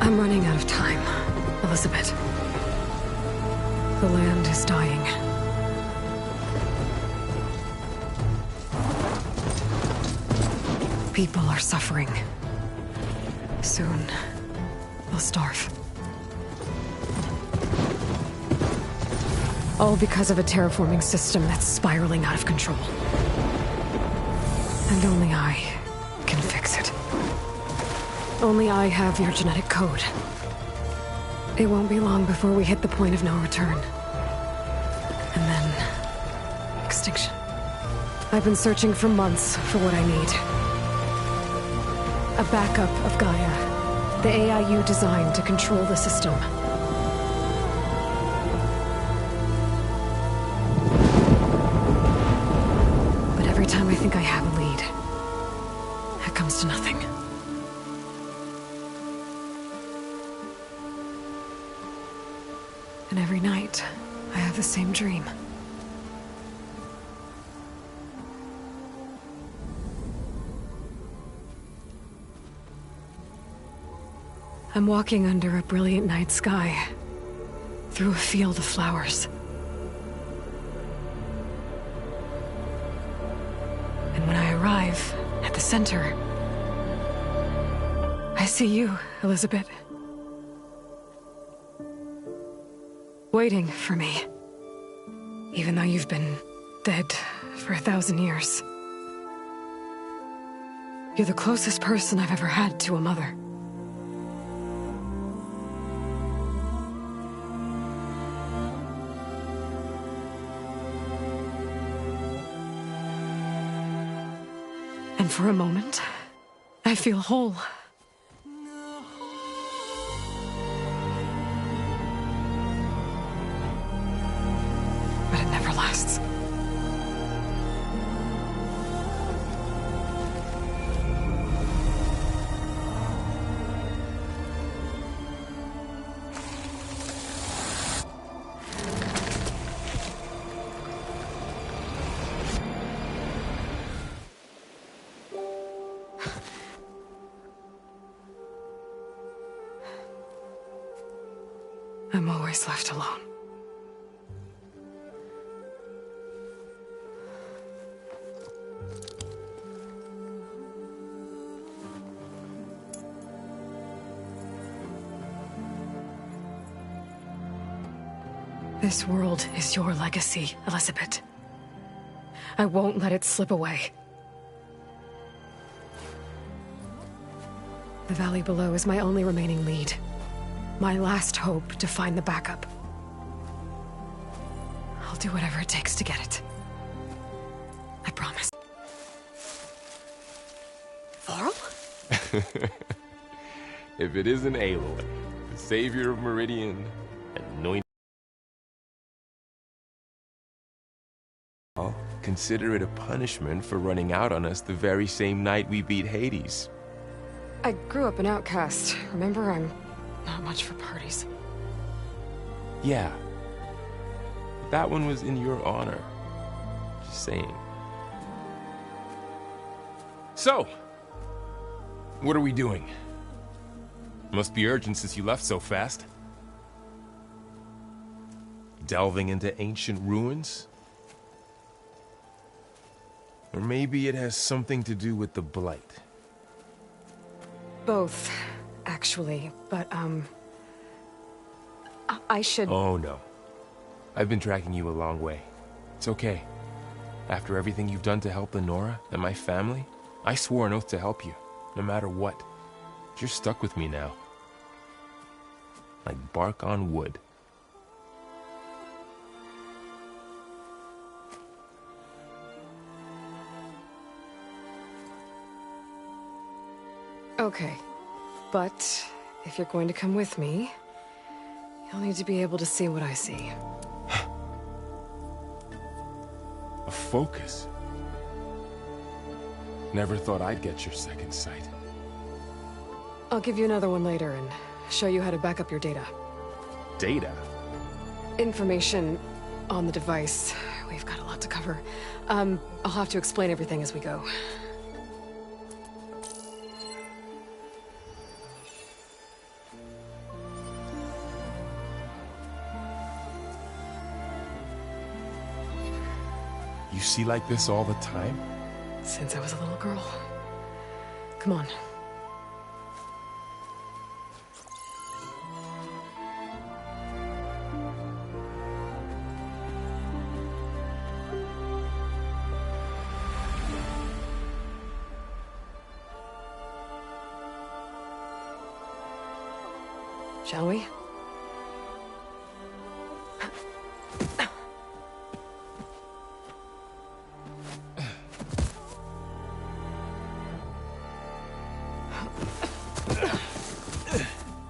I'm running out of time, Elizabeth. The land is dying. People are suffering. Soon, they'll starve. All because of a terraforming system that's spiraling out of control. And only I can fix it. Only I have your genetic code. It won't be long before we hit the point of no return. And then... extinction. I've been searching for months for what I need. A backup of Gaia. The AI you designed to control the system. But every time I think I have a lead, it comes to nothing. And every night, I have the same dream. I'm walking under a brilliant night sky, through a field of flowers. And when I arrive at the center, I see you, Elizabeth. Waiting for me. Even though you've been dead for 1,000 years. You're the closest person I've ever had to a mother. And for a moment, I feel whole. But it never lasts. I'm always left alone. This world is your legacy, Elizabeth. I won't let it slip away. The valley below is my only remaining lead. My last hope to find the backup. I'll do whatever it takes to get it. I promise. Varl? If it isn't Aloy, the savior of Meridian, anointed... I'll consider it a punishment for running out on us the very same night we beat Hades. I grew up an outcast. Remember, I'm not much for parties. Yeah. That one was in your honor. Just saying. So, what are we doing? Must be urgent since you left so fast. Delving into ancient ruins? Or maybe it has something to do with the Blight. Both, actually, but, I should... Oh, no. I've been tracking you a long way. It's okay. After everything you've done to help Lenora and my family, I swore an oath to help you, no matter what. You're stuck with me now. Like bark on wood. Okay, but if you're going to come with me, you'll need to be able to see what I see. A focus? Never thought I'd get your second sight. I'll give you another one later and show you how to back up your data. Data? Information on the device. We've got a lot to cover. I'll have to explain everything as we go. see like this all the time? Since I was a little girl. Come on. Shall we?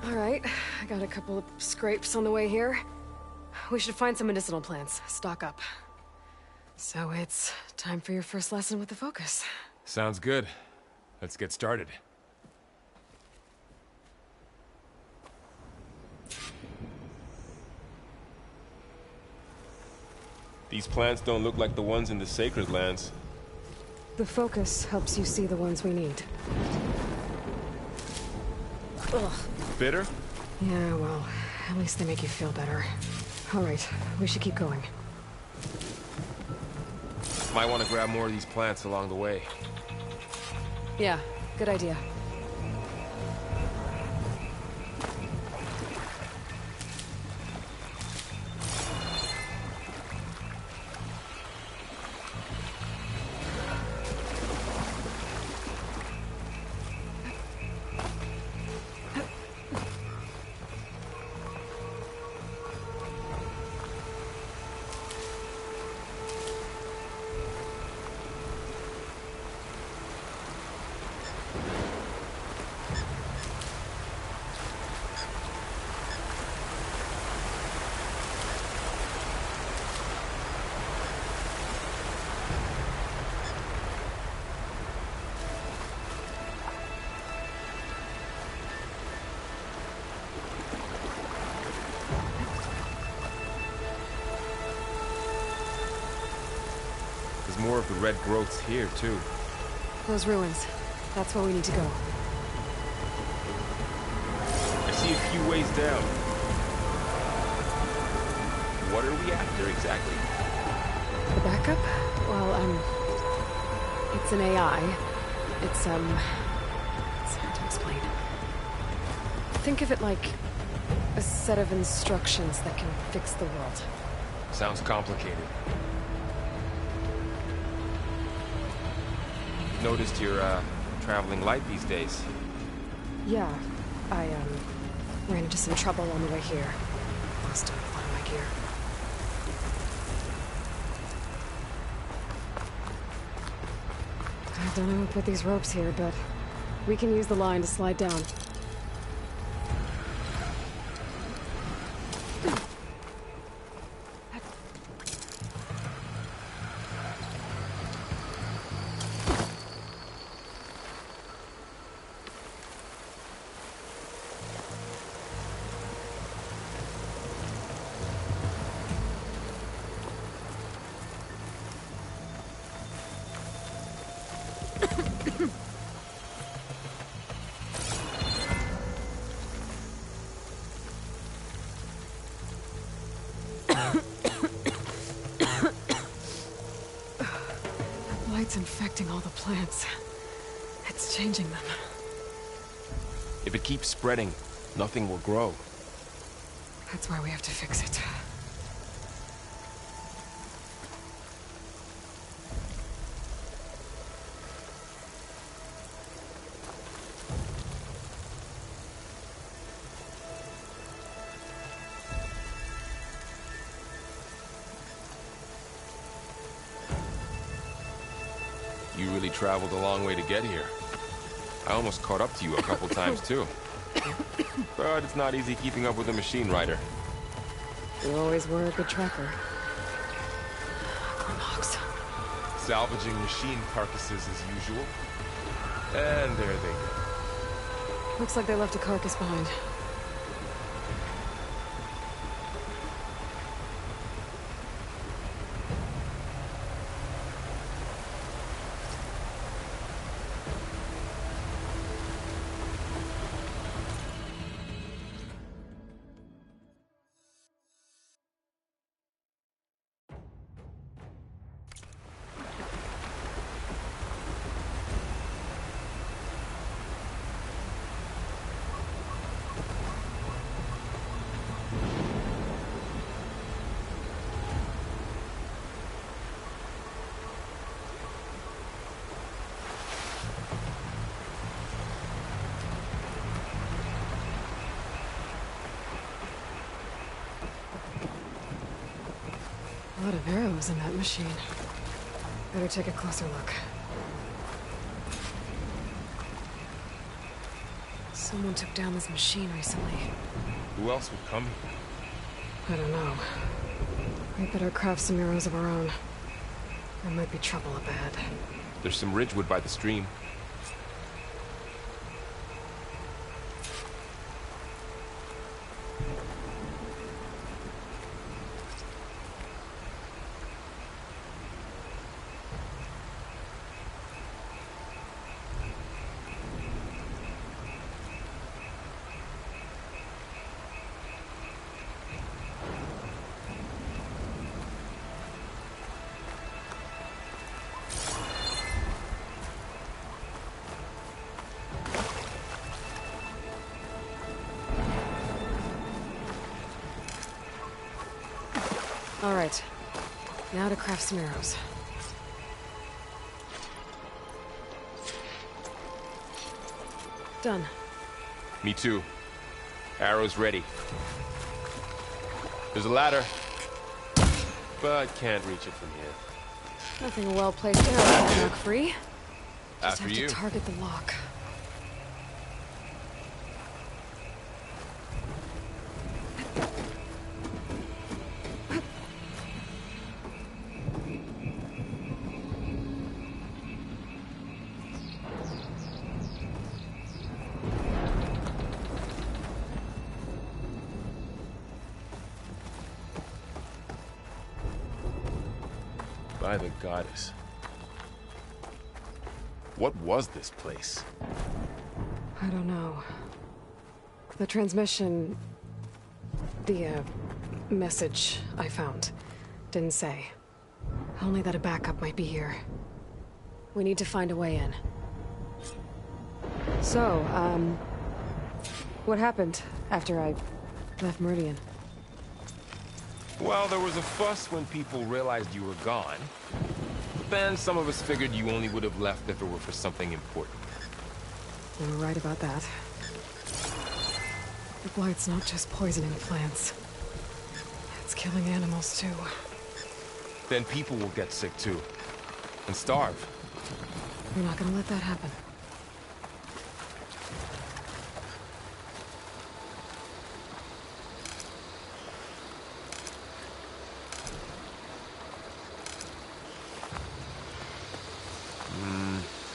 All right, I got a couple of scrapes on the way here. We should find some medicinal plants, stock up. So it's time for your first lesson with the focus. Sounds good. Let's get started. These plants don't look like the ones in the Sacred Lands. The focus helps you see the ones we need. Ugh. Bitter? Yeah, well, at least they make you feel better. All right, we should keep going. Might want to grab more of these plants along the way. Yeah, good idea. There's more of the red growths here, too. Those ruins. That's where we need to go. I see a few ways down. What are we after, exactly? The backup? Well, it's an AI. It's hard to explain. Think of it like a set of instructions that can fix the world. Sounds complicated. Noticed you're, traveling light these days. Yeah, I, ran into some trouble on the way here. Lost a lot of my gear. I don't know who put these ropes here, but we can use the line to slide down. Light's infecting all the plants. It's changing them. If it keeps spreading, nothing will grow. That's why we have to fix it. You really traveled a long way to get here. I almost caught up to you a couple times, too. But it's not easy keeping up with a machine rider. You always were a good tracker. Cornhogs. Salvaging machine carcasses as usual. And there they go. Looks like they left a carcass behind. A lot of arrows in that machine. Better take a closer look. Someone took down this machine recently. Who else would come here? I don't know. We better craft some arrows of our own. There might be trouble up ahead. There's some ridgewood by the stream. All right, now to craft some arrows. Done. Me too. Arrows ready. There's a ladder, but can't reach it from here. Nothing a well-placed arrow can knock free. Just After have you. to target the lock. By the goddess. What was this place? I don't know. The transmission... The, message I found didn't say. Only that a backup might be here. We need to find a way in. So, what happened after I left Meridian? Well, there was a fuss when people realized you were gone. Then some of us figured you only would have left if it were for something important. You were right about that. The blight's not just poisoning plants. It's killing animals, too. Then people will get sick too. And starve. We're not gonna let that happen.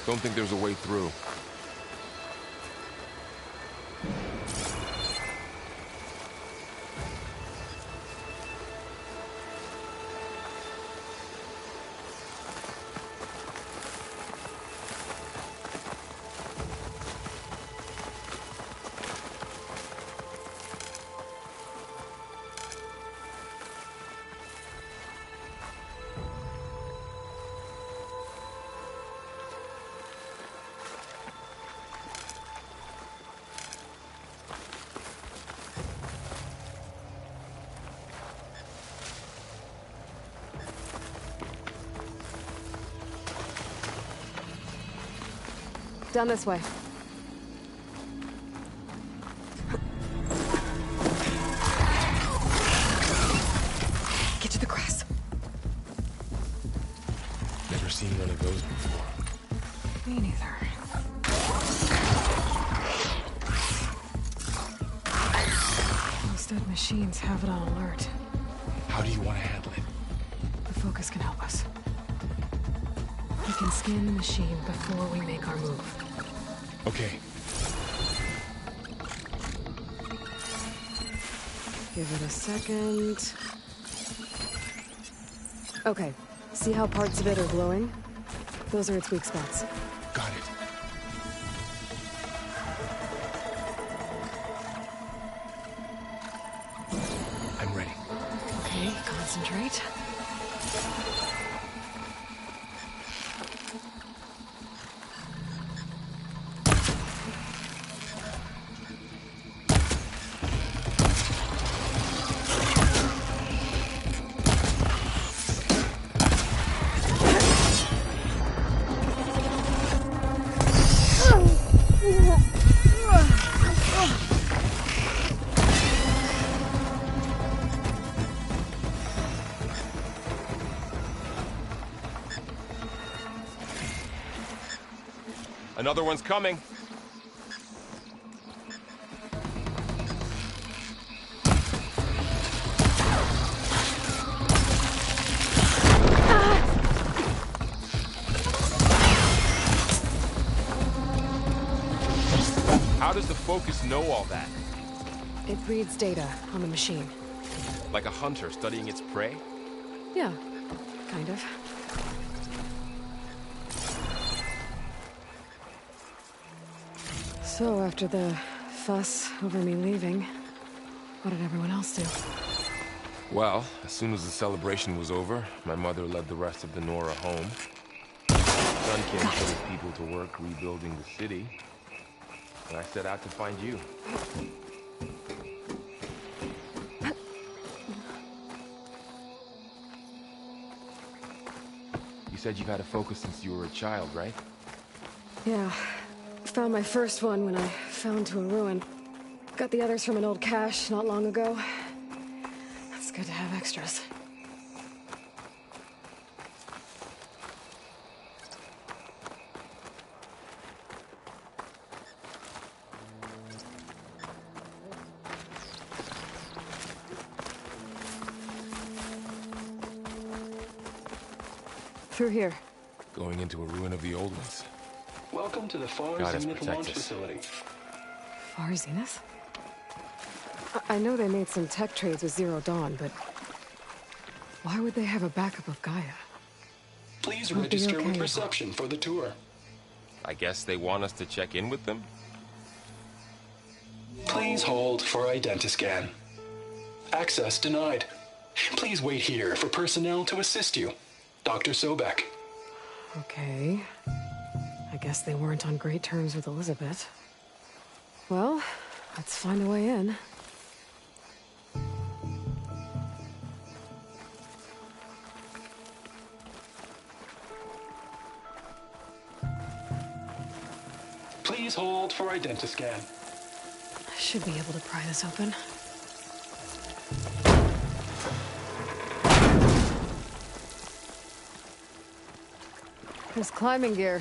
Don't think there's a way through. Down this way. Get to the grass. Never seen one of those before. Me neither. Those dead machines have it on alert. How do you want to handle it? The focus can help us. We can scan the machine before we make our move. Okay. Give it a second. Okay. See how parts of it are glowing? Those are its weak spots. Got it. I'm ready. Okay, concentrate. Another one's coming. How does the Focus know all that? It reads data on the machine. Like a hunter studying its prey? Yeah, kind of. So, after the fuss over me leaving, what did everyone else do? Well, as soon as the celebration was over, my mother led the rest of the Nora home. My son came put his people to work rebuilding the city, and I set out to find you. You said you've had a Focus since you were a child, right? Yeah. Found my first one when I fell into a ruin. Got the others from an old cache not long ago. It's good to have extras. Through here. Going into a ruin of the old ones. Welcome to the Far Zenith launch facility. Far Zenith? I know they made some tech trades with Zero Dawn, but why would they have a backup of Gaia? Please register with reception for the tour. I guess they want us to check in with them? Please hold for identiscan. Access denied. Please wait here for personnel to assist you. Dr. Sobek. Okay. I guess they weren't on great terms with Elizabeth. Well, let's find a way in. Please hold for identiscan. I should be able to pry this open. There's climbing gear.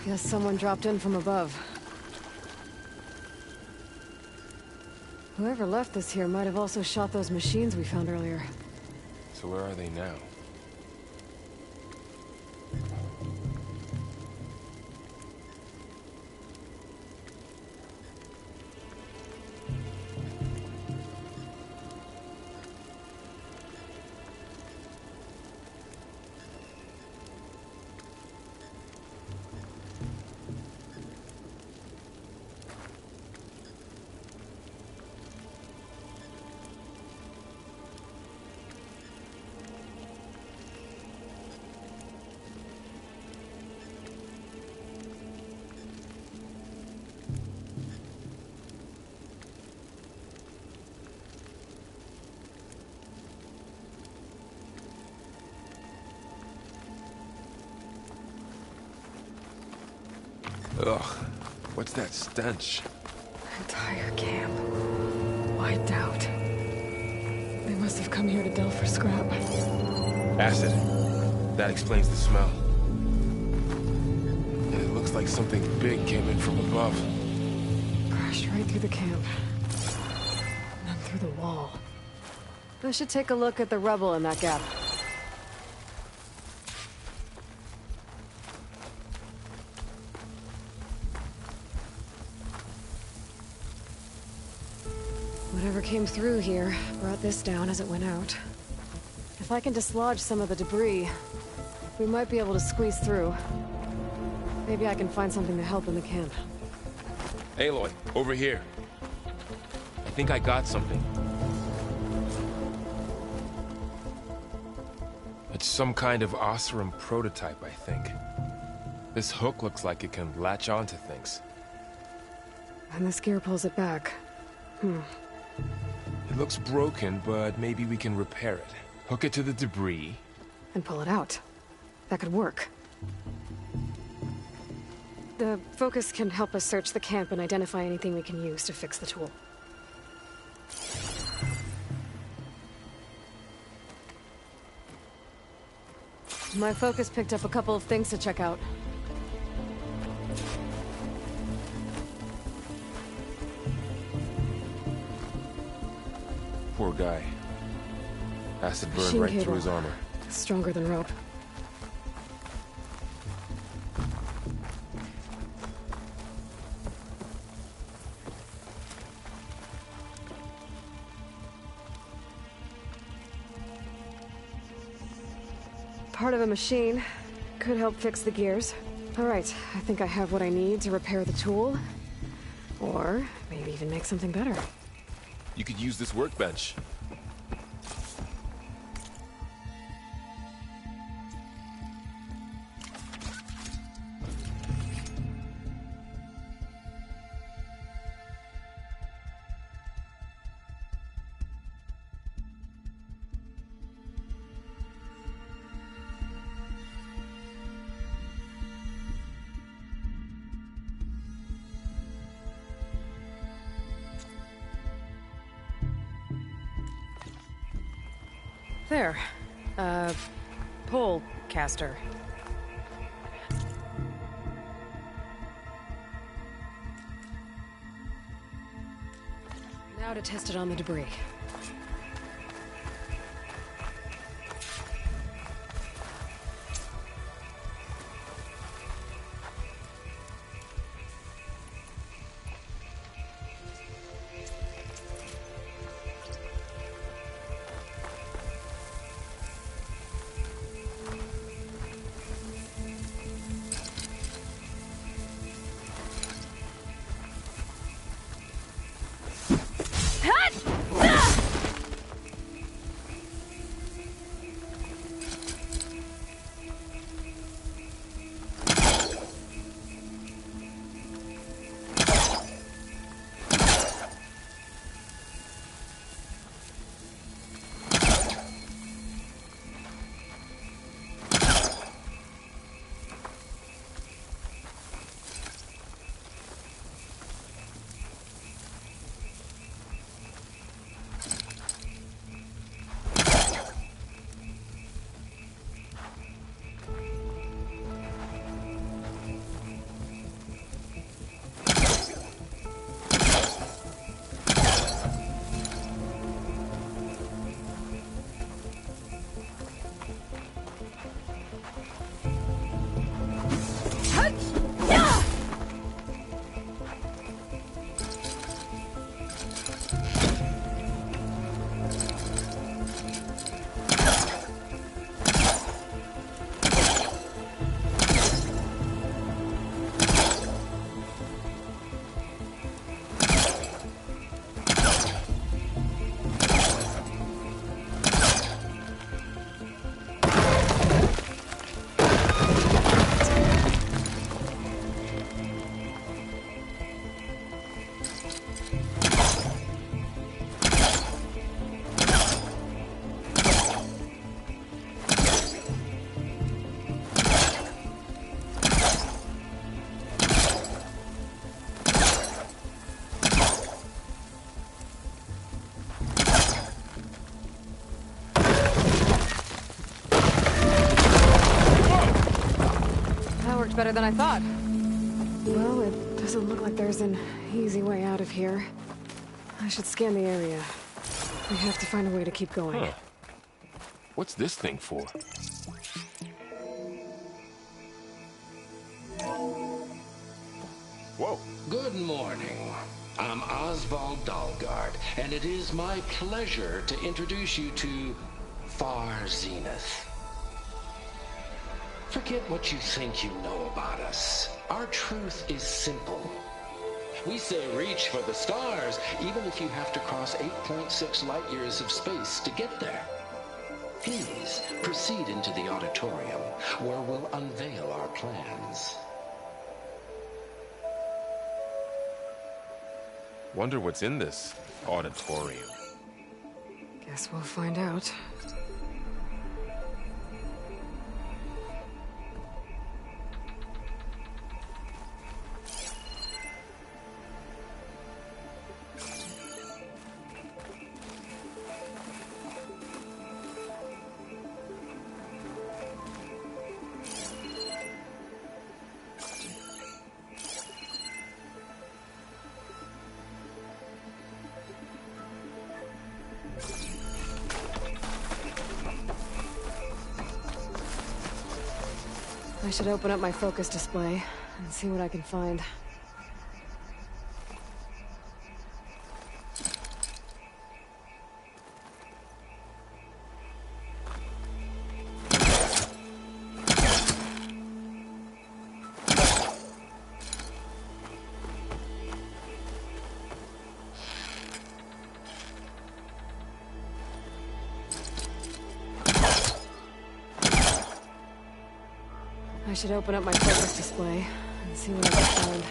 Guess someone dropped in from above. Whoever left this here might have also shot those machines we found earlier. So where are they now? Ugh, what's that stench? Entire camp. Wiped out. They must have come here to delve for scrap. Acid. That explains the smell. And it looks like something big came in from above. Crashed right through the camp. And then through the wall. I should take a look at the rubble in that gap. Whatever came through here brought this down as it went out. If I can dislodge some of the debris, we might be able to squeeze through. Maybe I can find something to help in the camp. Aloy, over here. I think I got something. It's some kind of Oseram prototype, I think. This hook looks like it can latch onto things. And this gear pulls it back. It looks broken, but maybe we can repair it. Hook it to the debris. And pull it out. That could work. The Focus can help us search the camp and identify anything we can use to fix the tool. My Focus picked up a couple of things to check out. Poor guy. Acid burned Machine right cable. through his armor. Stronger than rope. Part of a machine. Could help fix the gears. Alright, I think I have what I need to repair the tool. Or maybe even make something better. You could use this workbench. There. Pole caster. Now to test it on the debris. Better than I thought. Well, it doesn't look like there's an easy way out of here. I should scan the area. We have to find a way to keep going. Huh. What's this thing for? Whoa. Good morning. I'm Oswald Dalgard, and it is my pleasure to introduce you to Far Zenith. Forget what you think you know about us. Our truth is simple. We say reach for the stars, even if you have to cross 8.6 light years of space to get there. Please proceed into the auditorium, where we'll unveil our plans. Wonder what's in this auditorium. Guess we'll find out. I should open up my focus display and see what I can find. I should open up my focus display and see what I can find.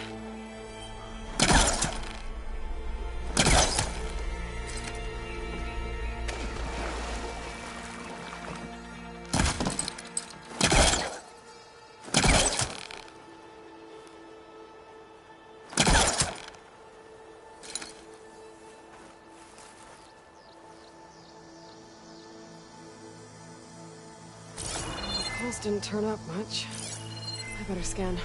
The pulse didn't turn up much. I better scan.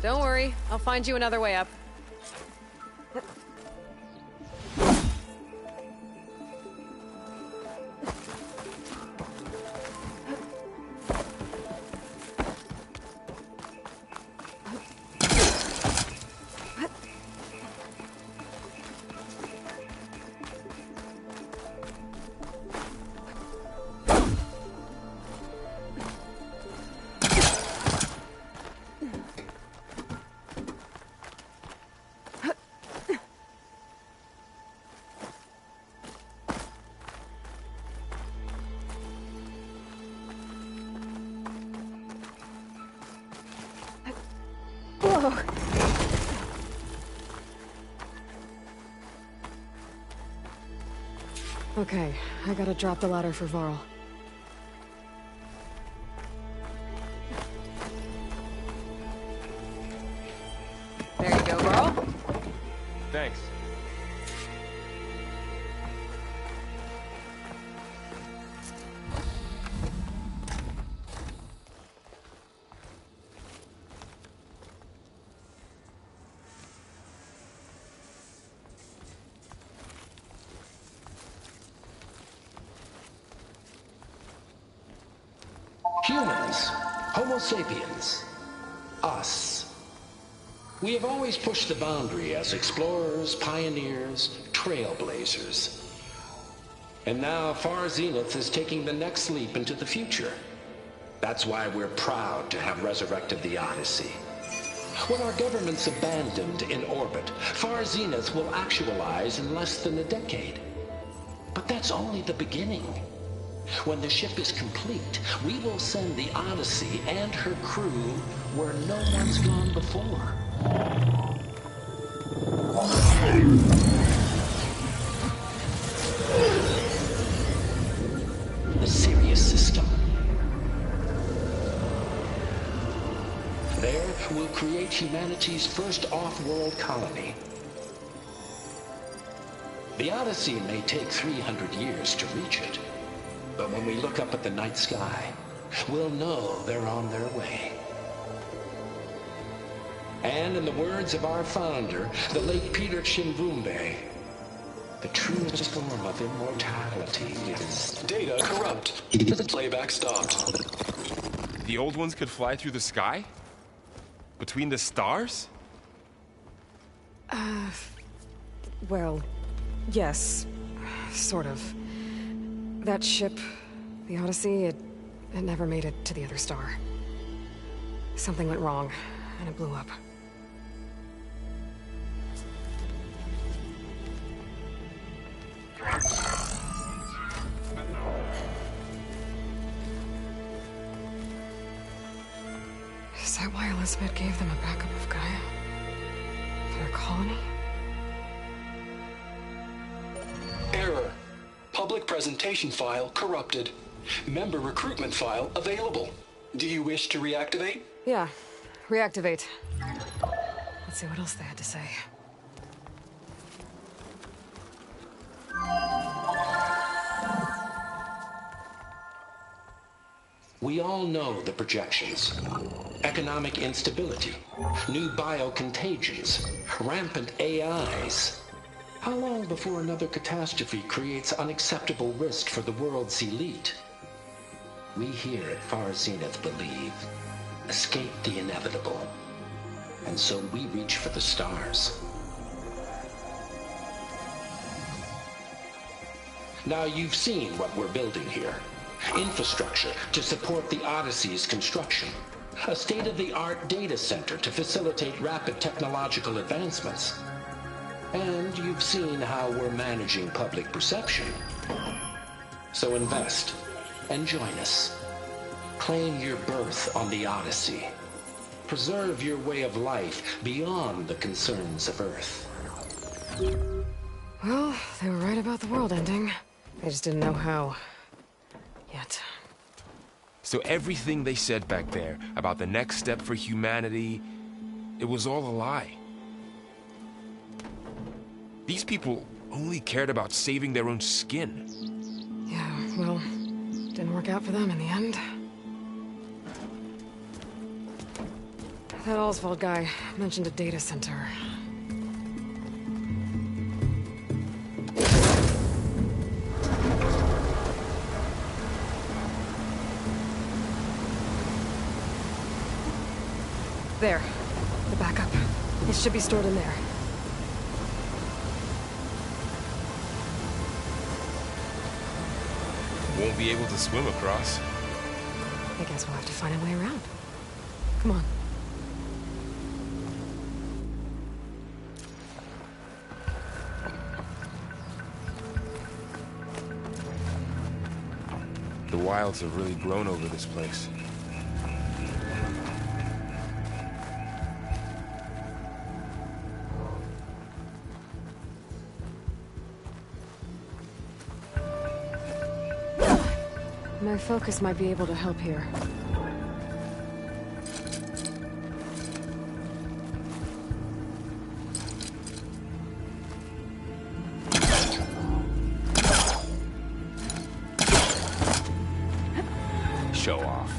Don't worry, I'll find you another way up. Whoa. Okay, I gotta drop the ladder for Varl. There you go, Varl. Thanks. Humans, Homo sapiens, us. We have always pushed the boundary as explorers, pioneers, trailblazers. And now Far Zenith is taking the next leap into the future. That's why we're proud to have resurrected the Odyssey. When our government's abandoned in orbit, Far Zenith will actualize in less than a decade. But that's only the beginning. When the ship is complete, we will send the Odyssey and her crew where no one's gone before. The Sirius system. There, we'll create humanity's first off-world colony. The Odyssey may take 300 years to reach it. But when we look up at the night sky, we'll know they're on their way. And in the words of our founder, the late Peter Chimbumbe, the truest form of immortality is... Data corrupt. Playback stopped. The old ones could fly through the sky? Between the stars? Well, yes. Sort of. That ship, the Odyssey, it never made it to the other star. Something went wrong, and it blew up. Is that why Elizabeth gave them a backup of Gaia? For their colony? Error. Public presentation file corrupted. Member recruitment file available. Do you wish to reactivate? Yeah, reactivate. Let's see what else they had to say. We all know the projections. Economic instability, new biocontagions, rampant AIs. How long before another catastrophe creates unacceptable risk for the world's elite? We here at Far Zenith believe, escape the inevitable. And so we reach for the stars. Now you've seen what we're building here. Infrastructure to support the Odyssey's construction. A state-of-the-art data center to facilitate rapid technological advancements. And you've seen how we're managing public perception. So invest and join us. Claim your berth on the Odyssey. Preserve your way of life beyond the concerns of Earth. Well, they were right about the world ending. They just didn't know how. Yet. So everything they said back there about the next step for humanity, it was all a lie. These people only cared about saving their own skin. Yeah, well, didn't work out for them in the end. That Oswald guy mentioned a data center. There. The backup. It should be stored in there. Won't be able to swim across. I guess we'll have to find a way around. Come on. The wilds have really grown over this place. My focus might be able to help here. Show off.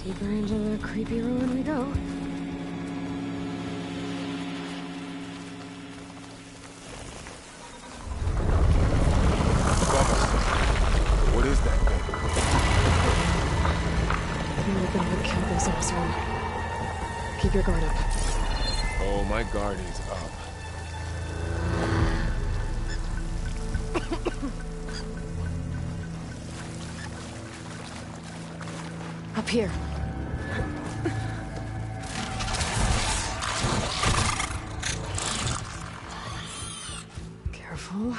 Deeper into the creepy ruin we go. What is that thing? We open would kill those Oswald. Keep your guard up. Oh, my guard is up. Up here. Careful.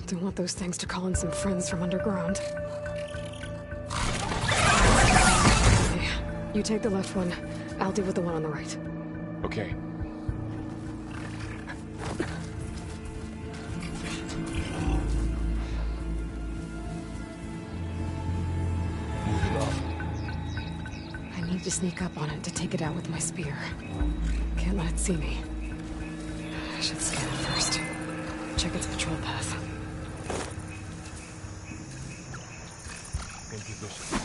Don't want those things to call in some friends from underground. Okay. You take the left one. I'll deal with the one on the right. Okay. Moving up. I need to sneak up on it to take it out with my spear. Can't let it see me. I should scan it first. Check its patrol path. In position.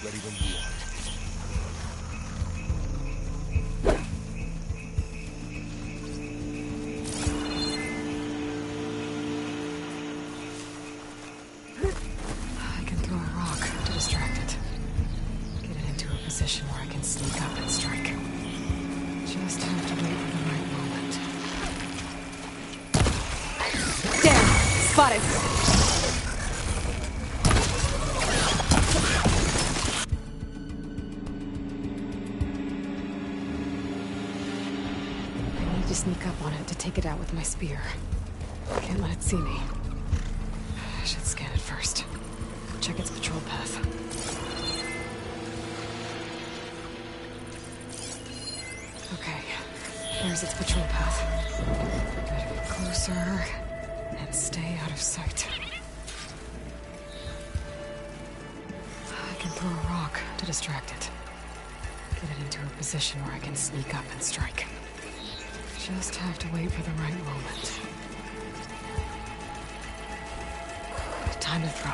Ready when you are. I can throw a rock to distract it. Get it into a position where I can sneak up and strike. Just have to wait for the right moment. Damn! Spotted! I need to sneak up on it to take it out with my spear. Can't let it see me. I should scan it first. Check its patrol path. Okay. There's its patrol path. Gotta get closer and stay out of sight. I can throw a rock to distract it. Get it into a position where I can sneak up and strike. Just have to wait for the right moment. Time to throw.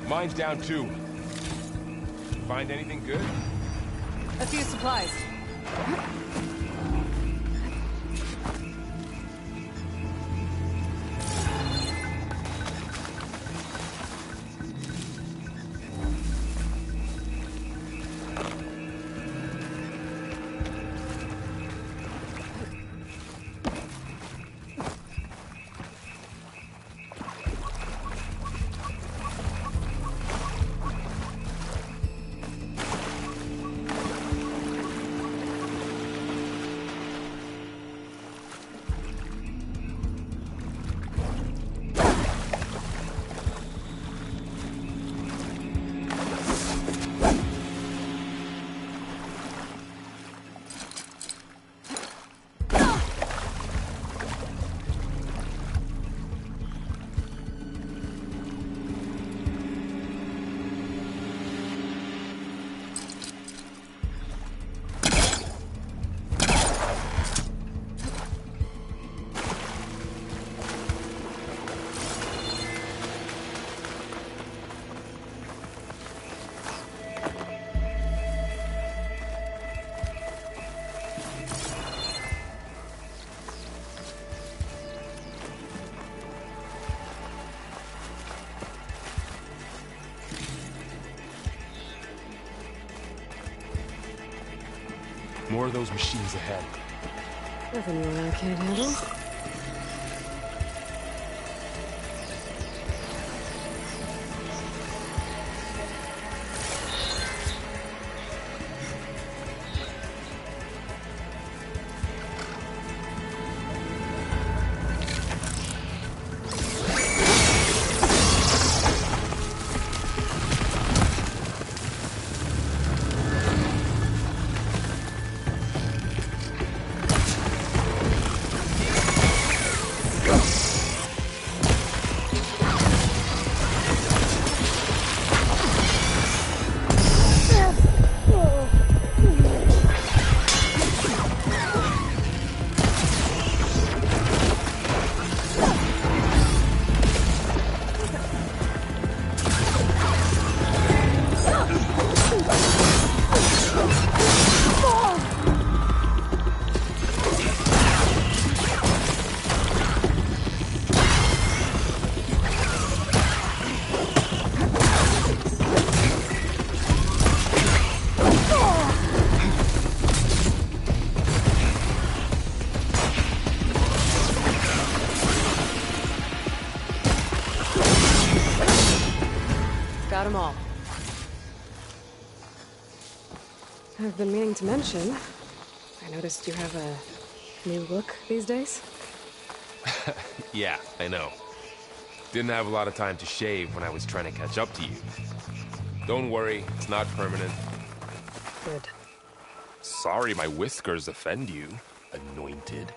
Mine's down too. Find anything good? A few supplies. More of those machines ahead. Nothing you and I can't handle. Got them all. I've been meaning to mention, I noticed you have a new look these days. Yeah, I know. Didn't have a lot of time to shave when I was trying to catch up to you. Don't worry, it's not permanent. Good. Sorry my whiskers offend you, anointed.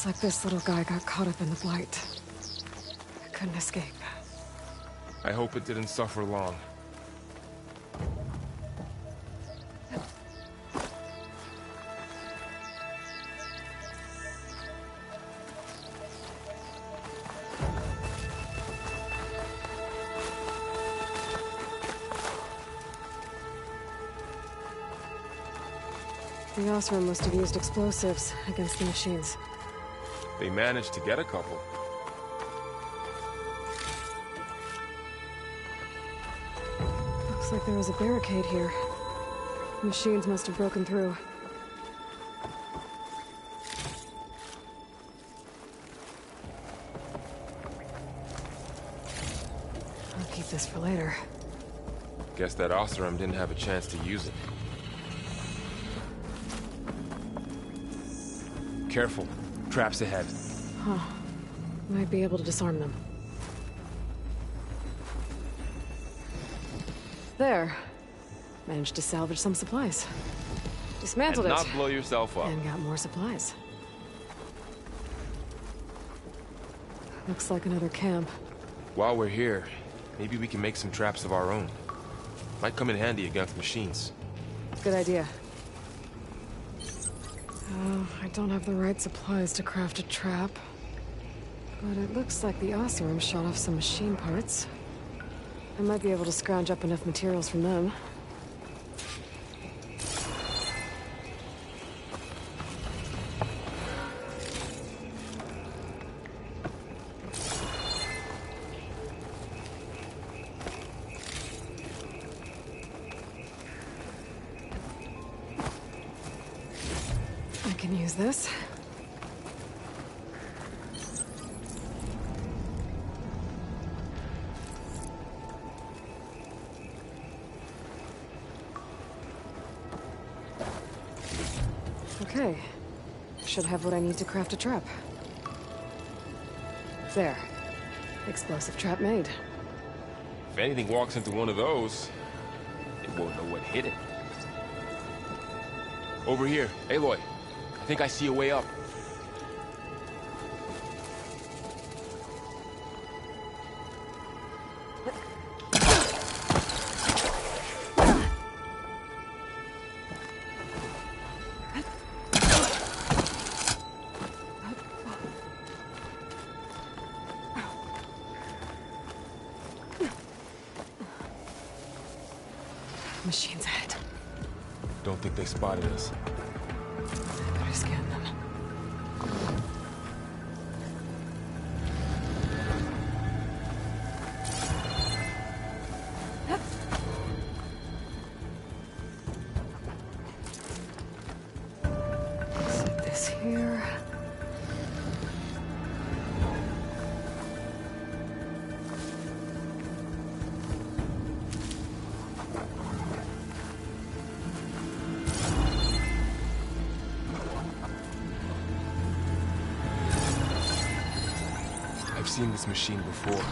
Looks like this little guy got caught up in the blight. Couldn't escape. I hope it didn't suffer long. The Osram must have used explosives against the machines. They managed to get a couple. Looks like there was a barricade here. Machines must have broken through. I'll keep this for later. Guess that Osram didn't have a chance to use it. Careful. Traps ahead. Huh. Might be able to disarm them. There. Managed to salvage some supplies. Dismantled and it. not blow yourself up. And got more supplies. Looks like another camp. While we're here, maybe we can make some traps of our own. Might come in handy against machines. Good idea. Oh, I don't have the right supplies to craft a trap. But it looks like the Osram shot off some machine parts. I might be able to scrounge up enough materials from them. I can use this. Okay. Should have what I need to craft a trap. There. Explosive trap made. If anything walks into one of those, it won't know what hit it. Over here. Aloy, I think I see a way up. Machines ahead. Don't think they spotted us. I better scan them. Set this here. I've seen this machine before.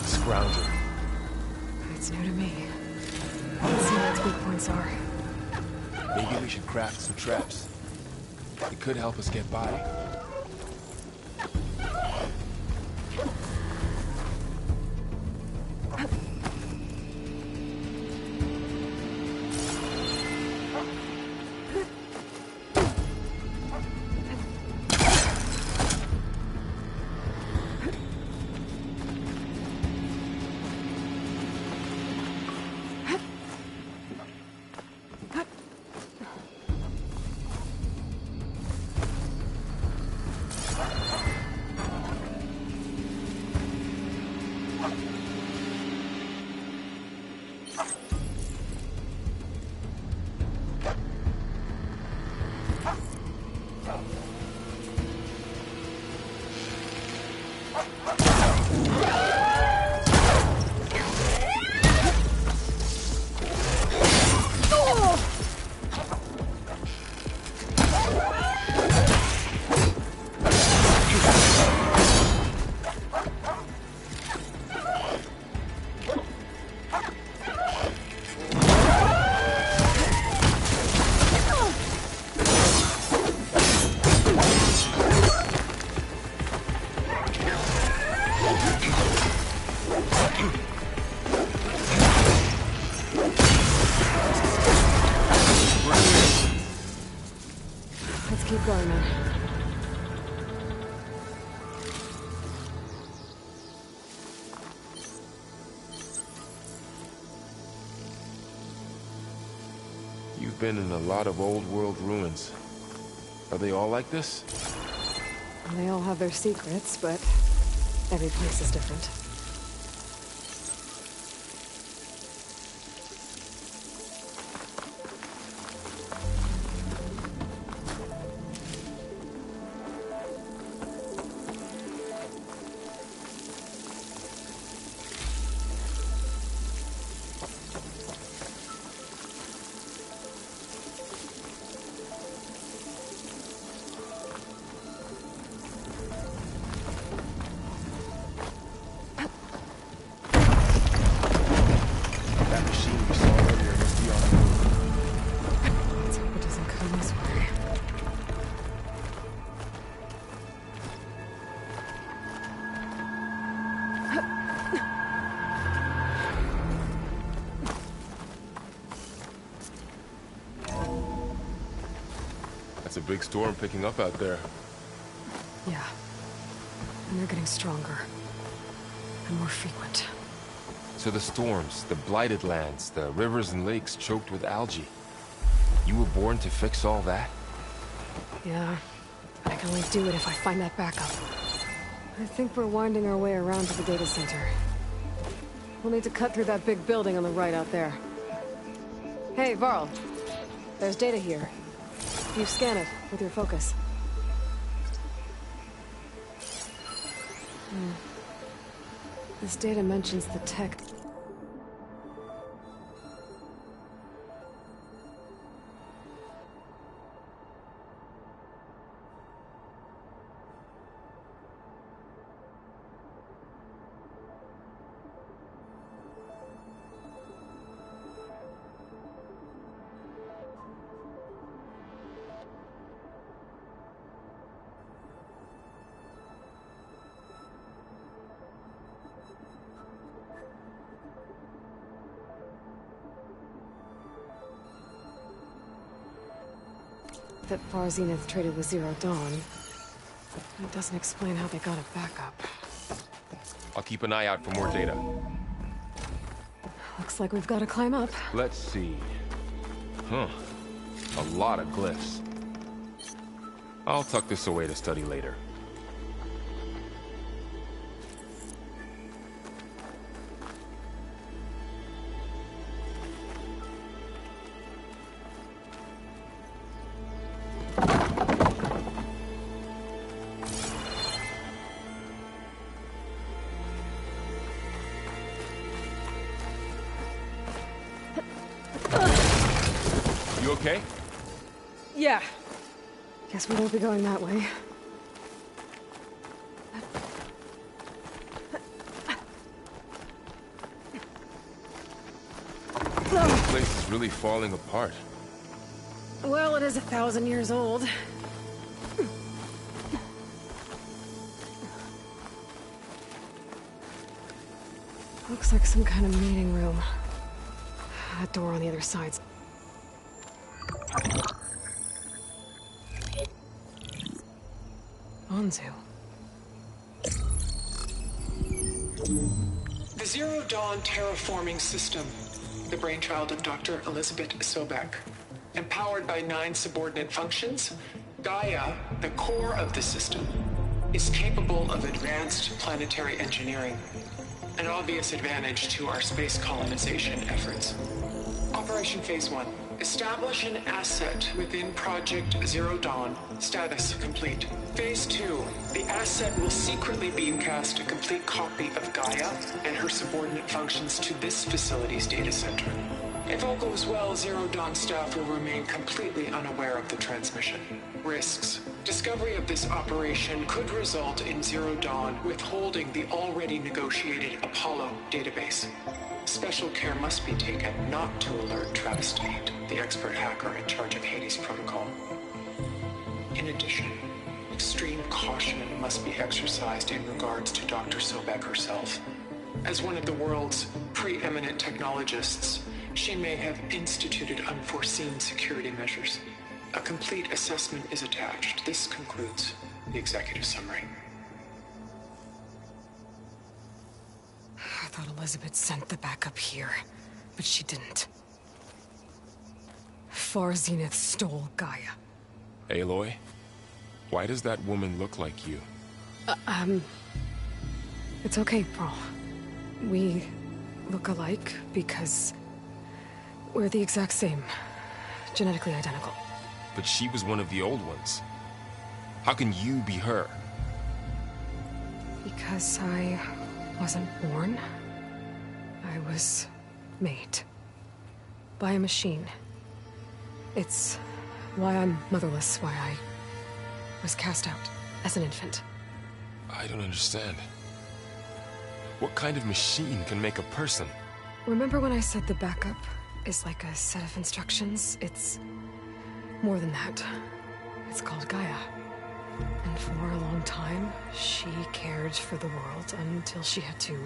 Scrounger. It's new to me. Let's see what its weak points are. Maybe we should craft some traps. It could help us get by. Let's keep going then. You've been in a lot of old world ruins. Are they all like this? They all have their secrets, but every place is different. It's a big storm picking up out there. Yeah. And they're getting stronger. And more frequent. So the storms, the blighted lands, the rivers and lakes choked with algae. You were born to fix all that? Yeah. I can only do it if I find that backup. I think we're winding our way around to the data center. We'll need to cut through that big building on the right out there. Hey, Varl. There's data here. You scan it with your focus. This data mentions the tech. That Far Zenith traded with Zero Dawn. It doesn't explain how they got it back up. I'll keep an eye out for more data. Looks like we've got to climb up. Let's see. Huh. A lot of glyphs. I'll tuck this away to study later. You okay? Yeah. Guess we won't be going that way. This place is really falling apart. Well, it is 1,000 years old. Looks like some kind of meeting room. That door on the other side's... Anzu. The Zero Dawn terraforming system, the brainchild of Dr. Elizabeth Sobek. Empowered by 9 subordinate functions, Gaia, the core of the system, is capable of advanced planetary engineering, an obvious advantage to our space colonization efforts. Operation Phase 1. Establish an asset within Project Zero Dawn. Status complete. Phase 2. The asset will secretly beamcast a complete copy of Gaia and her subordinate functions to this facility's data center. If all goes well, Zero Dawn staff will remain completely unaware of the transmission. Risks. Discovery of this operation could result in Zero Dawn withholding the already negotiated Apollo database. Special care must be taken not to alert Travis Tate, the expert hacker in charge of Hades Protocol. In addition, extreme caution must be exercised in regards to Dr. Sobek herself. As one of the world's preeminent technologists, she may have instituted unforeseen security measures. A complete assessment is attached. This concludes the executive summary. I thought Elizabeth sent the backup here, but she didn't. Far Zenith stole Gaia. Aloy? Why does that woman look like you? It's okay, Pearl. We look alike because we're the exact same. Genetically identical. But she was one of the old ones. How can you be her? Because I wasn't born. I was made. By a machine. It's why I'm motherless, why I was cast out as an infant. I don't understand. What kind of machine can make a person? Remember when I said the backup is like a set of instructions? It's more than that. It's called Gaia. And for a long time, she cared for the world until she had to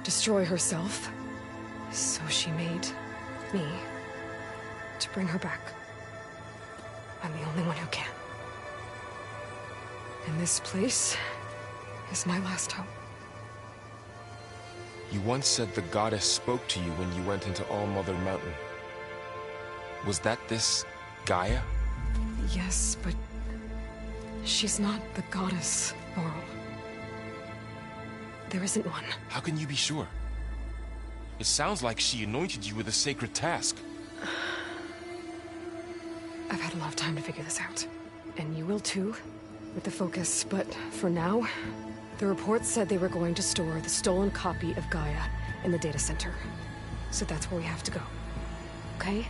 destroy herself. So she made me to bring her back. I'm the only one who can. And this place is my last hope. You once said the goddess spoke to you when you went into All-Mother Mountain. Was that this Gaia? Yes, but she's not the goddess, Laurel. There isn't one. How can you be sure? It sounds like she anointed you with a sacred task. I've had a lot of time to figure this out. And you will too, with the focus. But for now, the reports said they were going to store the stolen copy of Gaia in the data center. So that's where we have to go. Okay?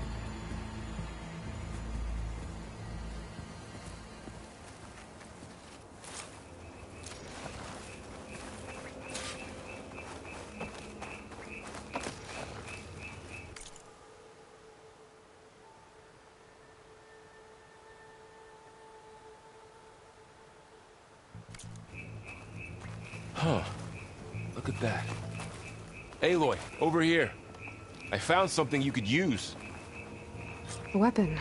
Huh. Look at that. Aloy, over here. I found something you could use. A weapon.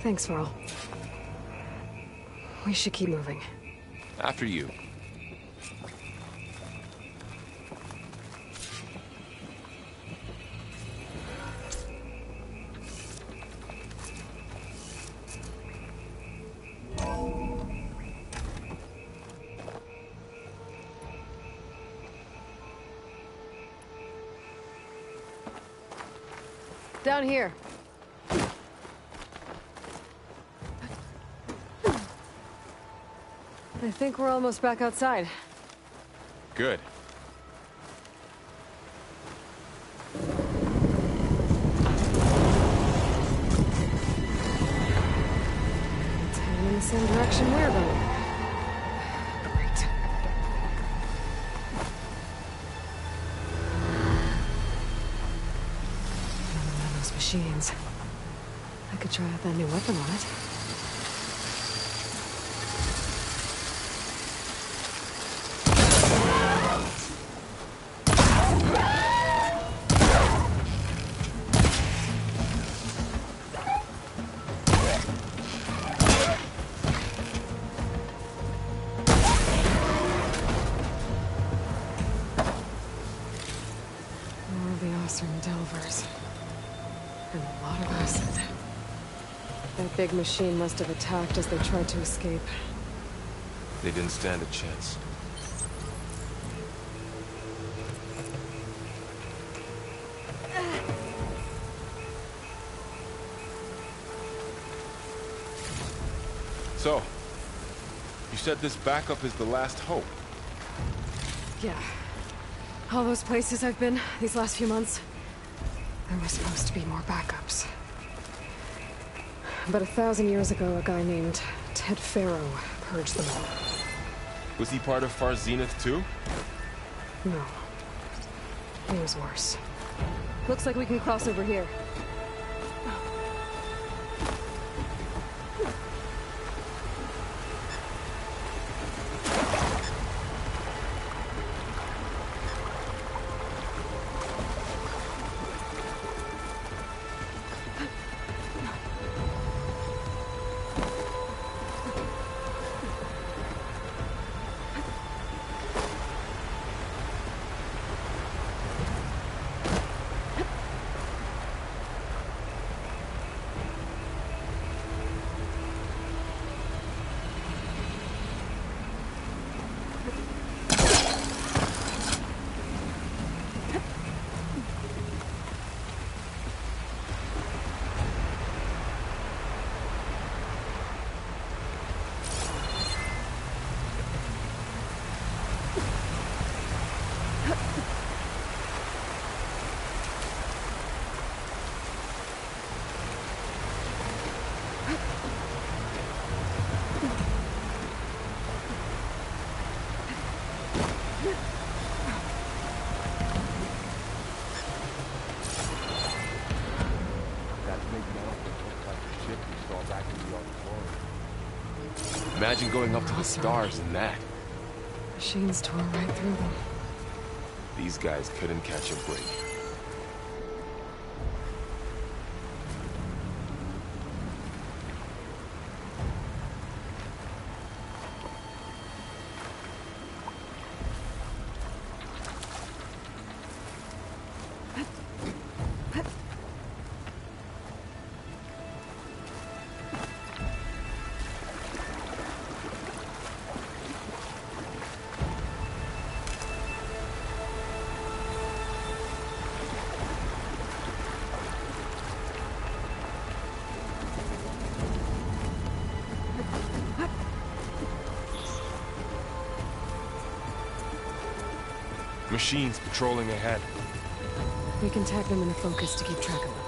Thanks, Varl. We should keep moving. After you. Down here. I think we're almost back outside. Good. It's heading in the same direction we're going. Great. Another one of those machines. I could try out that new weapon on it. Delvers. And a lot of acid. That big machine must have attacked as they tried to escape. They didn't stand a chance. So, you said this backup is the last hope. Yeah. All those places I've been these last few months, there was supposed to be more backups. But 1,000 years ago, a guy named Ted Farrow purged them all. Was he part of Far Zenith too? No. He was worse. Looks like we can cross over here. Imagine going up to the stars in that. Machines tore right through them. These guys couldn't catch a break. Machines patrolling ahead. We can tag them in a focus to keep track of them.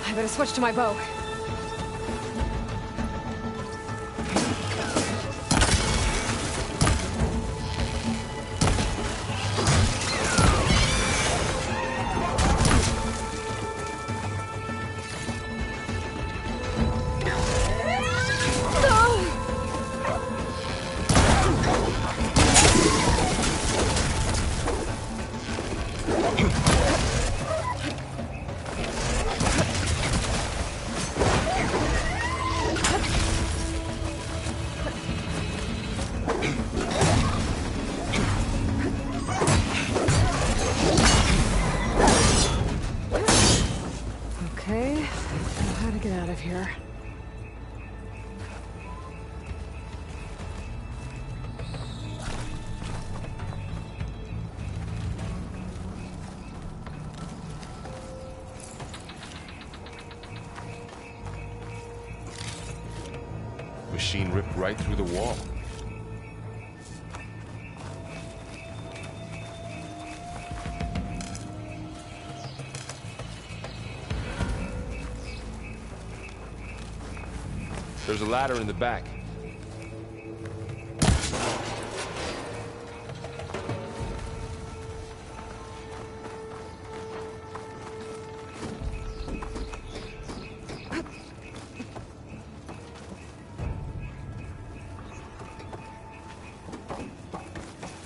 I better switch to my bow. Here. Machine ripped right through the wall. There's a ladder in the back.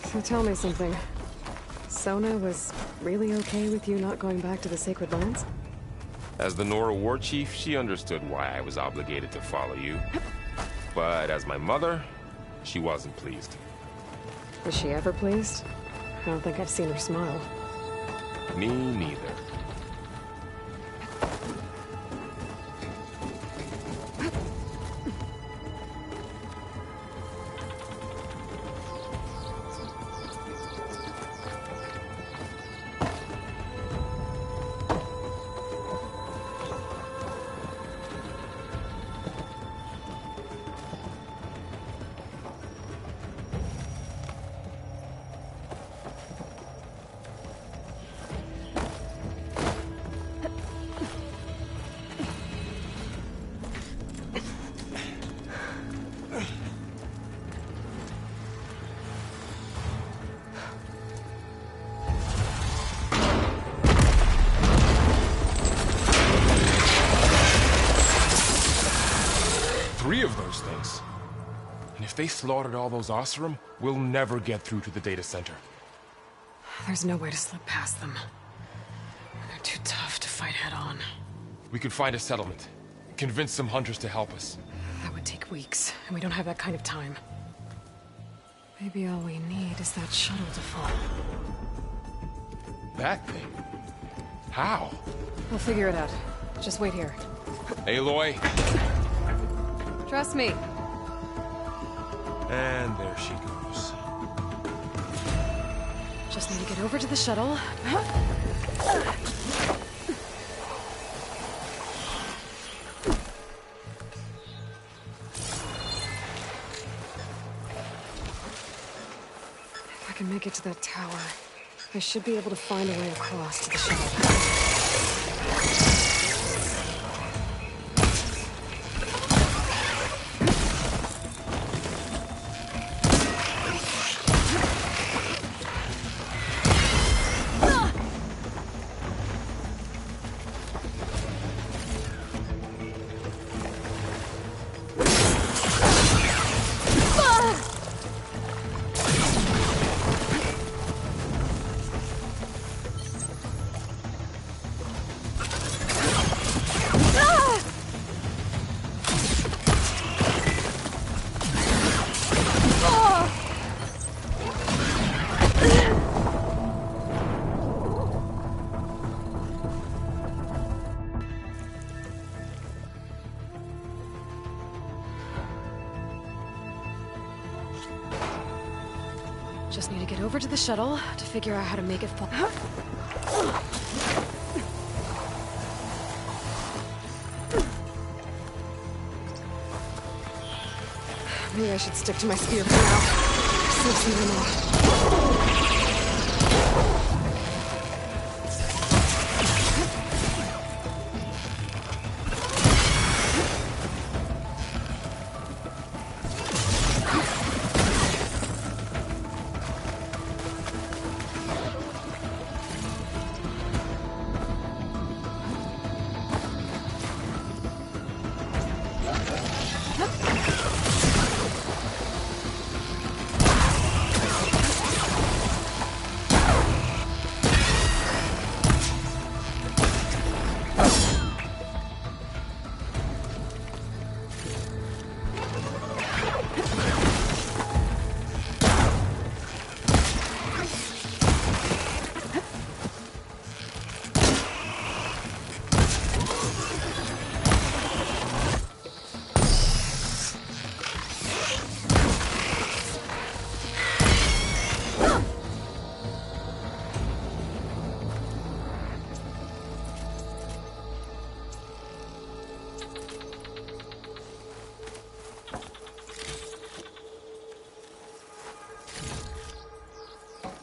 So tell me something. Sona was really okay with you not going back to the Sacred Lands? As the Nora war chief, she understood why I was obligated to follow you. But as my mother, she wasn't pleased. Was she ever pleased? I don't think I've seen her smile. Me neither. they slaughtered all those Oseram, we'll never get through to the data center. There's no way to slip past them. They're too tough to fight head-on. We could find a settlement. Convince some hunters to help us. That would take weeks, and we don't have that kind of time. Maybe all we need is that shuttle to fall. That thing? How? We'll figure it out. Just wait here. Aloy. Trust me. And there she goes. Just need to get over to the shuttle. If I can make it to that tower, I should be able to find a way across to the shuttle. Just need to get over to the shuttle to figure out how to make it fall. Maybe I should stick to my spear for now. Save some ammo.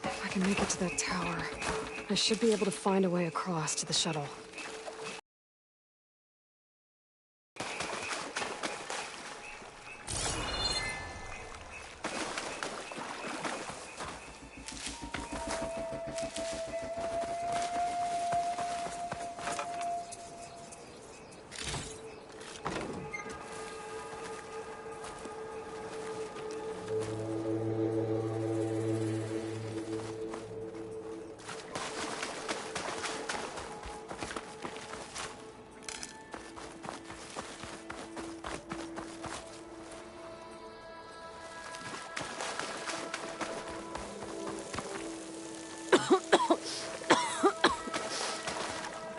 If I can make it to that tower, I should be able to find a way across to the shuttle.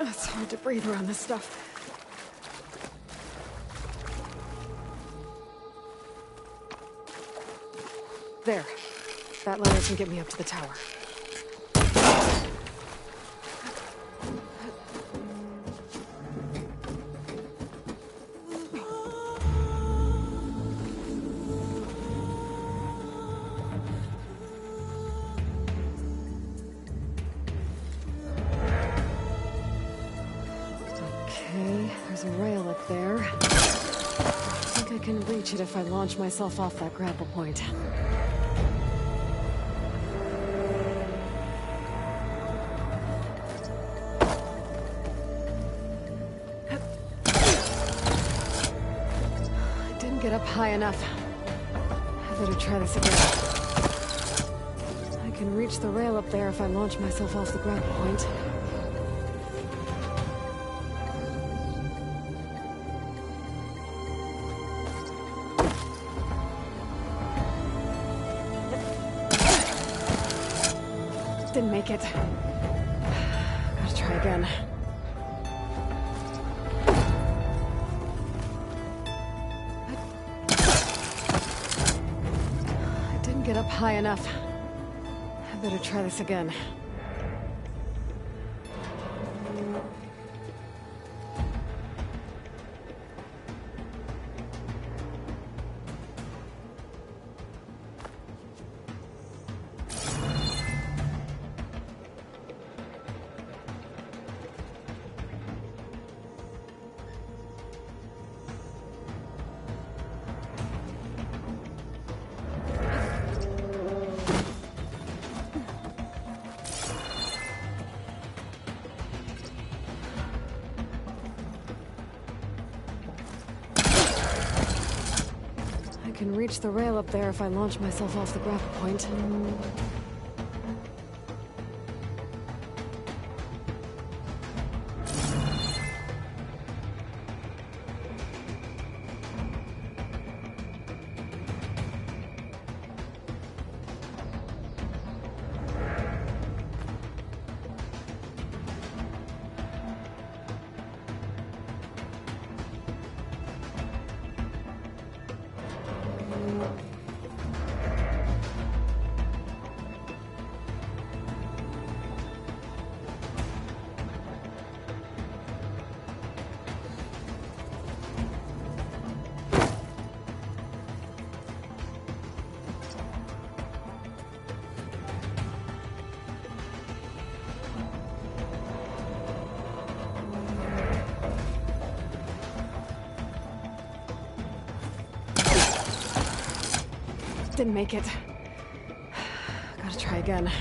It's hard to breathe around this stuff. There. That ladder can get me up to the tower. Okay, there's a rail up there. I think I can reach it if I launch myself off that grapple point. Get up high enough. I better try this again. I can reach the rail up there if I launch myself off the grapple point. Didn't make it. Gotta try again. I didn't get up high enough. I better try this again. I can reach the rail up there if I launch myself off the grapple point. Didn't make it. Gotta try again.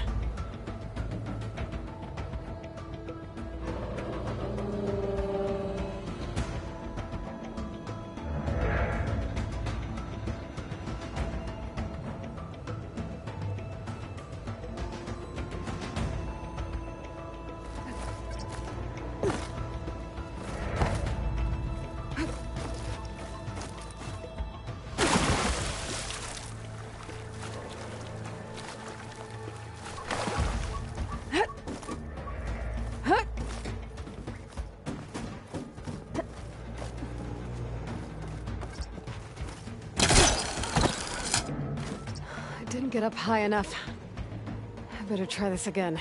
Didn't get up high enough. I better try this again.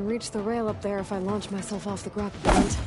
can reach the rail up there if I launch myself off the grapple point.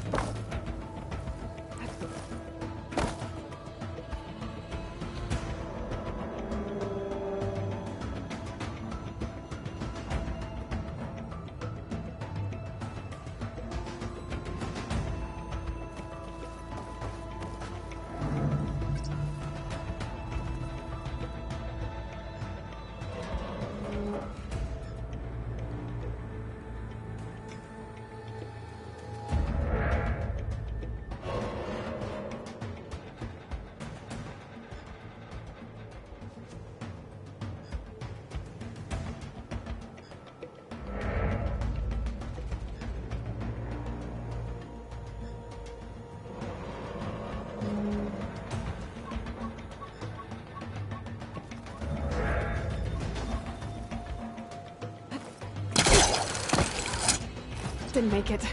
Didn't make it.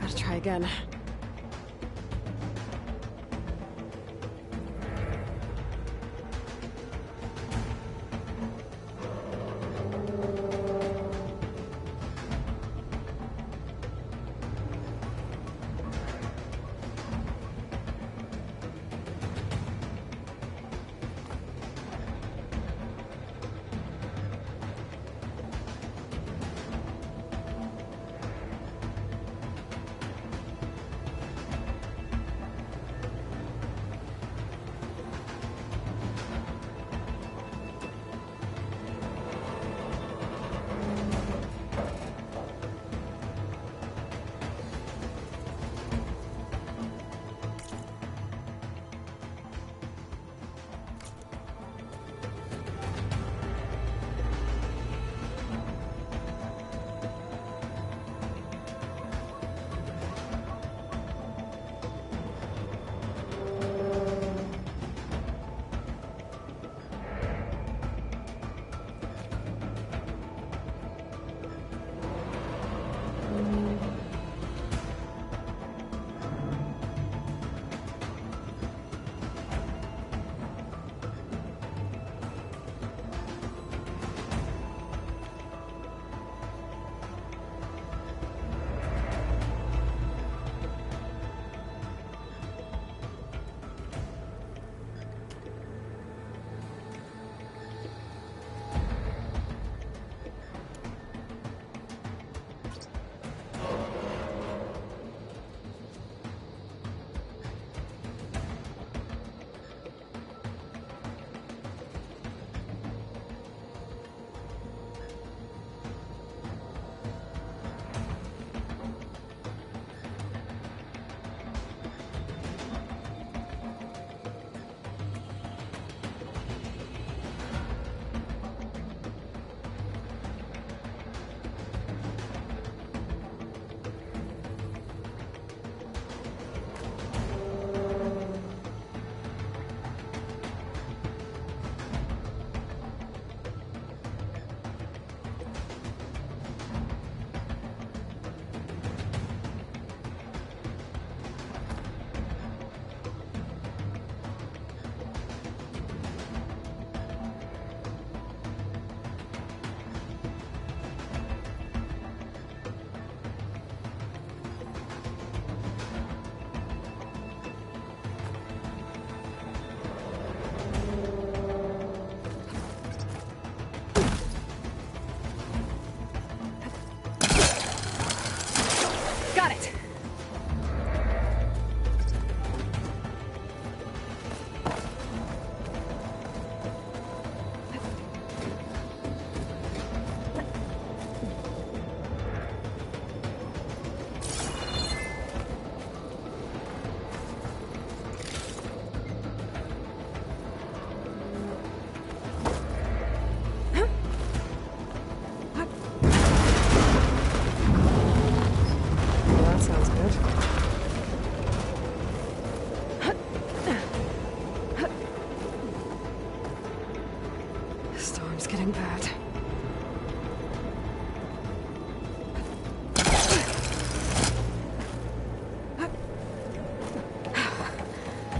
Gotta try again.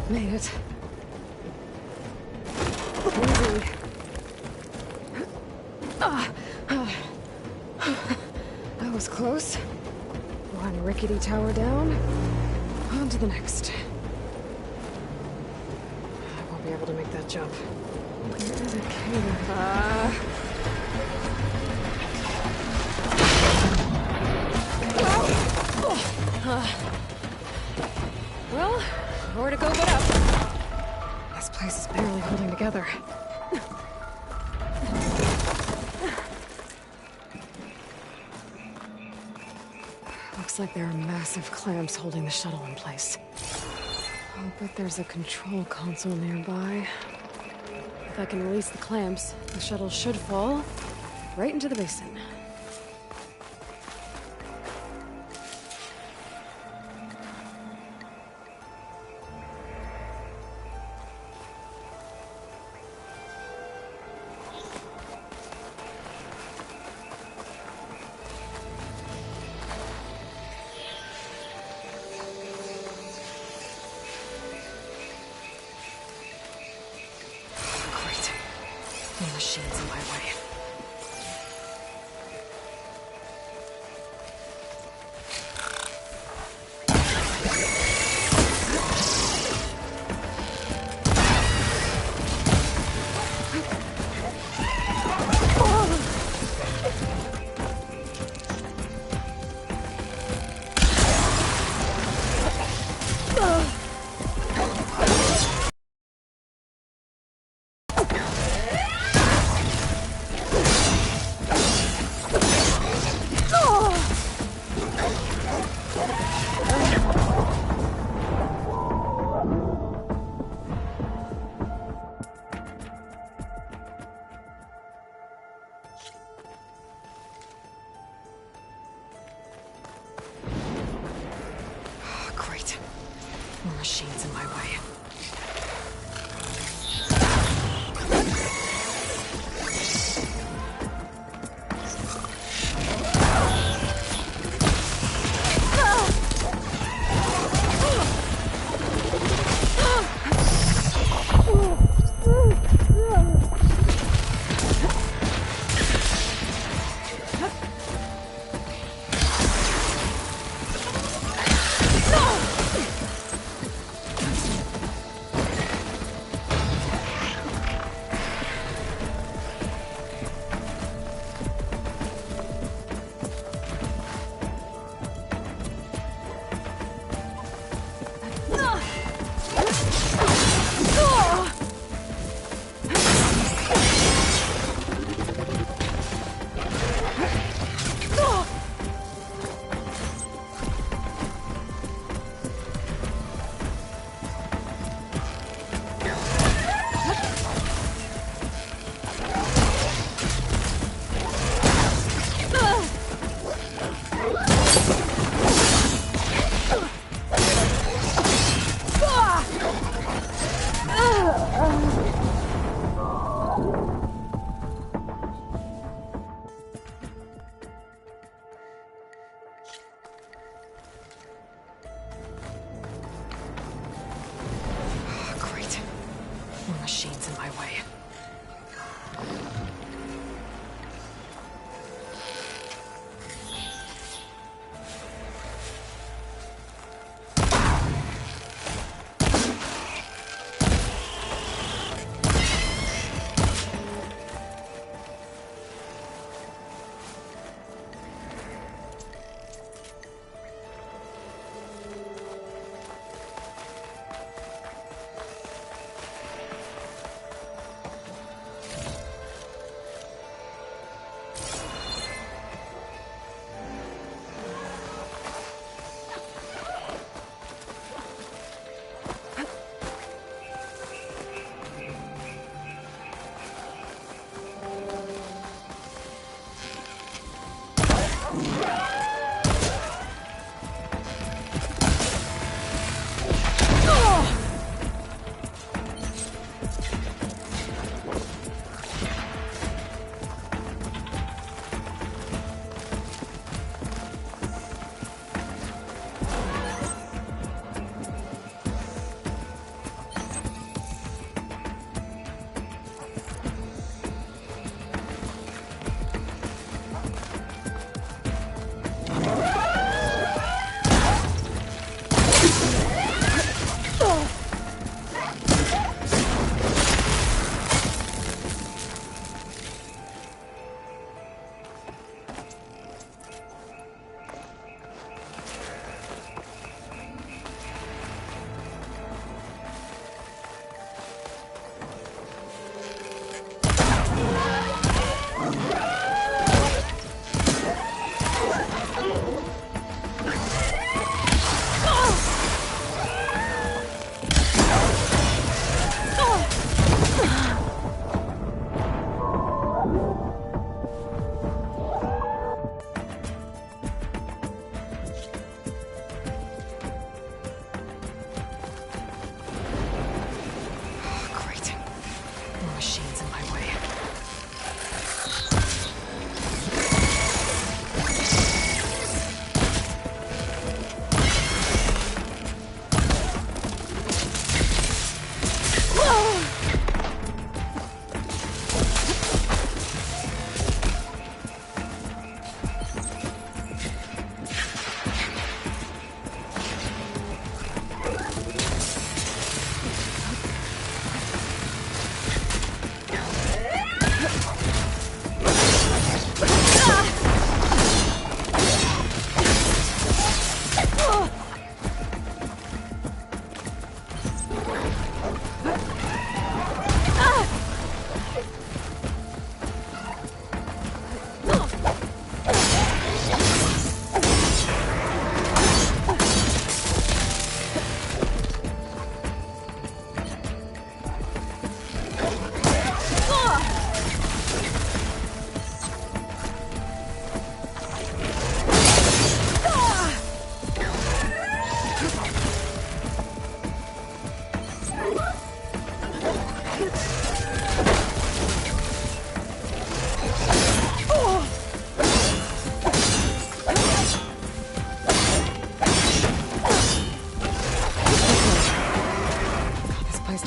Made it. Easy. close. One rickety tower down. On to the next. I won't be able to make that jump. Well, nowhere to go but up. This place is barely holding together. Looks like there are massive clamps holding the shuttle in place. I'll bet there's a control console nearby. If I can release the clamps, the shuttle should fall right into the basin. More machines in my way. More machines in my way. More machines in my way.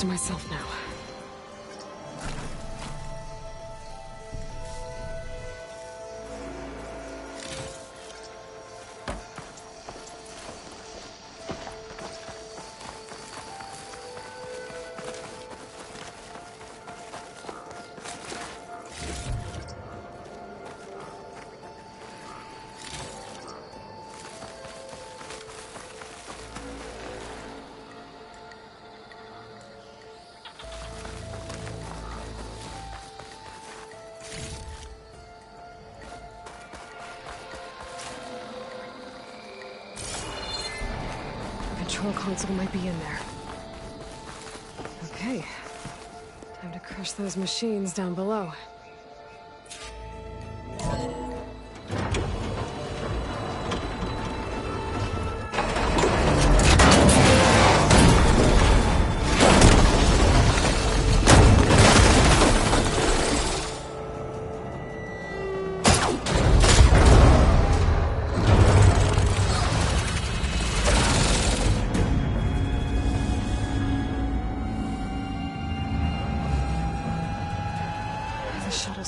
to myself now. Control console might be in there. Okay. Time to crush those machines down below.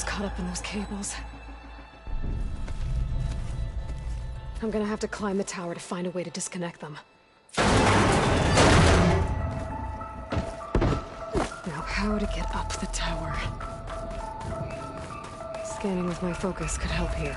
Caught up in those cables. I'm gonna have to climb the tower to find a way to disconnect them. Now, how to get up the tower? Scanning with my focus could help here.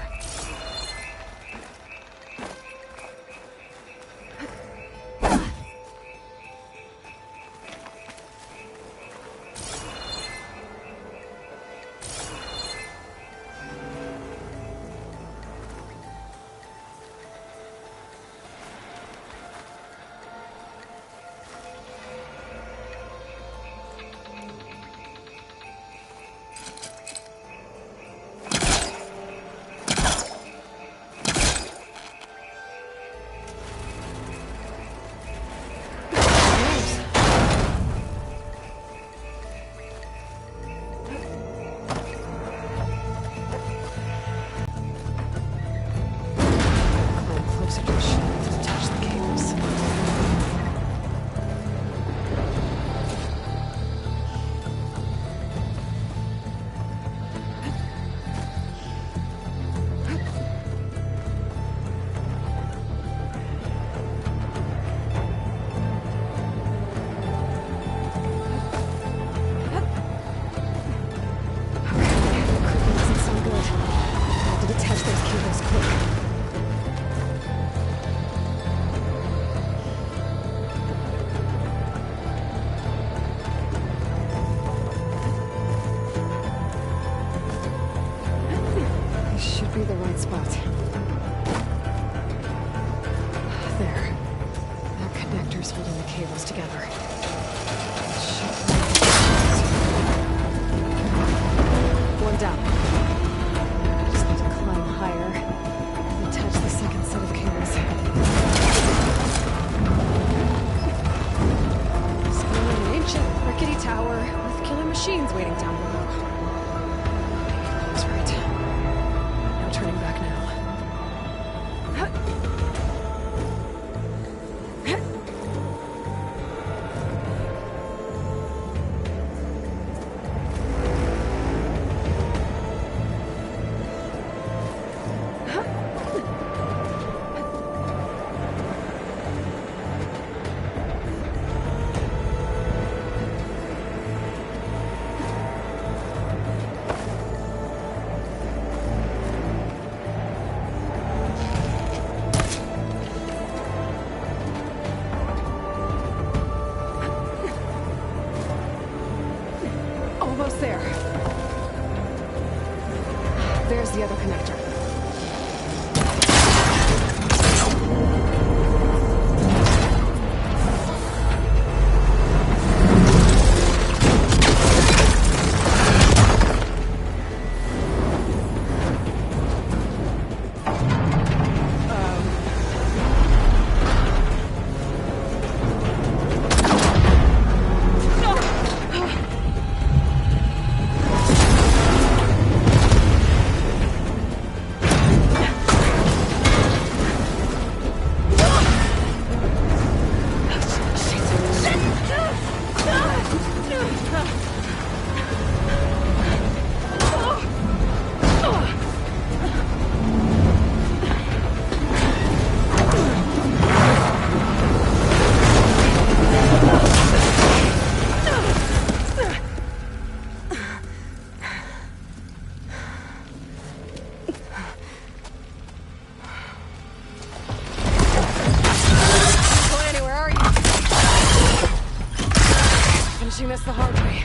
this the hard way.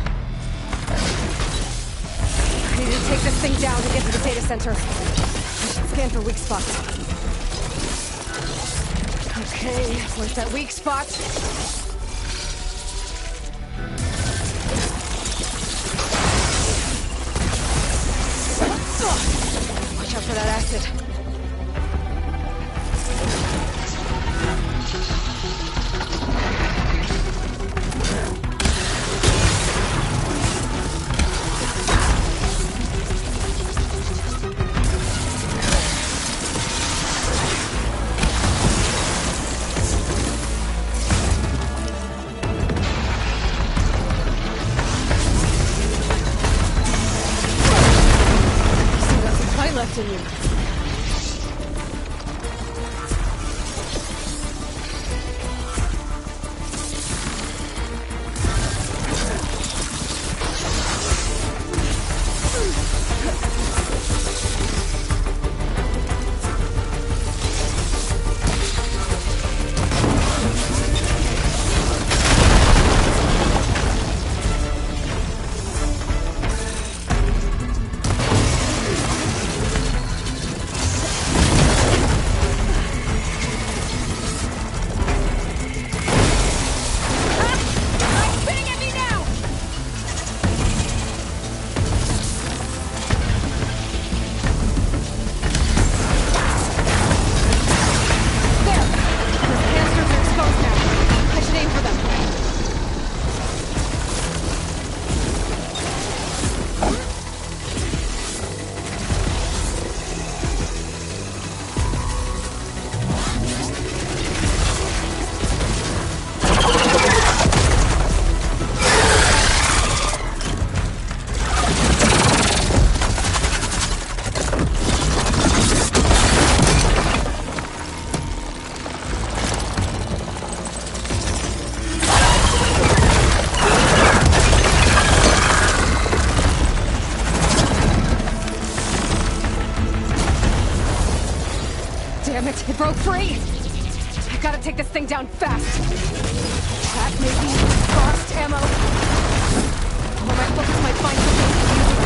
I need to take this thing down to get to the data center. I should scan for weak spots. Okay, where's that weak spot? Watch out for that acid. Left in you. Damn it, it broke free! I gotta take this thing down fast! That may be frost ammo. Although my focus might find something useful.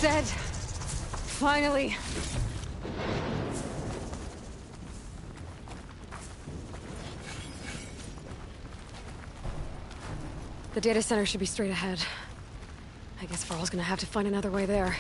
Dead. Finally. The data center should be straight ahead. I guess Varl's gonna have to find another way there.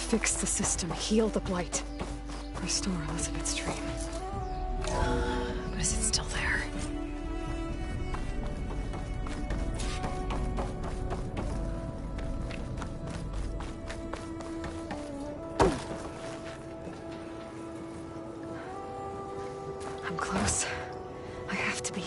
Fix the system, heal the Blight. Restore Lvestream. But is it still there? I'm close. I have to be.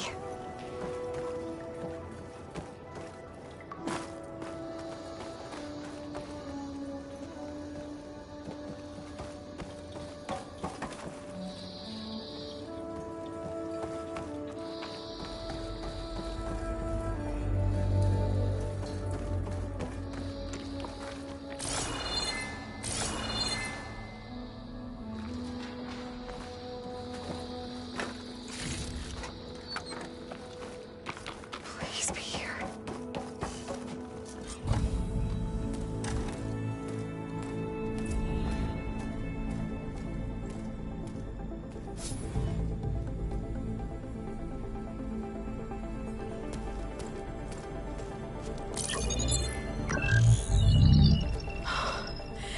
Please be here.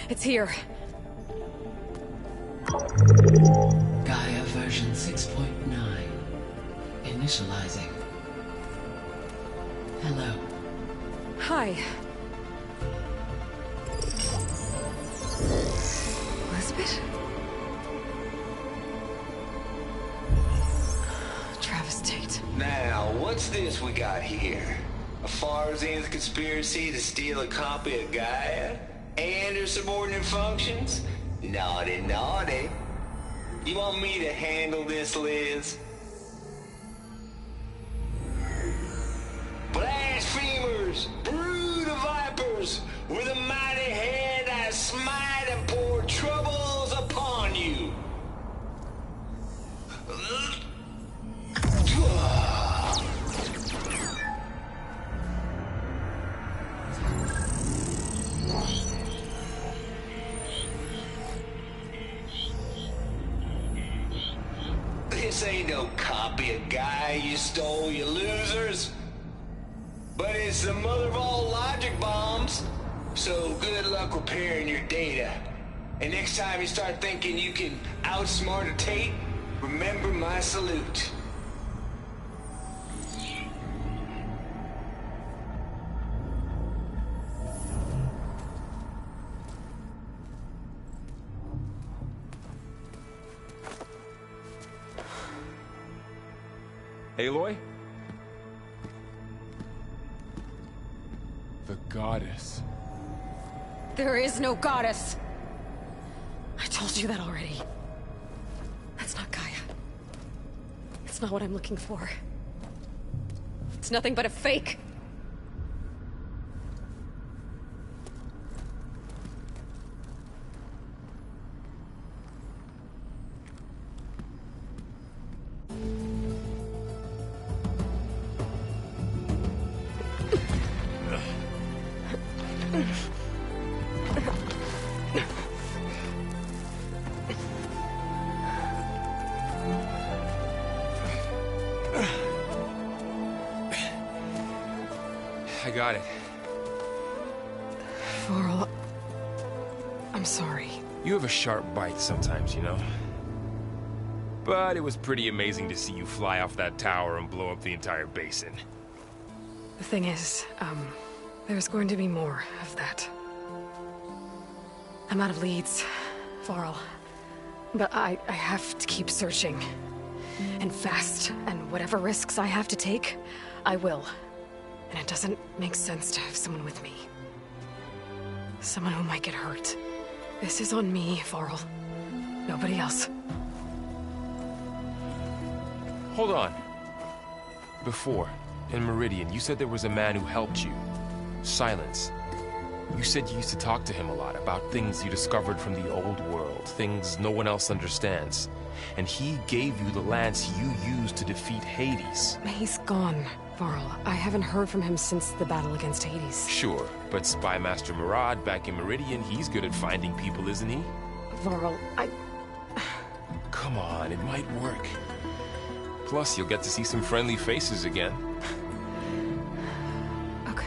It's here. Gaia version 6.9. Initializing. Hello. Hi. Elizabeth? Travis Tate. Now, what's this we got here? A Farsian's conspiracy to steal a copy of Gaia? And her subordinate functions? Naughty, naughty. You want me to handle this, Liz? Blasphemers! Brood of vipers! With a mighty hand I smite and pour troubles upon you! This ain't no copy of Gaia you stole, you losers. But it's the mother of all logic bombs. So good luck repairing your data. And next time you start thinking you can outsmart a Tate, remember my salute. Aloy? The goddess. There is no goddess. I told you that already. That's not Gaia. It's not what I'm looking for. It's nothing but a fake. I got it. Varl, I'm sorry. You have a sharp bite sometimes, you know? But it was pretty amazing to see you fly off that tower and blow up the entire basin. The thing is, there's going to be more of that. I'm out of leads, Varl. But I have to keep searching. And fast, and whatever risks I have to take, I will. And it doesn't make sense to have someone with me. Someone who might get hurt. This is on me, Varl. Nobody else. Hold on. Before, in Meridian, you said there was a man who helped you. Silence. You said you used to talk to him a lot about things you discovered from the old world, things no one else understands. And he gave you the lance you used to defeat Hades. He's gone, Varl. I haven't heard from him since the battle against Hades. Sure, but Spy Master Murad back in Meridian, he's good at finding people, isn't he? Varl, Come on, it might work. Plus, you'll get to see some friendly faces again. Okay.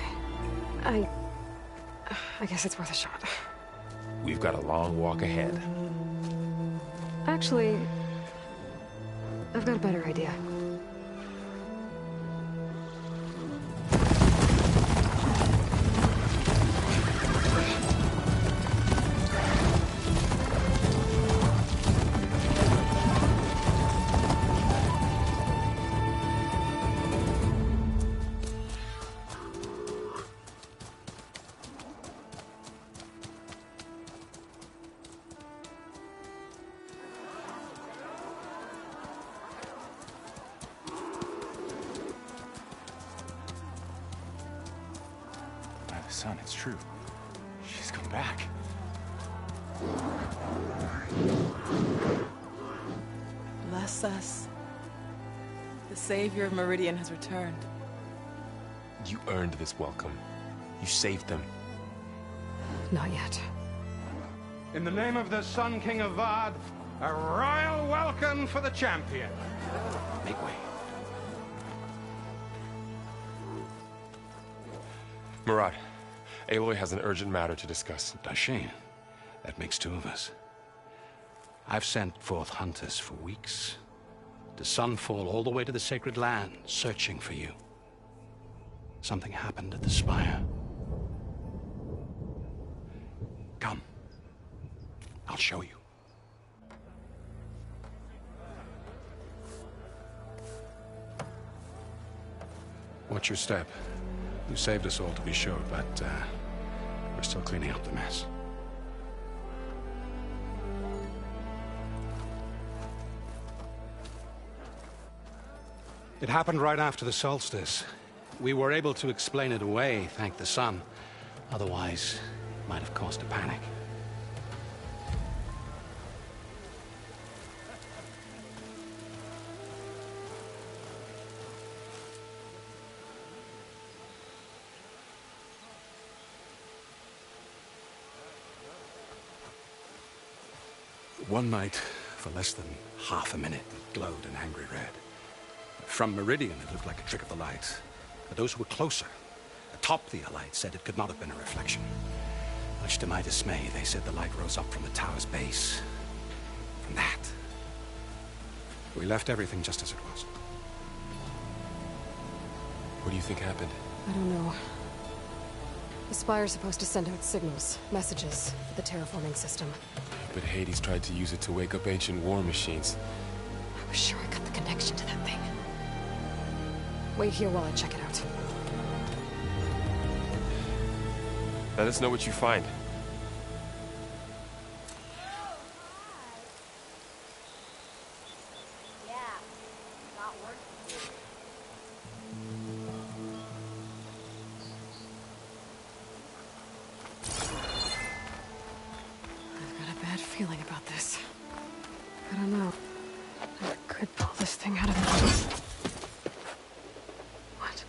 I guess it's worth a shot. we've got a long walk ahead. Actually, I've got a better idea. Son, it's true. She's come back. Bless us. The savior of Meridian has returned. You earned this welcome. You saved them. Not yet. In the name of the Sun King of Vard, a royal welcome for the champion. Make way. Murad, Aloy has an urgent matter to discuss. Dashane, that makes two of us. I've sent forth hunters for weeks, to Sunfall all the way to the Sacred Land, searching for you. Something happened at the Spire. Come. I'll show you. Watch your step. You saved us all, to be sure, but we're still cleaning up the mess. It happened right after the solstice. We were able to explain it away, thank the sun. Otherwise, it might have caused a panic. One night, for less than half a minute, it glowed an angry red. From Meridian, it looked like a trick of the light. But those who were closer, atop the light, said it could not have been a reflection. Much to my dismay, they said the light rose up from the tower's base. From that, we left everything just as it was. What do you think happened? I don't know. The Spire's supposed to send out signals, messages, for the terraforming system. But Hades tried to use it to wake up ancient war machines. I was sure I got the connection to that thing. Wait here while I check it out. Let us know what you find. Feeling about this. I don't know. I could pull this thing out of me. What?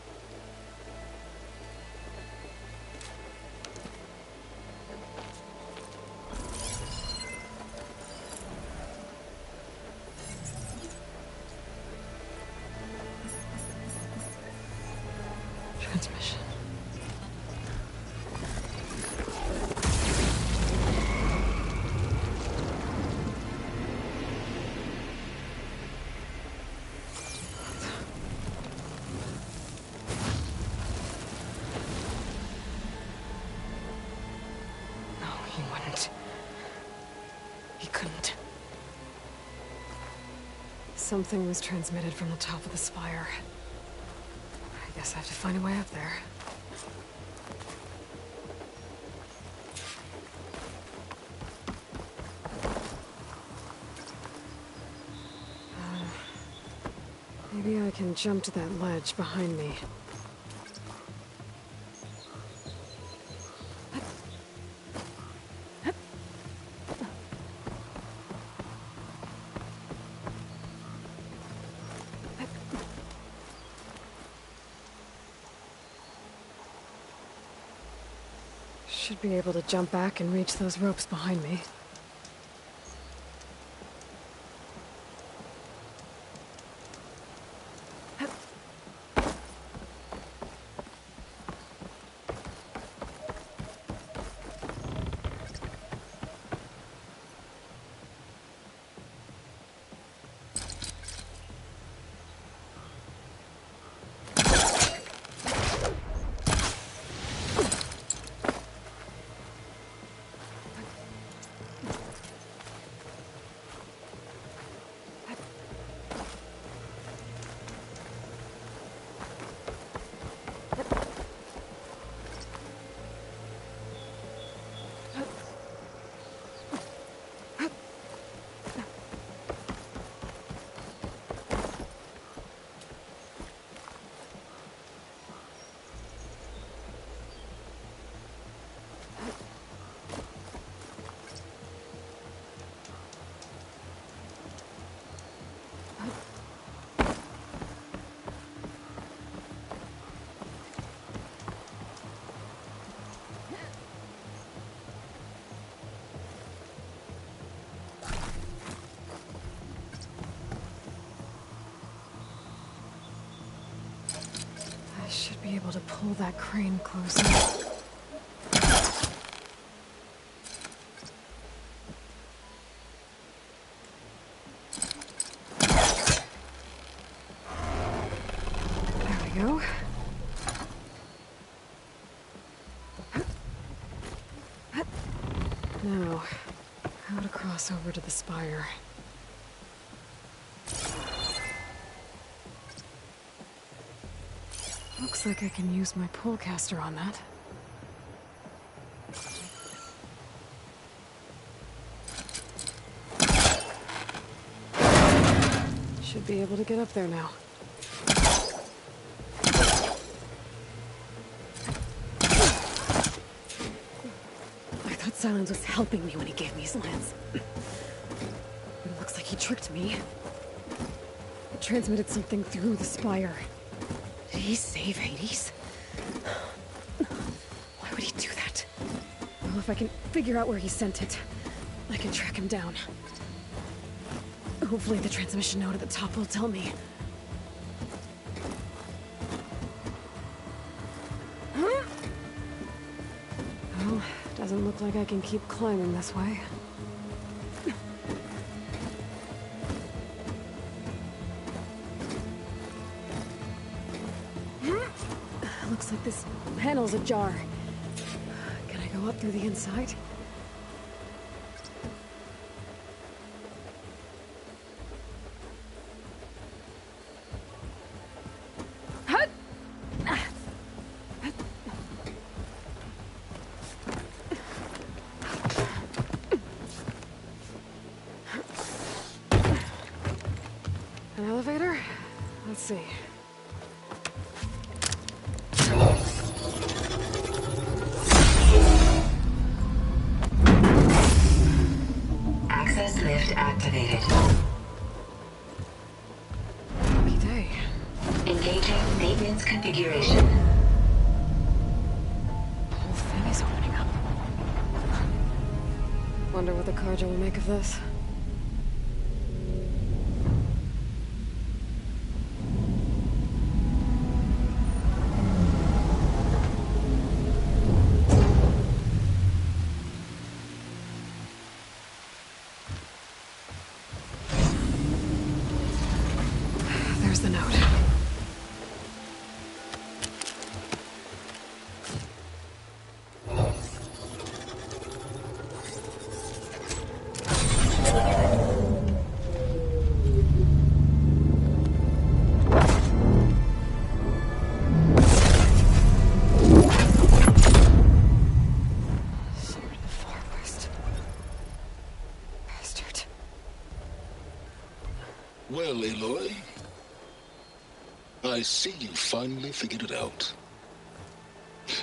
Transmission. Something was transmitted from the top of the spire. I guess I have to find a way up there. Maybe I can jump to that ledge behind me. Should be able to jump back and reach those ropes behind me. able to pull that crane closer. There we go. Now, how to cross over to the spire. Looks like I can use my pullcaster on that. Should be able to get up there now. I thought Silence was helping me when he gave me his lance. But it looks like he tricked me. It transmitted something through the spire. Did he save Hades? Why would he do that? Well, if I can figure out where he sent it, I can track him down. Hopefully the transmission note at the top will tell me. Huh? Well, doesn't look like I can keep climbing this way. Looks like this panel's ajar. Can I go up through the inside? An elevator? Let's see. Access lift activated. Lucky day. Engaging maintenance configuration. The whole thing is opening up. Wonder what the Carja will make of this. There's the note. Sword of the Far West. Bastard. Well, Aloy, I see you finally figured it out.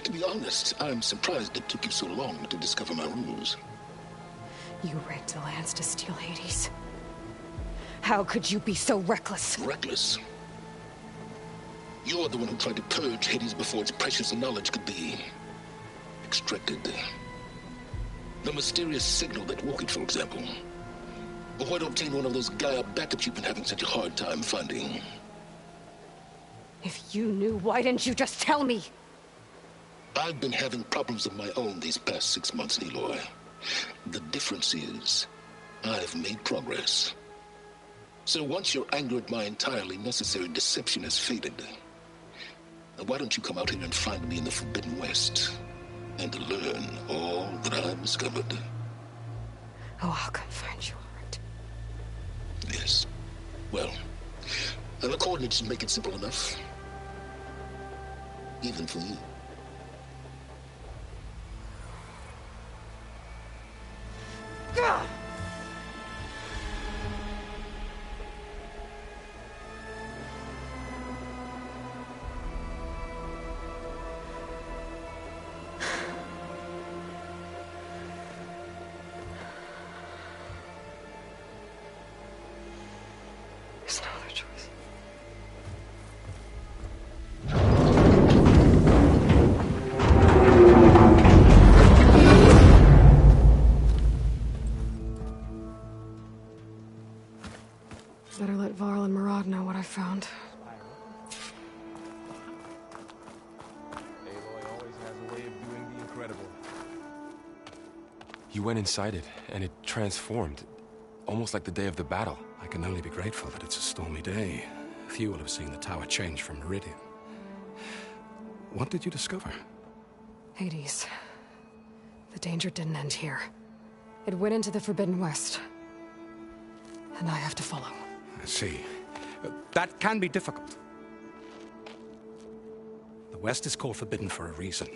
To be honest, I'm surprised it took you so long to discover my ruse. You rigged the lance to steal Hades. How could you be so reckless? Reckless? You're the one who tried to purge Hades before its precious knowledge could be extracted. The mysterious signal that woke it, for example. Or why to obtain one of those Gaia backups you've been having such a hard time finding. If you knew, why didn't you just tell me? I've been having problems of my own these past 6 months, Aloy. The difference is, I've made progress. So once your anger at my entirely necessary deception has faded, why don't you come out here and find me in the Forbidden West, and learn all that I've discovered? Oh, I'll come find you, all right. Yes. Well, the coordinates make it simple enough. Even for you. Gah! There's no other choice. Better let Varl and Murad know what I found. You went inside it, and it transformed. Almost like the day of the battle. I can only be grateful that it's a stormy day. Few will have seen the tower change from Meridian. What did you discover? Hades. The danger didn't end here. It went into the Forbidden West. And I have to follow. I see. That can be difficult. The West is called Forbidden for a reason.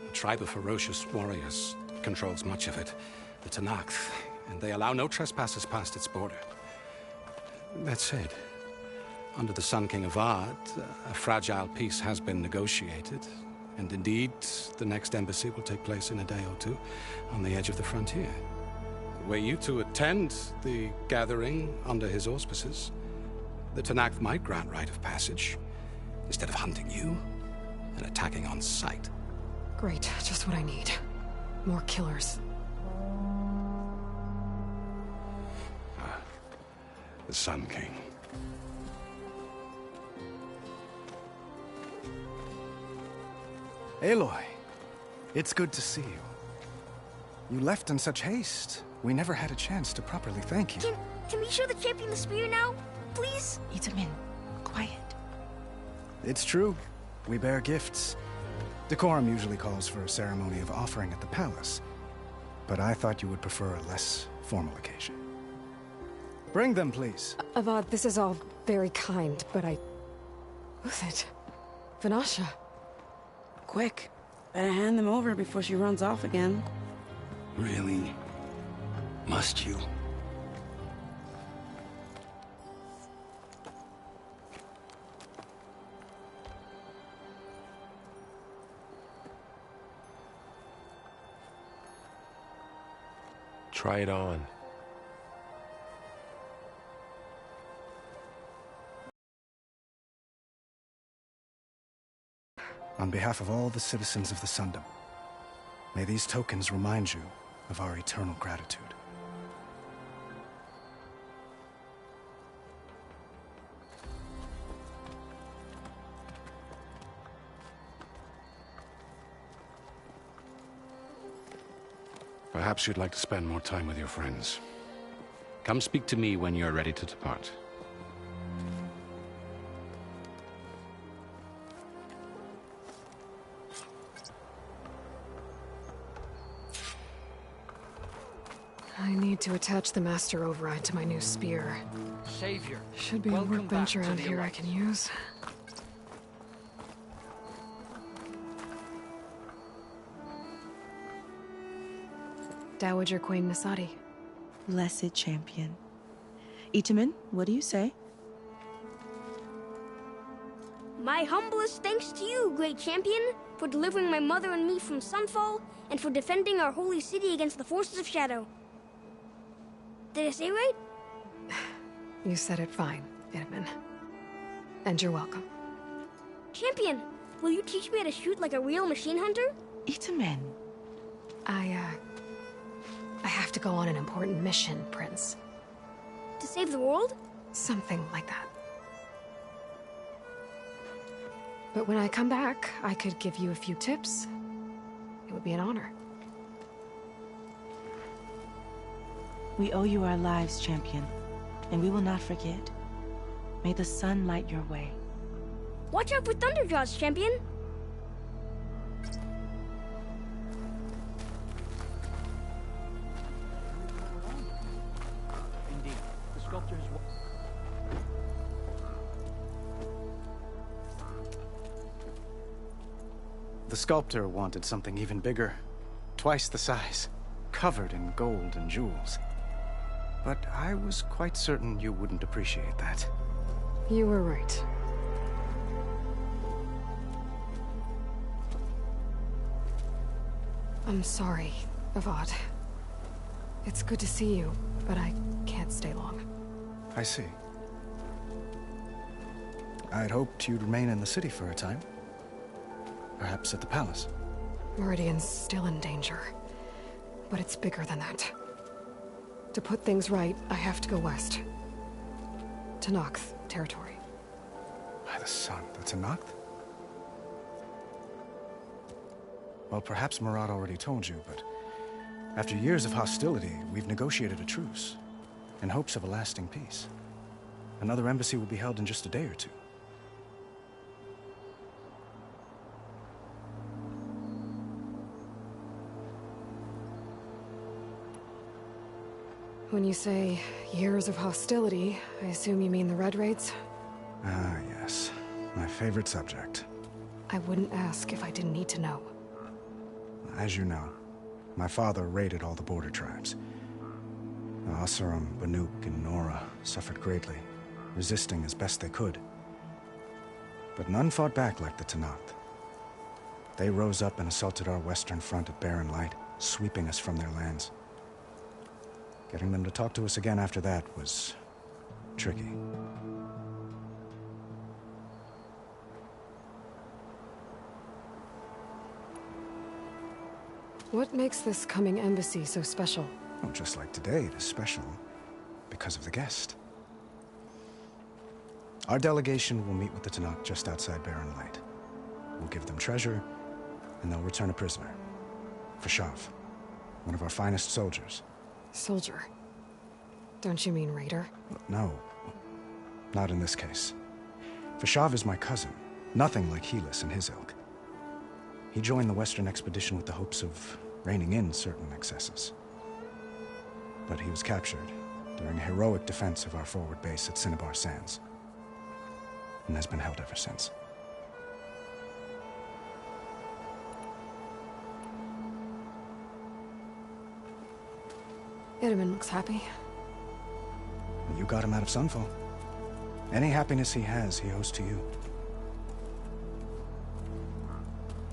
A tribe of ferocious warriors controls much of it, the Tenakth, and they allow no trespassers past its border. That said, under the Sun King of Ard, a fragile peace has been negotiated, and indeed, the next embassy will take place in a day or two on the edge of the frontier. Were you to attend the gathering under his auspices, the Tenakth might grant right of passage, instead of hunting you and attacking on sight. Great, just what I need. More killers. The Sun King. Aloy, it's good to see you. You left in such haste. We never had a chance to properly thank you. Can we show the champion the spear now? Please? Itamin, quiet. It's true. We bear gifts. Decorum usually calls for a ceremony of offering at the palace. But I thought you would prefer a less formal occasion. Bring them, please. Avad, this is all very kind, but Who's it? Vanasha. Quick. Better hand them over before she runs off again. Really? Must you? Try it on. On behalf of all the citizens of the Sundom, may these tokens remind you of our eternal gratitude. Perhaps you'd like to spend more time with your friends. Come speak to me when you're ready to depart. I need to attach the master override to my new spear. Savior, should be a workbench around here I can use. Dowager Queen Nasadi. Blessed champion. Itamin, what do you say? My humblest thanks to you, great champion, for delivering my mother and me from Sunfall, and for defending our holy city against the forces of Shadow. Did I say right? You said it fine, Edmund. And you're welcome. Champion, will you teach me how to shoot like a real machine hunter? Itamin. I have to go on an important mission, Prince. To save the world? Something like that. But when I come back, I could give you a few tips. It would be an honor. We owe you our lives, champion, and we will not forget. May the sun light your way. Watch out for Thunderjaws, champion! Indeed, the sculptor has... The sculptor wanted something even bigger. Twice the size. Covered in gold and jewels. But I was quite certain you wouldn't appreciate that. You were right. I'm sorry, Avad. It's good to see you, but I can't stay long. I see. I'd hoped you'd remain in the city for a time. Perhaps at the palace. Meridian's still in danger. But it's bigger than that. To put things right, I have to go west. To Tenakth territory. By the sun, the Tenakth? Well, perhaps Murad already told you, but After years of hostility, we've negotiated a truce, in hopes of a lasting peace. Another embassy will be held in just a day or two. When you say years of hostility, I assume you mean the Red Raids? Ah, yes. My favorite subject. I wouldn't ask if I didn't need to know. As you know, my father raided all the border tribes. Asuram, Banuk, and Nora suffered greatly, resisting as best they could. But none fought back like the Tanath. They rose up and assaulted our western front at Barren Light, sweeping us from their lands. Getting them to talk to us again after that was tricky. What makes this coming embassy so special? Oh, just like today, it is special because of the guest. Our delegation will meet with the Tanakh just outside Barren Light. We'll give them treasure, and they'll return a prisoner. Fashav, one of our finest soldiers. Soldier? Don't you mean raider? No, not in this case. Fashav is my cousin, nothing like Helis and his ilk. He joined the Western expedition with the hopes of reining in certain excesses. But he was captured during a heroic defense of our forward base at Cinnabar Sands, and has been held ever since. Itaman looks happy. You got him out of Sunfall. Any happiness he has, he owes to you.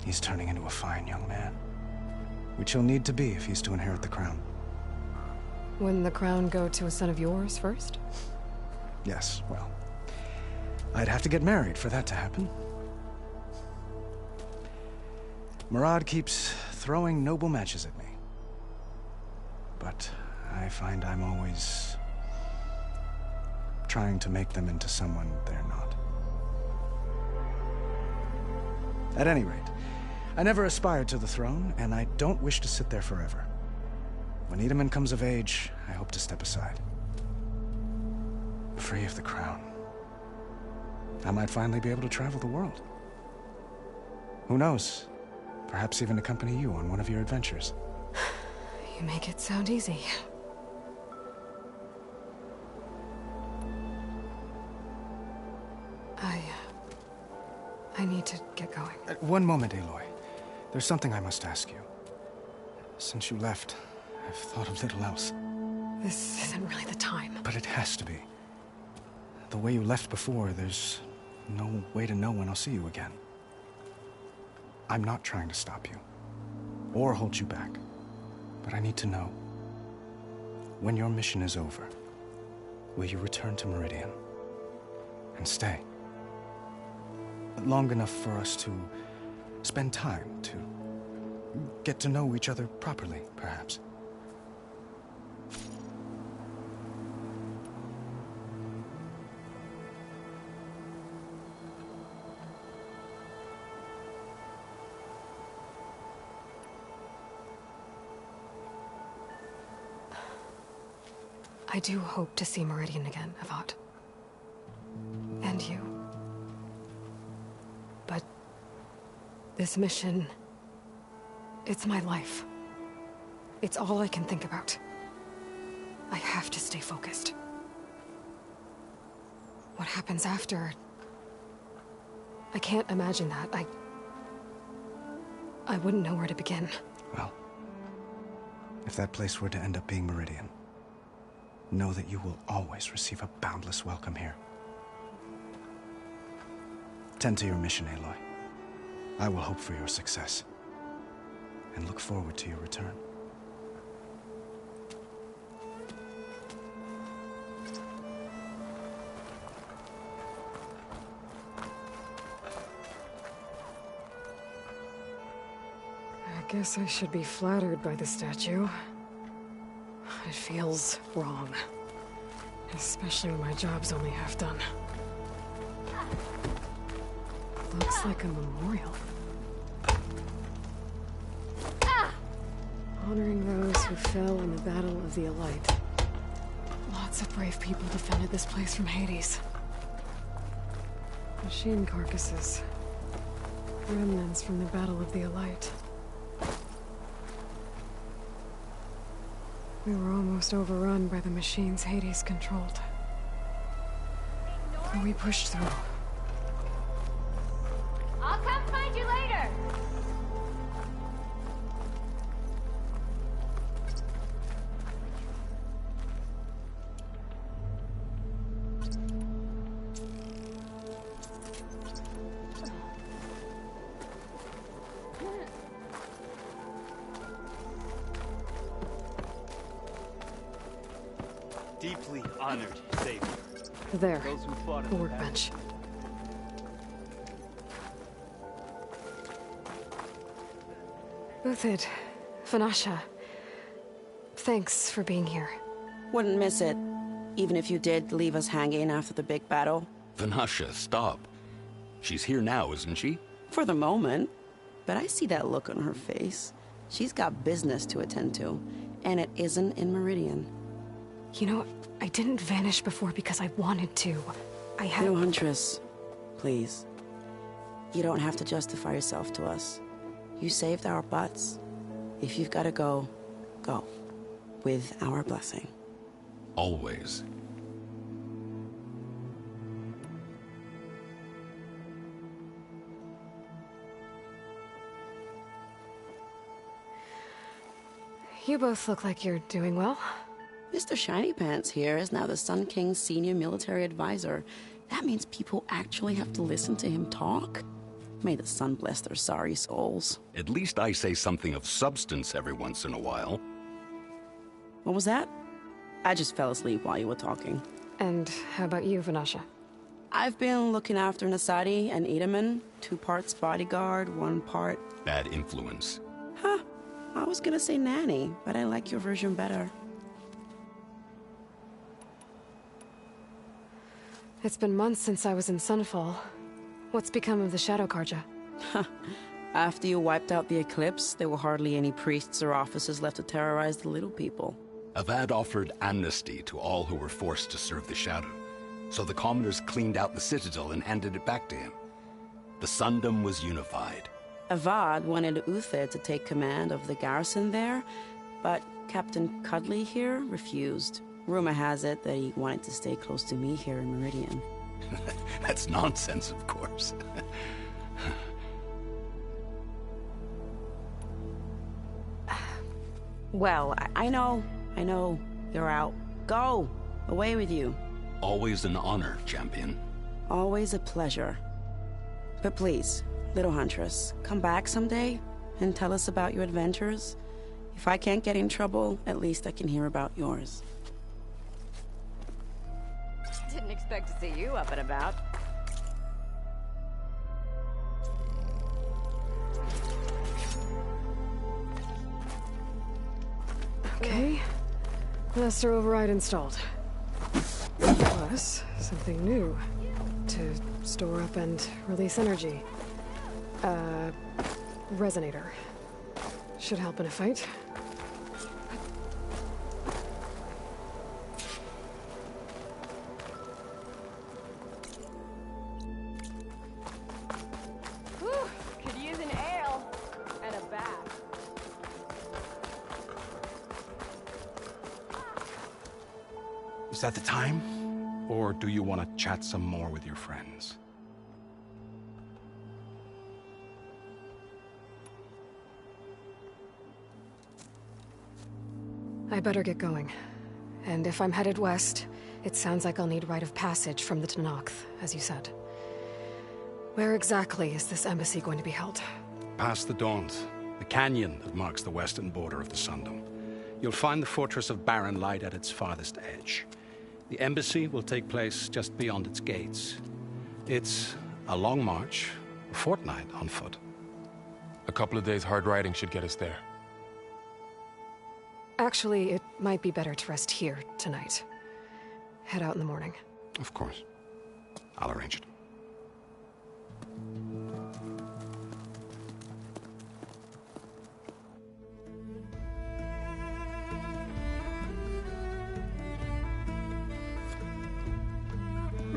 He's turning into a fine young man, which he'll need to be if he's to inherit the crown. Wouldn't the crown go to a son of yours first? Yes, well, I'd have to get married for that to happen. Murad keeps throwing noble matches at me. But I find I'm always trying to make them into someone they're not. At any rate, I never aspired to the throne, and I don't wish to sit there forever. When Itaman comes of age, I hope to step aside. Free of the crown. I might finally be able to travel the world. Who knows? Perhaps even accompany you on one of your adventures. You make it sound easy. I need to get going. One moment, Aloy. There's something I must ask you. Since you left, I've thought of little else. This isn't really the time. But it has to be. The way you left before, there's no way to know when I'll see you again. I'm not trying to stop you, or hold you back. But I need to know, when your mission is over, will you return to Meridian and stay? Long enough for us to spend time, to get to know each other properly, perhaps. I do hope to see Meridian again, Avad. And you. But this mission, it's my life. It's all I can think about. I have to stay focused. What happens after? I can't imagine that. I wouldn't know where to begin. Well, if that place were to end up being Meridian, know that you will always receive a boundless welcome here. Tend to your mission, Aloy. I will hope for your success, and look forward to your return. I guess I should be flattered by the statue. It feels wrong. Especially when my job's only half done. Looks like a memorial. Honoring those who fell in the Battle of the Elite. Lots of brave people defended this place from Hades. Machine carcasses. Remnants from the Battle of the Elite. We were almost overrun by the machines Hades controlled. But we pushed through. I'll come find you later! Deeply honored, Savior. There, Those who fought in the the workbench. Uthid, Vanasha, thanks for being here. Wouldn't miss it, even if you did leave us hanging after the big battle. Vanasha, stop. She's here now, isn't she? For the moment. But I see that look on her face. She's got business to attend to, and it isn't in Meridian. You know, I didn't vanish before because I wanted to. I had... No, Huntress. Please. You don't have to justify yourself to us. You saved our butts. If you've got to go, go. With our blessing. Always. You both look like you're doing well. Mr. Shiny Pants here is now the Sun King's senior military advisor. That means people actually have to listen to him talk? May the sun bless their sorry souls. At least I say something of substance every once in a while. What was that? I just fell asleep while you were talking. And how about you, Vanasha? I've been looking after Nasadi and Edaman. 2 parts bodyguard, 1 part... Bad influence. Huh. I was gonna say nanny, but I like your version better. It's been months since I was in Sunfall. What's become of the Shadow Karja? After you wiped out the eclipse, there were hardly any priests or officers left to terrorize the little people. Avad offered amnesty to all who were forced to serve the Shadow, so the commoners cleaned out the citadel and handed it back to him. The Sundom was unified. Avad wanted Uthid to take command of the garrison there, but Captain Cudley here refused. Rumor has it that he wanted to stay close to me here in Meridian. That's nonsense, of course. Well, I know. You're out. Go! Away with you. Always an honor, champion. Always a pleasure. But please, little Huntress, come back someday and tell us about your adventures. If I can't get in trouble, at least I can hear about yours. Didn't expect to see you up and about. Okay. Master override installed. Plus, something new. To store up and release energy. Resonator. Should help in a fight. Whew, could use an ale and a bath. Is that the time? Or do you want to chat some more with your friends? I better get going. And if I'm headed west, it sounds like I'll need rite of passage from the Tenakth, as you said. Where exactly is this embassy going to be held? Past the Daunt, the canyon that marks the western border of the Sundom. You'll find the fortress of Barren Light at its farthest edge. The embassy will take place just beyond its gates. It's a long march, a fortnight on foot. A couple of days hard riding should get us there. Actually, it might be better to rest here tonight. Head out in the morning. Of course. I'll arrange it.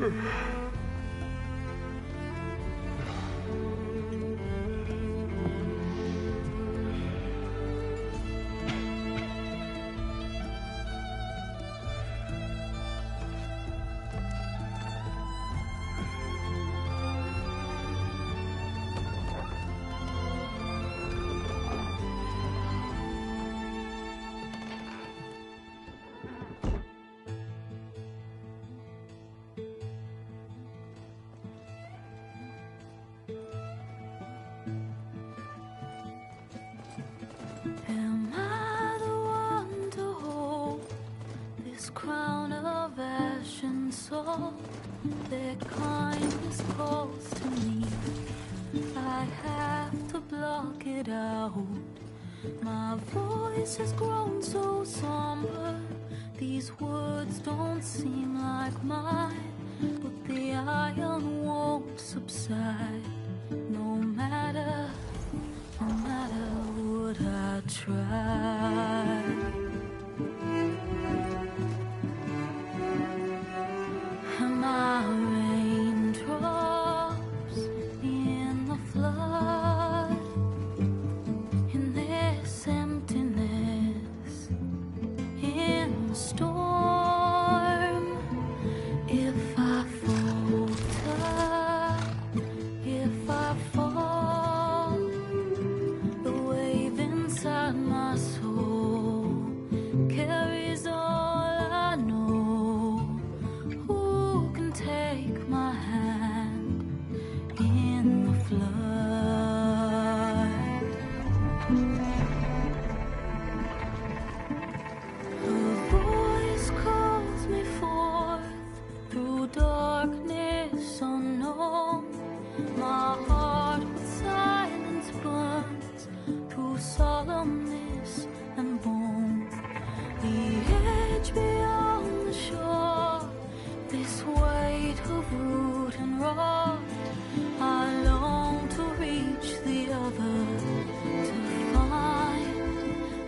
Am I the one to hold this crown of ash and salt? Their kindness calls to me. I have to block it out. My voice has grown so somber. These words don't seem like mine, but the iron won't subside. No matter what I try. Am I raindrops in the flood? In this emptiness, in the storm. If I falter, if I fall, the wave inside my soul carries all I know. Who can take my hand in the flood? A voice calls me forth through darkness unknown. My heart with silence burns through solemnness and bone. The edge beyond the shore, this weight of root and rot. I long to reach the other,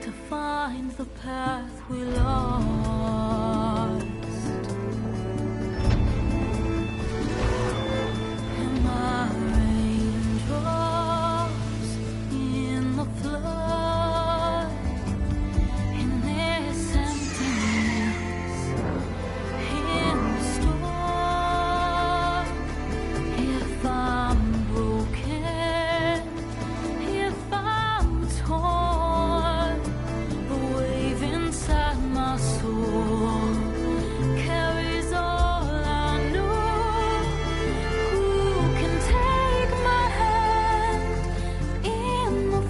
to find the path we lost. Am I raindrops in the flood? In this emptiness, in the storm. If I'm broken, if I'm torn, the wave inside my soul carries all I know. Who can take my hand in the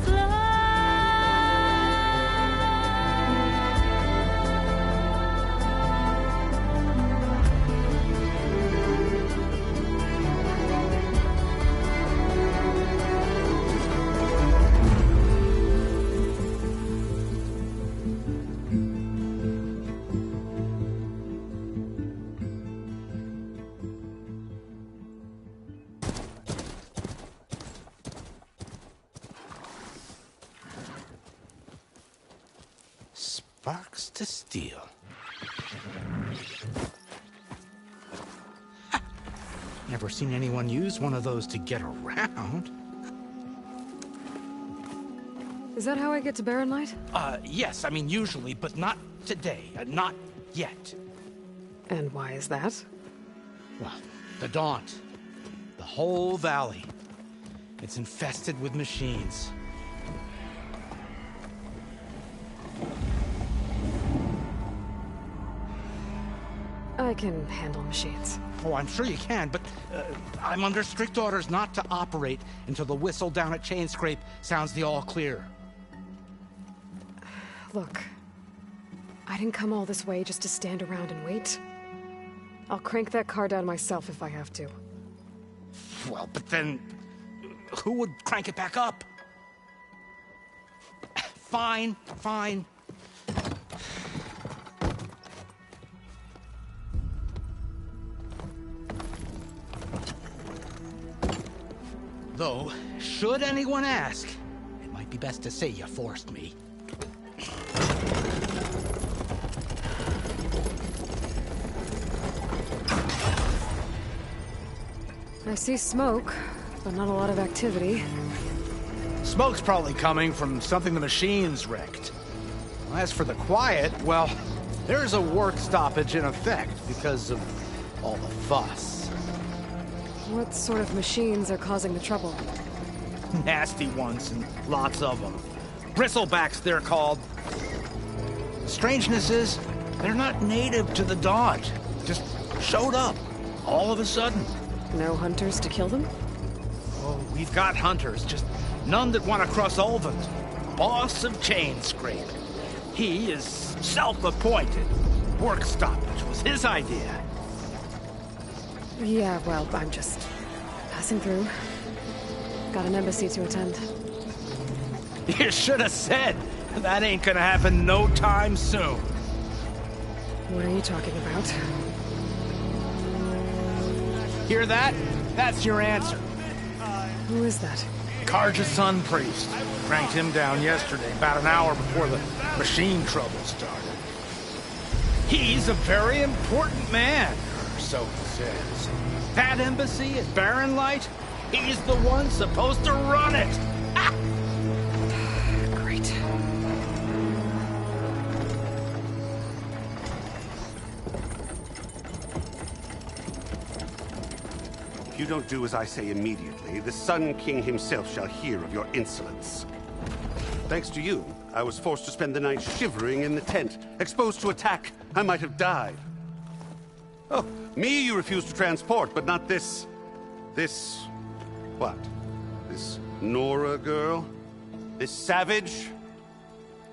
Sparks to steel. Never seen anyone use one of those to get around. Is that how I get to Barren Light? Yes, I mean usually, but not today. Not yet. And why is that? Well, the Daunt. The whole valley. It's infested with machines. I can handle machines. Oh, I'm sure you can, but I'm under strict orders not to operate until the whistle down at Chainscrape sounds the all clear. Look, I didn't come all this way just to stand around and wait. I'll crank that car down myself if I have to. Well, but then who would crank it back up? Fine, fine. Though, should anyone ask, it might be best to say you forced me. I see smoke, but not a lot of activity. Smoke's probably coming from something the machines wrecked. As for the quiet, well, there's a work stoppage in effect because of all the fuss. What sort of machines are causing the trouble? Nasty ones, and lots of them. Bristlebacks, they're called. The strangeness is, they're not native to the Dodge. Just showed up, all of a sudden. No hunters to kill them? Oh, we've got hunters, just none that want to cross Ulvund. Boss of Chain Scrape. He is self-appointed. Work stoppage was his idea. Yeah, well, I'm just passing through. Got an embassy to attend. You should have said. That ain't gonna happen no time soon. What are you talking about? Hear that? That's your answer. Who is that? Karja's Sun Priest. Cranked him down yesterday, about an hour before the machine trouble started. He's a very important man, or so he says. That embassy at Barren Light, he's the one supposed to run it. Ah! Great. If you don't do as I say immediately, the Sun King himself shall hear of your insolence. Thanks to you, I was forced to spend the night shivering in the tent. Exposed to attack, I might have died. Oh, me you refuse to transport, but not this... what? This Nora girl? This savage?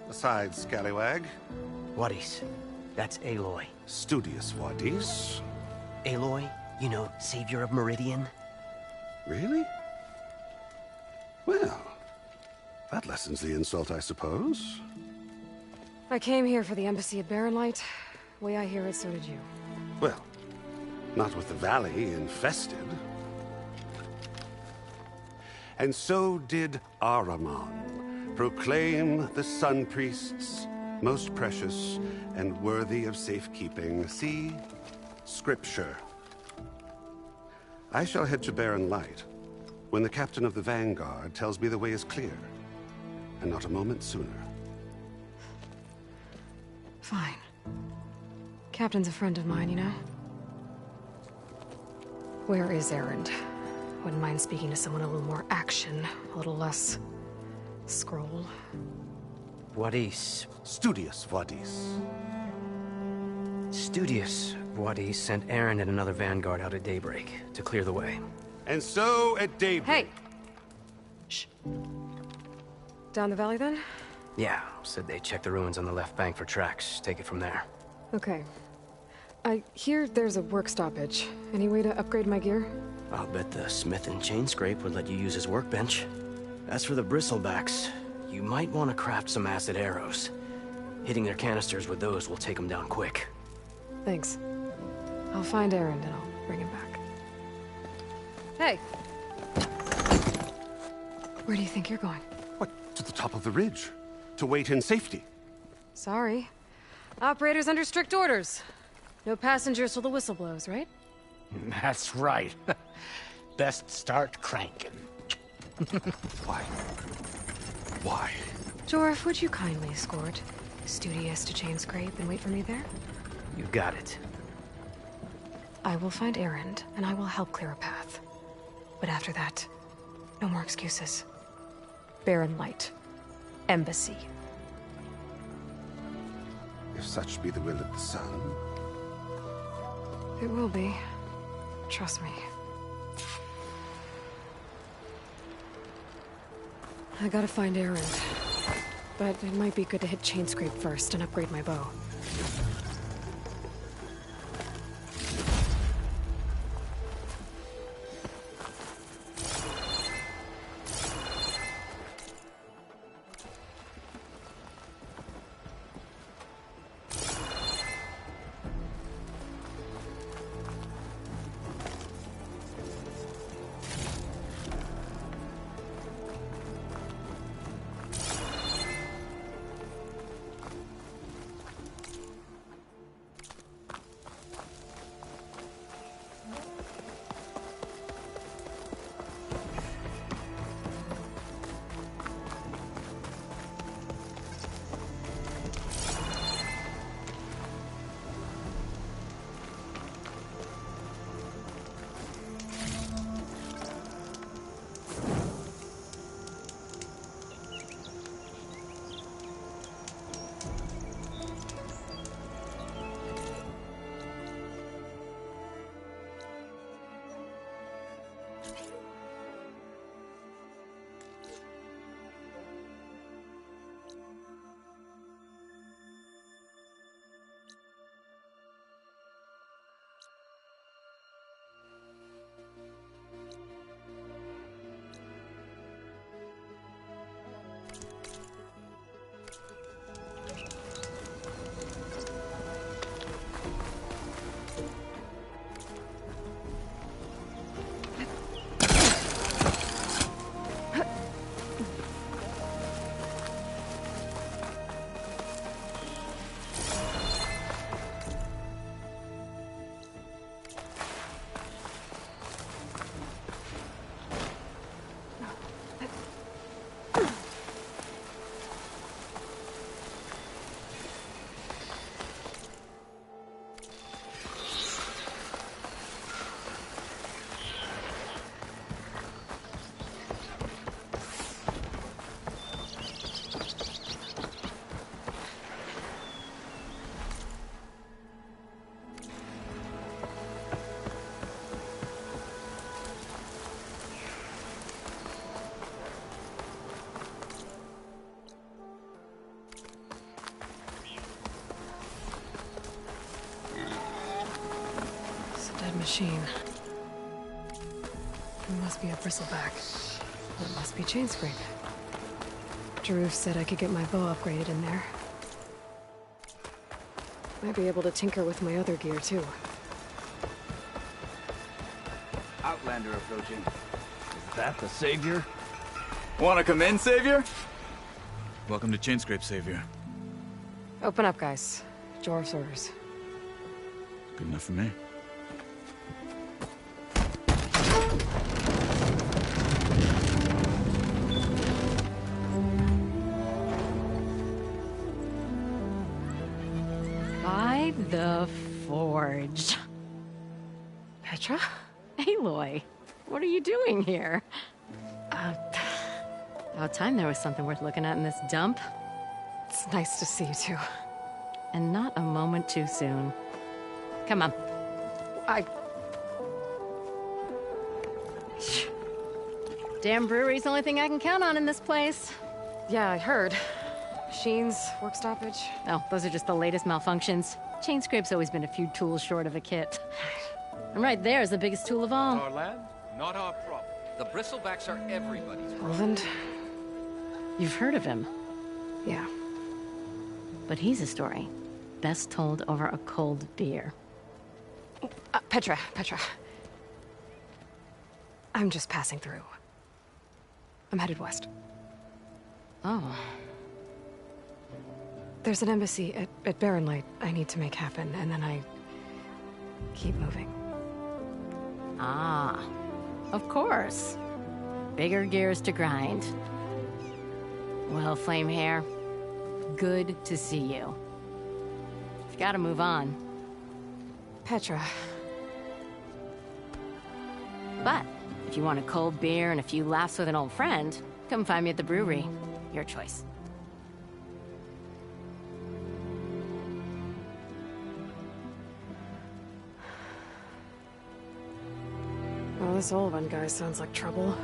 Besides, scallywag. Wadis. That's Aloy. Studious Wadis. Aloy, you know, savior of Meridian. Really? Well, that lessens the insult, I suppose. I came here for the embassy at Barren Light. Way I hear it, so did you. Well, not with the valley infested. And so did Ahriman, proclaim the Sun Priests most precious and worthy of safekeeping. See? Scripture. I shall head to Barren Light when the captain of the Vanguard tells me the way is clear, and not a moment sooner. Fine. Captain's a friend of mine, you know? Where is Erend? Wouldn't mind speaking to someone a little more action, a little less... scroll. Wadis. Studious Wadis. Studious Wadis sent Aaron and another Vanguard out at daybreak to clear the way. And so at daybreak... Hey! Shh. Down the valley, then? Yeah, said they checked the ruins on the left bank for tracks. Take it from there. Okay. I hear there's a work stoppage. Any way to upgrade my gear? I'll bet the Smith and Chain Scrape would let you use his workbench. As for the Bristlebacks, you might want to craft some acid arrows. Hitting their canisters with those will take them down quick. Thanks. I'll find Erend and I'll bring him back. Hey! Where do you think you're going? What, to the top of the ridge? To wait in safety? Sorry. Operator's under strict orders. No passengers till the whistle blows, right? That's right. Best start cranking. Why? Why? Jorf, would you kindly escort Studious to Chain Scrape and wait for me there? You got it. I will find Erend, and I will help clear a path. But after that, no more excuses. Barren Light. Embassy. If such be the will of the sun. It will be. Trust me. I gotta find Erend. But it might be good to hit Chain Scrape first and upgrade my bow. machine. It must be a bristleback. It must be chain scrape. Jaruf said I could get my bow upgraded in there. Might be able to tinker with my other gear, too. Outlander approaching. Is that the Savior? Wanna come in, Savior? Welcome to Chainscrape, Savior. Open up, guys. Jaruf's orders. Good enough for me. By the Forge. Petra? Aloy, what are you doing here? About time there was something worth looking at in this dump. It's nice to see you too. And not a moment too soon. Come on. Damn brewery's the only thing I can count on in this place. Yeah, I heard. Machines, work stoppage. Oh, those are just the latest malfunctions. Chainscrape's always been a few tools short of a kit. And right there is the biggest tool of all. Our land, not our problem. The bristlebacks are everybody's problem. Roland? You've heard of him. Yeah. But he's a story best told over a cold beer. Petra. I'm just passing through. I'm headed west. Oh. There's an embassy at Barren Light I need to make happen, and then I keep moving. Ah, of course. Bigger gears to grind. Well, Flamehair, good to see you. You've got to move on. Petra. But if you want a cold beer and a few laughs with an old friend, come find me at the brewery. Your choice. Well, this old one guy sounds like trouble.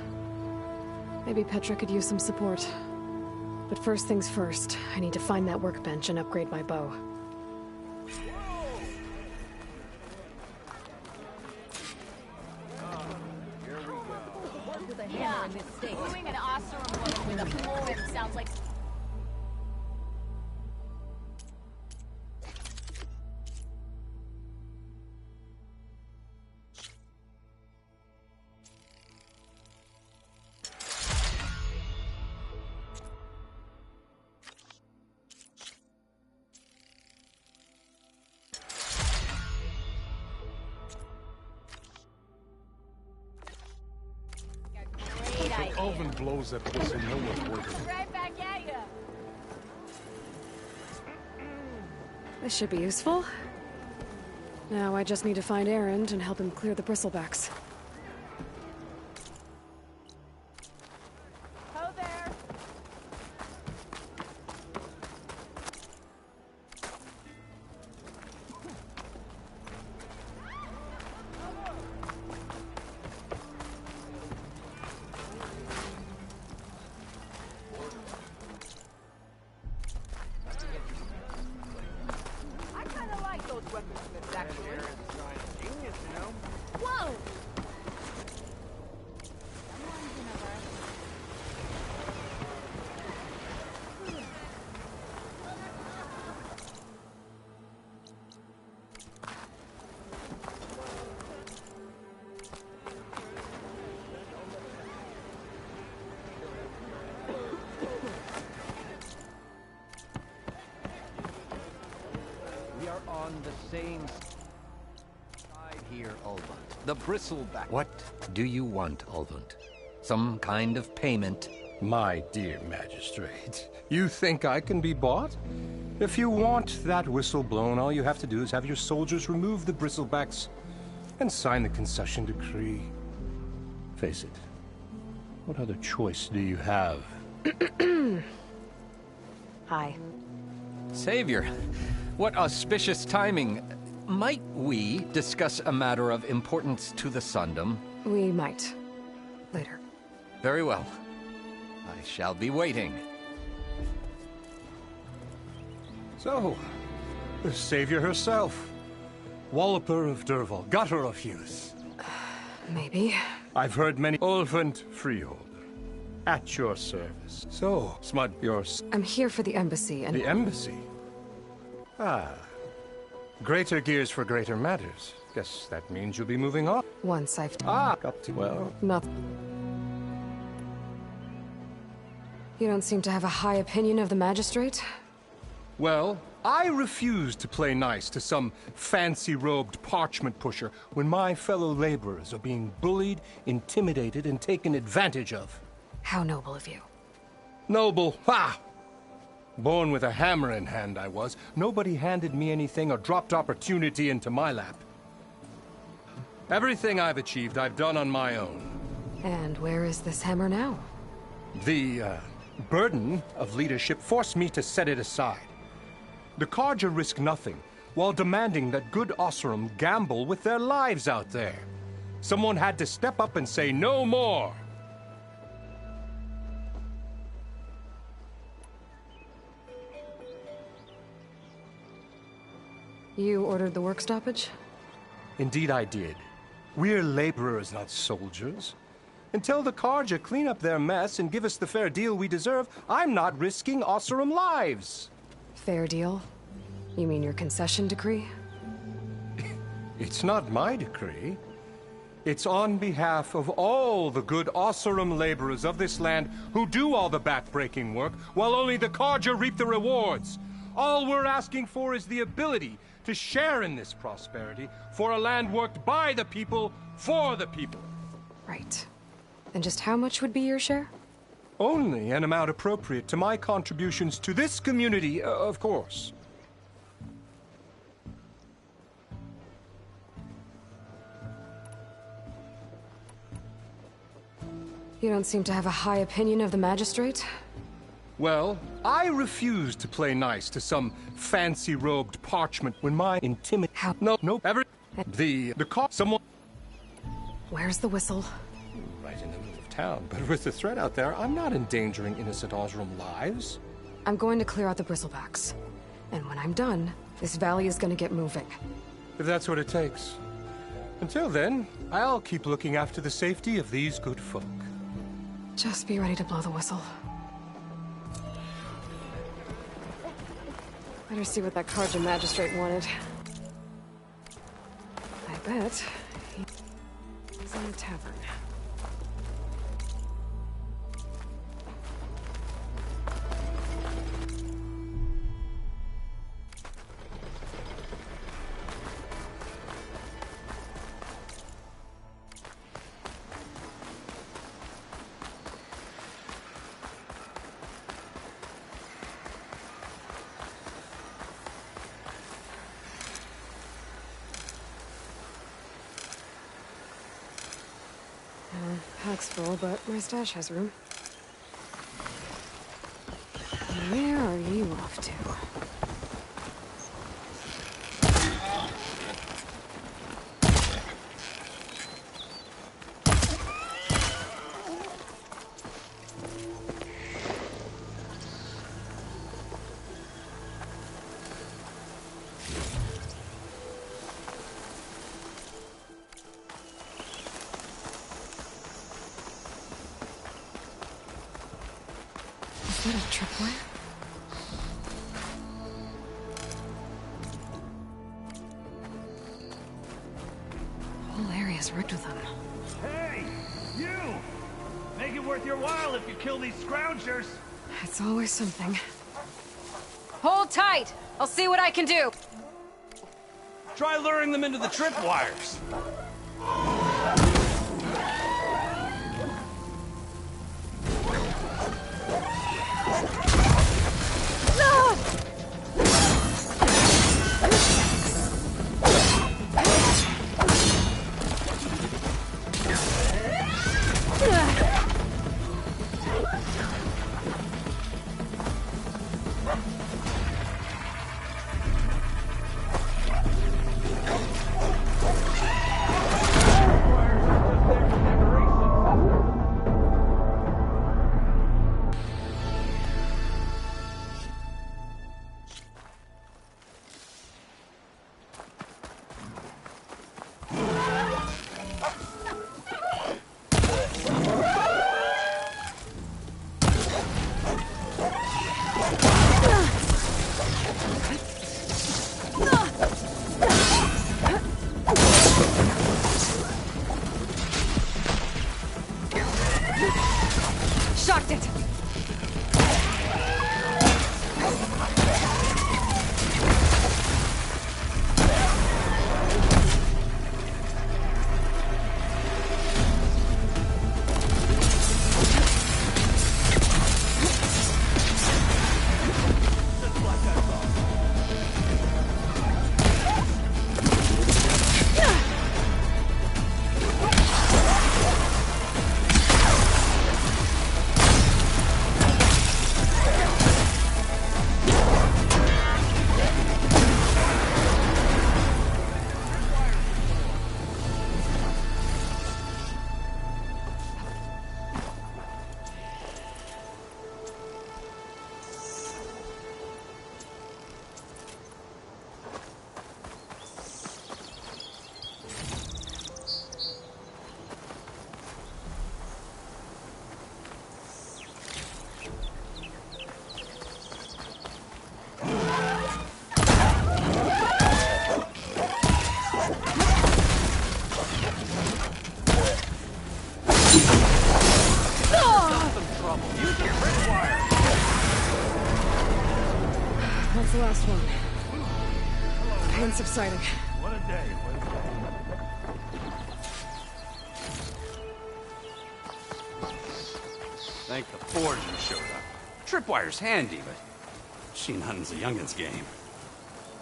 Maybe Petra could use some support. But first things first, I need to find that workbench and upgrade my bow. Yeah, wooing an awesome woman with a poem sounds like... Elvin blows that whistle, no one's working. Right back at ya. This should be useful. Now I just need to find Erend and help him clear the bristlebacks. Ho there. I kind of like those weaponsmiths, actually. Genius, you know? Whoa! We are on the same side here, Ulvund. The bristleback. What do you want, Ulvund? Some kind of payment? My dear magistrate, you think I can be bought? If you want that whistle blown, all you have to do is have your soldiers remove the bristlebacks and sign the concession decree. Face it, what other choice do you have? Hi. Savior, what auspicious timing. Might we discuss a matter of importance to the Sundom? We might. Later. Very well. I shall be waiting. So, the Savior herself. Walloper of Derval, gutter of Hughes. Maybe. I've heard many. Olfant Freeholder. At your service. So, Smud, yours. I'm here for the embassy and... The embassy? Ah. Greater gears for greater matters. Guess that means you'll be moving on. Once I've... Up to, well... Nothing. You don't seem to have a high opinion of the magistrate? Well, I refuse to play nice to some fancy-robed parchment pusher when my fellow laborers are being bullied, intimidated, and taken advantage of. How noble of you. Noble? Ha! Born with a hammer in hand, I was. Nobody handed me anything or dropped opportunity into my lap. Everything I've achieved, I've done on my own. And where is this hammer now? The, burden of leadership forced me to set it aside. The Carja risk nothing, while demanding that good Osseram gamble with their lives out there. Someone had to step up and say no more. You ordered the work stoppage? Indeed I did. We're laborers, not soldiers. Until the Carja clean up their mess and give us the fair deal we deserve, I'm not risking Osseram lives. Fair deal? You mean your concession decree? It's not my decree. It's on behalf of all the good Osseram laborers of this land who do all the back-breaking work, while only the Carja reap the rewards. All we're asking for is the ability to share in this prosperity for a land worked by the people, for the people. Right. And just how much would be your share? Only an amount appropriate to my contributions to this community, of course. You don't seem to have a high opinion of the magistrate? Well, I refuse to play nice to some fancy-robed parchment when my How? No, someone... Where's the whistle? Right in the middle of town, but with the threat out there, I'm not endangering innocent Osram lives. I'm going to clear out the bristlebacks. And when I'm done, this valley is going to get moving. If that's what it takes. Until then, I'll keep looking after the safety of these good folk. Just be ready to blow the whistle. Better see what that Carja magistrate wanted. I bet he's in the tavern. Pack's full, but my stash has room. Where are you off to? Is that a tripwire? The whole area's rigged with them. Hey! You! Make it worth your while if you kill these scroungers! It's always something. Hold tight! I'll see what I can do! Try luring them into the tripwires! last one. Pain subsiding. What a day, Thank the Forge you showed up. Tripwire's handy, but machine hunting's a youngin's game.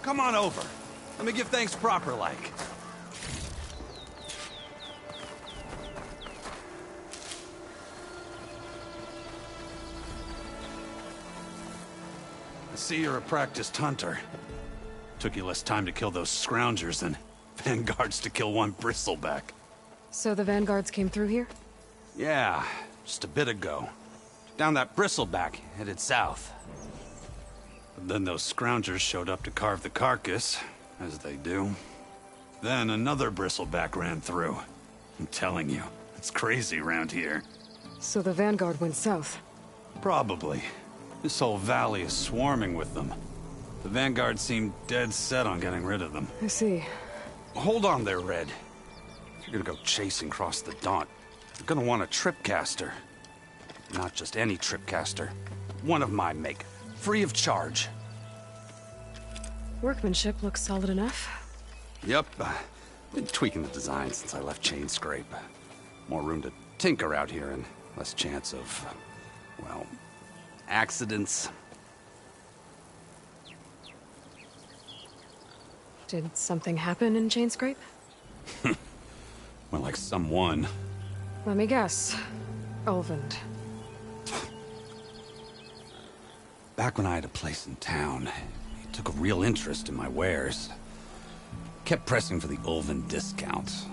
Come on over. Let me give thanks proper like. I see you're a practiced hunter. Took you less time to kill those scroungers than vanguards to kill one bristleback. So the vanguards came through here? Yeah, just a bit ago. Down that bristleback, headed south. But then those scroungers showed up to carve the carcass, as they do. Then another bristleback ran through. I'm telling you, it's crazy around here. So the vanguard went south? Probably. This whole valley is swarming with them. The vanguard seemed dead set on getting rid of them. I see. Hold on there, Red. If you're gonna go chasing across the Daunt, you're gonna want a tripcaster. Not just any tripcaster. One of my make. Free of charge. Workmanship looks solid enough. Yep. Been tweaking the design since I left Chain Scrape. More room to tinker out here and less chance of, well, accidents. Did something happen in Chain Scrape? Well, like someone. Let me guess. Ulvund. Back when I had a place in town, he took a real interest in my wares. Kept pressing for the Ulvund discount.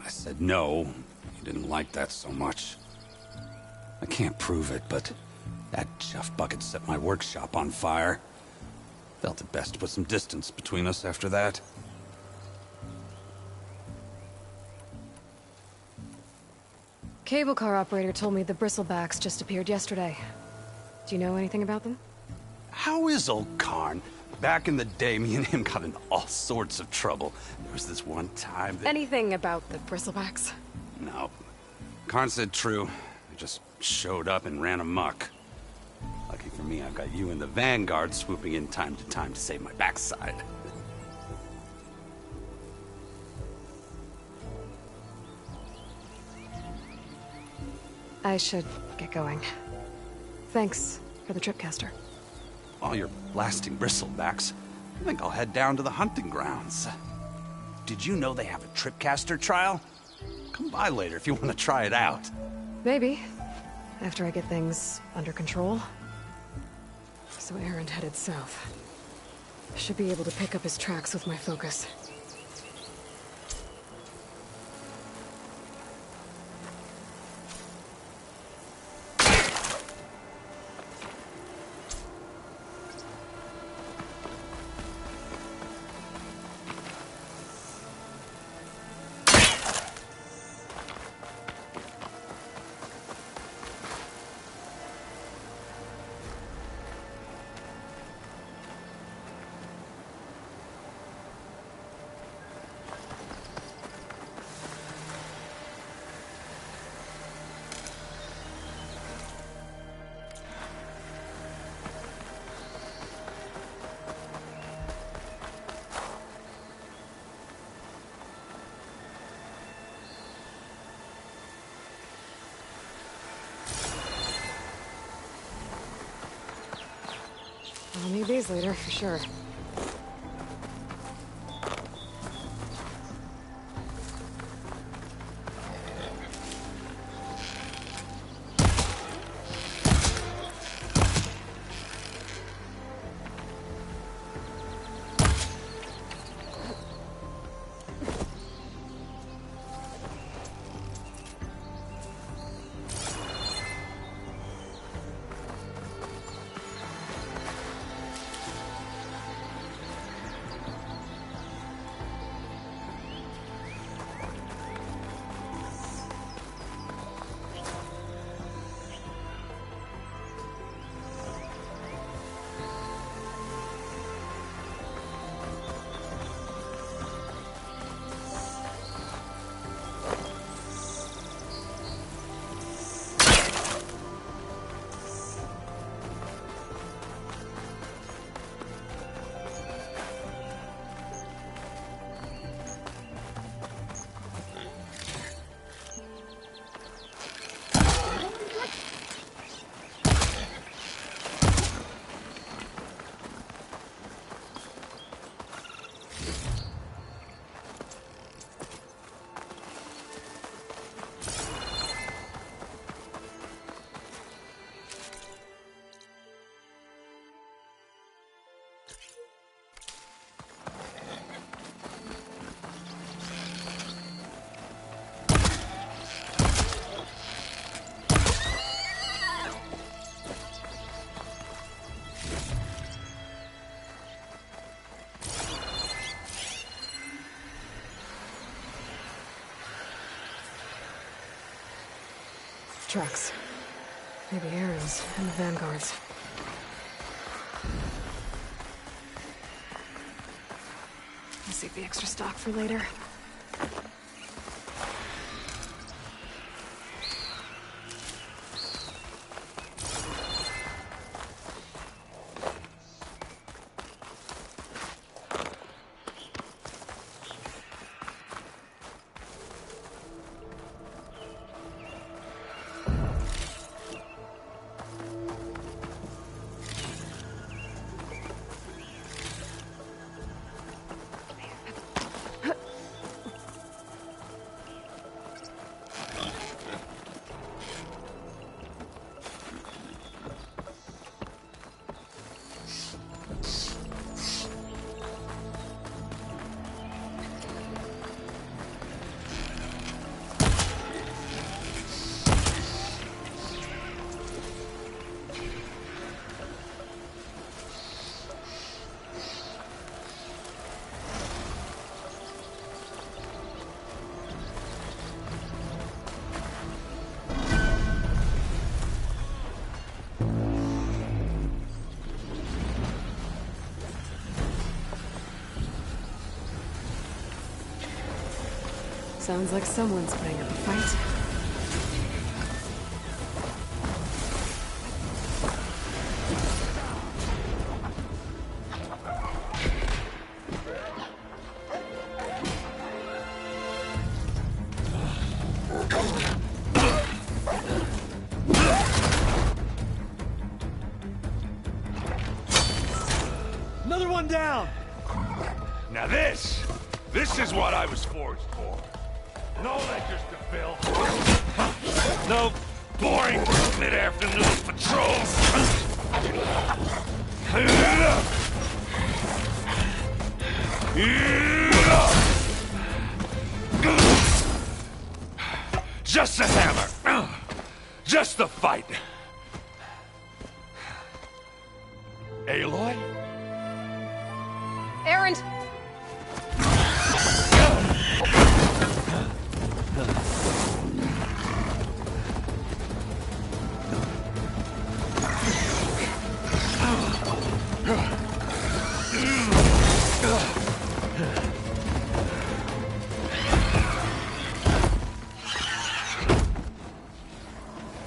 I said no. He didn't like that so much. I can't prove it, but that chuff bucket set my workshop on fire. Felt it best to put some distance between us after that. Cable car operator told me the bristlebacks just appeared yesterday. Do you know anything about them? How is old Karn? Back in the day, me and him got in all sorts of trouble. There was this one time that... Anything about the bristlebacks? No. Karn said true. They just showed up and ran amok. Lucky for me, I've got you and the Vanguard swooping in time to save my backside. I should get going. Thanks for the tripcaster. While you're blasting bristlebacks, I think I'll head down to the hunting grounds. Did you know they have a tripcaster trial? Come by later if you want to try it out. Maybe. After I get things under control. So Aaron headed south. Should be able to pick up his tracks with my focus. I'll need these later, for sure. tracks. Maybe Aaron's and the Vanguard's. I'll save the extra stock for later. Sounds like someone's putting up a fight. Another one down! Now this is what I was forged for. No ledgers to fill. No boring mid-afternoon patrols. Just a hammer. Just a fight. Aloy? Aaron!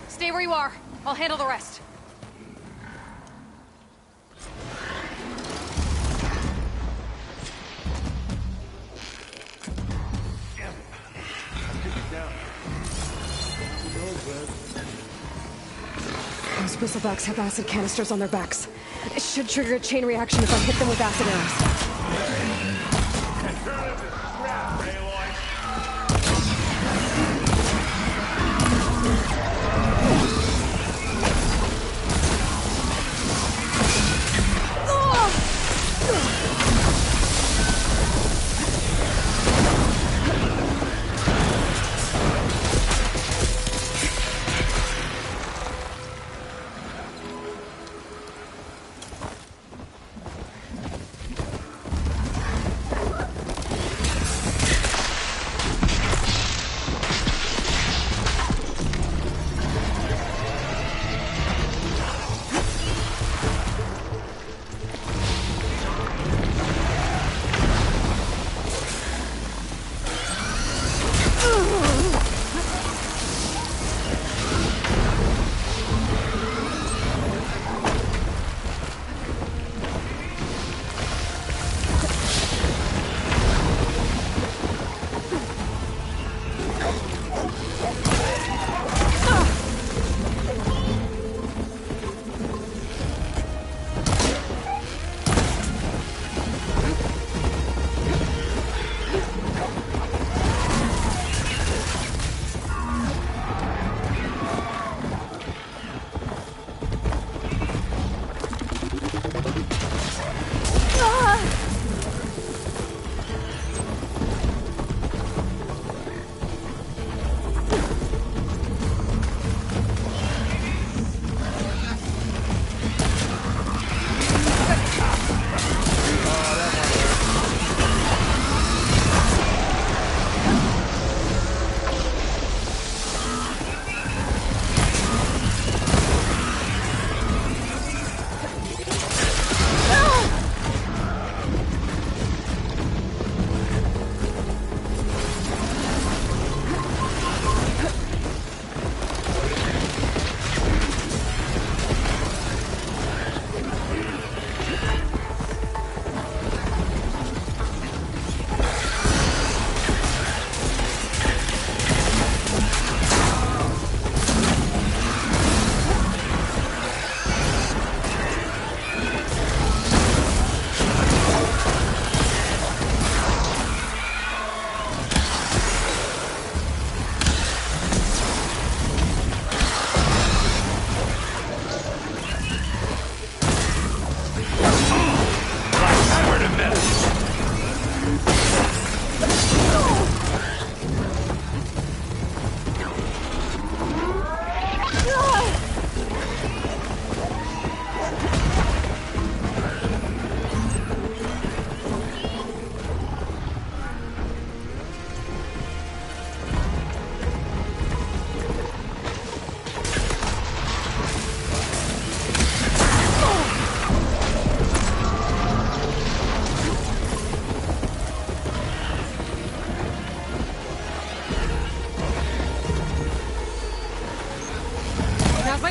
Stay where you are. I'll handle the rest. Those bristlebacks have acid canisters on their backs. It should trigger a chain reaction if I hit them with acid arrows.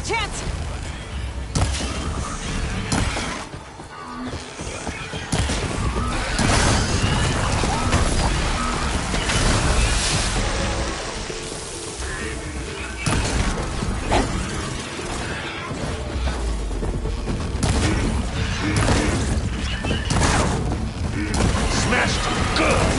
chance! Smashed good!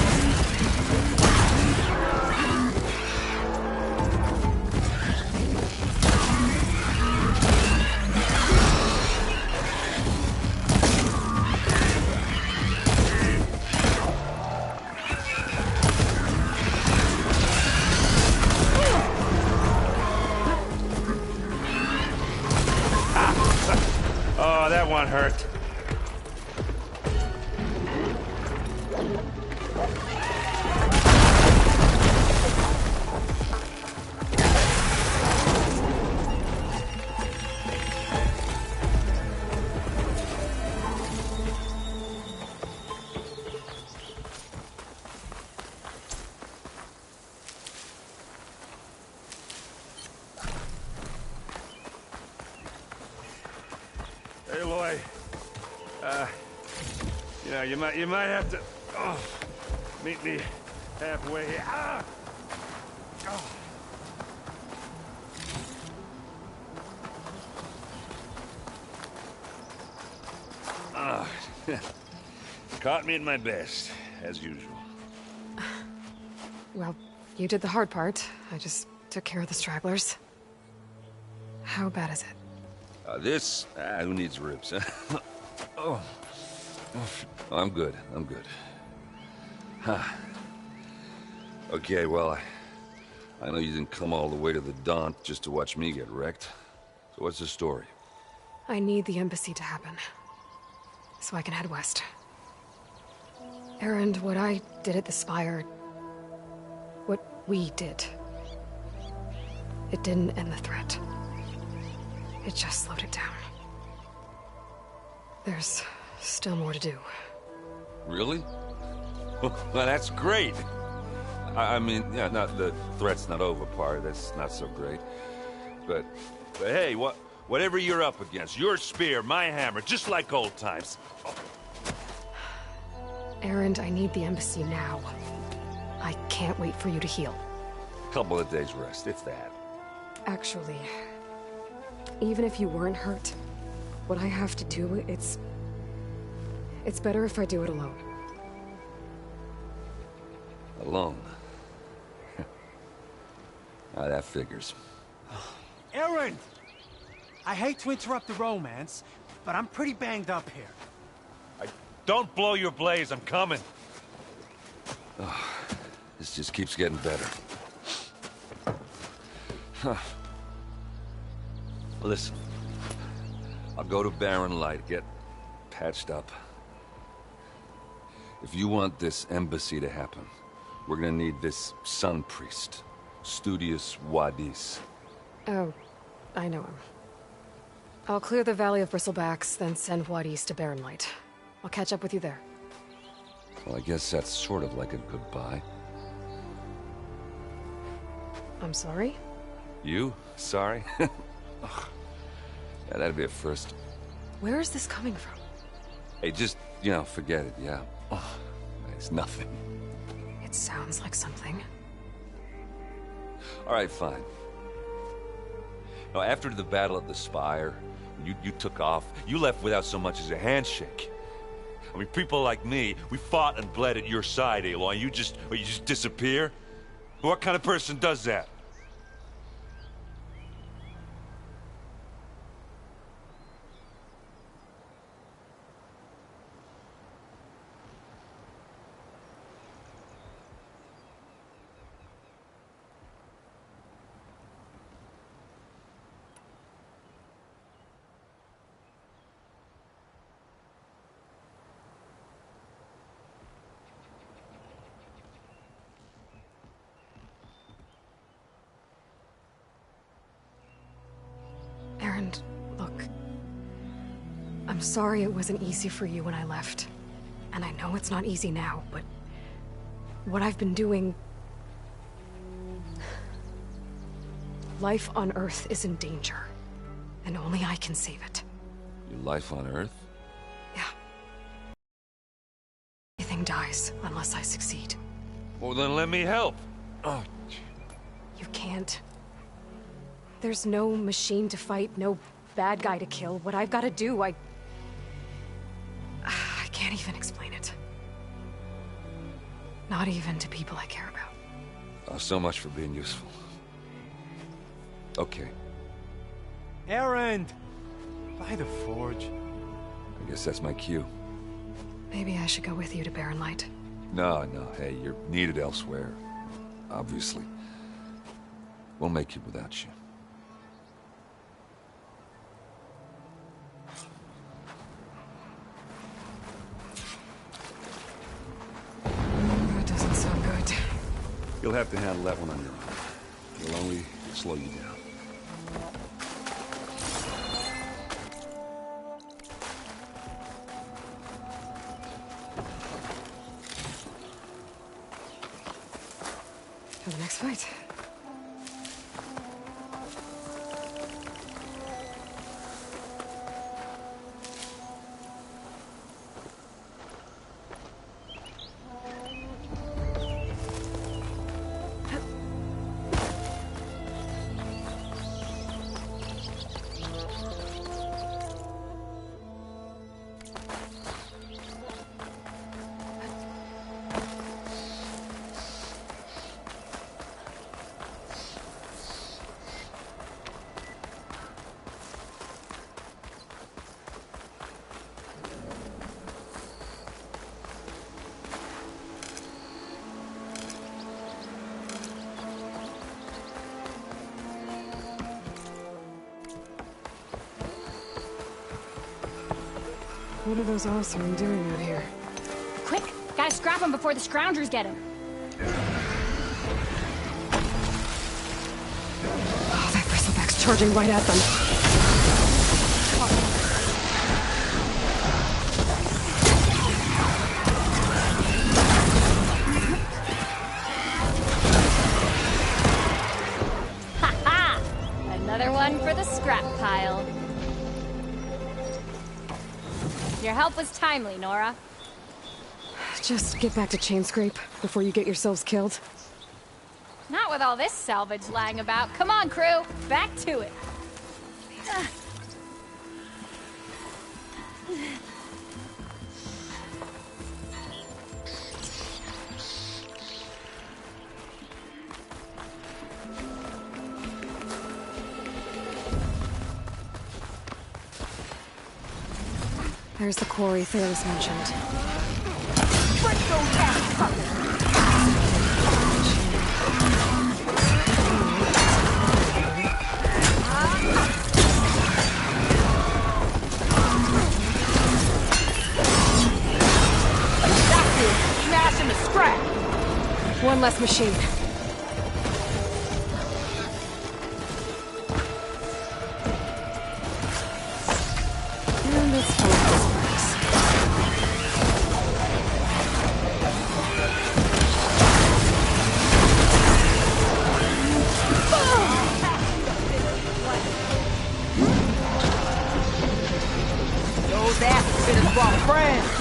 Oh, that one hurt. Hey, Loy. You might have to meet me halfway here. Ah! Caught me at my best, as usual. Well, you did the hard part. I just took care of the stragglers. How bad is it? Who needs ribs, huh? Oh. I'm good. Huh. Okay, well, I know you didn't come all the way to the Daunt just to watch me get wrecked. So what's the story? I need the embassy to happen, so I can head west. Erend, what I did at the Spire... what we did... it didn't end the threat. It just slowed it down. There's still more to do. Really? Well, that's great. I mean, yeah, not the threat's not over part. That's not so great. But hey, whatever you're up against, your spear, my hammer, just like old times. Erend, I need the embassy now. I can't wait for you to heal. Couple of days rest, if that. Actually, even if you weren't hurt, what I have to do, it's better if I do it alone. Alone? That figures. Erend! I hate to interrupt the romance, but I'm pretty banged up here. Don't blow your blaze, I'm coming. This just keeps getting better. Listen, I'll go to Barren Light, get patched up. If you want this embassy to happen, we're gonna need this sun priest, Studius Wadis. Oh, I know him. I'll clear the Valley of Bristlebacks, then send Wadis to Barren Light. I'll catch up with you there. Well, I guess that's sort of like a goodbye. I'm sorry? You? Sorry? Ugh. Yeah, that'd be a first. Where is this coming from? Hey, just, forget it, yeah. Ugh. It's nothing. It sounds like something. All right, fine. Now, after the battle at the Spire, you took off. You left without so much as a handshake. I mean, people like me, we fought and bled at your side, Aloy. You just disappear? What kind of person does that? Erend, look. I'm sorry it wasn't easy for you when I left. And I know it's not easy now, but... what I've been doing... life on Earth is in danger. and only I can save it. Your life on Earth? Yeah. Everything dies unless I succeed. Well, then let me help. Oh, You can't. There's no machine to fight, no bad guy to kill. What I've got to do, I can't even explain it. Not even to people I care about. oh, so much for being useful. Okay, Erend! By the forge. I guess that's my cue. Maybe I should go with you to Barren Light. No, hey, you're needed elsewhere. Obviously. We'll make it without you. That doesn't sound good. You'll have to handle that one on your own. It'll only slow you down. For the next fight. What are those Oseram doing out here? Quick! Gotta scrap him before the Scroungers get him. Oh, that bristleback's charging right at them. Ha-ha! Another one for the scrap pile. Your help was timely, Nora. Just get back to Chainscrape before you get yourselves killed. Not with all this salvage lying about. Come on, crew. Back to it. There's the quarry Thalos mentioned. Smash him to scrap! One less machine. And it's full of sparks. Those asses should have brought friends.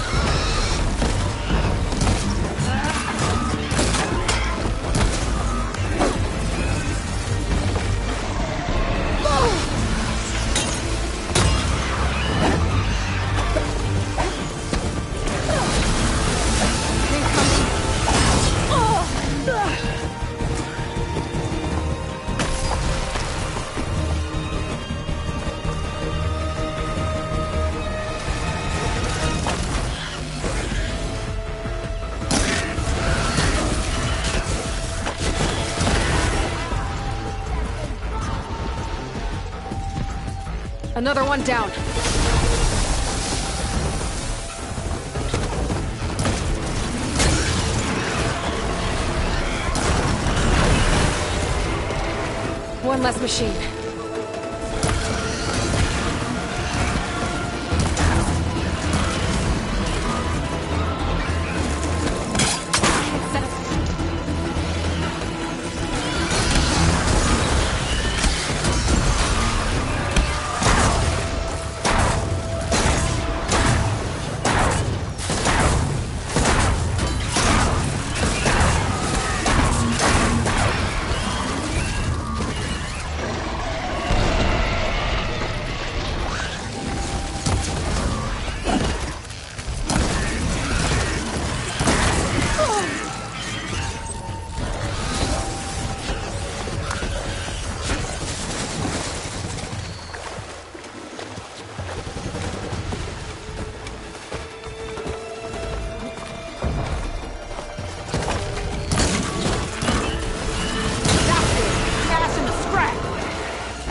Another one down. One less machine.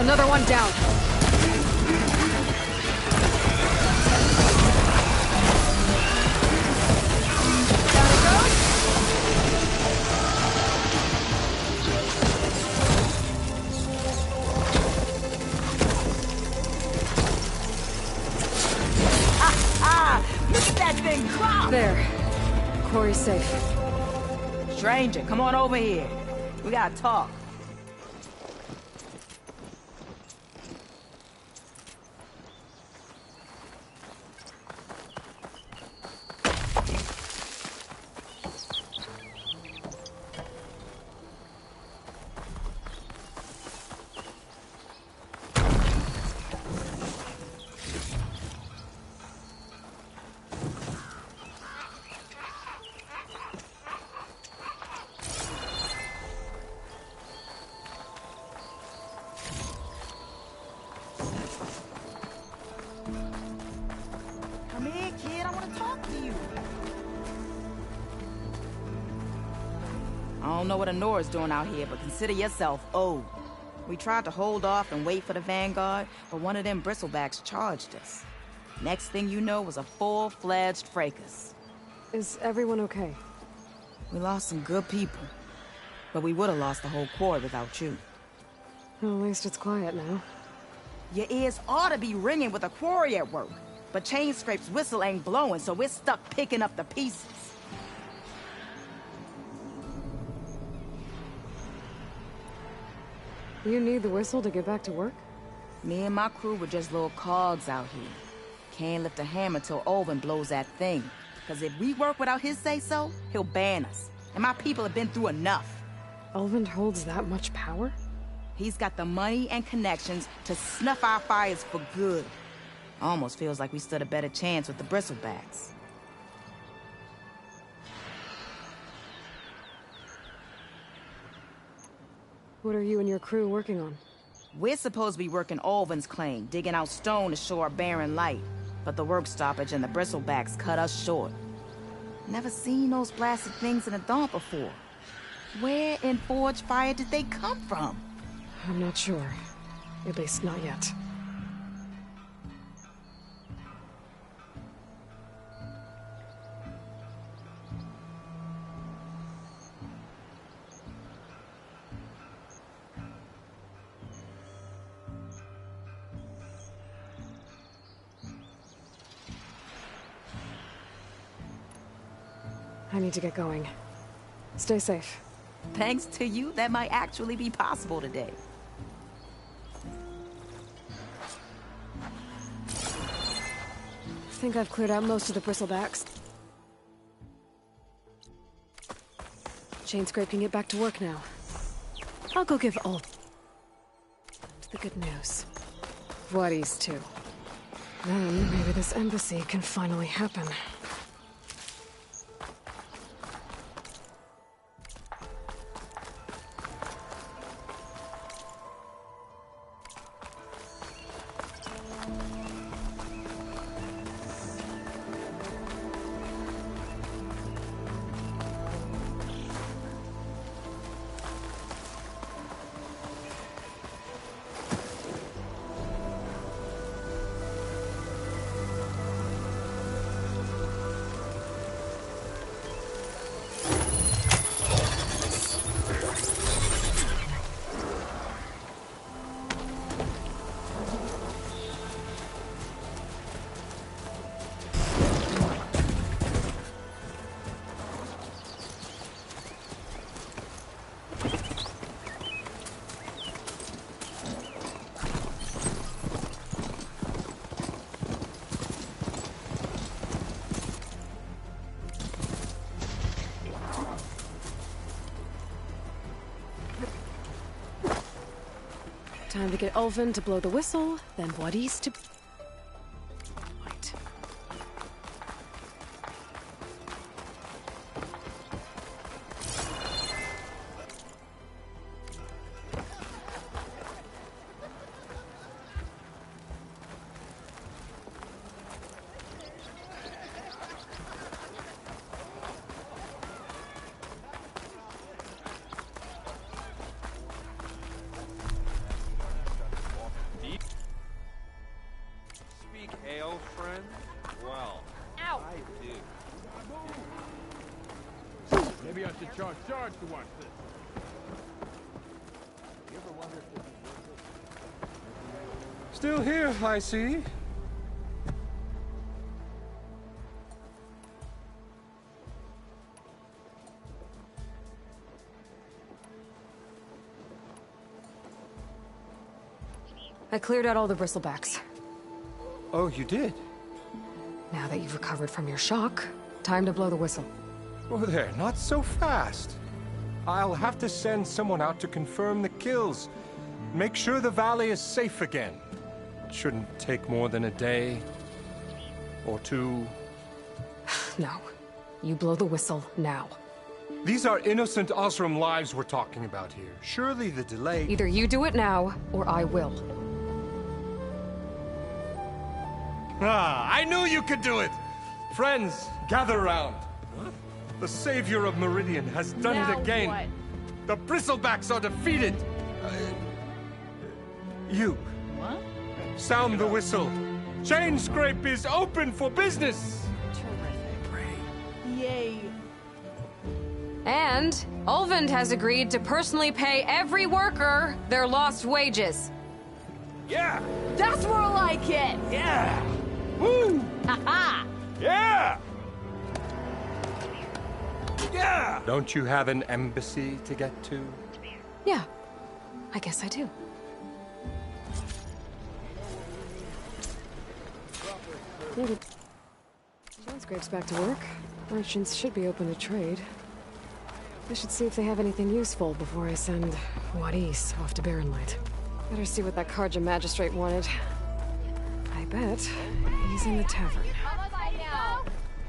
Another one down. Look at that thing drop! There. Quarry's safe. Stranger, come on over here. We gotta talk. Come here, kid. I want to talk to you. I don't know what Honora's doing out here, but consider yourself owed. We tried to hold off and wait for the Vanguard, but one of them bristlebacks charged us. Next thing you know was a full-fledged fracas. Is everyone okay? We lost some good people, but we would have lost the whole quarry without you. Well, at least it's quiet now. Your ears ought to be ringing with a quarry at work, but Chainscrape's whistle ain't blowing, so we're stuck picking up the pieces. You need the whistle to get back to work? Me and my crew were just little cogs out here. Can't lift a hammer till Olvin blows that thing. Cause if we work without his say-so, he'll ban us. And my people have been through enough. Elvin holds that much power? He's got the money and connections to snuff our fires for good. Almost feels like we stood a better chance with the bristlebacks. What are you and your crew working on? We're supposed to be working Olvin's claim, digging out stone to show our barren light. But the work stoppage and the bristlebacks cut us short. Never seen those blasted things in a dump before. Where in Forge Fire did they come from? I'm not sure. At least not yet. I need to get going. Stay safe. Thanks to you, that might actually be possible today. I think I've cleared out most of the bristlebacks. Chainscrape can get back to work now. I'll go give Ult the good news. Whaties too. Then maybe this embassy can finally happen. Time to get Ulvin to blow the whistle, then Whaties to... Wait. Maybe I should charge to watch this. You ever wonder if this is worth it? Still here, I see. I cleared out all the bristlebacks. Oh, you did? Now that you've recovered from your shock, time to blow the whistle. Oh there, not so fast. I'll have to send someone out to confirm the kills. Make sure the valley is safe again. It shouldn't take more than a day. Or two. No. You blow the whistle now. These are innocent Osram lives we're talking about here. Surely the delay... Either you do it now, or I will. Ah, I knew you could do it! Friends, gather around. The savior of Meridian has done it again. What? The bristlebacks are defeated. You. What? Sound the whistle. Chainscrape is open for business. Yay. And Ulvund has agreed to personally pay every worker their lost wages. Yeah! That's more like it! Yeah! Woo! Ha-ha! Yeah! Yeah! Don't you have an embassy to get to? Yeah, I guess I do. Chainscrape's back to work. Merchants should be open to trade. I should see if they have anything useful before I send Wadis off to Barren Light. Better see what that Karja magistrate wanted. I bet he's in the tavern.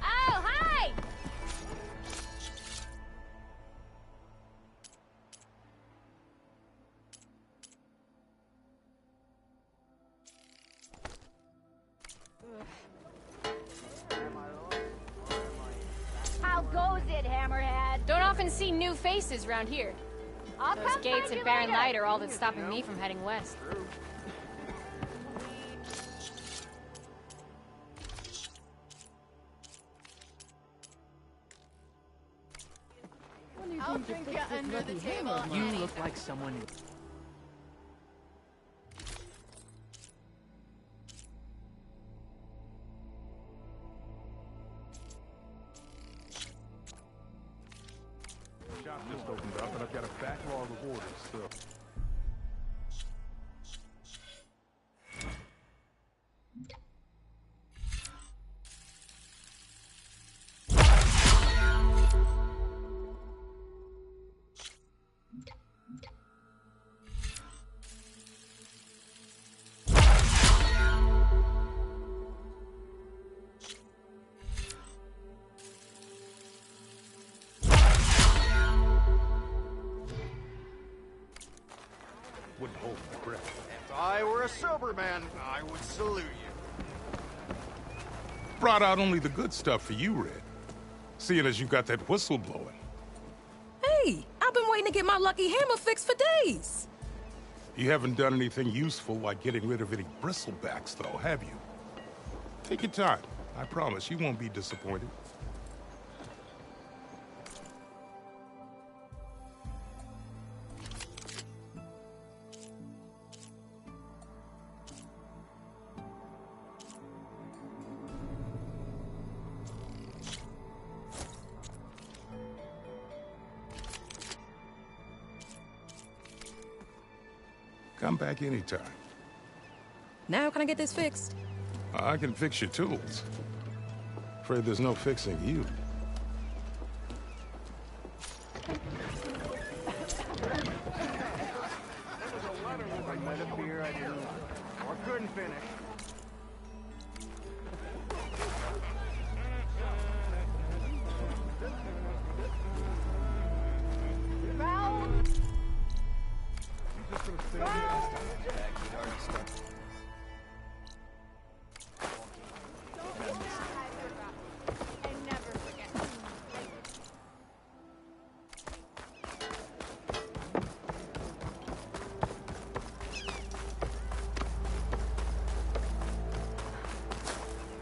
Oh, hi! How goes it, Hammerhead? Don't often see new faces around here. I'll Those come gates find at you Barren later. Light are all that's stopping me from heading west. I'll drink you under the table. You look like someone... Shop just opened up, and I've got a backlog of orders, so... Wouldn't hold my breath. If I were a sober man, I would salute you. Brought out only the good stuff for you, Red. Seeing as you got that whistle blowing. Hey, I've been waiting to get my lucky hammer fixed for days. You haven't done anything useful like getting rid of any bristlebacks, though, have you? Take your time. I promise you won't be disappointed. Come back anytime. Now can I get this fixed? I can fix your tools. Afraid there's no fixing you. Or couldn't finish.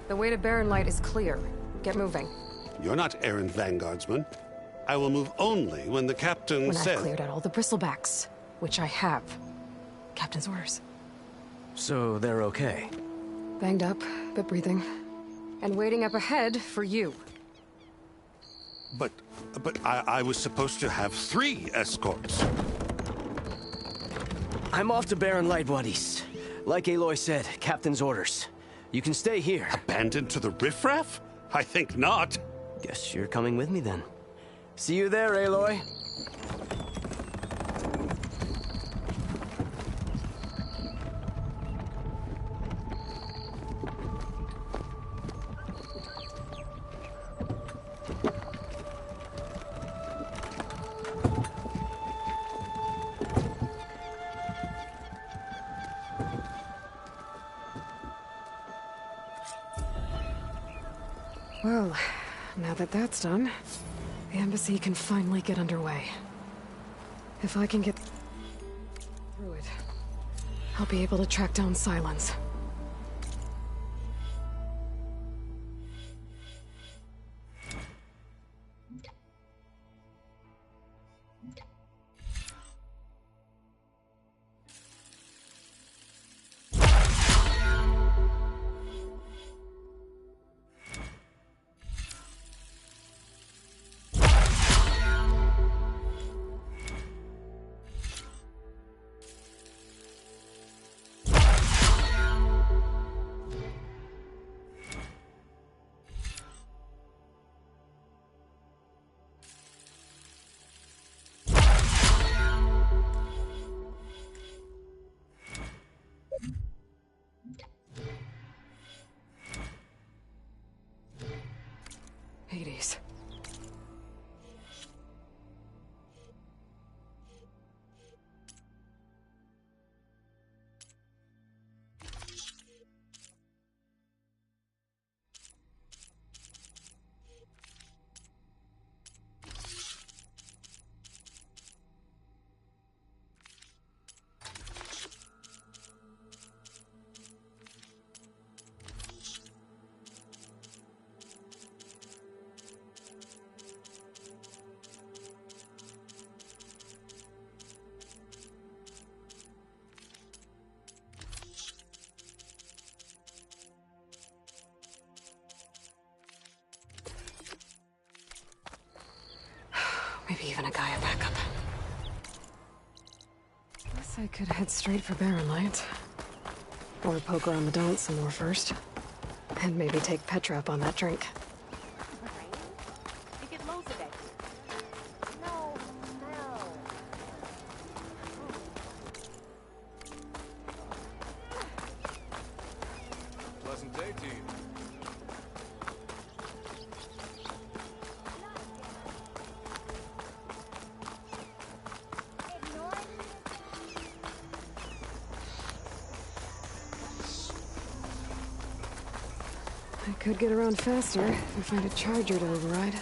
The way to Barren Light is clear. Get moving. You're not errant vanguardsman. I will move only when the captain When says... I've cleared out all the bristlebacks, which I have. Captain's orders. So they're okay? Banged up, but breathing. And waiting up ahead for you. But I was supposed to have 3 escorts. I'm off to Barren Light, Wadis. Like Aloy said, Captain's orders. You can stay here. Abandoned to the riffraff? I think not. Guess you're coming with me then. See you there, Aloy. Well, now that that's done, the embassy can finally get underway. If I can get through it, I'll be able to track down Silence. Hades. Maybe even a Gaia backup. Guess I could head straight for Barren Light. Or poke around the Daunt some more first. And maybe take Petra up on that drink. You get loads of it. No, no. Pleasant day to you. I could get around faster if I find a charger to override.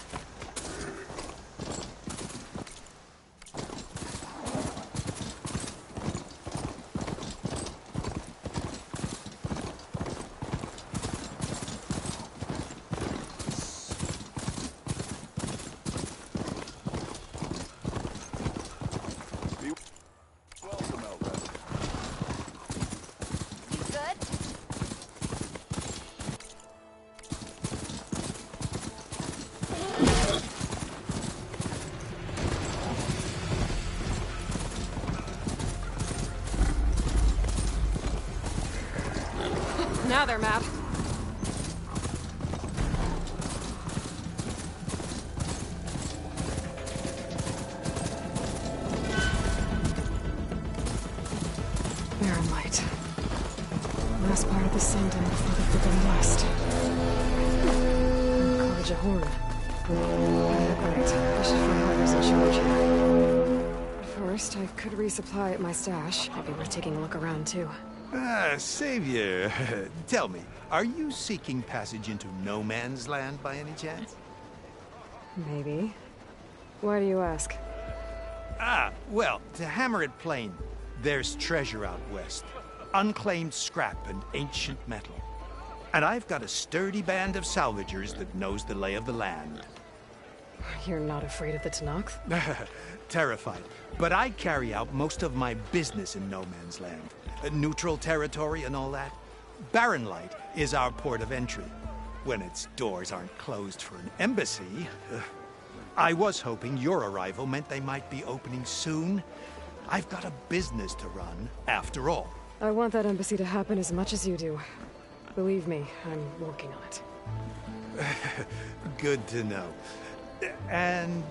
Now they're map. Barren Light. Last part of the Sun Dome before the Forbidden Blast. College of Horn. Great. I should find whoever's in charge here. But first, I could resupply at my stash. Might be worth taking a look around, too. Ah, Savior, tell me, are you seeking passage into no man's land by any chance? Maybe. Why do you ask? Ah, well, to hammer it plain, there's treasure out west. Unclaimed scrap and ancient metal. And I've got a sturdy band of salvagers that knows the lay of the land. You're not afraid of the Tenakth? Terrified. But I carry out most of my business in no man's land. Neutral territory and all that. Barren Light is our port of entry. When its doors aren't closed for an embassy. I was hoping your arrival meant they might be opening soon. I've got a business to run, after all. I want that embassy to happen as much as you do. Believe me, I'm working on it. Good to know. And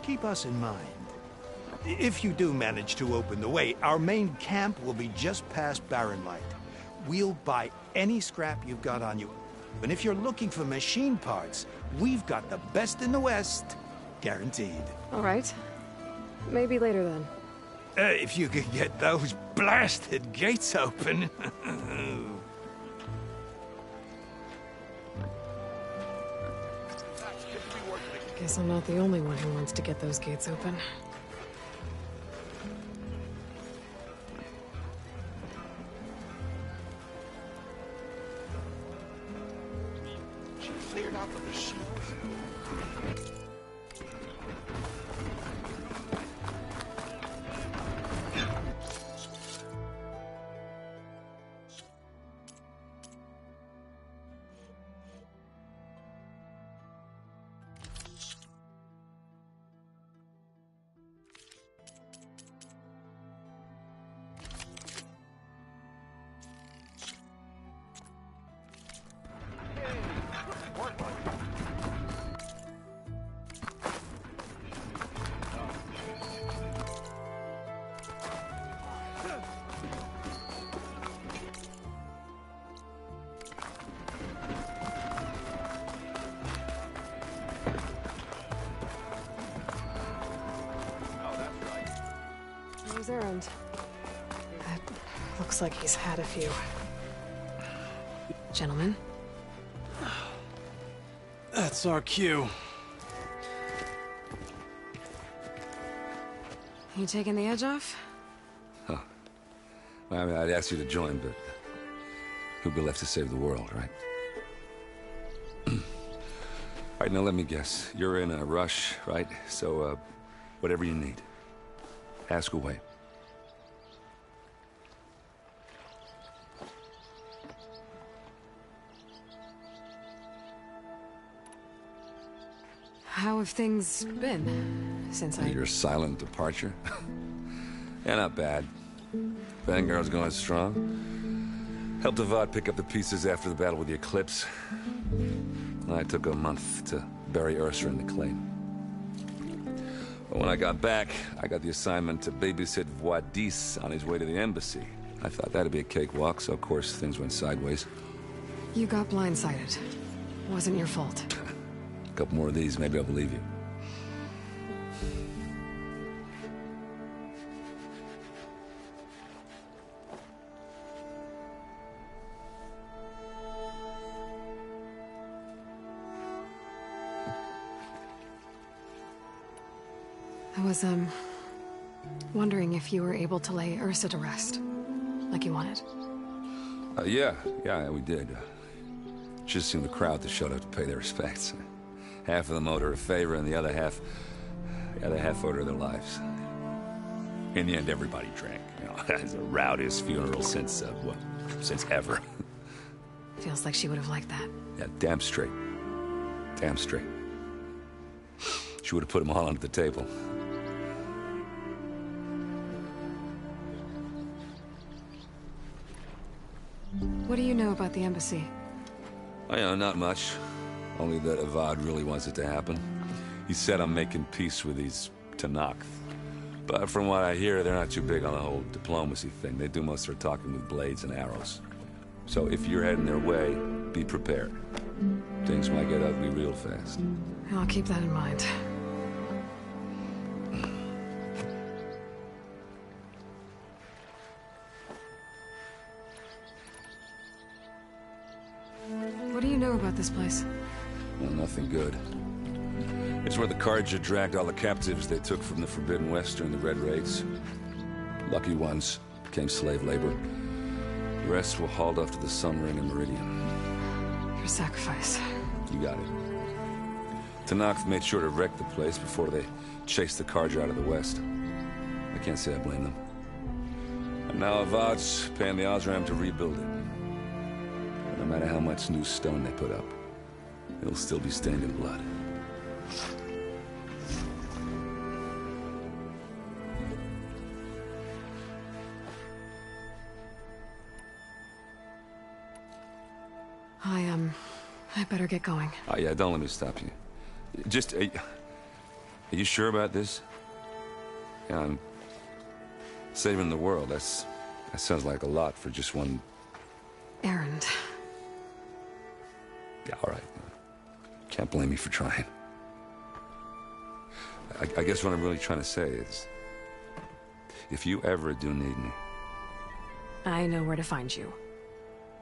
keep us in mind. If you do manage to open the way, our main camp will be just past Barren Light. We'll buy any scrap you've got on you. And if you're looking for machine parts, we've got the best in the West. Guaranteed. All right. Maybe later then. If you could get those blasted gates open. Guess I'm not the only one who wants to get those gates open. She cleared out the machine. Errand. That looks like he's had a few. Gentlemen? That's our cue. You taking the edge off? Huh. Well, I mean, I'd ask you to join, but who'd be left to save the world, right? All right, now let me guess. You're in a rush, right? So, whatever you need, ask away. How have things been since Your silent departure? Yeah, not bad. Vanguard's going strong. Helped Avad pick up the pieces after the battle with the Eclipse. I took a month to bury Ursa in the claim. But when I got back, I got the assignment to babysit Voidis on his way to the embassy. I thought that'd be a cakewalk, so of course things went sideways. You got blindsided. Wasn't your fault. A couple more of these, maybe I'll believe you. I was, wondering if you were able to lay Ursa to rest, like you wanted. Yeah, we did. Just seemed the crowd that showed up to pay their respects. Half of them owed her a favor, and the other half owed her their lives. In the end, everybody drank. You know, it's the rowdiest funeral since ever. Feels like she would have liked that. Yeah, damn straight. Damn straight. She would have put them all under the table. What do you know about the embassy? Oh, yeah, not much. Only that Avad really wants it to happen. He said I'm making peace with these Tenakth. But from what I hear, they're not too big on the whole diplomacy thing. They do most of their talking with blades and arrows. So if you're heading their way, be prepared. Things might get ugly real fast. I'll keep that in mind. What do you know about this place? Well, nothing good. It's where the Carja dragged all the captives they took from the Forbidden West during the Red Raids. Lucky ones became slave labor. The rest were hauled off to the Sun Ring and Meridian. Your sacrifice. You got it. Tenakth made sure to wreck the place before they chased the Carja out of the west. I can't say I blame them. And now Avad's paying the Osram to rebuild it. And no matter how much new stone they put up, it'll still be stained in blood. I better get going. Oh, yeah, don't let me stop you. Just, are you sure about this? Yeah, I'm saving the world. That sounds like a lot for just one... Errand. Yeah, all right. Can't blame me for trying. I guess what I'm really trying to say is, if you ever do need me... I know where to find you.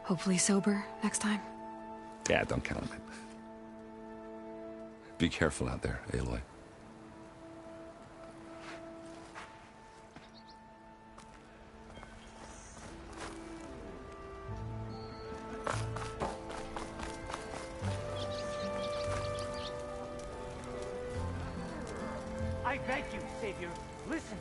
Hopefully sober next time. Yeah, don't count on it. Be careful out there, Aloy. I beg you, Savior, listen.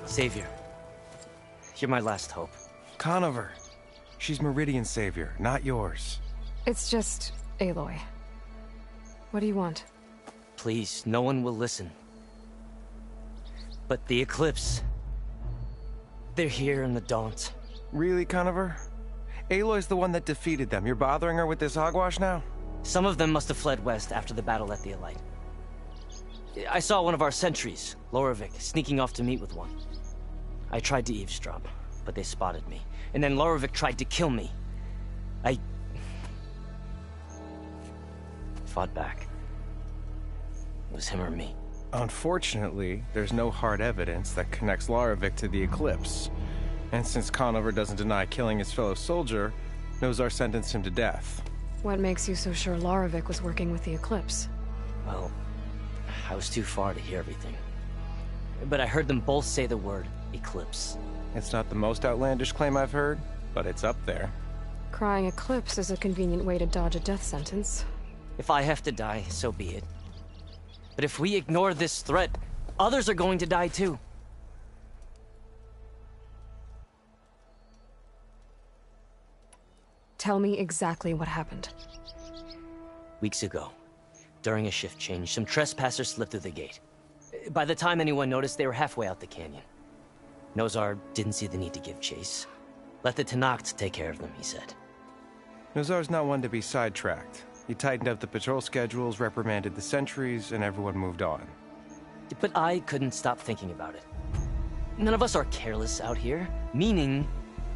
Savior, you're my last hope. Conover. She's Meridian's savior, not yours. It's just Aloy. What do you want? Please, no one will listen. But the Eclipse... they're here in the Daunt. Really, Conover? Aloy's the one that defeated them. You're bothering her with this hogwash now? Some of them must have fled west after the battle at the Elite. I saw one of our sentries, Lorovic, sneaking off to meet with one. I tried to eavesdrop, but they spotted me. And then Lorovic tried to kill me. I... fought back. It was him or me. Unfortunately, there's no hard evidence that connects Lorovic to the Eclipse. And since Conover doesn't deny killing his fellow soldier, Nozar sentenced him to death. What makes you so sure Lorovic was working with the Eclipse? Well, I was too far to hear everything. But I heard them both say the word Eclipse. It's not the most outlandish claim I've heard, but it's up there. Crying Eclipse is a convenient way to dodge a death sentence. If I have to die, so be it. But if we ignore this threat, others are going to die too. Tell me exactly what happened. Weeks ago, during a shift change, some trespassers slipped through the gate. By the time anyone noticed, they were halfway out the canyon. Nozar didn't see the need to give chase. Let the Tenakth take care of them, he said. Nozar's not one to be sidetracked. He tightened up the patrol schedules, reprimanded the sentries, and everyone moved on. But I couldn't stop thinking about it. None of us are careless out here, meaning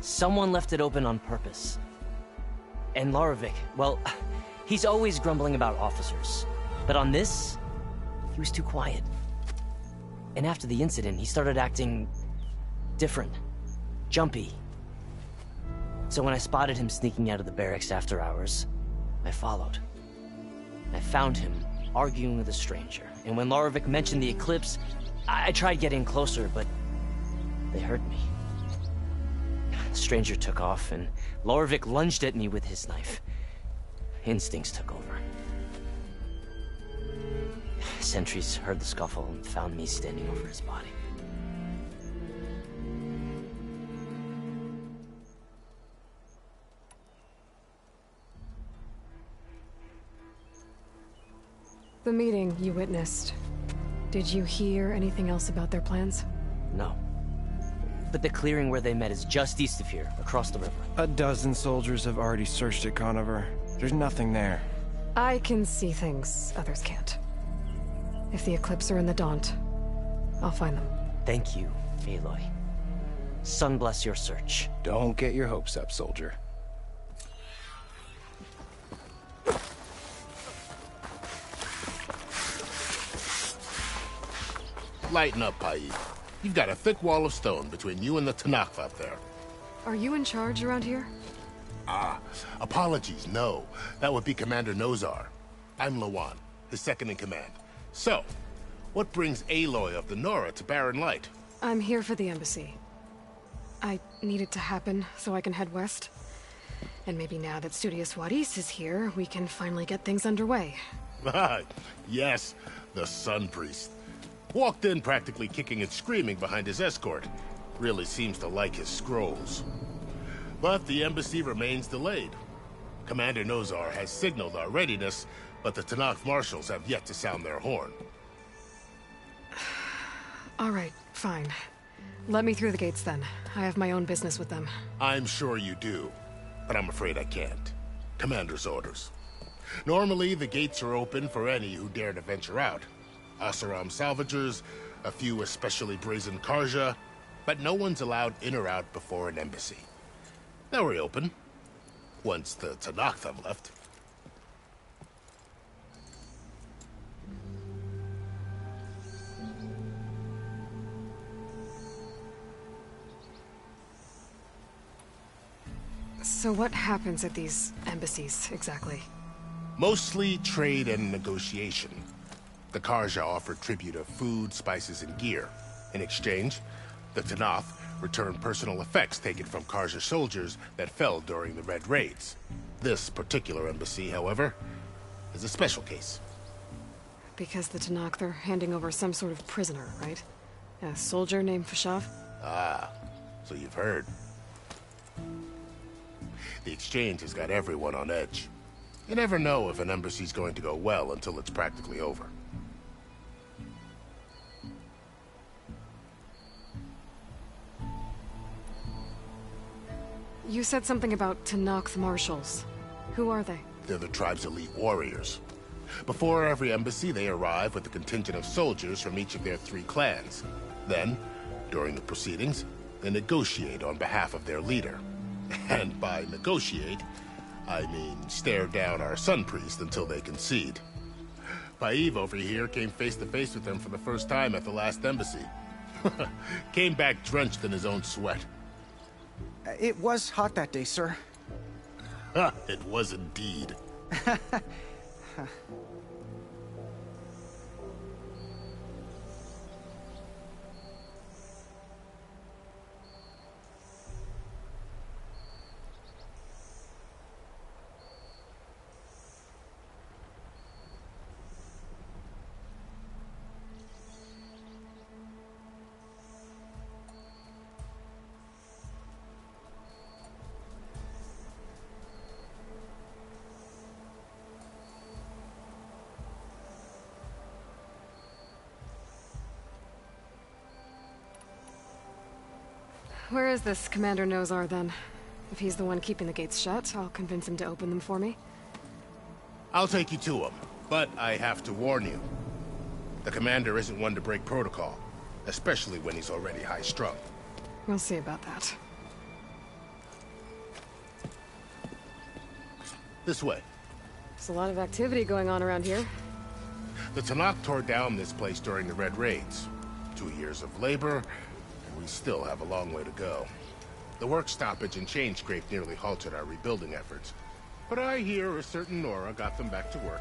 someone left it open on purpose. And Lorovic, well, he's always grumbling about officers. But on this, he was too quiet. And after the incident, he started acting different, jumpy. So when I spotted him sneaking out of the barracks after hours, I followed. I found him arguing with a stranger. And when Lorovic mentioned the Eclipse, I tried getting closer, but they heard me. The stranger took off, and Lorovic lunged at me with his knife. Instincts took over. Sentries heard the scuffle and found me standing over his body. The meeting you witnessed. Did you hear anything else about their plans? No. But the clearing where they met is just east of here, across the river. A dozen soldiers have already searched it, Conover. There's nothing there. I can see things others can't. If the Eclipse are in the Daunt, I'll find them. Thank you, Aloy. Sun bless your search. Don't get your hopes up, soldier. Lighten up, Paid. You've got a thick wall of stone between you and the Tenakth up there. Are you in charge around here? Apologies, no. That would be Commander Nozar. I'm Lawan, his second-in-command. So, what brings Aloy of the Nora to Barren Light? I'm here for the embassy. I need it to happen so I can head west. And maybe now that Studios Juarez is here, we can finally get things underway. Yes, the Sun Priest. Walked in practically kicking and screaming behind his escort. Really seems to like his scrolls. But the embassy remains delayed. Commander Nozar has signaled our readiness, but the Tanakh marshals have yet to sound their horn. All right, fine. Let me through the gates then. I have my own business with them. I'm sure you do, but I'm afraid I can't. Commander's orders. Normally, the gates are open for any who dare to venture out. Asaram salvagers, a few especially brazen Karja, but no one's allowed in or out before an embassy. Now we're open, once the Tanakh have left. So what happens at these embassies, exactly? Mostly trade and negotiation. The Karja offer tribute of food, spices, and gear. In exchange, the Tanakh return personal effects taken from Karja soldiers that fell during the Red Raids. This particular embassy, however, is a special case. Because the Tanakh, they're handing over some sort of prisoner, right? A soldier named Fashav? Ah, so you've heard. The exchange has got everyone on edge. You never know if an embassy's going to go well until it's practically over. You said something about Tanakh marshals. Who are they? They're the tribe's elite warriors. Before every embassy, they arrive with a contingent of soldiers from each of their 3 clans. Then, during the proceedings, they negotiate on behalf of their leader. And by negotiate, I mean stare down our Sun Priest until they concede. Paiv over here came face to face with them for the first time at the last embassy. Came back drenched in his own sweat. It was hot that day, sir. It was indeed. Where is this Commander Nozar, then? If he's the one keeping the gates shut, I'll convince him to open them for me. I'll take you to him, but I have to warn you. The commander isn't one to break protocol, especially when he's already high-strung. We'll see about that. This way. There's a lot of activity going on around here. The Tanakh tore down this place during the Red Raids. 2 years of labor, and we still have a long way to go. The work stoppage and chain scrape nearly halted our rebuilding efforts. But I hear a certain Nora got them back to work.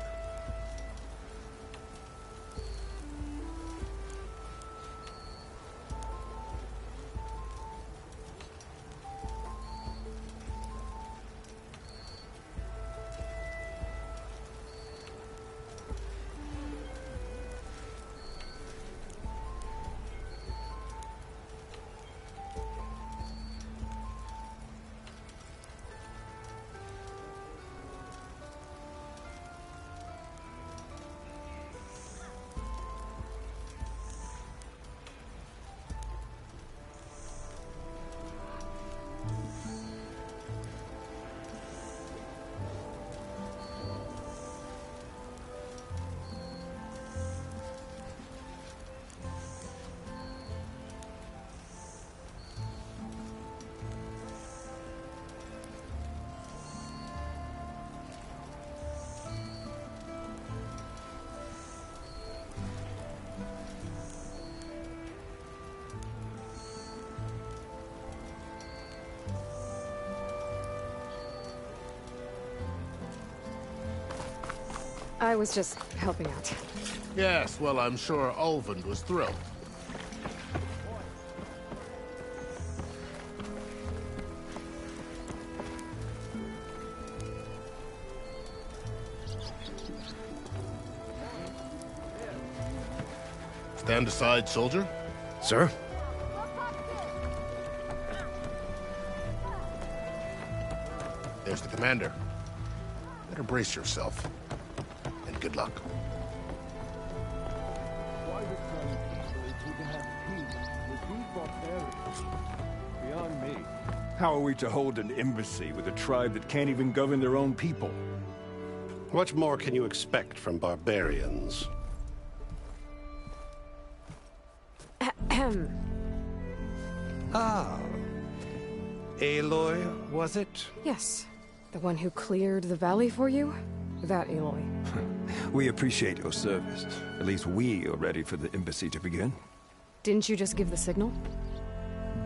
I was just helping out. Yes, well, I'm sure Ulvund was thrilled. Stand aside, soldier. Sir? There's the commander. Better brace yourself. And good luck. Beyond me. How are we to hold an embassy with a tribe that can't even govern their own people? What more can you expect from barbarians? Ah. Aloy, was it? Yes. The one who cleared the valley for you? That Aloy. We appreciate your service. At least we are ready for the embassy to begin. Didn't you just give the signal?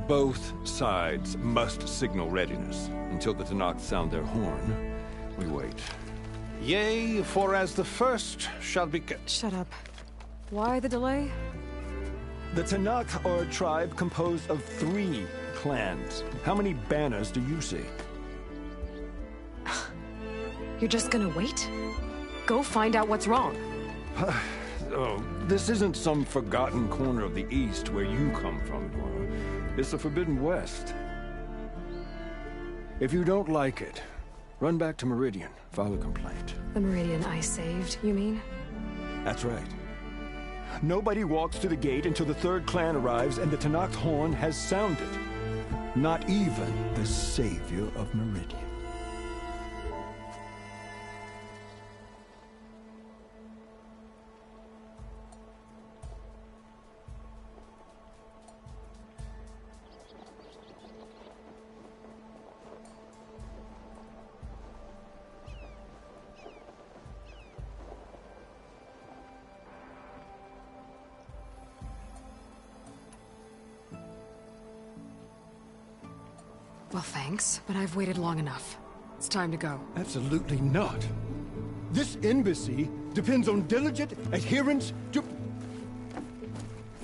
Both sides must signal readiness. Until the Tanakh sound their horn, we wait. Yea, for as the first shall be... Shut up. Why the delay? The Tanakh are a tribe composed of 3 clans. How many banners do you see? You're just gonna wait? Go find out what's wrong. Oh, this isn't some forgotten corner of the East where you come from, Dora. It's the Forbidden West. If you don't like it, run back to Meridian, file a complaint. The Meridian I saved, you mean? That's right. Nobody walks to the gate until the 3rd clan arrives and the Tanakh's horn has sounded. Not even the savior of Meridian. Well, thanks, but I've waited long enough. It's time to go. Absolutely not. This embassy depends on diligent adherence to...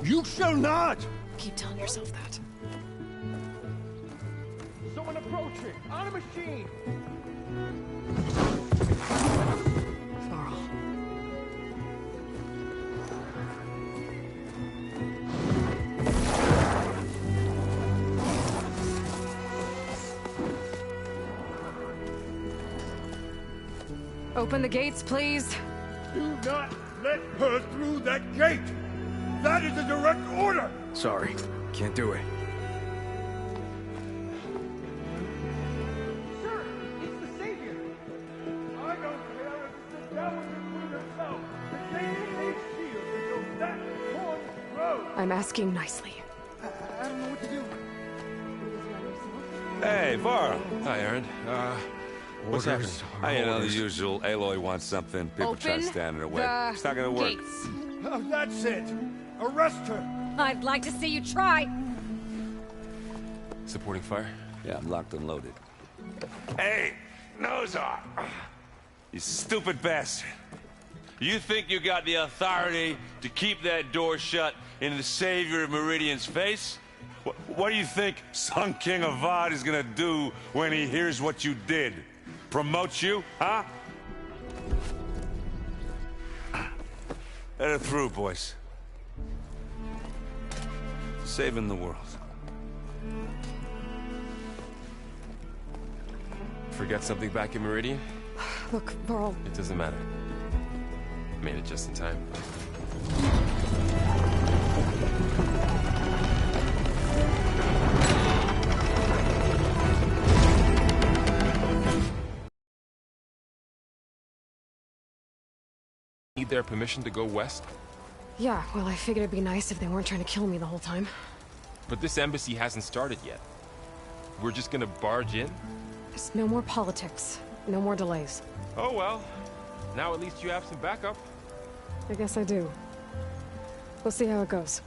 You shall not! Keep telling yourself that. Someone approaching! On a machine! Varl. Open the gates, please. Do not let her through that gate! That is a direct order! Sorry, can't do it. Sir, it's the Savior! I don't care if it's the Dowager Queen herself! The gate remains sealed until that horn grows! I'm asking nicely. I don't know what to do. Hey, Varl. Hi, Aaron. What's happening? You know, the usual. Aloy wants something. People try to stand in her way. It's not gonna work. Gates. Oh, that's it! Arrest her! I'd like to see you try. Supporting fire? Yeah, I'm locked and loaded. Hey, Nozar! You stupid bastard. You think you got the authority to keep that door shut in the Savior of Meridian's face? What do you think Sun King Avad is gonna do when he hears what you did? Promote you, huh? Let her through, boys. Saving the world. Forget something back in Meridian? Look, Varl. It doesn't matter. Made it just in time. Need their permission to go west? Yeah, well, I figured it'd be nice if they weren't trying to kill me the whole time. But this embassy hasn't started yet. We're just gonna barge in? There's no more politics. No more delays. Oh well. Now at least you have some backup. I guess I do. We'll see how it goes.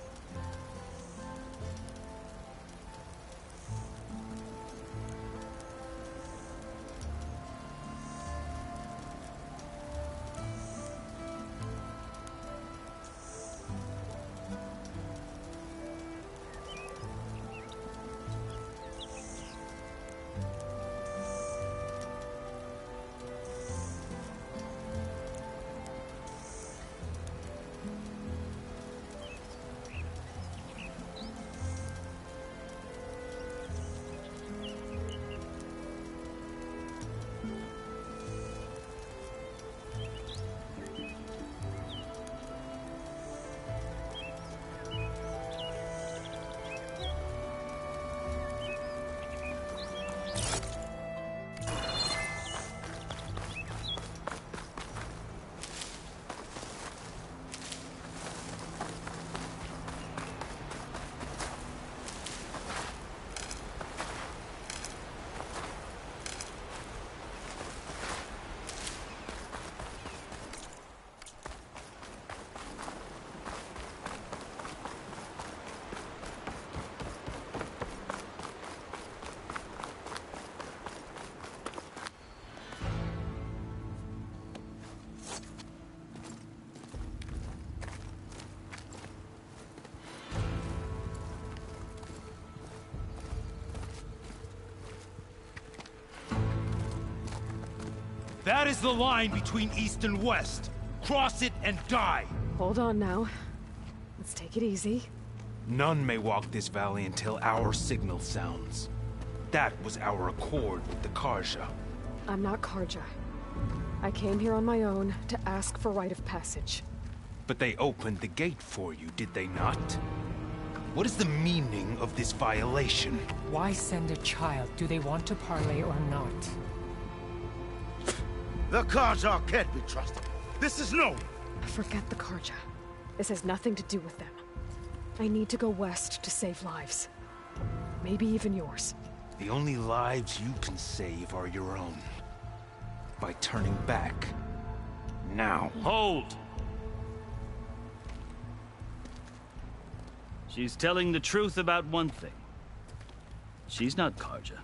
That is the line between East and West. Cross it and die. Hold on now. Let's take it easy. None may walk this valley until our signal sounds. That was our accord with the Karja. I'm not Karja. I came here on my own to ask for rite of passage. But they opened the gate for you, did they not? What is the meaning of this violation? Why send a child? Do they want to parley or not? The Karja can't be trusted. This is known. Forget the Karja. This has nothing to do with them. I need to go west to save lives. Maybe even yours. The only lives you can save are your own. By turning back. Now. Hold! She's telling the truth about one thing. She's not Karja.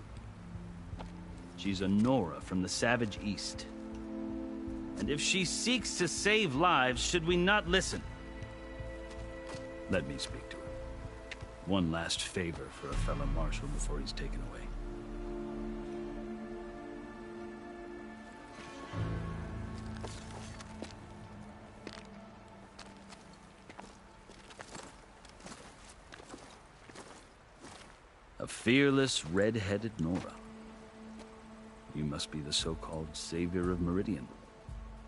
She's a Nora from the Savage East. And if she seeks to save lives, should we not listen? Let me speak to her. One last favor for a fellow marshal before he's taken away. A fearless, red-headed Nora. You must be the so-called savior of Meridian.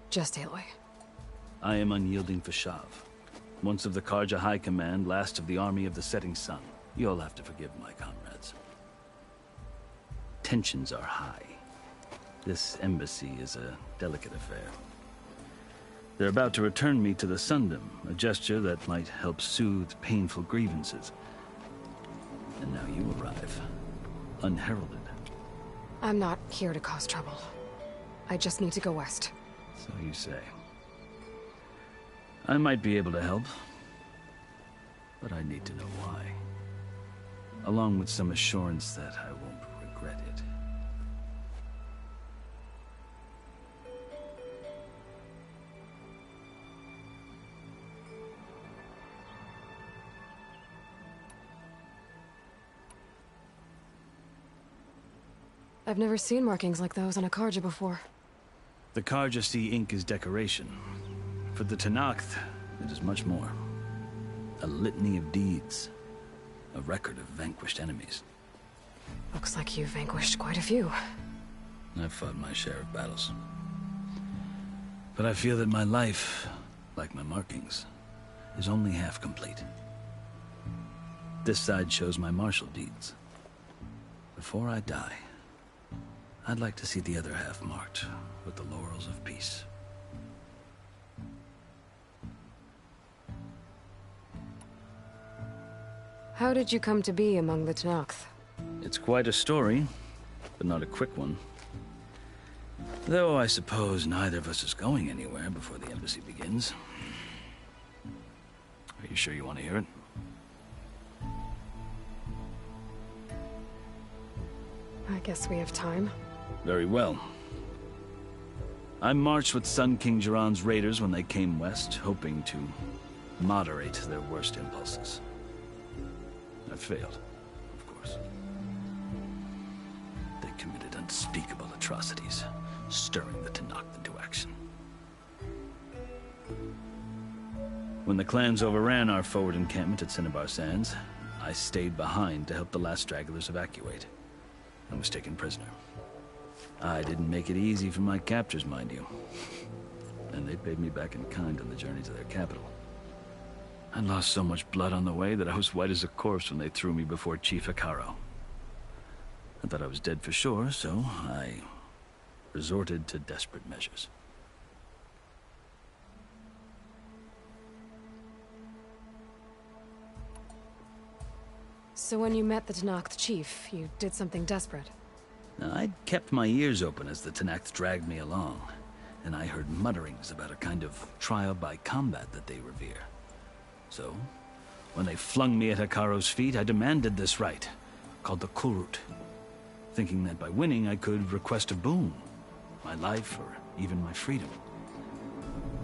Just Aloy. I am Unyielding Fashav. Once of the Karja High Command, last of the Army of the Setting Sun. You'll have to forgive my comrades. Tensions are high. This embassy is a delicate affair. They're about to return me to the Sundom, a gesture that might help soothe painful grievances. And now you arrive, unheralded. I'm not here to cause trouble. I just need to go west. So you say. I might be able to help, but I need to know why. Along with some assurance that I won't regret it. I've never seen markings like those on a Karja before. The Karja see ink as decoration. For the Tenakth, it is much more. A litany of deeds. A record of vanquished enemies. Looks like you've vanquished quite a few. I've fought my share of battles. But I feel that my life, like my markings, is only half complete. This side shows my martial deeds. Before I die, I'd like to see the other half marked with the laurels of peace. How did you come to be among the Tenakth? It's quite a story, but not a quick one. Though I suppose neither of us is going anywhere before the embassy begins. Are you sure you want to hear it? I guess we have time. Very well. I marched with Sun King Jiran's raiders when they came west, hoping to moderate their worst impulses. I failed, of course. They committed unspeakable atrocities, stirring the Tenakth into action. When the clans overran our forward encampment at Cinnabar Sands, I stayed behind to help the last stragglers evacuate. I was taken prisoner. I didn't make it easy for my captors, mind you. And they paid me back in kind on the journey to their capital. I lost so much blood on the way that I was white as a corpse when they threw me before Chief Hekaro. I thought I was dead for sure, so I resorted to desperate measures. So when you met the Tenakth chief, you did something desperate? Now, I'd kept my ears open as the Tenakth dragged me along, and I heard mutterings about a kind of trial by combat that they revere. So, when they flung me at Hekaro's feet, I demanded this right, called the Kulrut, thinking that by winning I could request a boon, my life or even my freedom.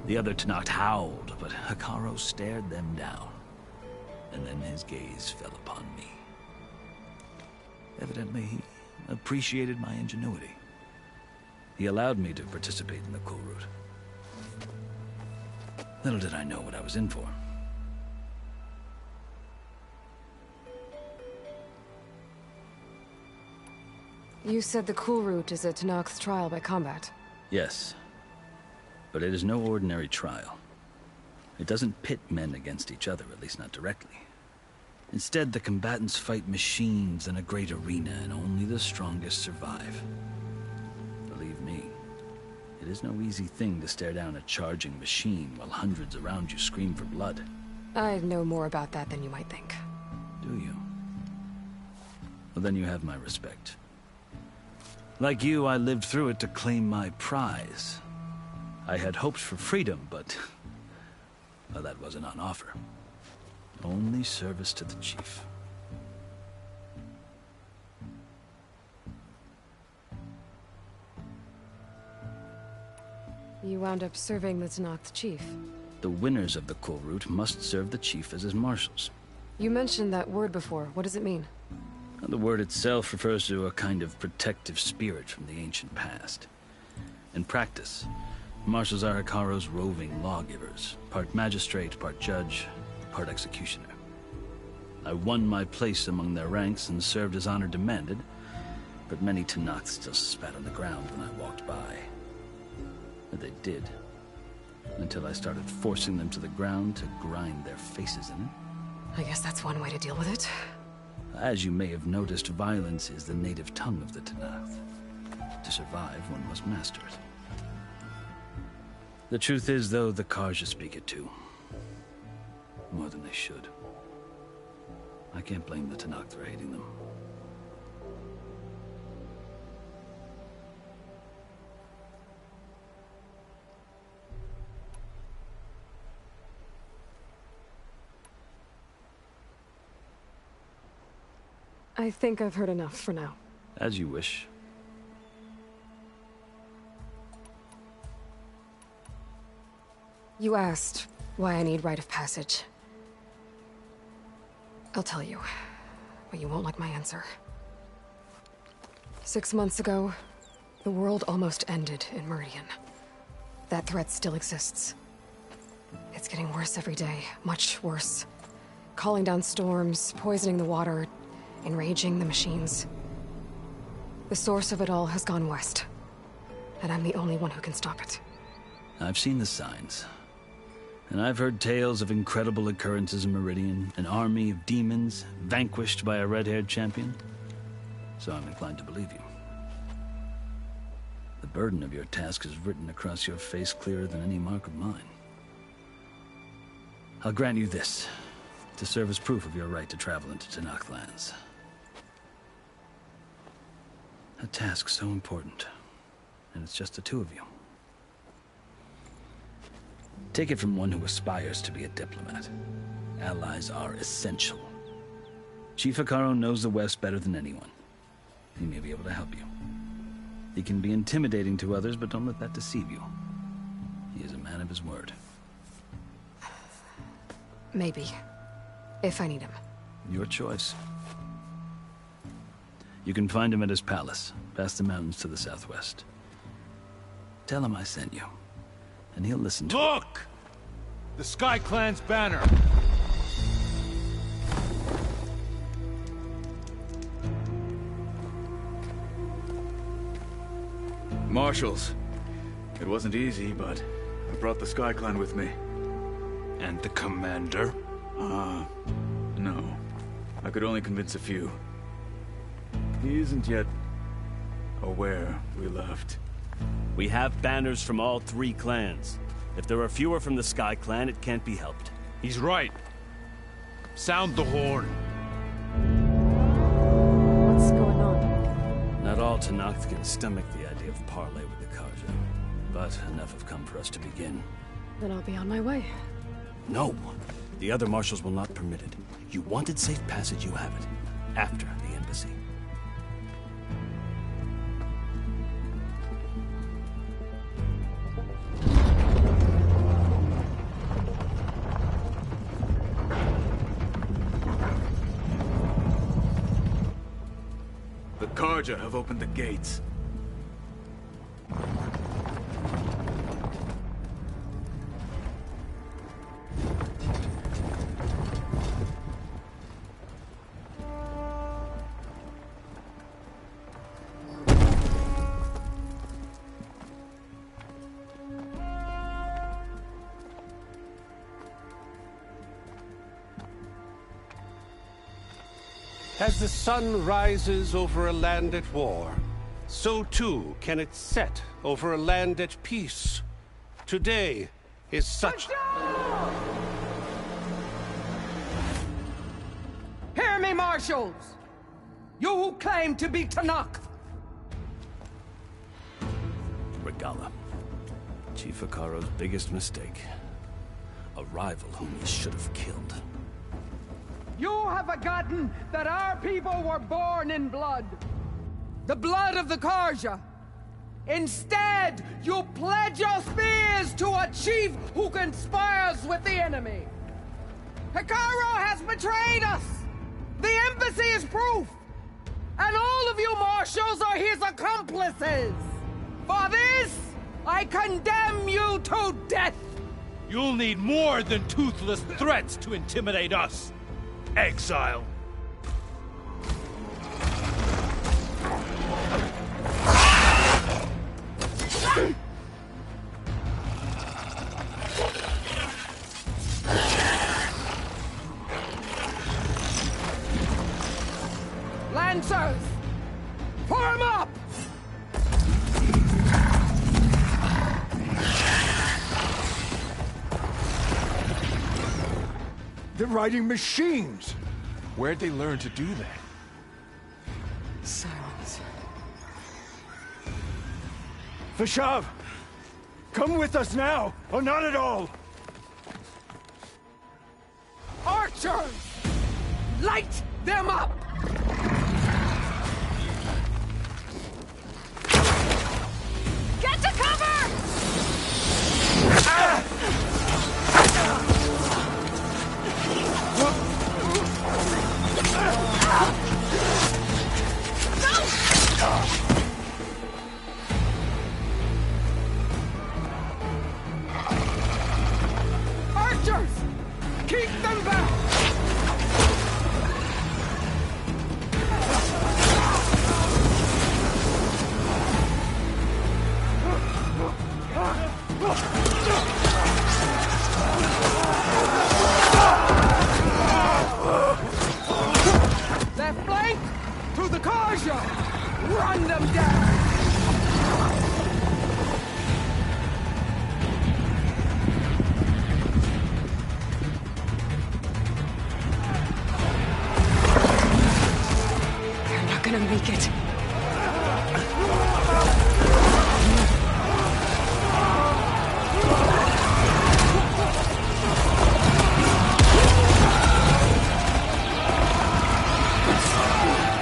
The other Tenakth howled, but Hekaro stared them down, and then his gaze fell upon me. Evidently, he appreciated my ingenuity. He allowed me to participate in the cool route. Little did I know what I was in for. You said the cool route is a Tenakth's trial by combat. Yes. But it is no ordinary trial. It doesn't pit men against each other, at least not directly. Instead, the combatants fight machines in a great arena, and only the strongest survive. Believe me, it is no easy thing to stare down a charging machine while hundreds around you scream for blood. I know more about that than you might think. Do you? Well, then you have my respect. Like you, I lived through it to claim my prize. I had hopes for freedom, but... well, that wasn't on offer. Only service to the chief. You wound up serving the Tenakth chief. The winners of the cool route must serve the chief as his marshals. You mentioned that word before. What does it mean? The word itself refers to a kind of protective spirit from the ancient past. In practice, marshals are Hikaru's roving lawgivers, part magistrate, part judge, part executioner. I won my place among their ranks and served as honor demanded, but many Tenakths still spat on the ground when I walked by. And they did, until I started forcing them to the ground to grind their faces in it. I guess that's one way to deal with it. As you may have noticed, violence is the native tongue of the Tenakth. To survive, one must master it. The truth is, though, the Karja speak it too. More than they should. I can't blame the Tenakth for hating them. I think I've heard enough for now. As you wish. You asked why I need rite of passage. I'll tell you, but you won't like my answer. 6 months ago, the world almost ended in Meridian. That threat still exists. It's getting worse every day, much worse. Calling down storms, poisoning the water, enraging the machines. The source of it all has gone west, and I'm the only one who can stop it. I've seen the signs. And I've heard tales of incredible occurrences in Meridian, an army of demons vanquished by a red-haired champion. So I'm inclined to believe you. The burden of your task is written across your face clearer than any mark of mine. I'll grant you this, to serve as proof of your right to travel into Tenakth lands. A task so important, and it's just the two of you. Take it from one who aspires to be a diplomat. Allies are essential. Chief Hikaru knows the West better than anyone. He may be able to help you. He can be intimidating to others, but don't let that deceive you. He is a man of his word. Maybe. If I need him. Your choice. You can find him at his palace, past the mountains to the southwest. Tell him I sent you, and he'll listen to Look! The Sky Clan's banner! Marshals. It wasn't easy, but I brought the Sky Clan with me. And the commander? No. I could only convince a few. He isn't yet aware we left. We have banners from all 3 clans. If there are fewer from the Sky Clan, it can't be helped. He's right. Sound the horn. What's going on? Not all Tenakth can stomach the idea of parley with the Karja, but enough have come for us to begin. Then I'll be on my way. No! The other marshals will not permit it. You wanted safe passage, you have it. After the embassy. The Karja have opened the gates. As the sun rises over a land at war, so too can it set over a land at peace. Today is such... Hear me, marshals! You who claim to be Tanakh! Regala. Chief Hikaro's biggest mistake. A rival whom he should have killed. You have forgotten that our people were born in blood. The blood of the Karja. Instead, you pledge your spears to a chief who conspires with the enemy. Hikaro has betrayed us! The embassy is proof! And all of you marshals are his accomplices! For this, I condemn you to death! You'll need more than toothless threats to intimidate us, exile. Lancers! Form up! They're riding machines! Where'd they learn to do that? Silence. Vashav! Come with us now, or not at all! Archers! Light them up! Get to cover! Archers! Keep them back! Left flank! To the Karja! Run them down! They're not gonna make it.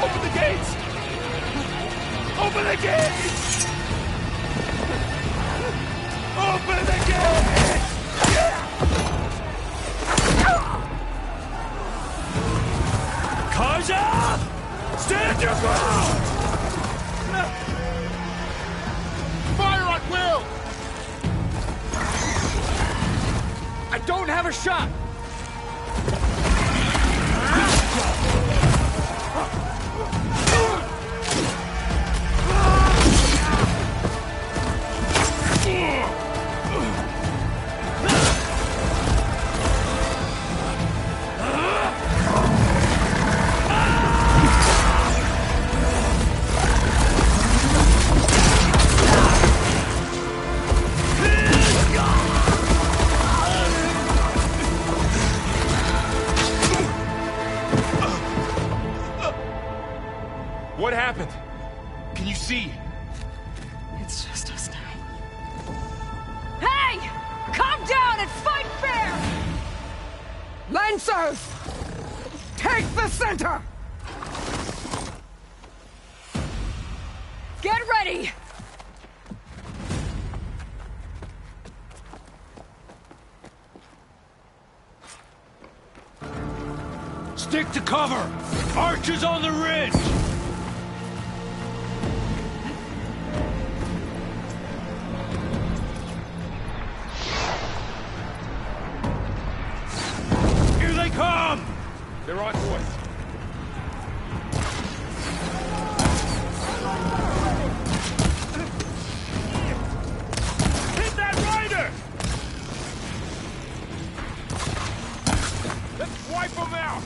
Open the gates! Open the gates! Open the gates! Karja! Stand your ground! Fire at will! I don't have a shot! What happened? Can you see? It's just us now. Hey! Calm down and fight fair! Lancers! Take the center! Get ready! Stick to cover! Archers on the ridge! Here they come! They're on to us. Hit that rider! Let's wipe them out!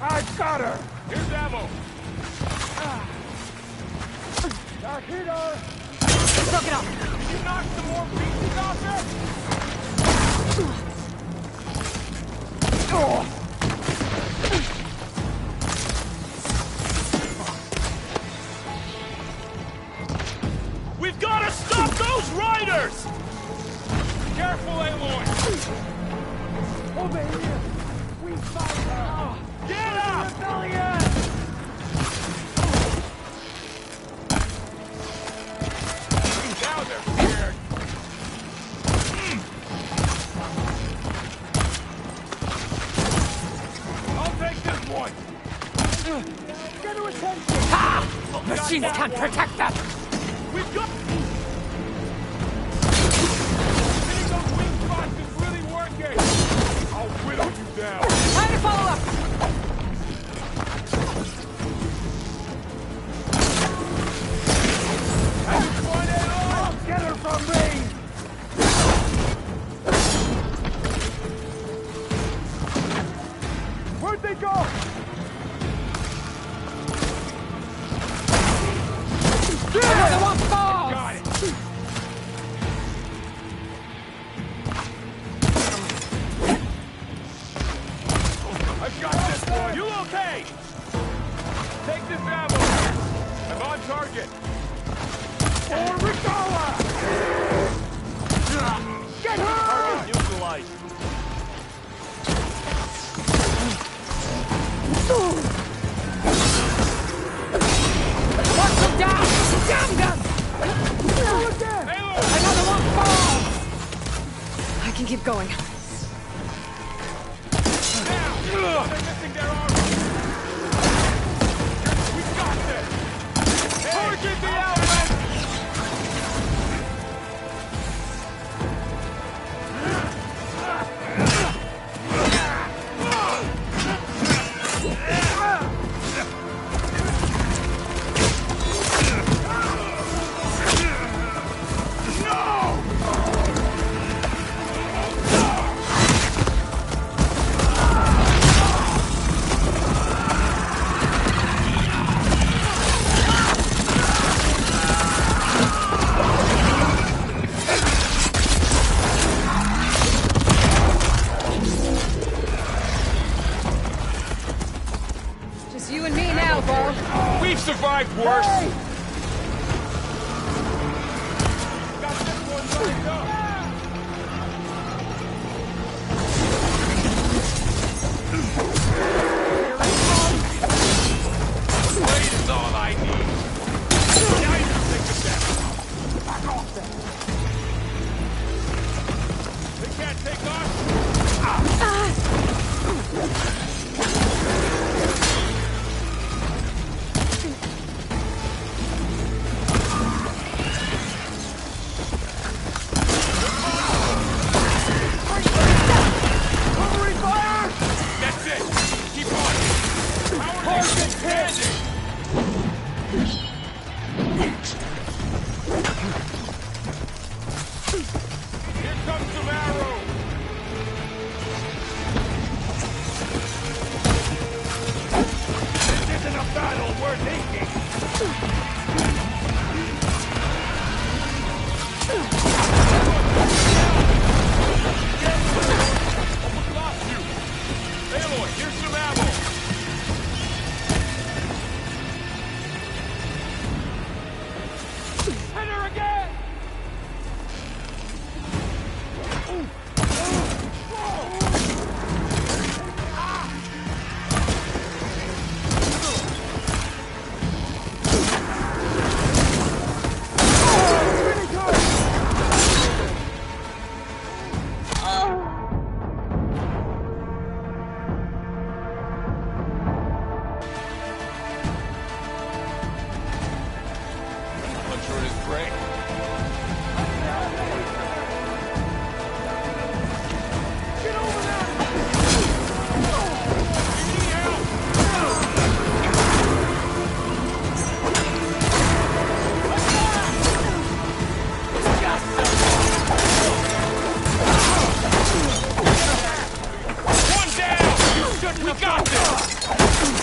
I I've got her! Here's ammo! Now hit her! Soak it up! Can you knock some more pieces off her? Oh! We've got to stop those riders! Careful, Aloy! Over here! We fight her! Get up! Rebellion! Now they're scared! I'll take this one! Get her attention! Ha! Machines can't protect them! We've got... Hitting those weak spots is really working! I'll whittle you down! Time to follow up! Get her from me! Where'd they go? Another one falls! Got it! I've got this one! You okay? Take this ammo! I'm on target! Or Ricola! Get her! Target neutralized! Mark them down! Damn them! Another one falls! I can keep going. They're missing their armor! We've got this! Target the outlet! Just you and me now, Bo. We've survived worse! Got this one lined up! Blade is all I need! Now you can take the step! Back off then! They can't take us! That's it! Keep on! Power standing! Here comes some arrows! This isn't a battle worth taking! We lost you! Aloy, here's some ammo! Hit her again! Puncher is great. Get over there! One down! We got this!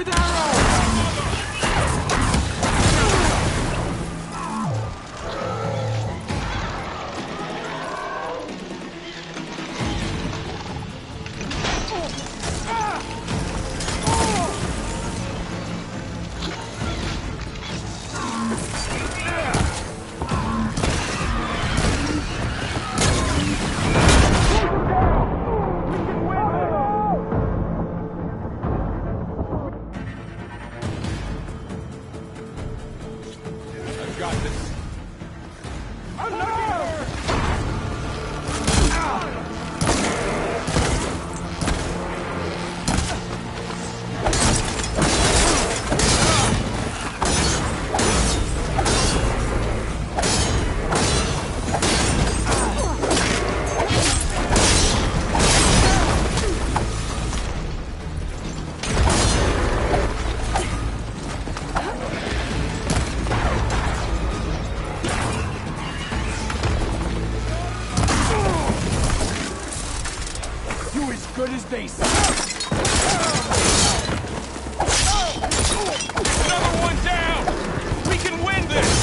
with arrows! Good as they say. Another one down! We can win this!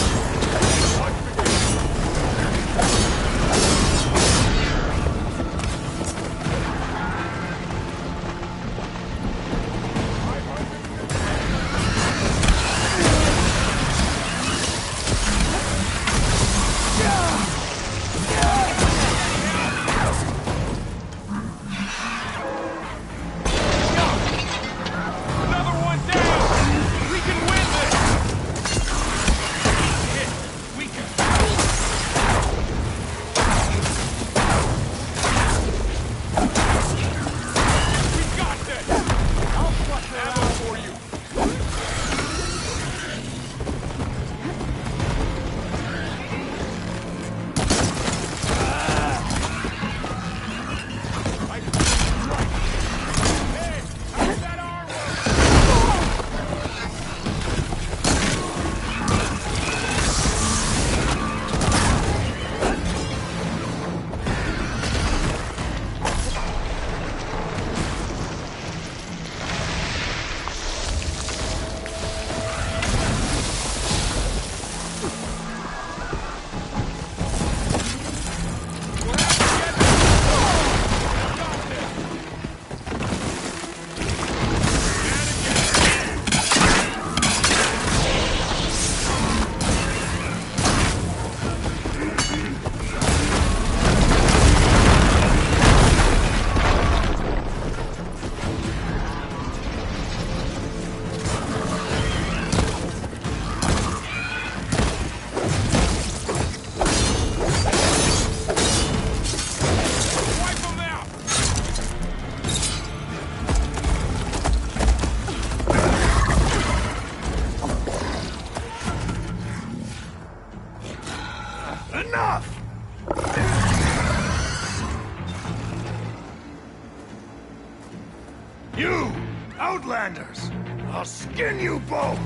You, Outlanders! I'll skin you both!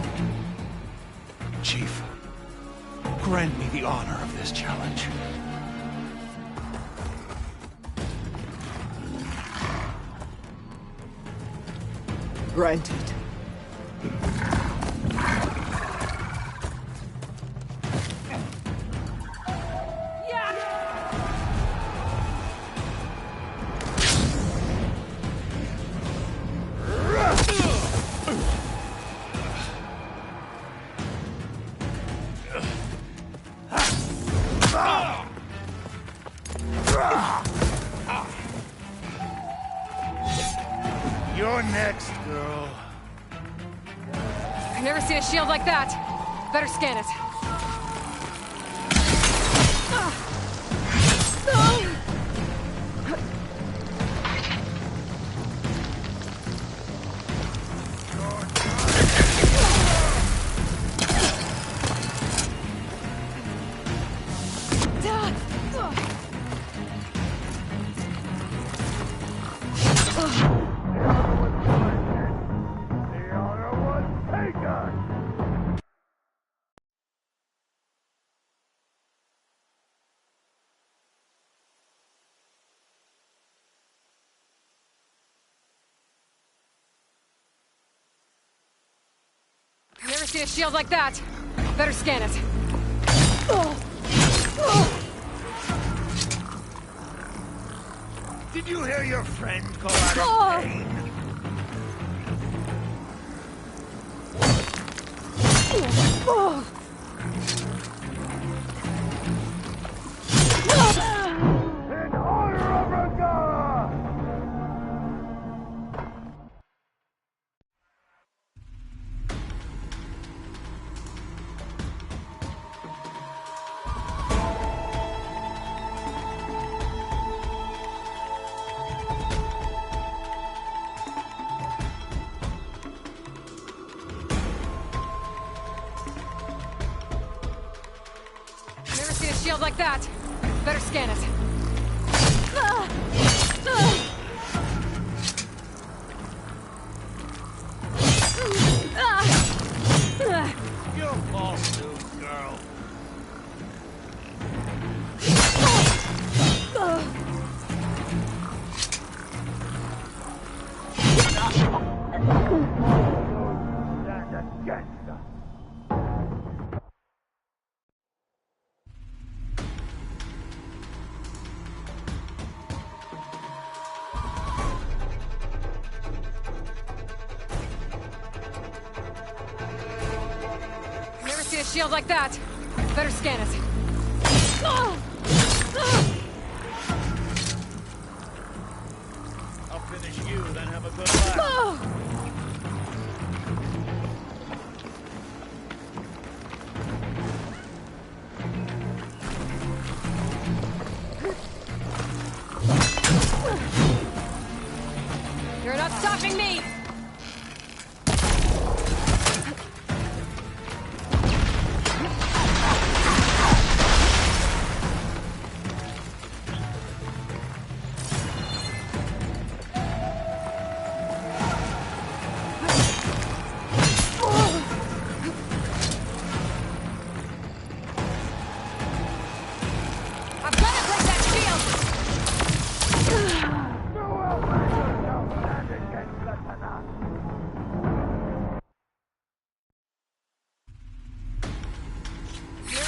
Chief, grant me the honor of this challenge. Granted. You're next, girl. I've never seen a shield like that. Better scan it. See a shield like that? Better scan it. Did you hear your friend call out of pain? In honor of Regala! Never seen a shield like that. Better scan it. You're false news, girl. Stand against us. Never seen a shield like that. Better scan it. I'll finish you, then have a good laugh. You're not stopping me!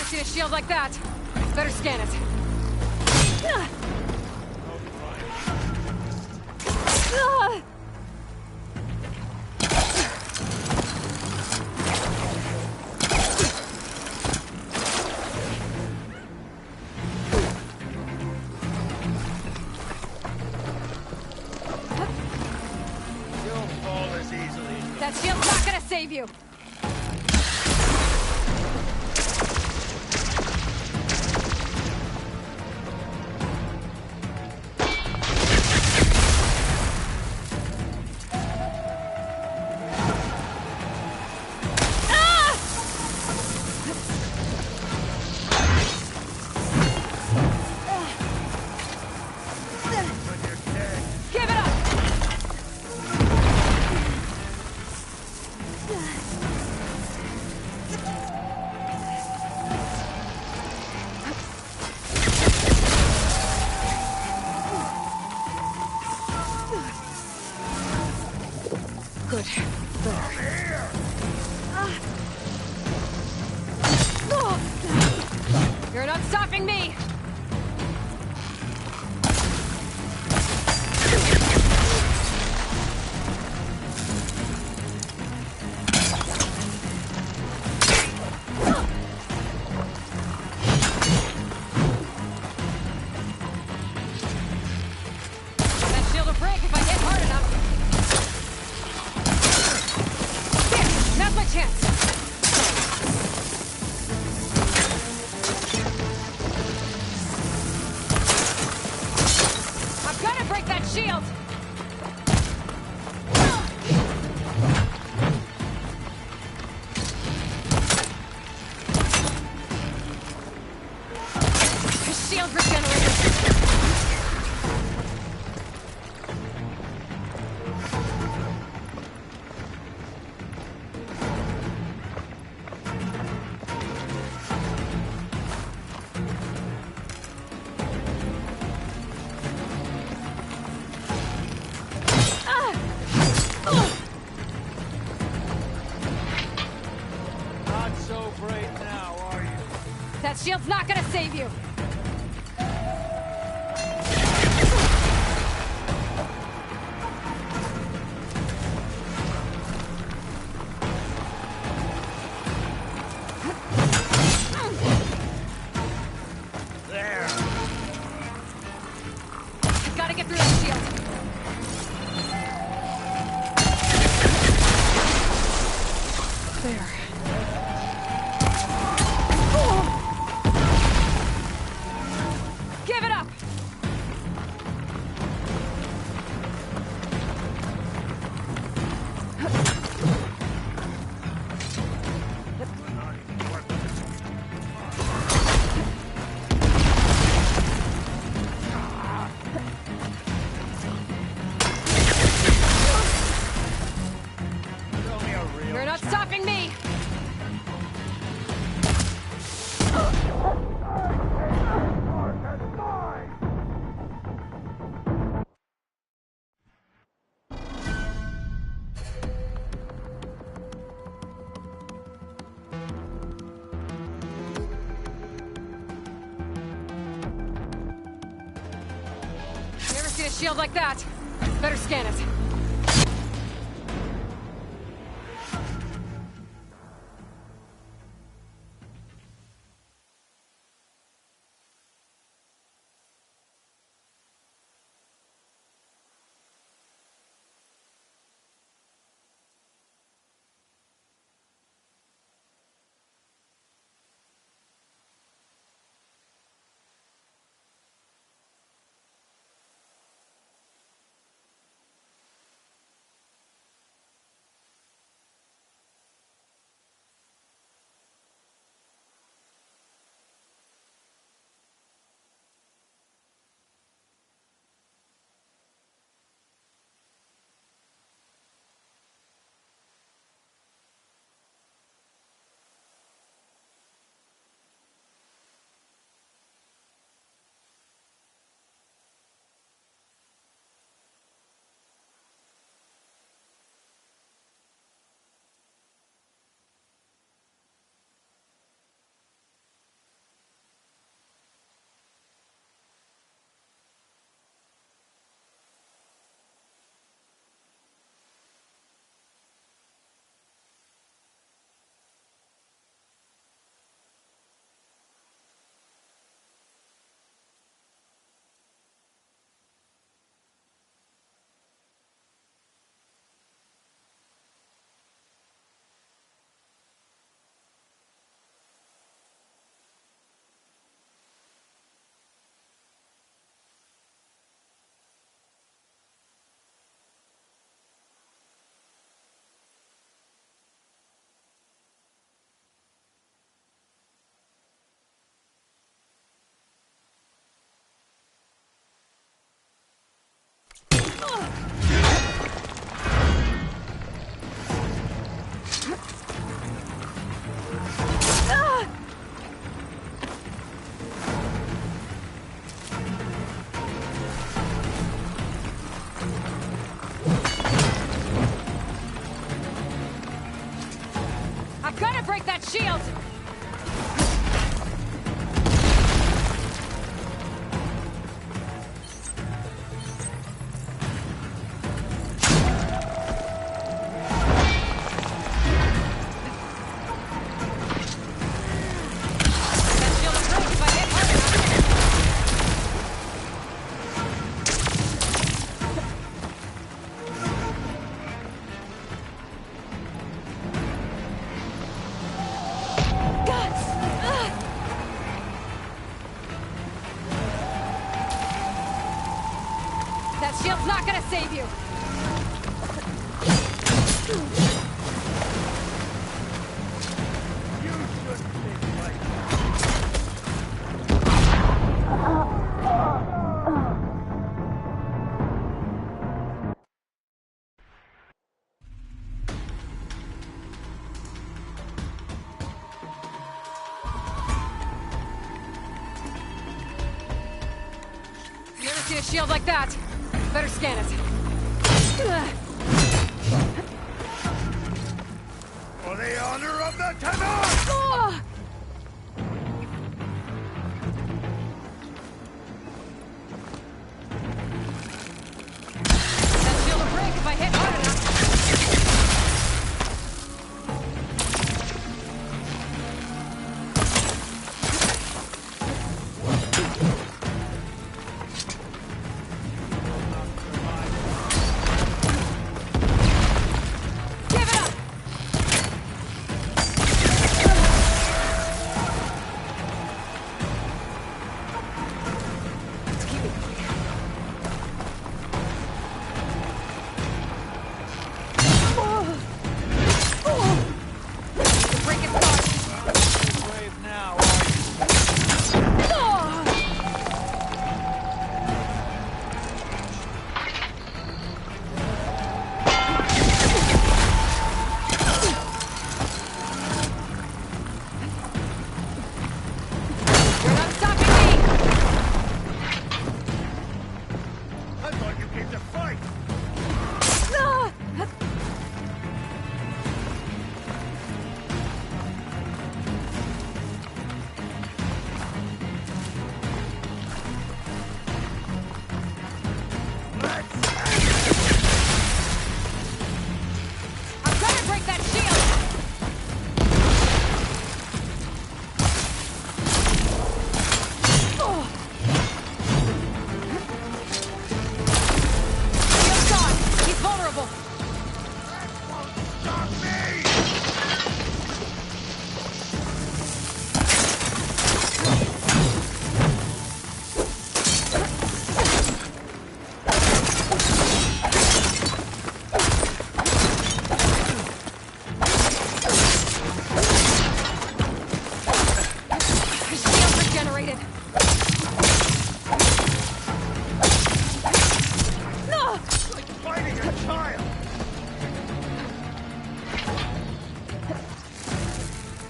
See a shield like that? Better scan it. You'll fall as easily. That shield's not gonna save you. Good. Better. You're not stopping me! That shield will break if I hit hard enough. Here, now's my chance. I've got to break that shield. The shield regenerated. afraid now, are you? That shield's not gonna save you! There! Gotta get through that shield! There. Give it up! You're not stopping me! Never seen a shield like that. Better scan it. I've gotta break that shield! That shield's not gonna save you! You ever see a shield like that? Better scan it. For the honor of the Tanakh!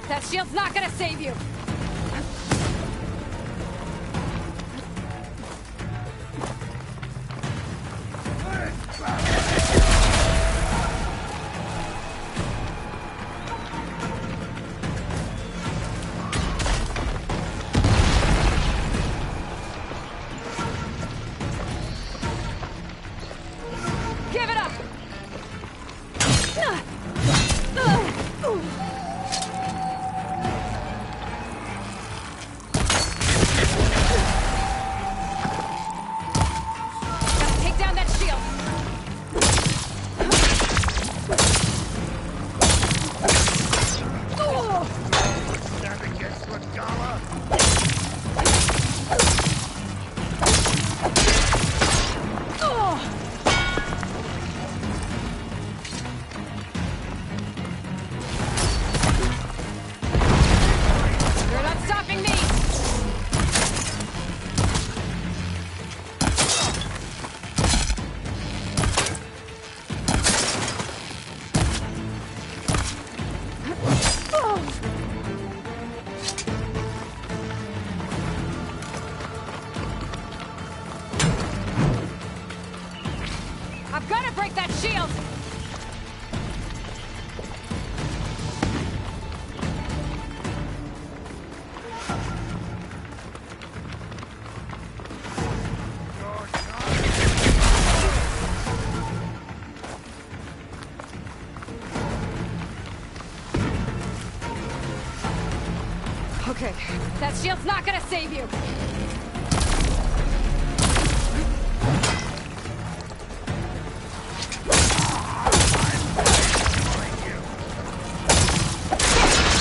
That shield's not gonna save you! Give it up! Gotta take down that shield! Stand against Regala? You're not stopping me! I've got to break that shield! Okay. That shield's not gonna save you!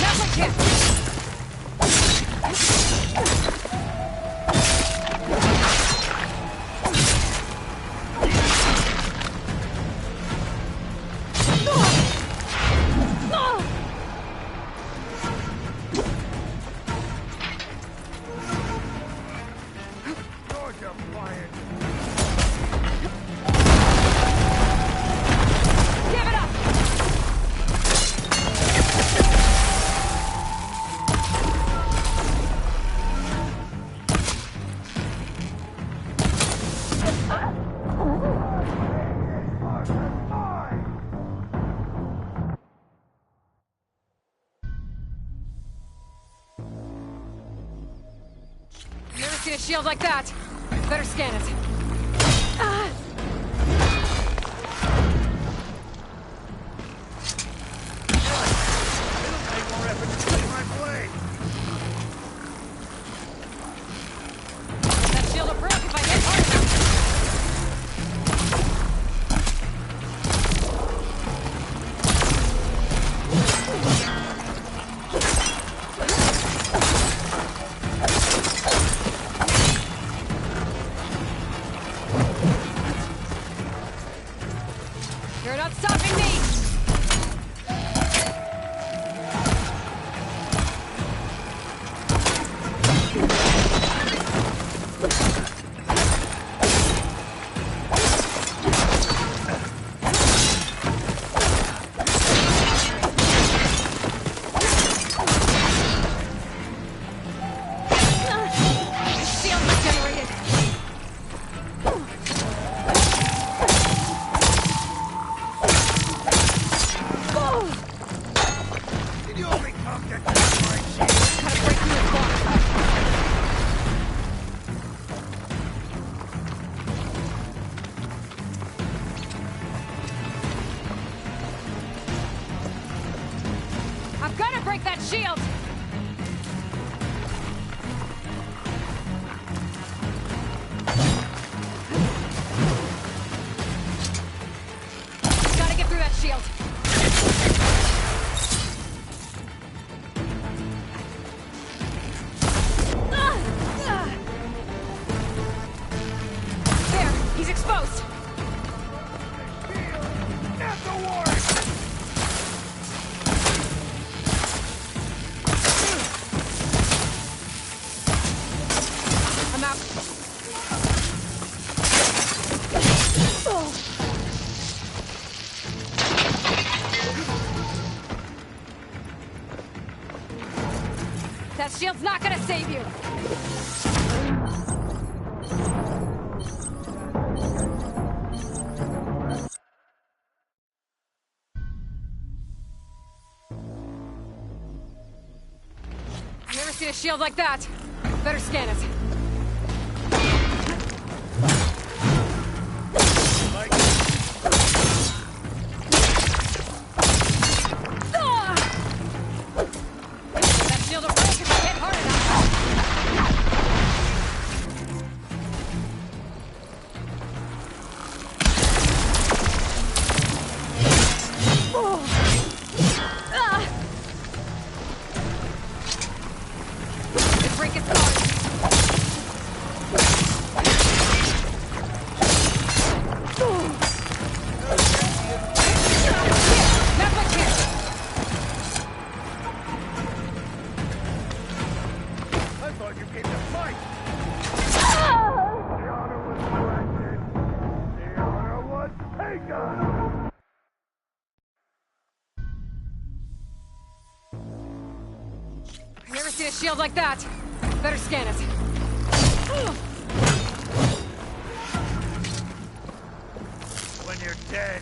Now's my chance! Give it up! Never seen a shield like that. Better scan it. Ah! Make more effort to clean my blade. That shield will break if I hit hard enough. You're not stopping me! Shield regenerated! Can you only come get my shield? Gotta break through his block. I've gotta break that shield! Gotta get through that shield. There, he's exposed. Not the war! That shield's not gonna save you! Never seen a shield like that. Better scan it. That shield will break if I hit hard enough. Break its guard. Never seen a shield like that. Better scan it. When you're dead.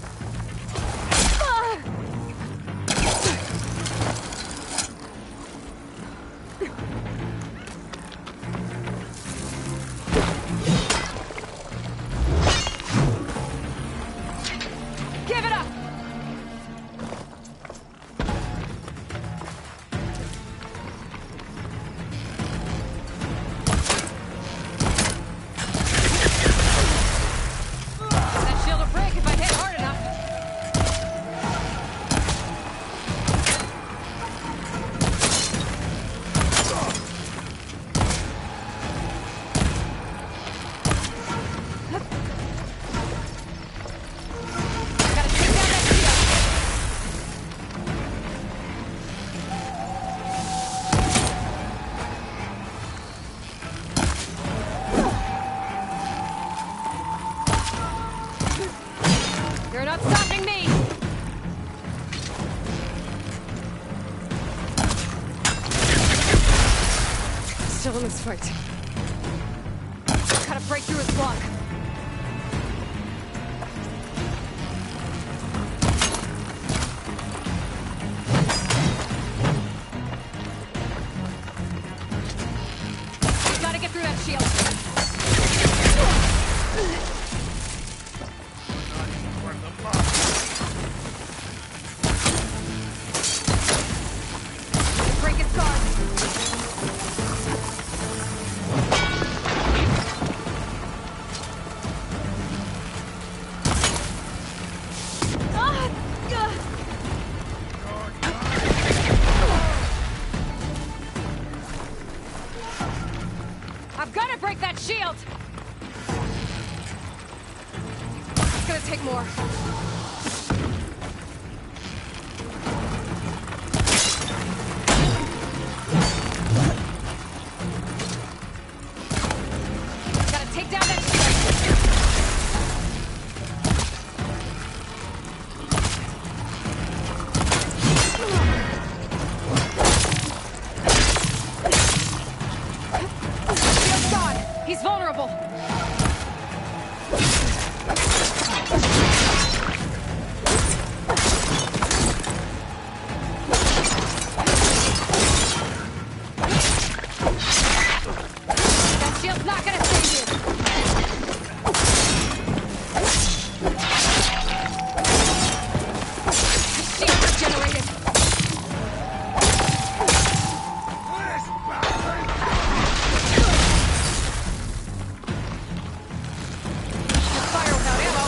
Give it up! That shield will break if I hit hard enough. Gotta take down that shield. You're not stopping me! Still in this fight. Gotta break through his block. Gotta get through that shield. Break its guard. I've gotta break that shield! It's gonna take more. Gotta take down that shield! Shield's gone! He's vulnerable! That shield's not gonna save you! Shield regenerated! Fire without ammo!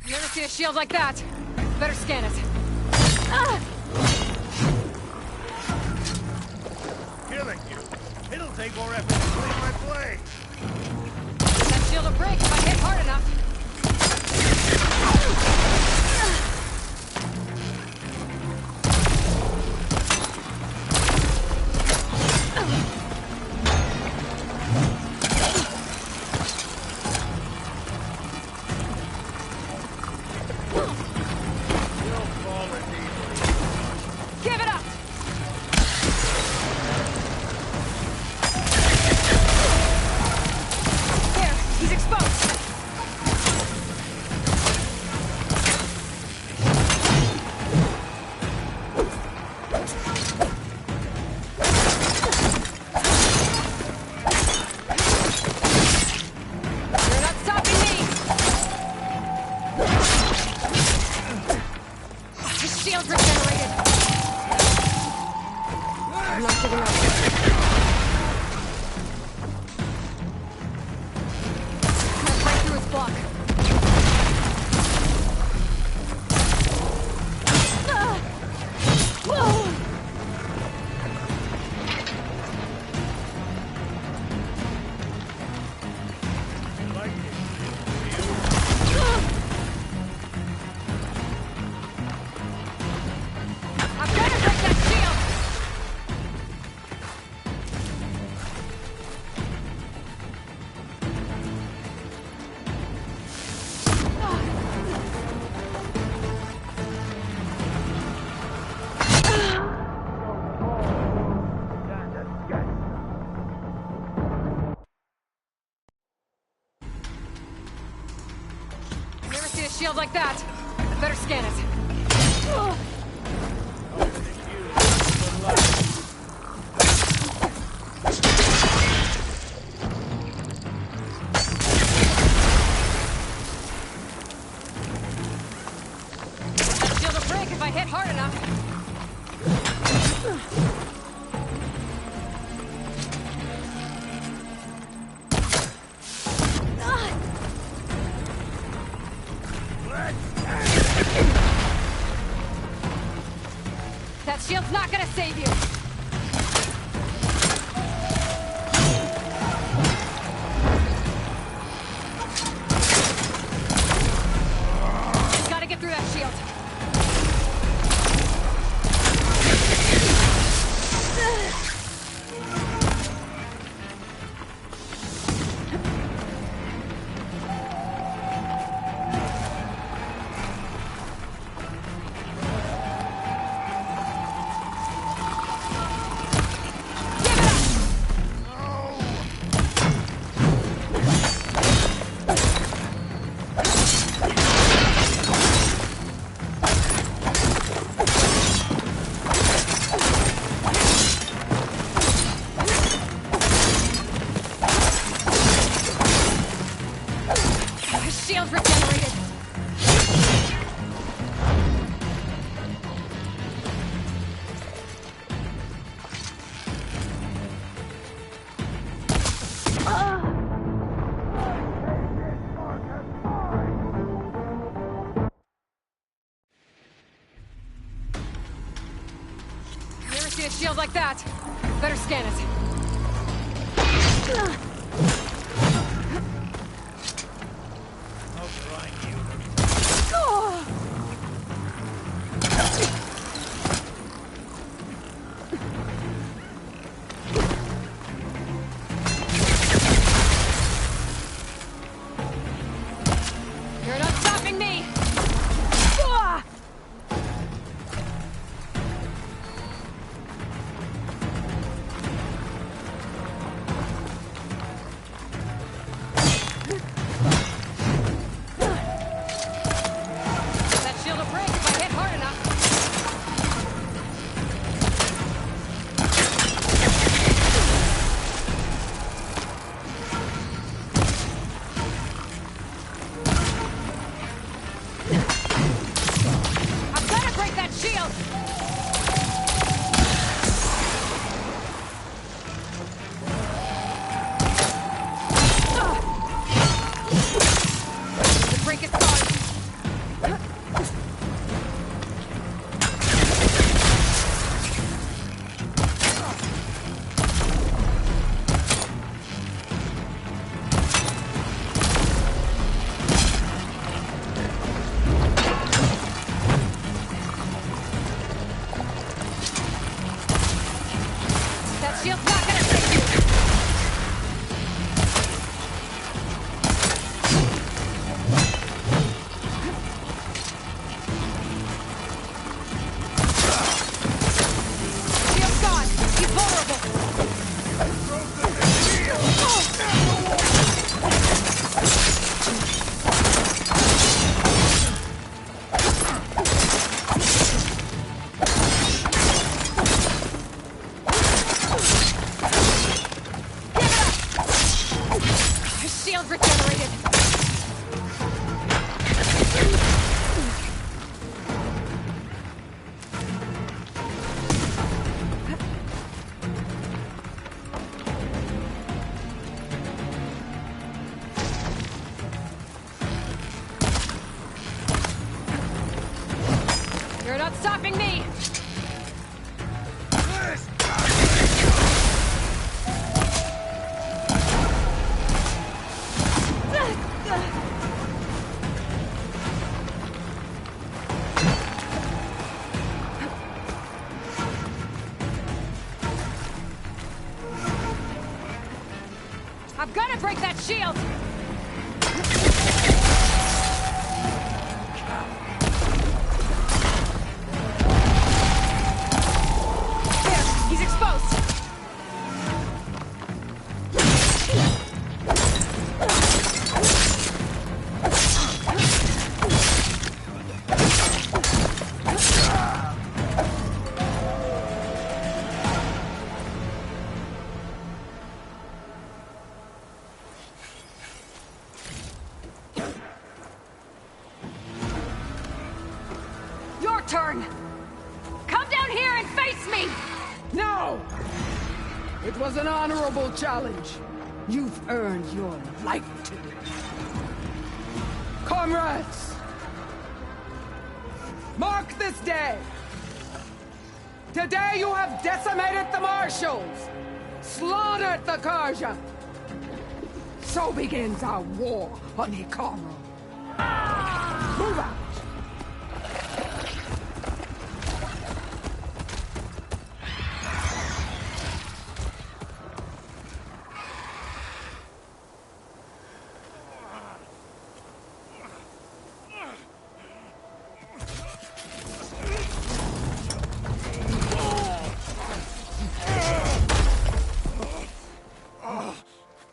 Never seen a shield like that. Better scan it. Killing you. It'll take more effort to clean my blade. That shield will break if I hit hard enough. shield like that. Better scan it. That shield will break if I hit hard enough. That shield's not gonna save you. Gotta get through that shield. Shield's regenerated. Never seen a shield like that. Better scan it. You're not stopping me! That shield will break if I hit hard enough. I've got to break that shield! The break is gone. That shield's not gonna save you! Shield's gone! He's vulnerable! His shield regenerated! You're not stopping me! I've got to break that shield! There, he's exposed! turn! Come down here and face me! No! It was an honorable challenge. You've earned your life today. Comrades! Mark this day! Today you have decimated the Marshals! Slaughtered the Karja! So begins our war on Hikaru. Move out!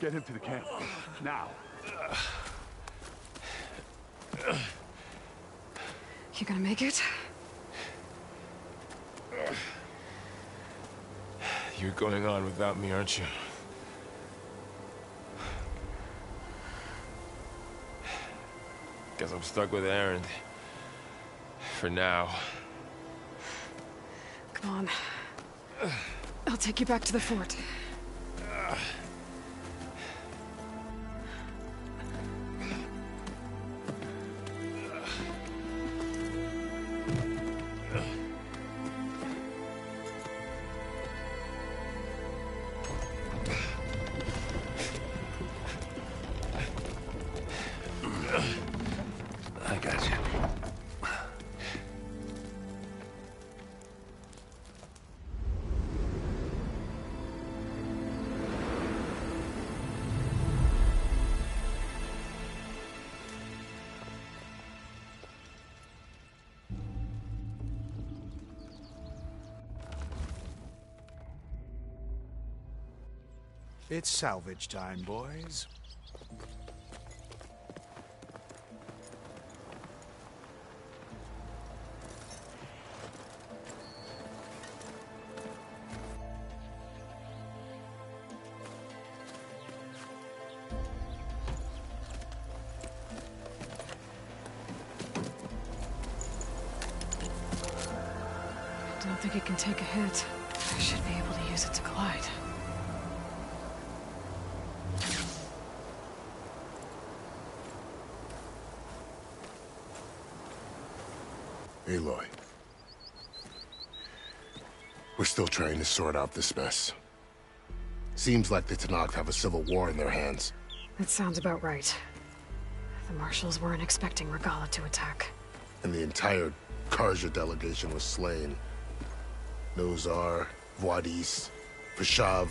Get him to the camp. Now. You gonna make it? You're going on without me, aren't you? Guess I'm stuck with Aaron. For now. Come on. I'll take you back to the fort. I got you. It's salvage time, boys. I don't think it can take a hit. I should be able to use it to glide. Aloy. We're still trying to sort out this mess. Seems like the Tenakth have a civil war in their hands. That sounds about right. The Marshals weren't expecting Regalla to attack. And the entire Karja delegation was slain. Nozar, Wadis, Peshav,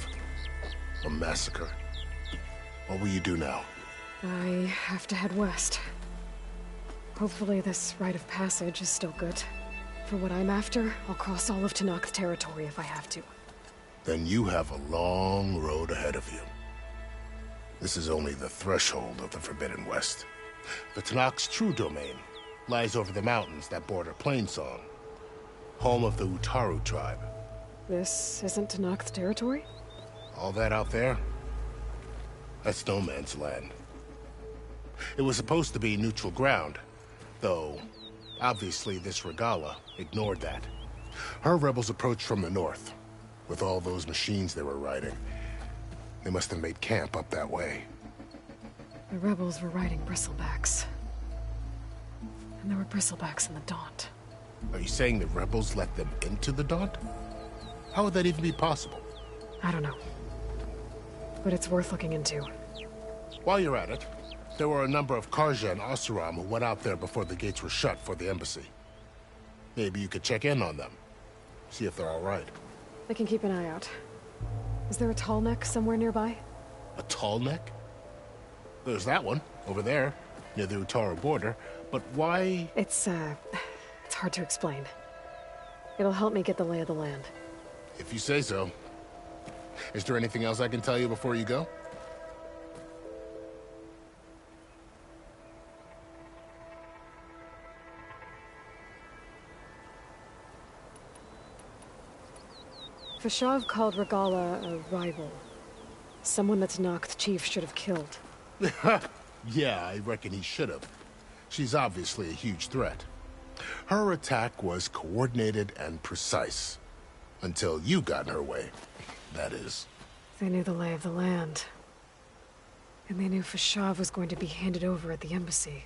a massacre. What will you do now? I have to head west. Hopefully this rite of passage is still good. For what I'm after, I'll cross all of Tenakth territory if I have to. Then you have a long road ahead of you. This is only the threshold of the Forbidden West. The Tenakth's true domain lies over the mountains that border Plainsong, home of the Utaru tribe. This isn't Tenakth territory? All that out there? That's no man's land. It was supposed to be neutral ground, though obviously this Regalla ignored that. Her rebels approached from the north, with all those machines they were riding. They must have made camp up that way. The rebels were riding bristlebacks. And there were bristlebacks in the Daunt. Are you saying the rebels let them into the Daunt? How would that even be possible? I don't know. But it's worth looking into. While you're at it, there were a number of Karja and Oseram who went out there before the gates were shut for the embassy. Maybe you could check in on them. See if they're all right. I can keep an eye out. Is there a tall neck somewhere nearby? A tall neck? There's that one, over there, near the Utaru border. But why? It's hard to explain. It'll help me get the lay of the land. If you say so. Is there anything else I can tell you before you go? Peshav called Regalla a rival. Someone that Tenakth chief should have killed. Yeah, I reckon he should have. She's obviously a huge threat. Her attack was coordinated and precise. Until you got in her way, that is. They knew the lay of the land. And they knew Fashav was going to be handed over at the embassy.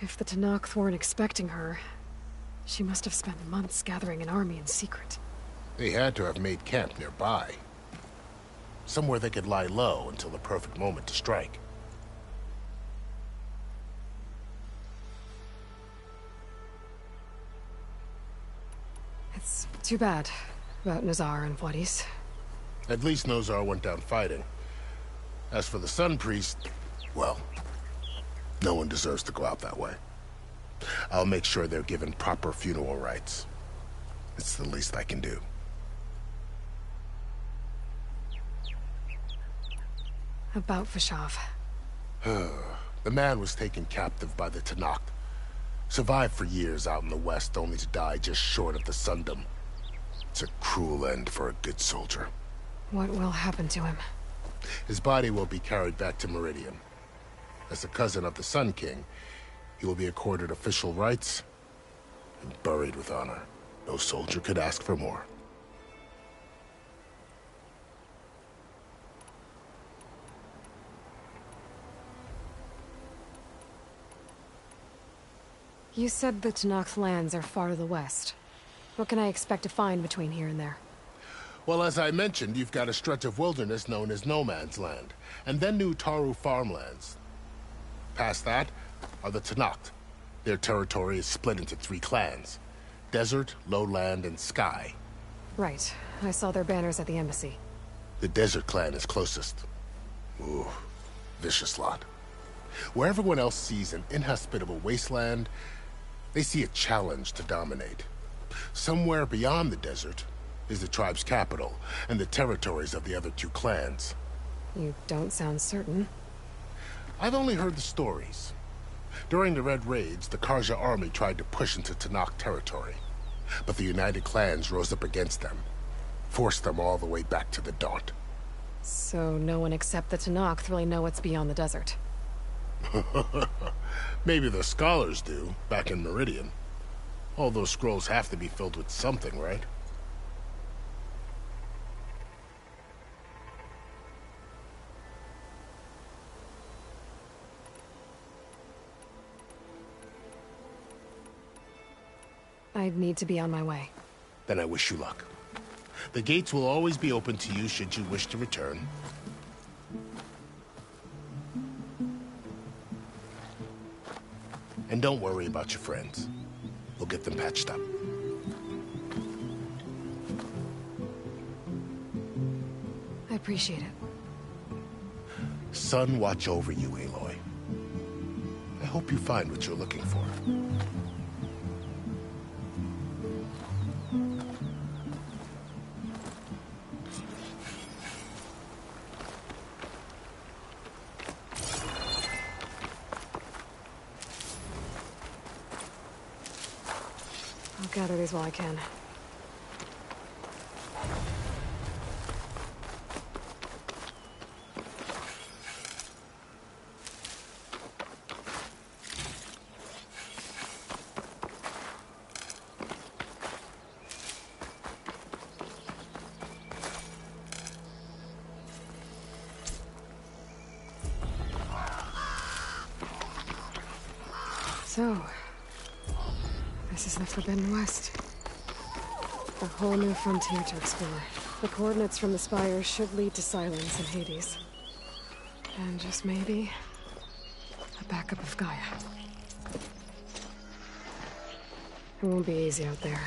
If the Tenakth weren't expecting her, she must have spent months gathering an army in secret. They had to have made camp nearby. Somewhere they could lie low until the perfect moment to strike. It's too bad about Nazar and Vladis. At least Nazar went down fighting. As for the Sun Priest, well, no one deserves to go out that way. I'll make sure they're given proper funeral rites. It's the least I can do. About Fashav. The man was taken captive by the Tenakth. Survived for years out in the west, only to die just short of the Sundom. It's a cruel end for a good soldier. What will happen to him? His body will be carried back to Meridian. As a cousin of the Sun King, he will be accorded official rights and buried with honor. No soldier could ask for more. You said the Tenakth lands are far to the west. What can I expect to find between here and there? Well, as I mentioned, you've got a stretch of wilderness known as No Man's Land, and then new Taru farmlands. Past that are the Tenakth. Their territory is split into 3 clans: Desert, Lowland, and Sky. Right. I saw their banners at the embassy. The Desert clan is closest. Ooh, vicious lot. Where everyone else sees an inhospitable wasteland, they see a challenge to dominate. Somewhere beyond the desert is the tribe's capital and the territories of the other 2 clans. You don't sound certain. I've only heard the stories. During the Red Raids, the Karja army tried to push into Tenakth territory, but the United Clans rose up against them, forced them all the way back to the Daunt. So no one except the Tenakth really know what's beyond the desert. Maybe the scholars do, back in Meridian. All those scrolls have to be filled with something, right? I'd need to be on my way. Then I wish you luck. The gates will always be open to you should you wish to return. And don't worry about your friends. We'll get them patched up. I appreciate it. Sun watch over you, Aloy. I hope you find what you're looking for. I'll gather these while I can. So, this is the Forbidden West. A whole new frontier to explore. The coordinates from the spire should lead to Silence and Hades. And just maybe, a backup of Gaia. It won't be easy out there.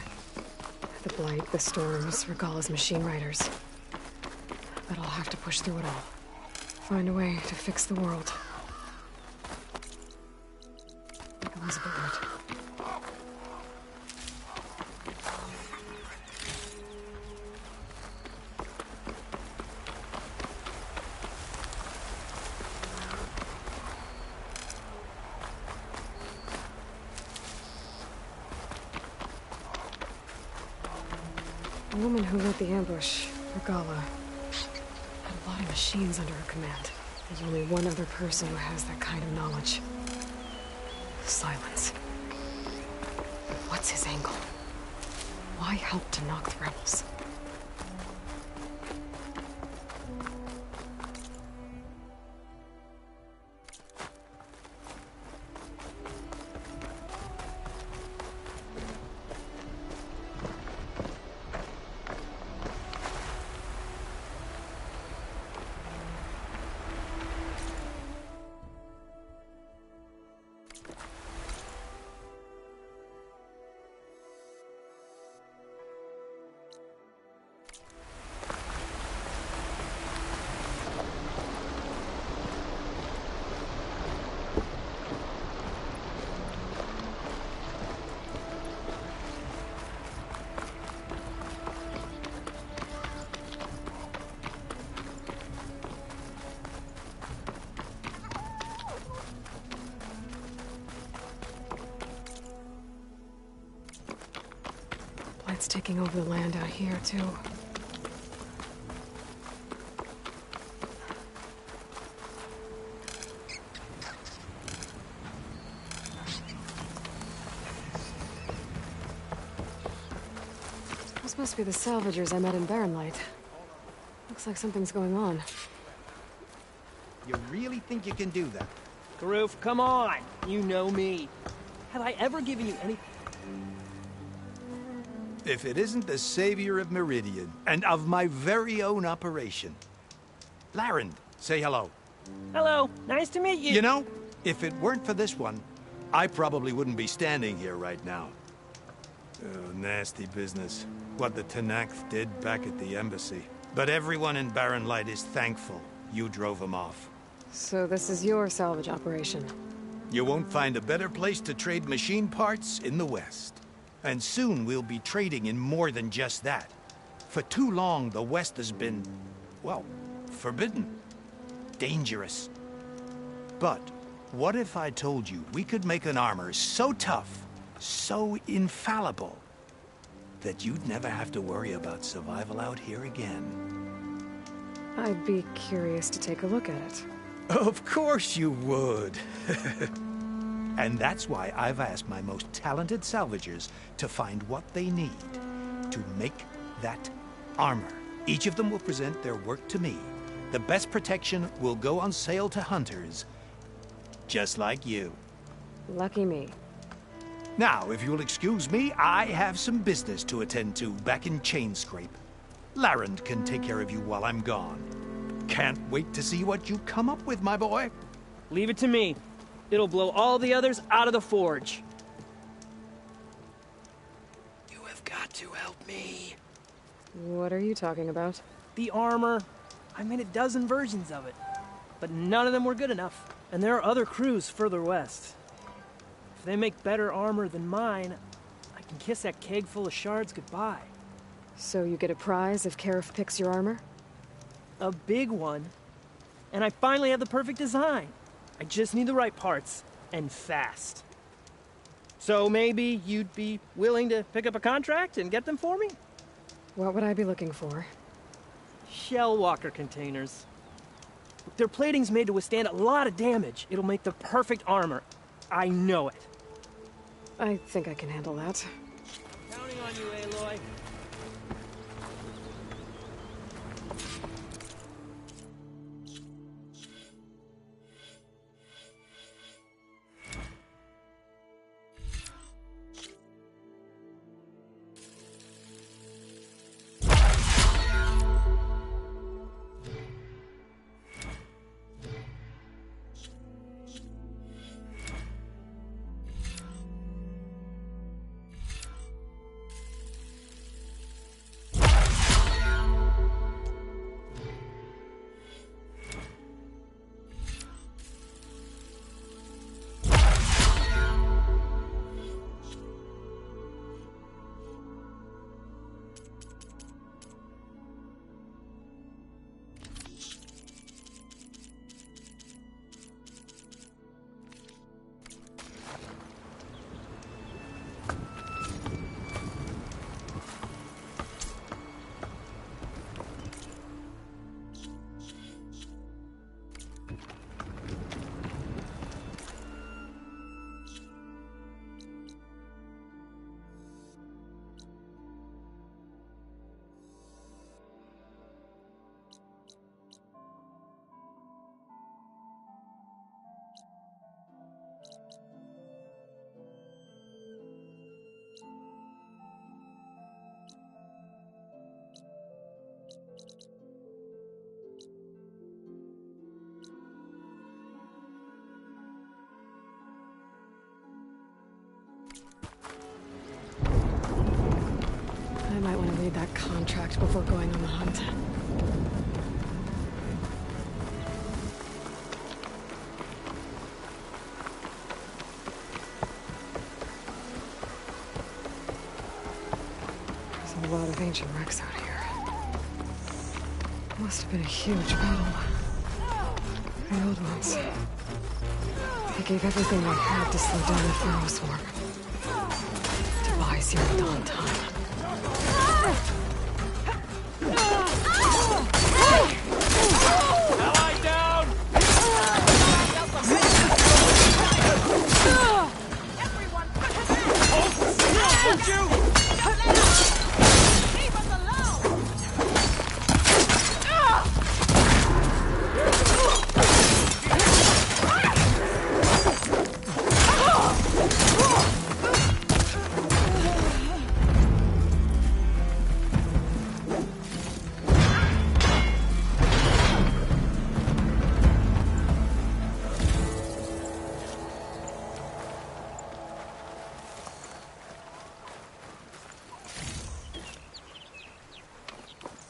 The Blight, the Storms, Regalla's machine riders. But I'll have to push through it all. Find a way to fix the world. Like Elizabeth would. The woman who led the ambush, Regalla, had a lot of machines under her command. There's only one other person who has that kind of knowledge. Silence. What's his angle? Why help to knock the rebels? It's taking over the land out here, too. Those must be the salvagers I met in Barren Light. Looks like something's going on. You really think you can do that? Karoof, come on! You know me. Have I ever given you any... If it isn't the savior of Meridian, and of my very own operation. Larend, say hello. Hello, nice to meet you. You know, if it weren't for this one, I probably wouldn't be standing here right now. Oh, nasty business. What the Tenakth did back at the embassy. But everyone in Barren Light is thankful you drove them off. So this is your salvage operation? You won't find a better place to trade machine parts in the West. And soon we'll be trading in more than just that. For too long, the West has been, well, forbidden. Dangerous. But what if I told you we could make an armor so tough, so infallible, that you'd never have to worry about survival out here again? I'd be curious to take a look at it. Of course you would. And that's why I've asked my most talented salvagers to find what they need to make that armor. Each of them will present their work to me. The best protection will go on sale to hunters, just like you. Lucky me. Now, if you'll excuse me, I have some business to attend to back in Chainscrape. Larend can take care of you while I'm gone. Can't wait to see what you come up with, my boy. Leave it to me. It'll blow all the others out of the forge. You have got to help me. What are you talking about? The armor. I made a dozen versions of it. But none of them were good enough. And there are other crews further west. If they make better armor than mine, I can kiss that keg full of shards goodbye. So you get a prize if Karif picks your armor? A big one. And I finally have the perfect design. I just need the right parts, and fast. So maybe you'd be willing to pick up a contract and get them for me? What would I be looking for? Shell walker containers. Their plating's made to withstand a lot of damage. It'll make the perfect armor. I know it. I think I can handle that. Counting on you, Aloy. read that contract before going on the hunt. There's a lot of ancient wrecks out here. Must have been a huge battle. The old ones. They gave everything they had to slow down the Pharaoh swarm. To buy Zero Dawn time. Ally down! Hold you! Leave us alone!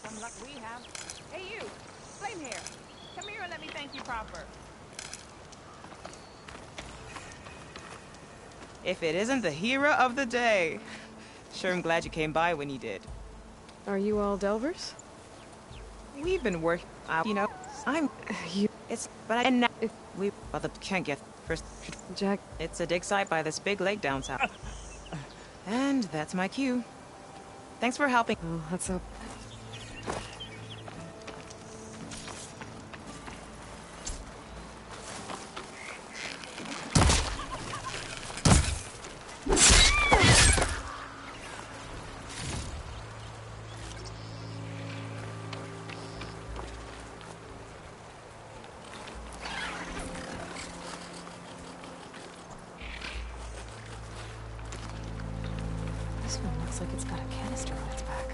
Some luck we have. Hey you! Flame here. Come here and let me thank you proper. If it isn't the hero of the day. Sure, I'm glad you came by when you did. Are you all Delvers? We've been working out, you know. I'm you. It's but I and if we but the can't get first. Jack. It's a dig site by this big lake down south. And that's my cue. Thanks for helping. Oh, that's up. This one looks like it's got a canister on its back.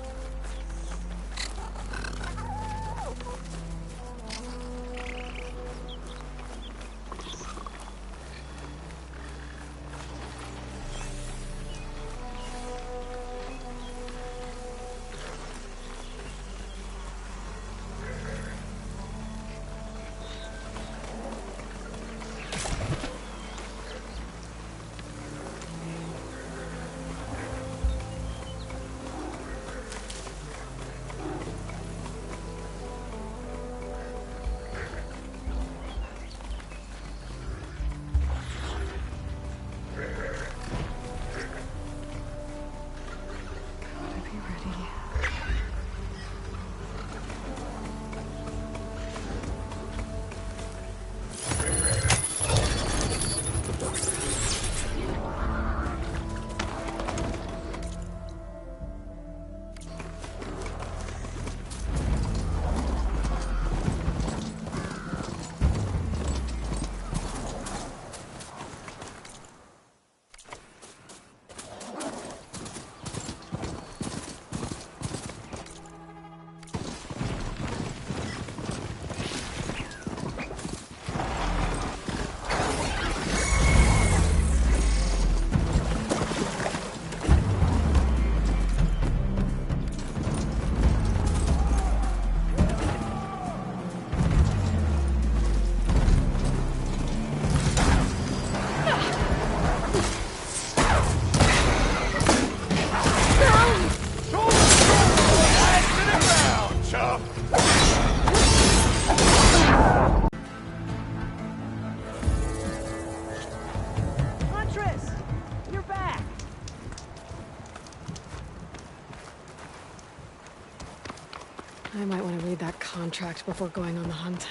I might want to read that contract before going on the hunt.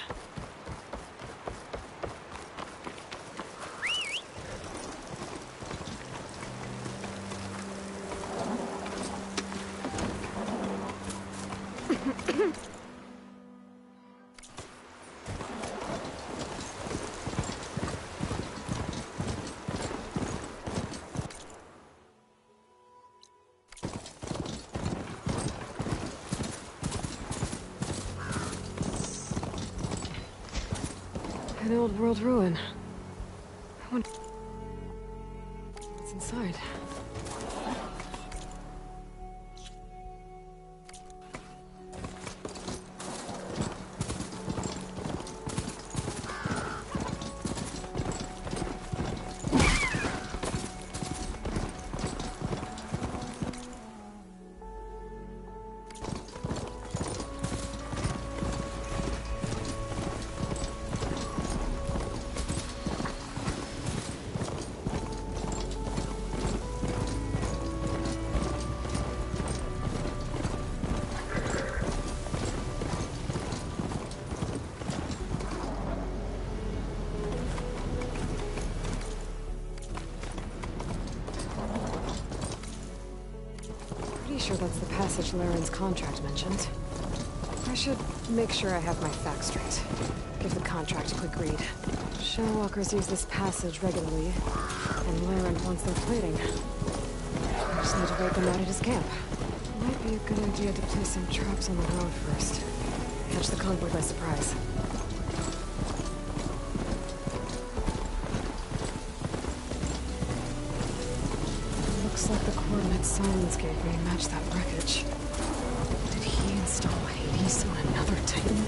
An old world ruin. I wonder what's inside. sure that's the passage Laren's contract mentioned. I should make sure I have my facts straight. Give the contract a quick read. Shellwalkers use this passage regularly, and Laren wants their plating. I just need to wait them out at his camp. Might be a good idea to place some traps on the road first. Catch the convoy by surprise. Looks like the coordinates Silence gave me match that wreckage. Did he install Hades on another Titan?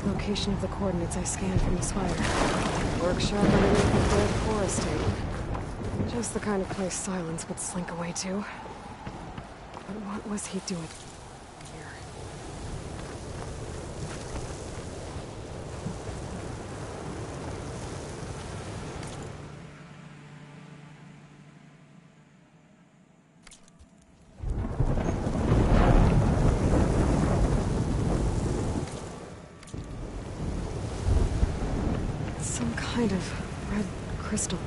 Location of the coordinates I scanned from the spider. Workshop underneath the dead forest tape. Just the kind of place Silence would slink away to. But what was he doing here? Some kind of red crystal.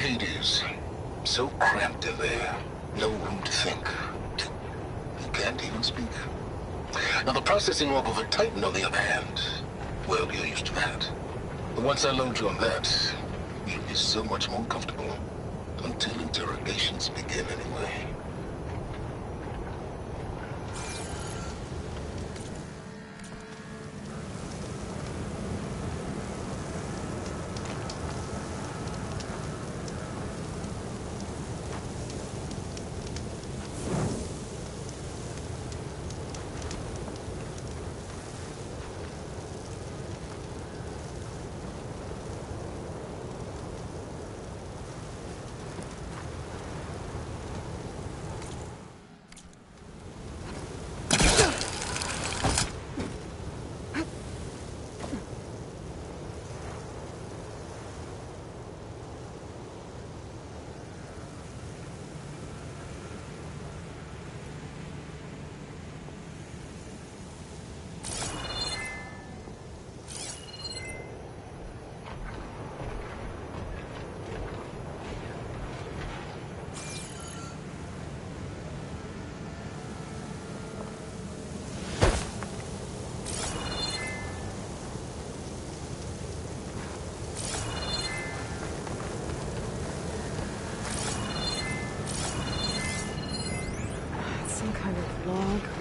Hades. So cramped in there. No room to think. You can't even speak. Now, the processing orb of a Titan, on the other hand, well, you're used to that. But once I load you on that, you'll be so much more comfortable. Until interrogations begin, anyway.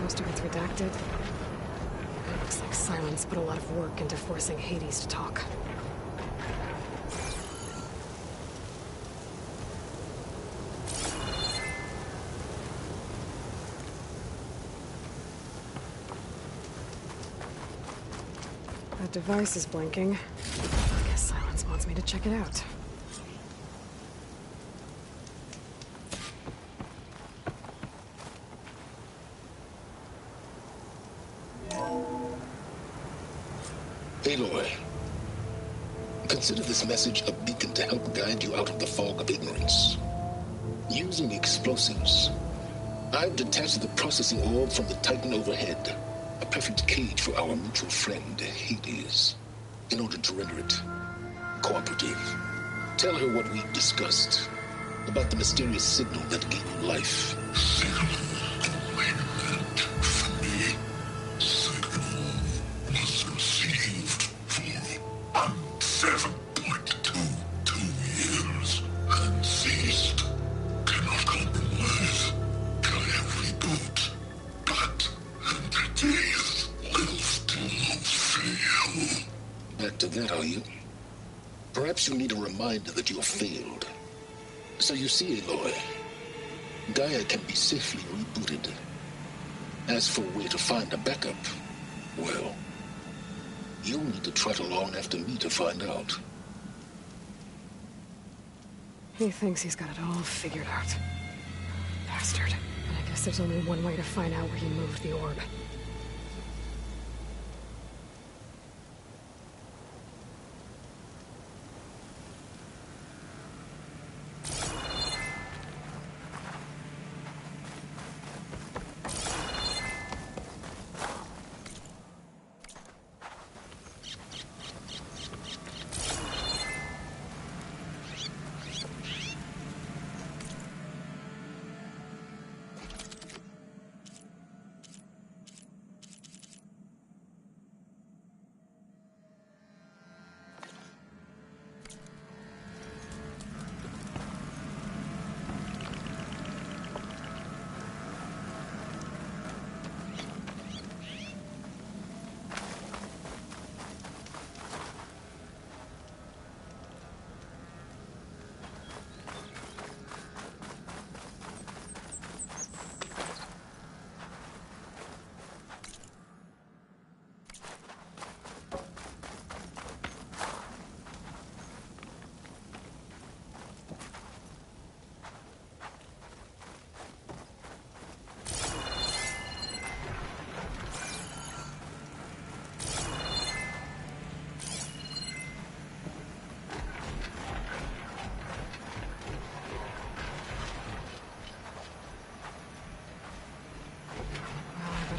Most of it's redacted. It looks like Silence put a lot of work into forcing Hades to talk. That device is blinking. I guess Silence wants me to check it out. Aloy, consider this message a beacon to help guide you out of the fog of ignorance. Using explosives, I've detached the processing orb from the Titan overhead, a perfect cage for our mutual friend, Hades, in order to render it cooperative. Tell her what we've discussed about the mysterious signal that gave you life. Perhaps you need a reminder that you have failed. So you see, Aloy, Gaia can be safely rebooted. As for where to find a backup, well, you'll need to trot along after me to find out. He thinks he's got it all figured out. Bastard. And I guess there's only one way to find out where he moved the orb.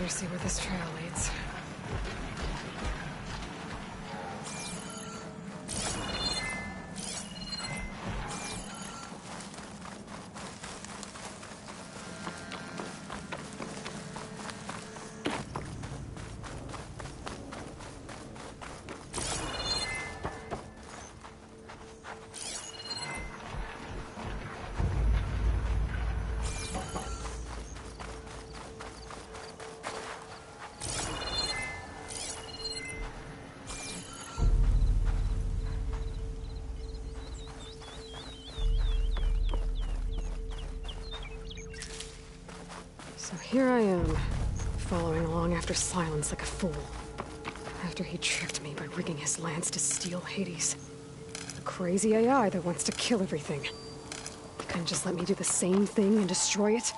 See where this trail leads. here I am, following along after Silence like a fool. After he tricked me by rigging his lance to steal Hades. A crazy AI that wants to kill everything. Couldn't just let me do the same thing and destroy it?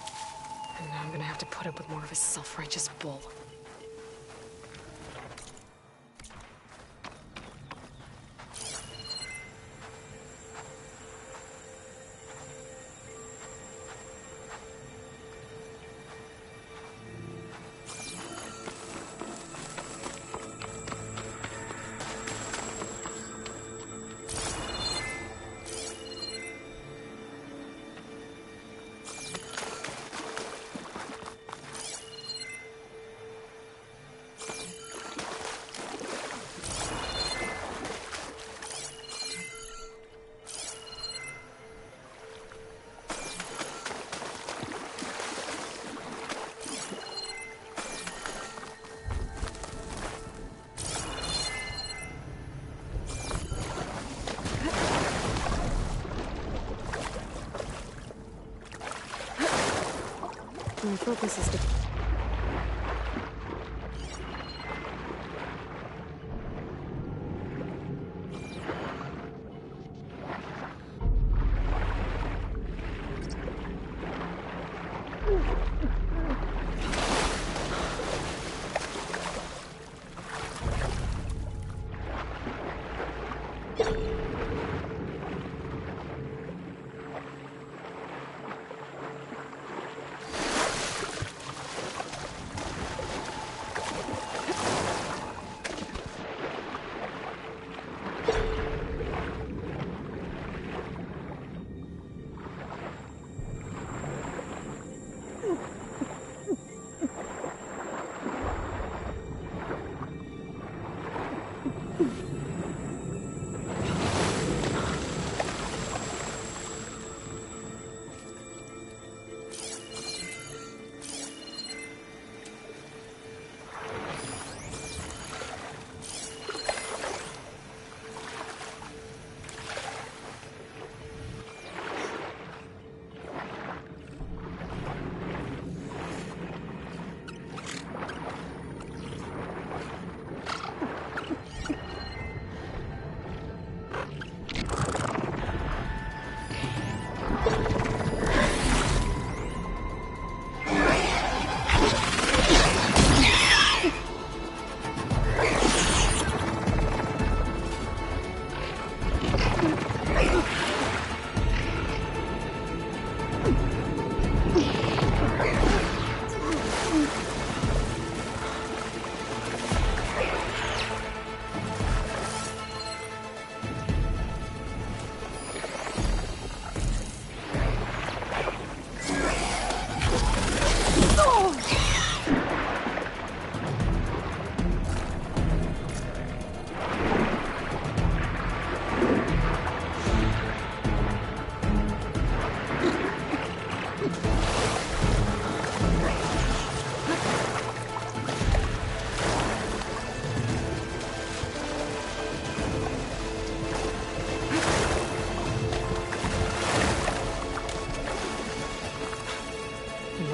And now I'm gonna have to put up with more of his self-righteous bull. My focus is to...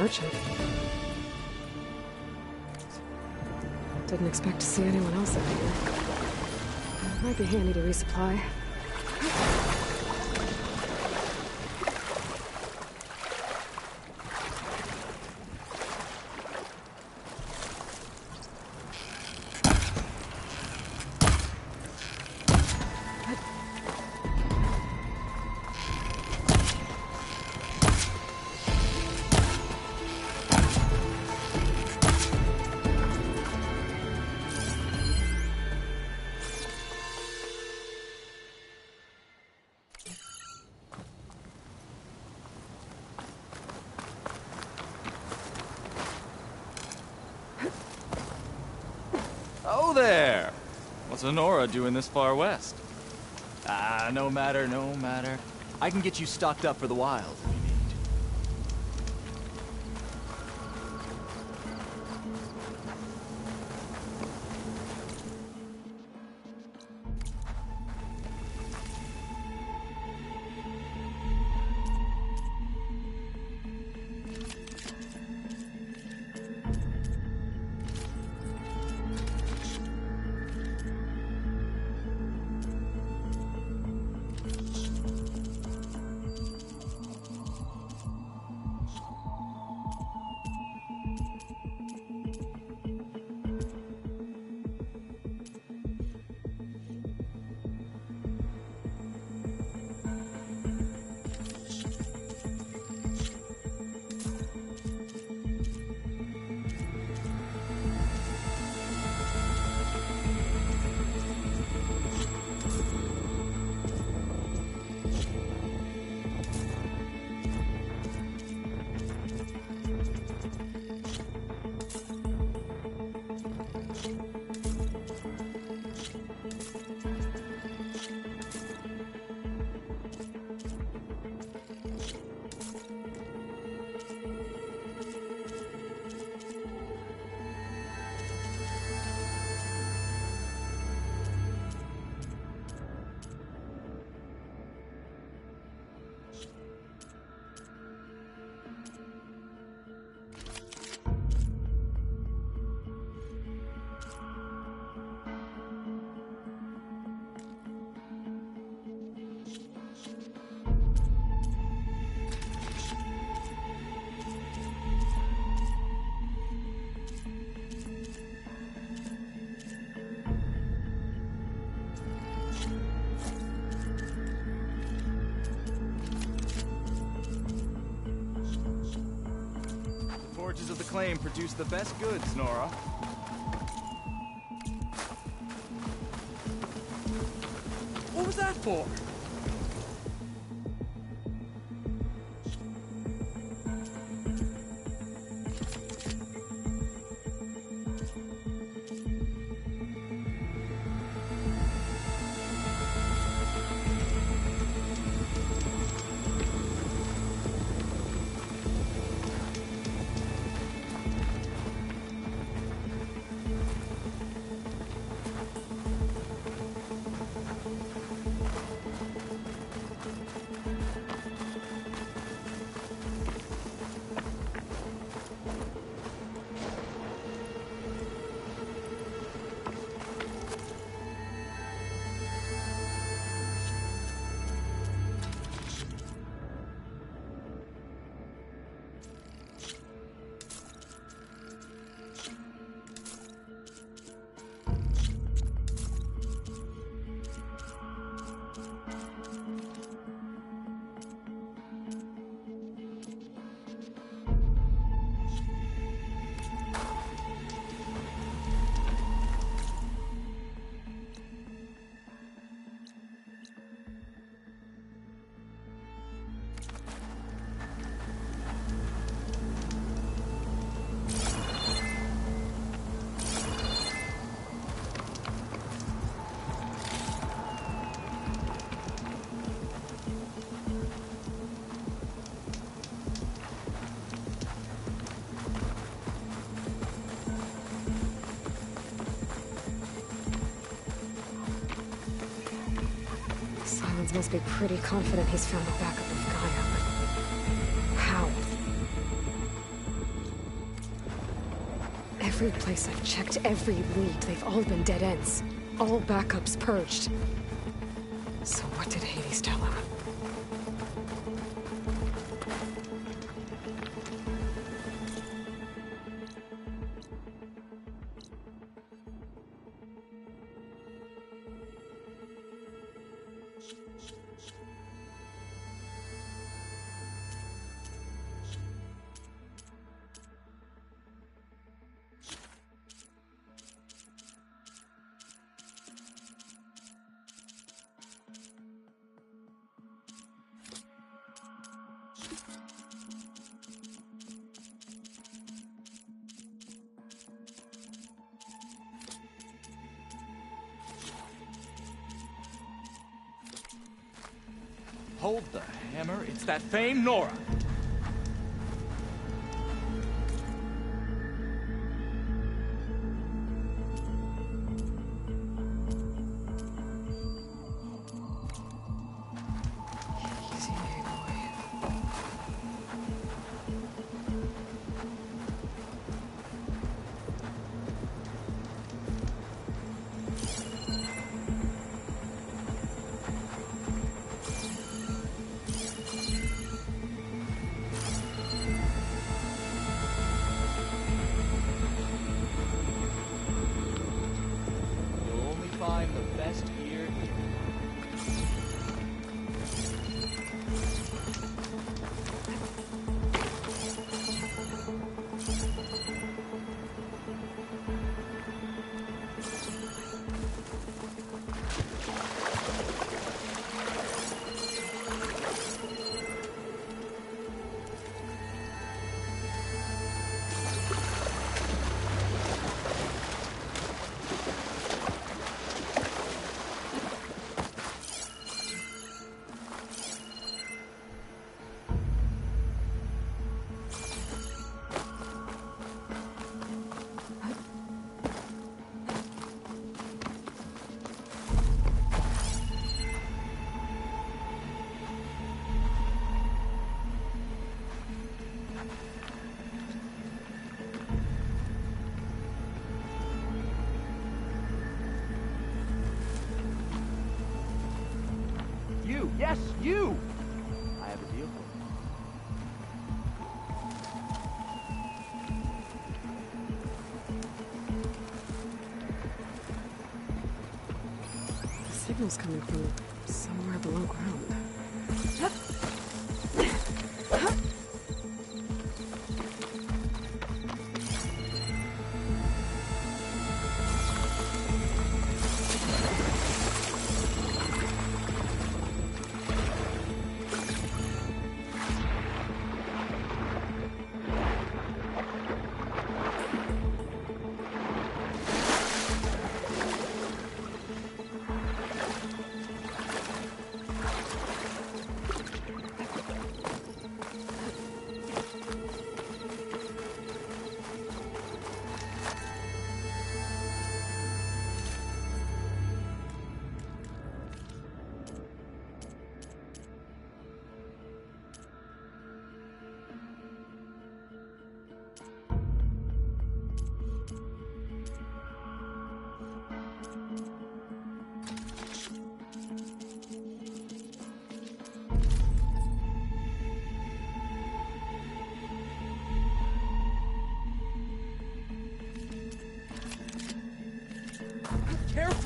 merchant. Didn't expect to see anyone else out here. Might be handy to resupply. Oh there! What's Honora doing this far west? Ah, no matter, no matter. I can get you stocked up for the wild. of the claim produce the best goods, Nora. What was that for? Must be pretty confident he's found a backup of Gaia, but how? Every place I've checked, every lead, they've all been dead ends. All backups purged. So what did Hades tell him? Hold the hammer, it's that famed Nora! Yes, you! I have a deal for you. The signal's coming from somewhere below ground.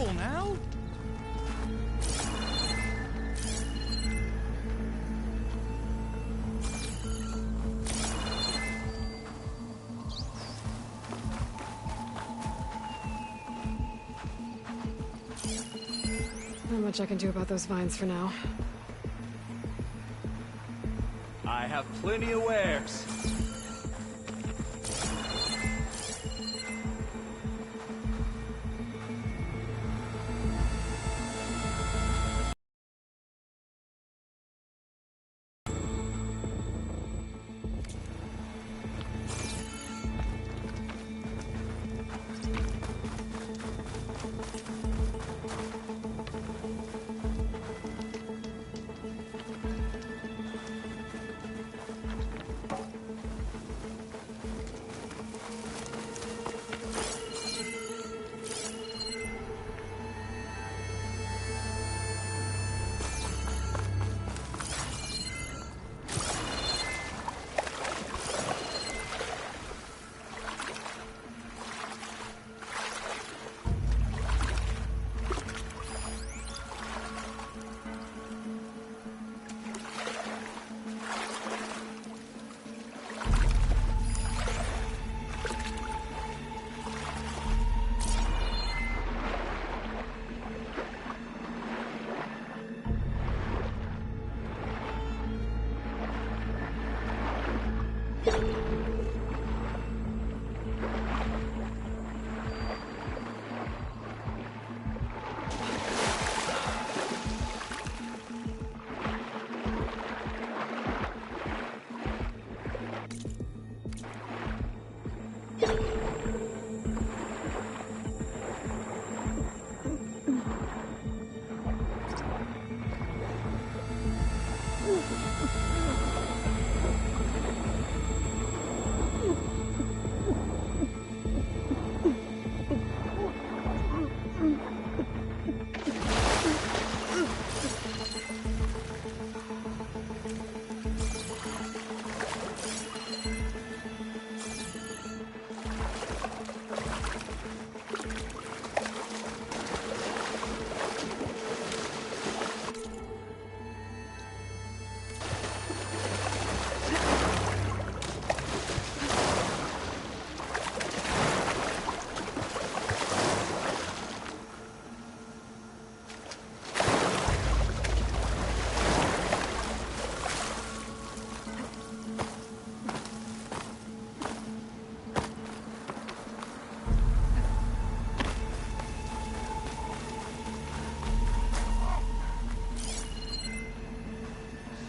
careful now. Not much I can do about those vines for now. I have plenty of wares.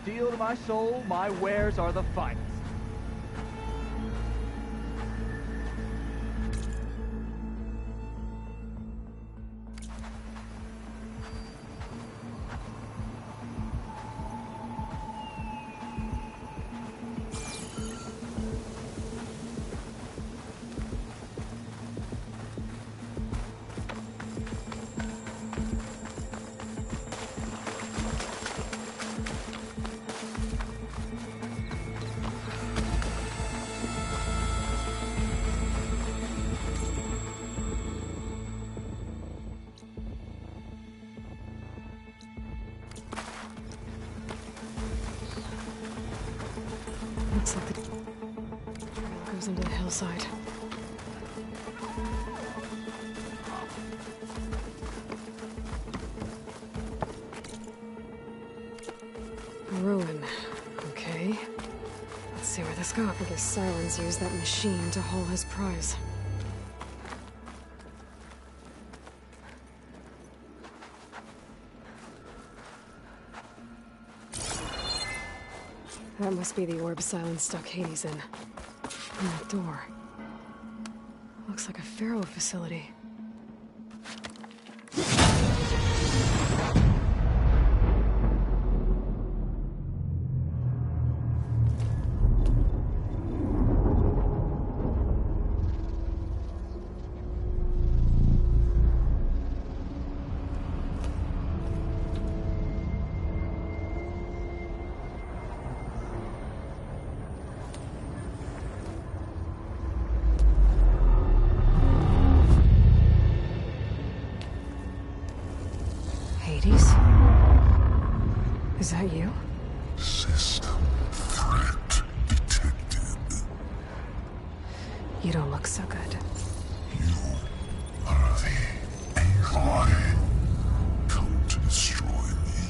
Steel to my soul, my wares are the finest. Looks like the trail goes into the hillside. A ruin. Okay. Let's see where this goes. I guess Silence used that machine to haul his prize. That must be the orb Silence stuck Hades in. And that door. Looks like a Pharaoh facility. Is that you? System threat detected. You don't look so good. You are the Aloy. Come to destroy me.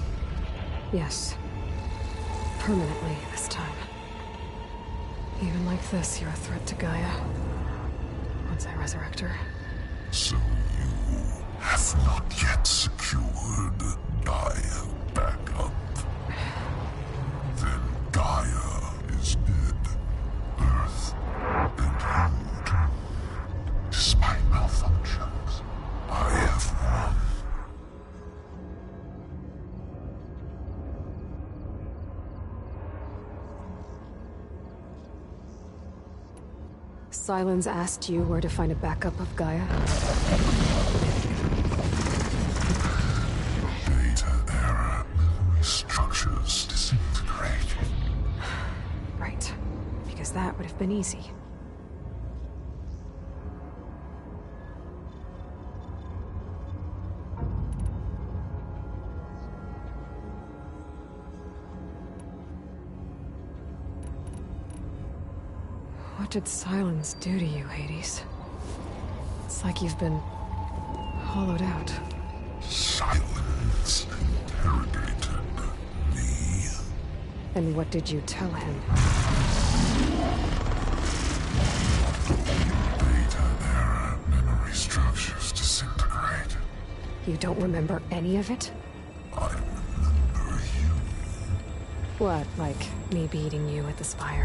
Yes. Permanently this time. Even like this, you're a threat to Gaia. Once I resurrect her. So you have not yet secured Gaia back up. Then Gaia is dead. Earth and you too. Despite malfunctions, I have won. Sylens asked you where to find a backup of Gaia? Data error. Memory structures disintegrate. Right. Because that would have been easy. What did Sylens do to you, Hades? It's like you've been hollowed out. Silence interrogated me. And what did you tell him? Data error. Memory structures disintegrate. You don't remember any of it? I remember you. What, like me beating you at the spire?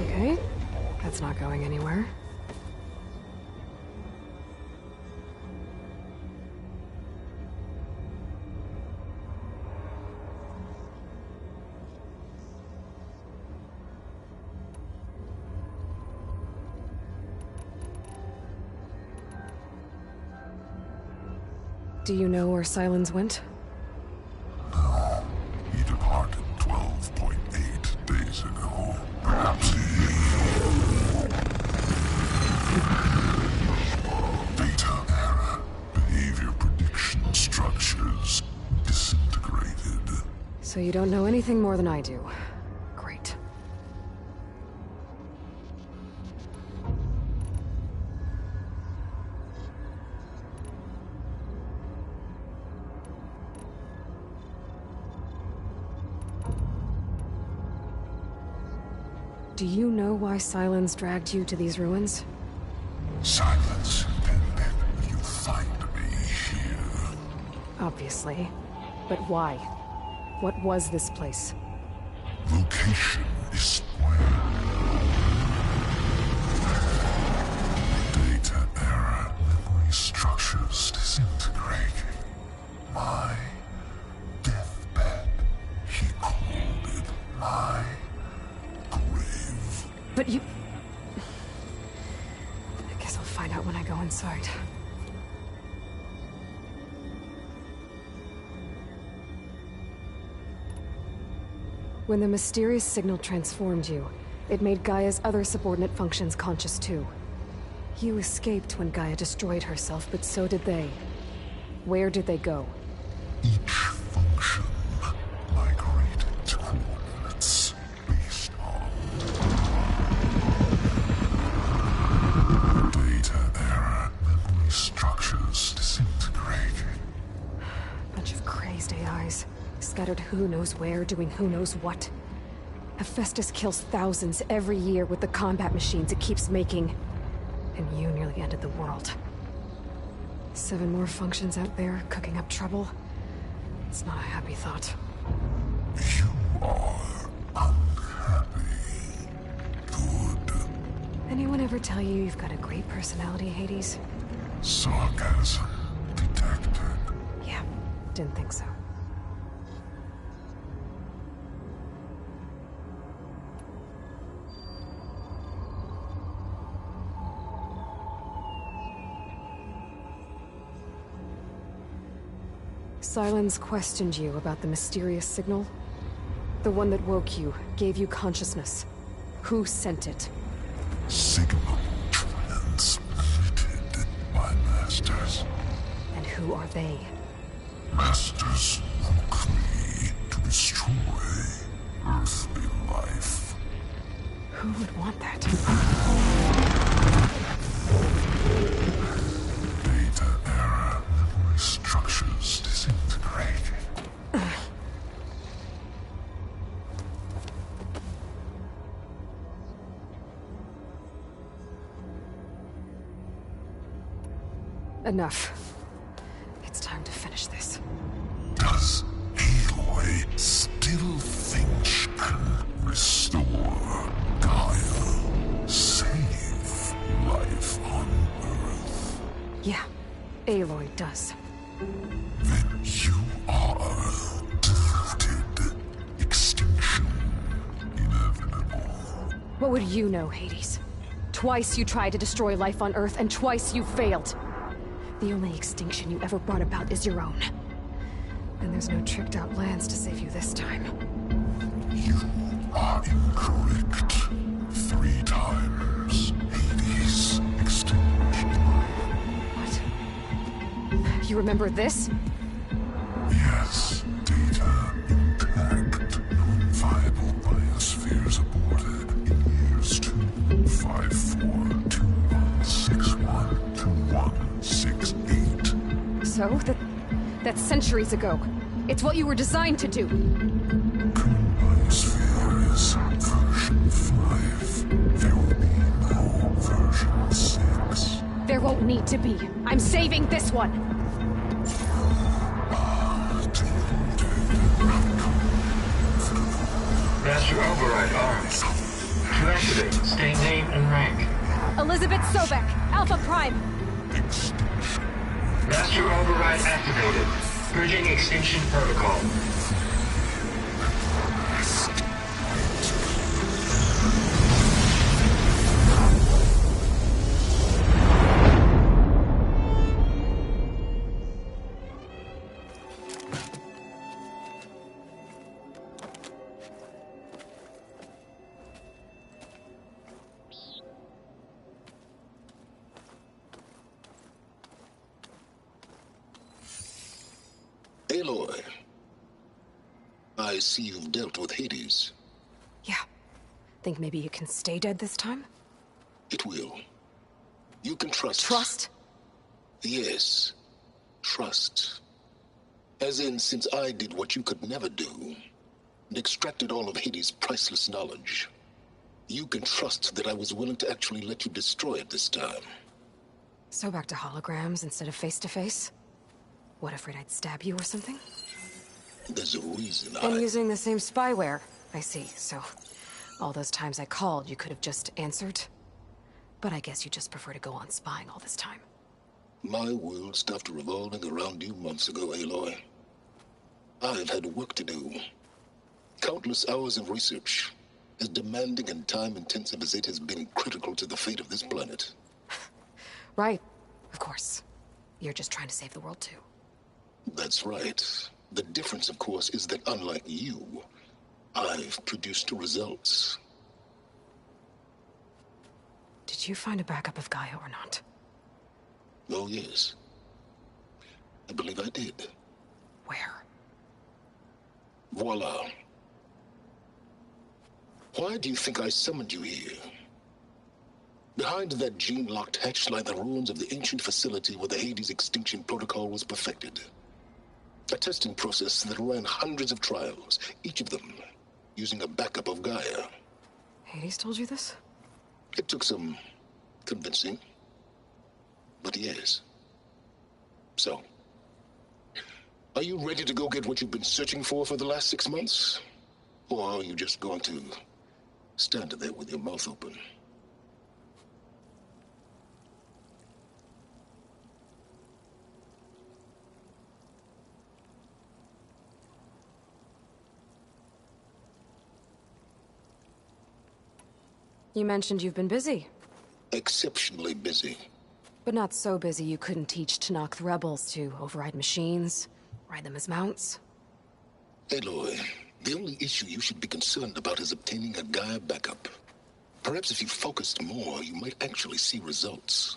Okay, that's not going anywhere. Do you know where Sylens went? No. He departed 12.8 days ago. Perhaps data error. Behavior prediction structures disintegrated. So you don't know anything more than I do. Great. Do you know why Sylens dragged you to these ruins? Silence intended you find me here. Obviously. But why? What was this place? Location is square. Data error. Memory structures disintegrating. My deathbed. He called it my grave. But you... I guess I'll find out when I go inside. When the mysterious signal transformed you, it made Gaia's other subordinate functions conscious too. You escaped when Gaia destroyed herself, but so did they. Where did they go? Each function migrated to coordinates based on data error. Memory structures disintegrating. Bunch of crazed AIs. Scattered who knows where, doing who knows what. Hephaestus kills thousands every year with the combat machines it keeps making. And you nearly ended the world. 7 more functions out there, cooking up trouble. It's not a happy thought. You are unhappy. Good. Anyone ever tell you you've got a great personality, Hades? Sarcasm detected. Yeah, didn't think so. Sylens questioned you about the mysterious signal? The one that woke you, gave you consciousness. Who sent it? Signal transmitted by masters. And who are they? Masters who create to destroy earthly life. Who would want that? Data error, memory structures disintegrating. Enough. It's time to finish this. Does Aloy still think she can restore Gaia? Save life on Earth? Yeah, Aloy does. Then you are deluded. Extinction inevitable. What would you know, Hades? Twice you tried to destroy life on Earth, and twice you failed. The only extinction you ever brought about is your own. And there's no tricked-out lands to save you this time. You are incorrect. 3 times. Hades extinction. What? You remember this? Yes. Data intact. Non-viable biospheres aborted in years 254, 2161, 2168. So? That's centuries ago. It's what you were designed to do. Biosphere is version 5. There will be no version 6. There won't need to be. I'm saving this one. Master override armed. To activate, state name and rank. Elizabeth Sobek, Alpha Prime. Master override activated. Purging extinction protocol. Aloy, I see you've dealt with Hades. Yeah. Think maybe you can stay dead this time? It will. You can trust. Trust? Yes. Trust. As in, since I did what you could never do, and extracted all of Hades' priceless knowledge, you can trust that I was willing to actually let you destroy it this time. So back to holograms instead of face-to-face? What, afraid I'd stab you or something? There's a reason And using the same spyware. I see, so... all those times I called, you could have just answered? But I guess you just prefer to go on spying all this time. My world stopped revolving around you months ago, Aloy. I've had work to do. Countless hours of research, as demanding and time-intensive as it has been critical to the fate of this planet. Right, of course. You're just trying to save the world, too. That's right. The difference, of course, is that unlike you, I've produced results. Did you find a backup of Gaia or not? Oh, yes. I believe I did. Where? Voila. Why do you think I summoned you here? Behind that gene-locked hatch lie the ruins of the ancient facility where the Hades extinction protocol was perfected. A testing process that ran hundreds of trials, each of them using a backup of Gaia. Hades told you this? It took some convincing, but yes. So, are you ready to go get what you've been searching for the last 6 months? Or are you just going to stand there with your mouth open? You mentioned you've been busy. Exceptionally busy. But not so busy you couldn't teach Tanakh the rebels to override machines, ride them as mounts. Aloy, the only issue you should be concerned about is obtaining a Gaia backup. Perhaps if you focused more, you might actually see results.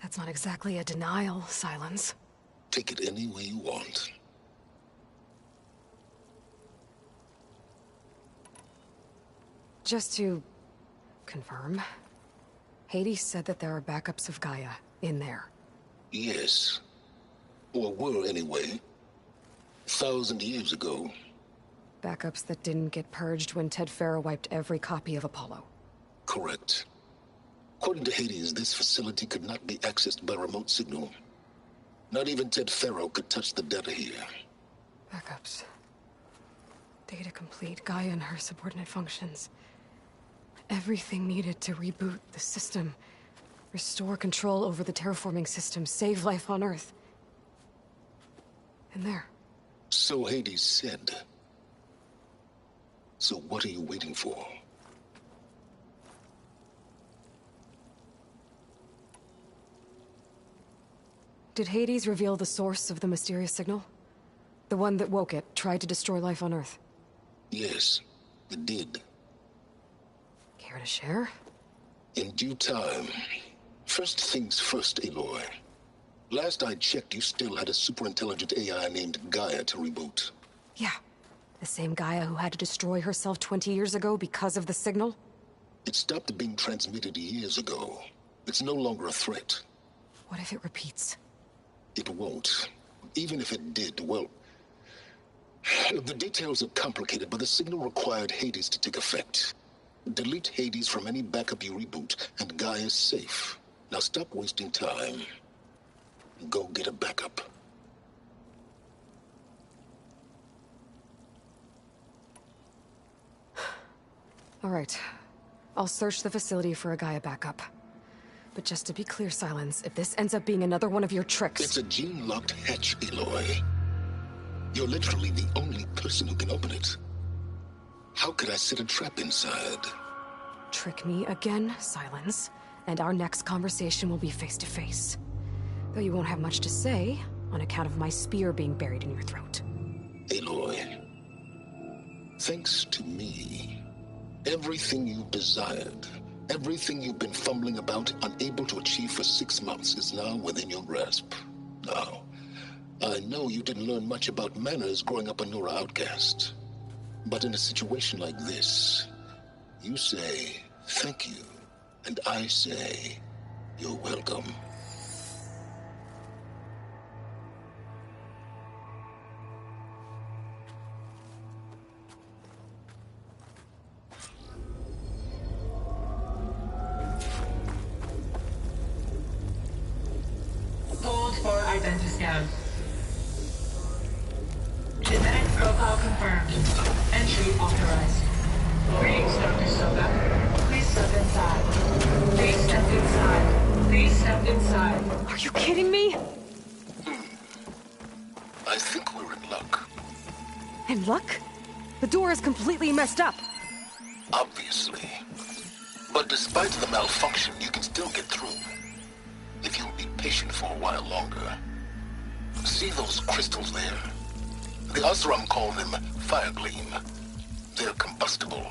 That's not exactly a denial, Silence. Take it any way you want. Just to confirm, Hades said that there are backups of Gaia in there. Yes. Or were anyway. 1,000 years ago. Backups that didn't get purged when Ted Farrow wiped every copy of Apollo. Correct. According to Hades, this facility could not be accessed by remote signal. Not even Ted Farrow could touch the data here. Backups. Data complete, Gaia and her subordinate functions. Everything needed to reboot the system. Restore control over the terraforming system, save life on Earth. And there. So Hades said. So what are you waiting for? Did Hades reveal the source of the mysterious signal? The one that woke it, tried to destroy life on Earth? Yes, it did. Care to share? In due time. First things first, Aloy. Last I checked, you still had a superintelligent AI named Gaia to reboot. Yeah. The same Gaia who had to destroy herself 20 years ago because of the signal? It stopped being transmitted years ago. It's no longer a threat. What if it repeats? It won't. Even if it did, well... The details are complicated, but the signal required Hades to take effect. Delete Hades from any backup you reboot, and Gaia's safe. Now stop wasting time. Go get a backup. All right. I'll search the facility for a Gaia backup. But just to be clear, Silence, if this ends up being another one of your tricks... It's a gene-locked hatch, Aloy. You're literally the only person who can open it. How could I set a trap inside? Trick me again, Silence, and our next conversation will be face-to-face. Though you won't have much to say, on account of my spear being buried in your throat. Aloy, thanks to me, everything you've desired, everything you've been fumbling about, unable to achieve for 6 months, is now within your grasp. Now, I know you didn't learn much about manners growing up a Nora outcast. But in a situation like this, you say, thank you, and I say, you're welcome. Hold for identiscan. Genetic profile confirmed. Entry authorized. Greetings, Dr. Soga. Please step inside. Please step inside. Please step inside. Are you kidding me? I think we're in luck. In luck? The door is completely messed up. Obviously. But despite the malfunction, you can still get through. If you'll be patient for a while longer. See those crystals there? The Osram call them fire gleam. They're combustible.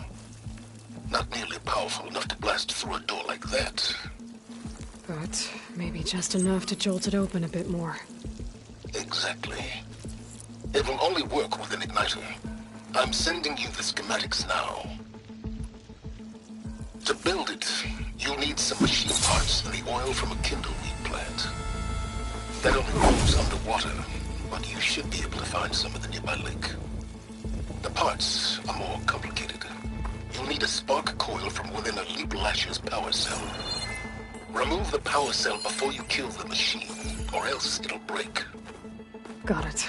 Not nearly powerful enough to blast through a door like that. But maybe just enough to jolt it open a bit more. Exactly. It will only work with an igniter. I'm sending you the schematics now. To build it, you'll need some machine parts and the oil from a kindleweed plant. That only grows underwater, but you should be able to find some in the nearby lake. The parts are more complicated. You'll need a spark coil from within a Leap Lasher's power cell. Remove the power cell before you kill the machine, or else it'll break. Got it.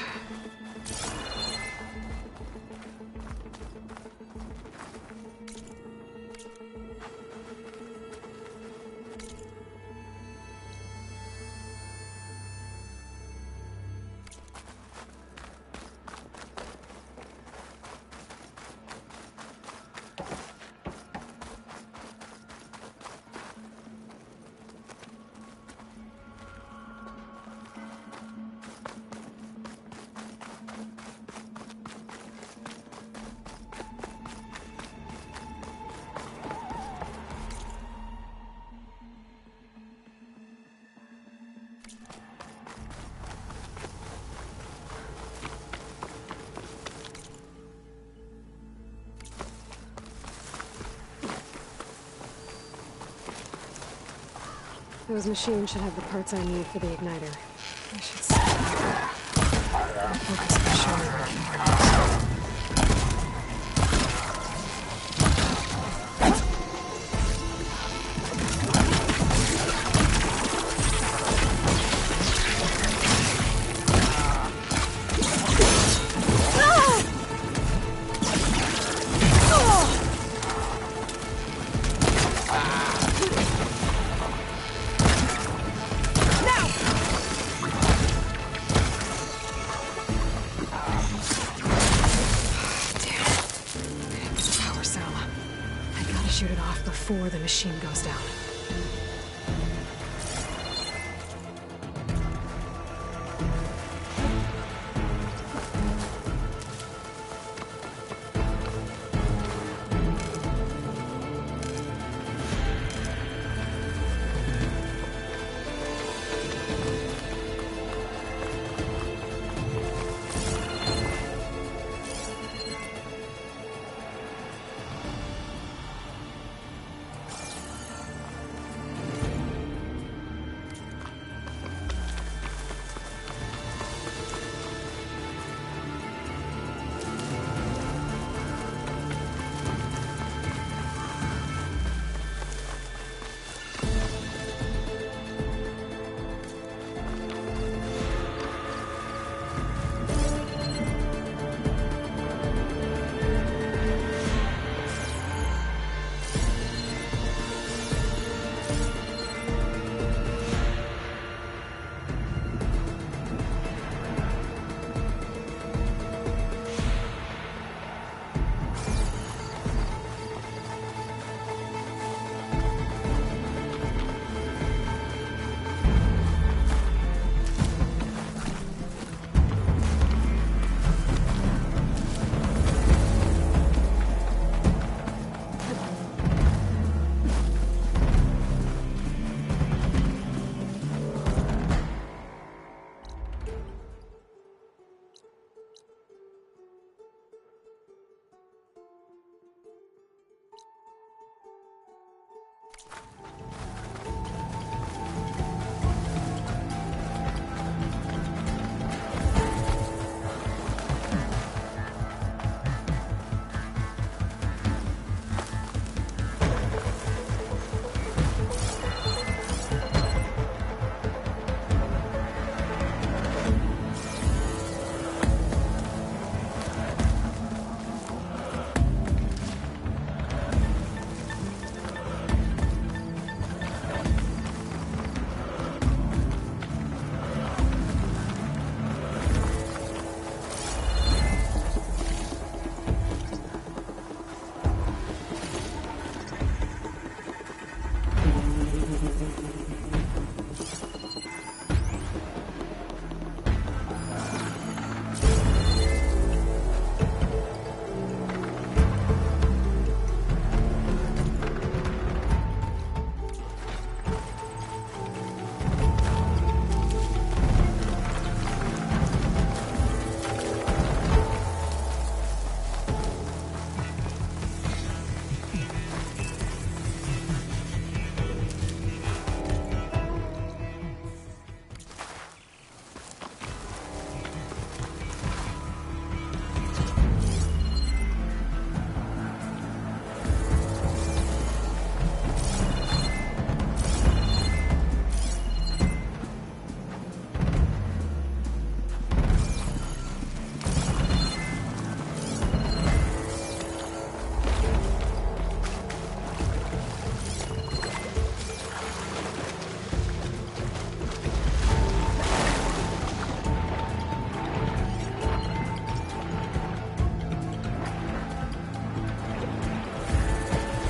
Those machines should have the parts I need for the igniter. I should see. I'll focus on showing her a few more. Shoot it off before the machine goes down.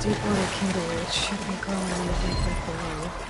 Deepwater kindlewood should be growing in the deep earth below.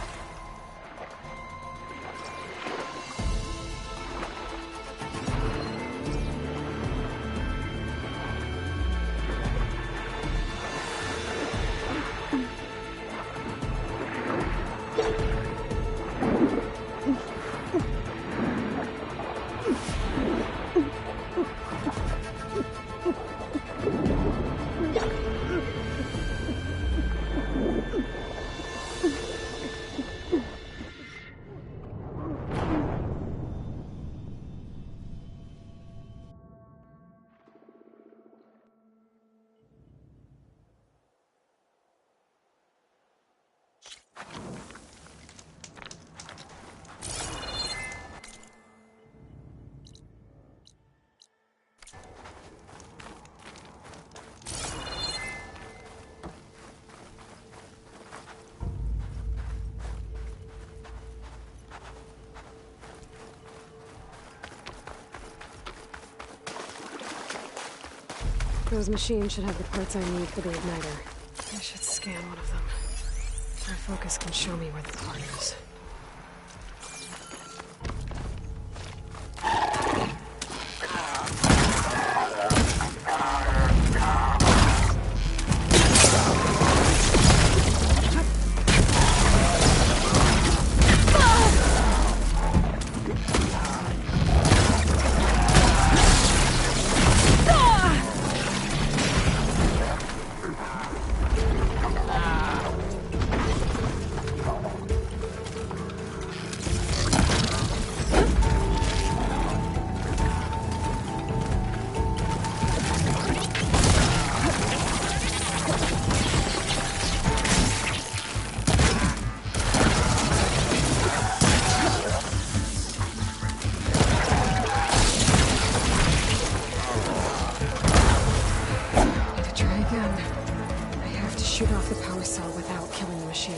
Those machines should have the parts I need for the igniter. I should scan one of them. My focus can show me where the part is. Shoot off the power cell without killing the machine.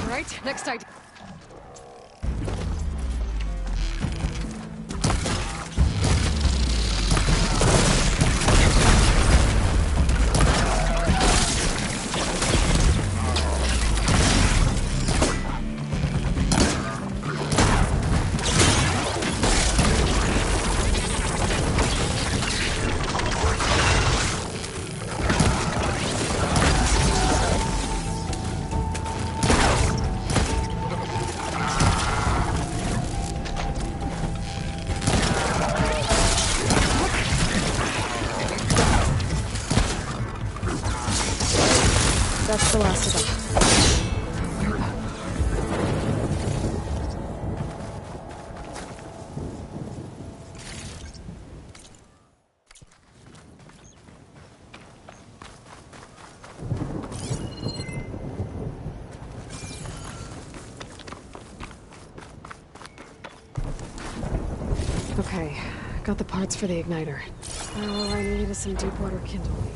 Right, next idea. That's the last of them. Okay, got the parts for the igniter. Now all I need is some deep water kindle weed.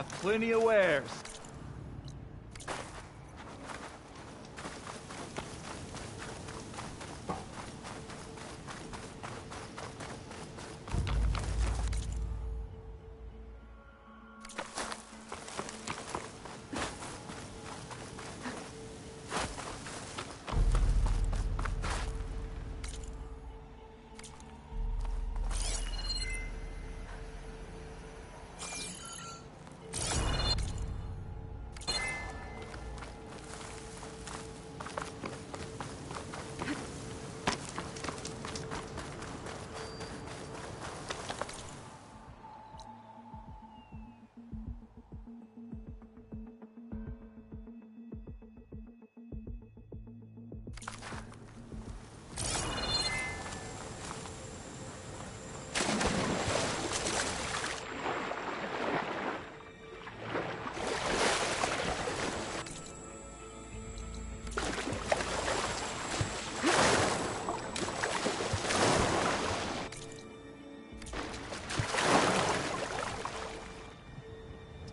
Plenty of wares.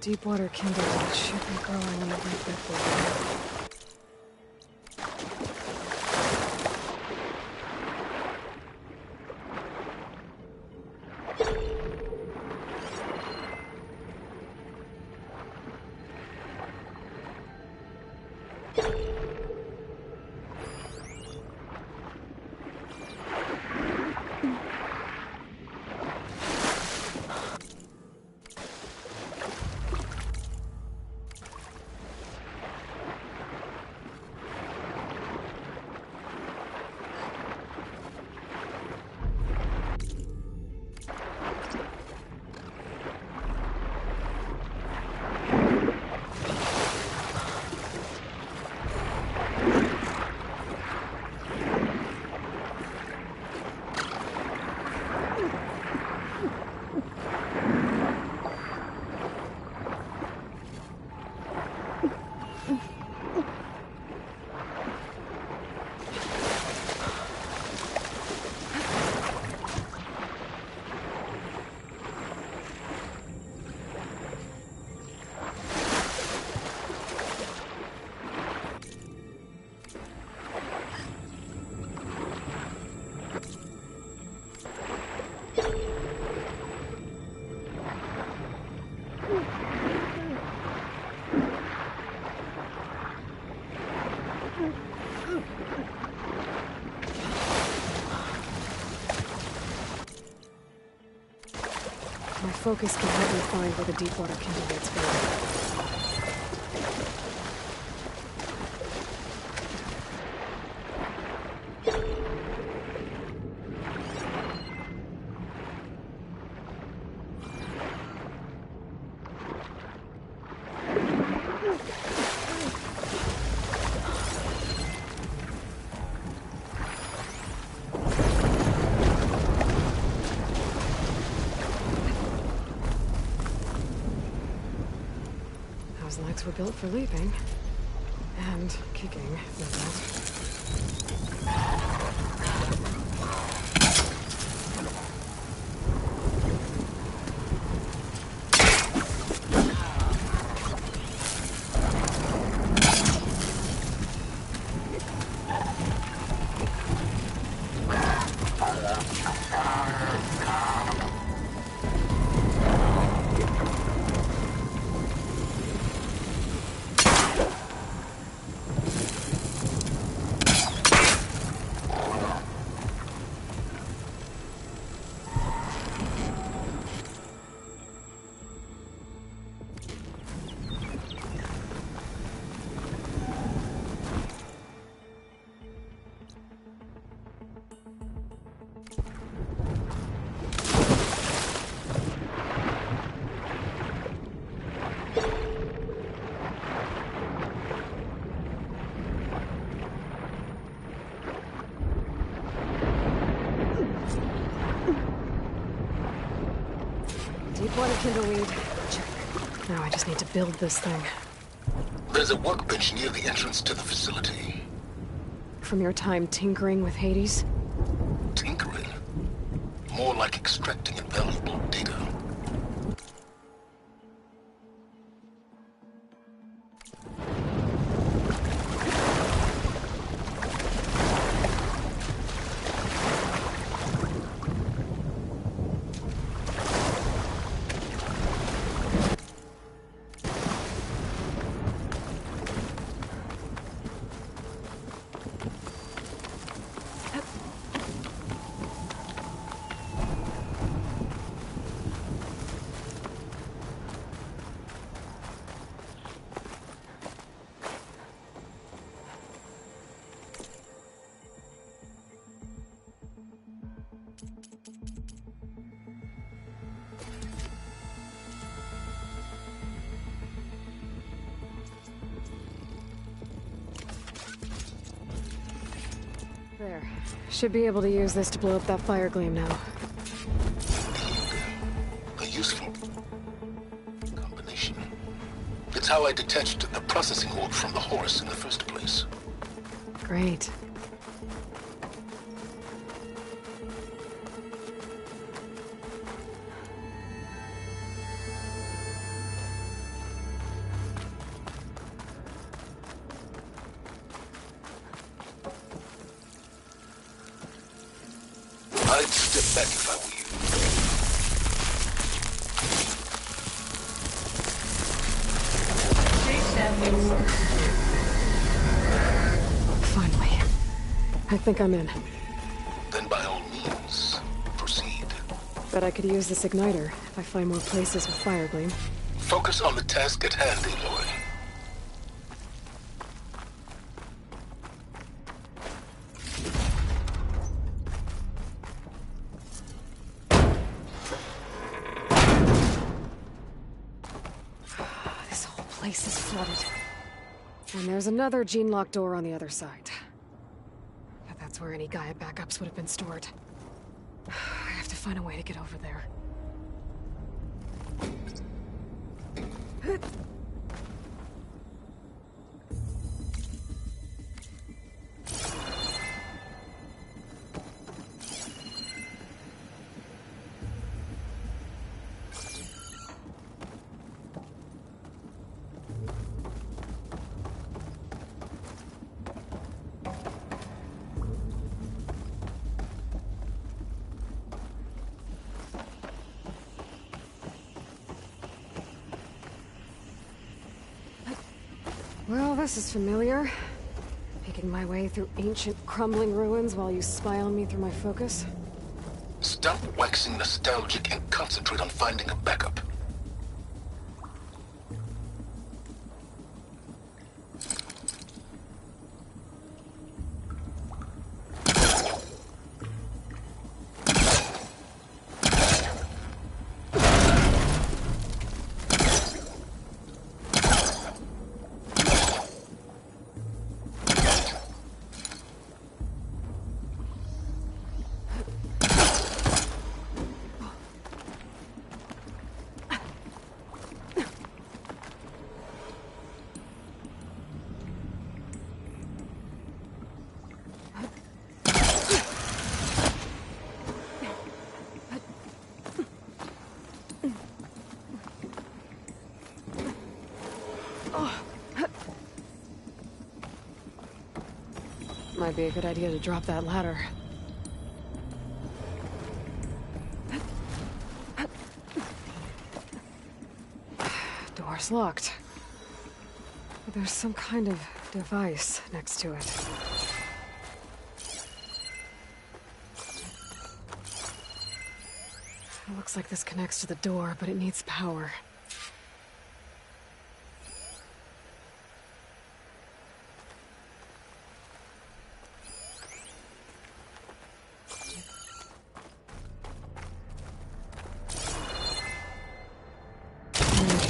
Deepwater kindling should be growing in a bit before. My focus can help me find where the Deepwater kindling's going. Those legs were built for leaping. And kicking, no doubt. Deepwater kindleweed. Check. Now I just need to build this thing. There's a workbench near the entrance to the facility. From your time tinkering with Hades? Tinkering? More like extracting invaluable data. There. Should be able to use this to blow up that fire gleam now. A useful combination. It's how I detached the processing orb from the horse in the first place. Great. I'd step back if I were Finally. I think I'm in. Then by all means, proceed. Bet I could use this igniter if I find more places with fire gleam. Focus on the task at hand, Aloy. This whole place is flooded. And there's another gene-locked door on the other side. But that's where any Gaia backups would have been stored. I have to find a way to get over there. Well, this is familiar. Making my way through ancient, crumbling ruins while you spy on me through my focus. Stop waxing nostalgic and concentrate on finding a backup. Might be a good idea to drop that ladder. Door's locked. But there's some kind of device next to it. It looks like this connects to the door, but it needs power.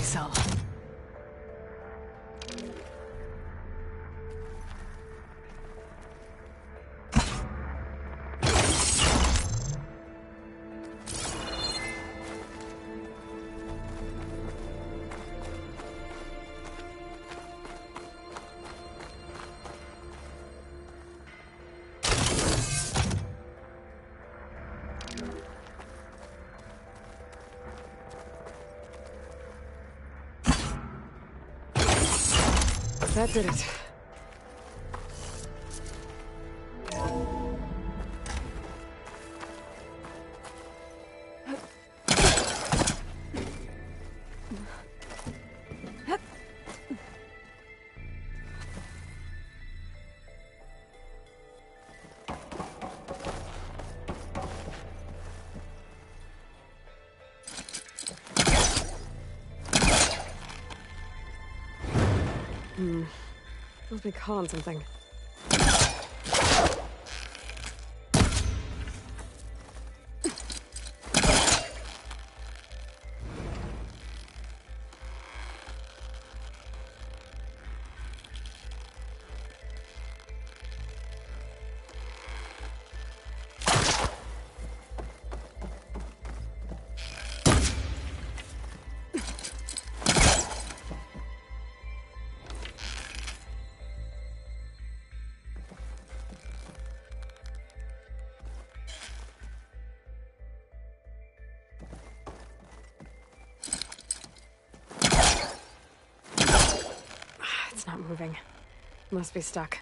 Cell. That did it. Must be caught on something. Door's not moving. Must be stuck.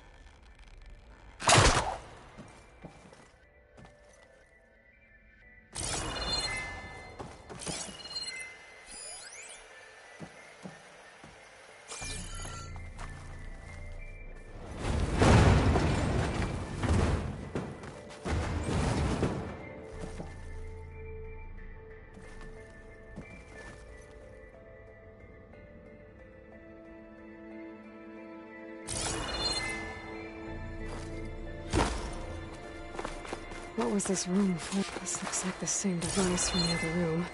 What was this room for? This looks like the same device from the other room.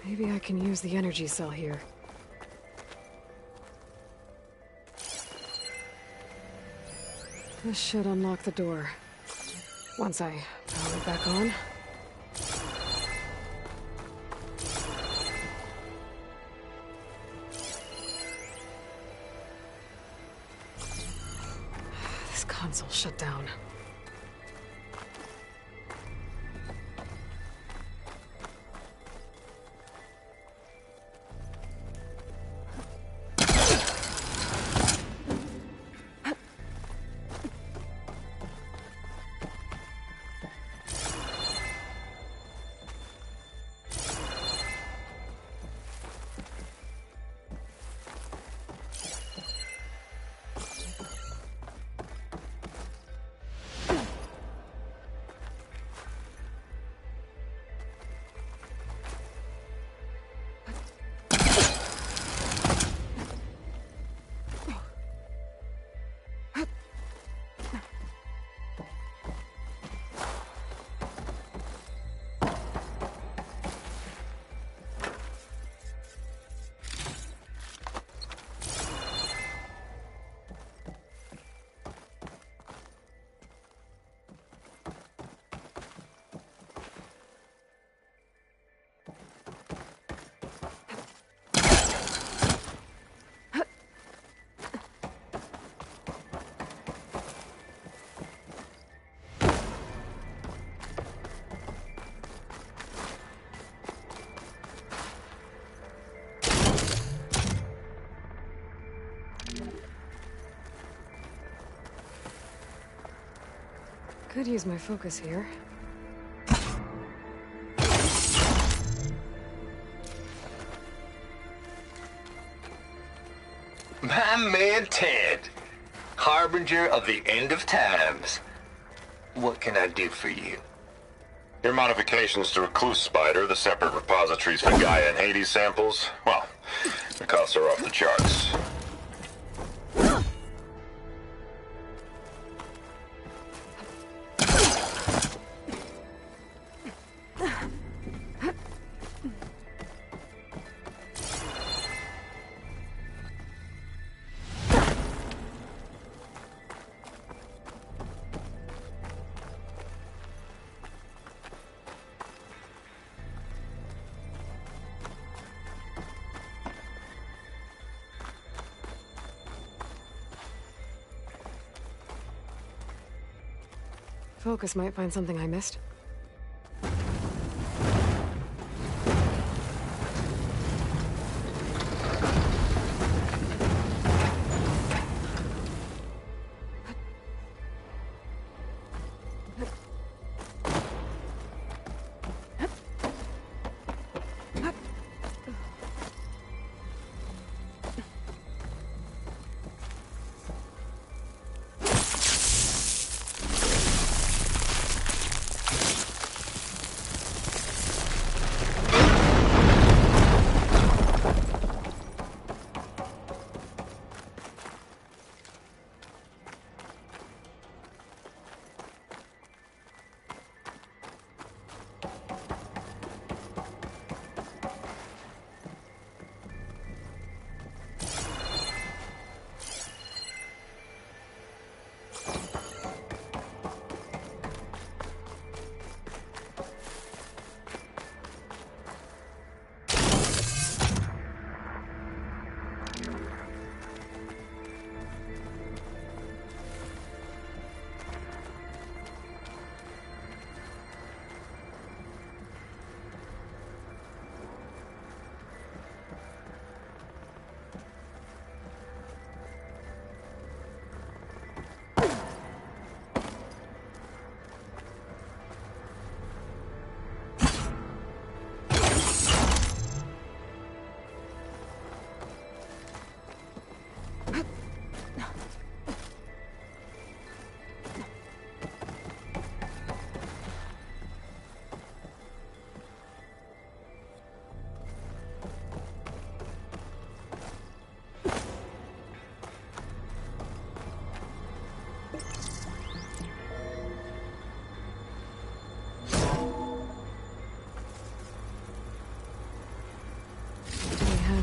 Maybe I can use the energy cell here. This should unlock the door. Once I power it back on. This console shut down. Could use my focus here. My man Ted, harbinger of the end of times. What can I do for you? Your modifications to Recluse Spider, the separate repositories for Gaia and Hades samples, well, the costs are off the charts. Focus might find something I missed.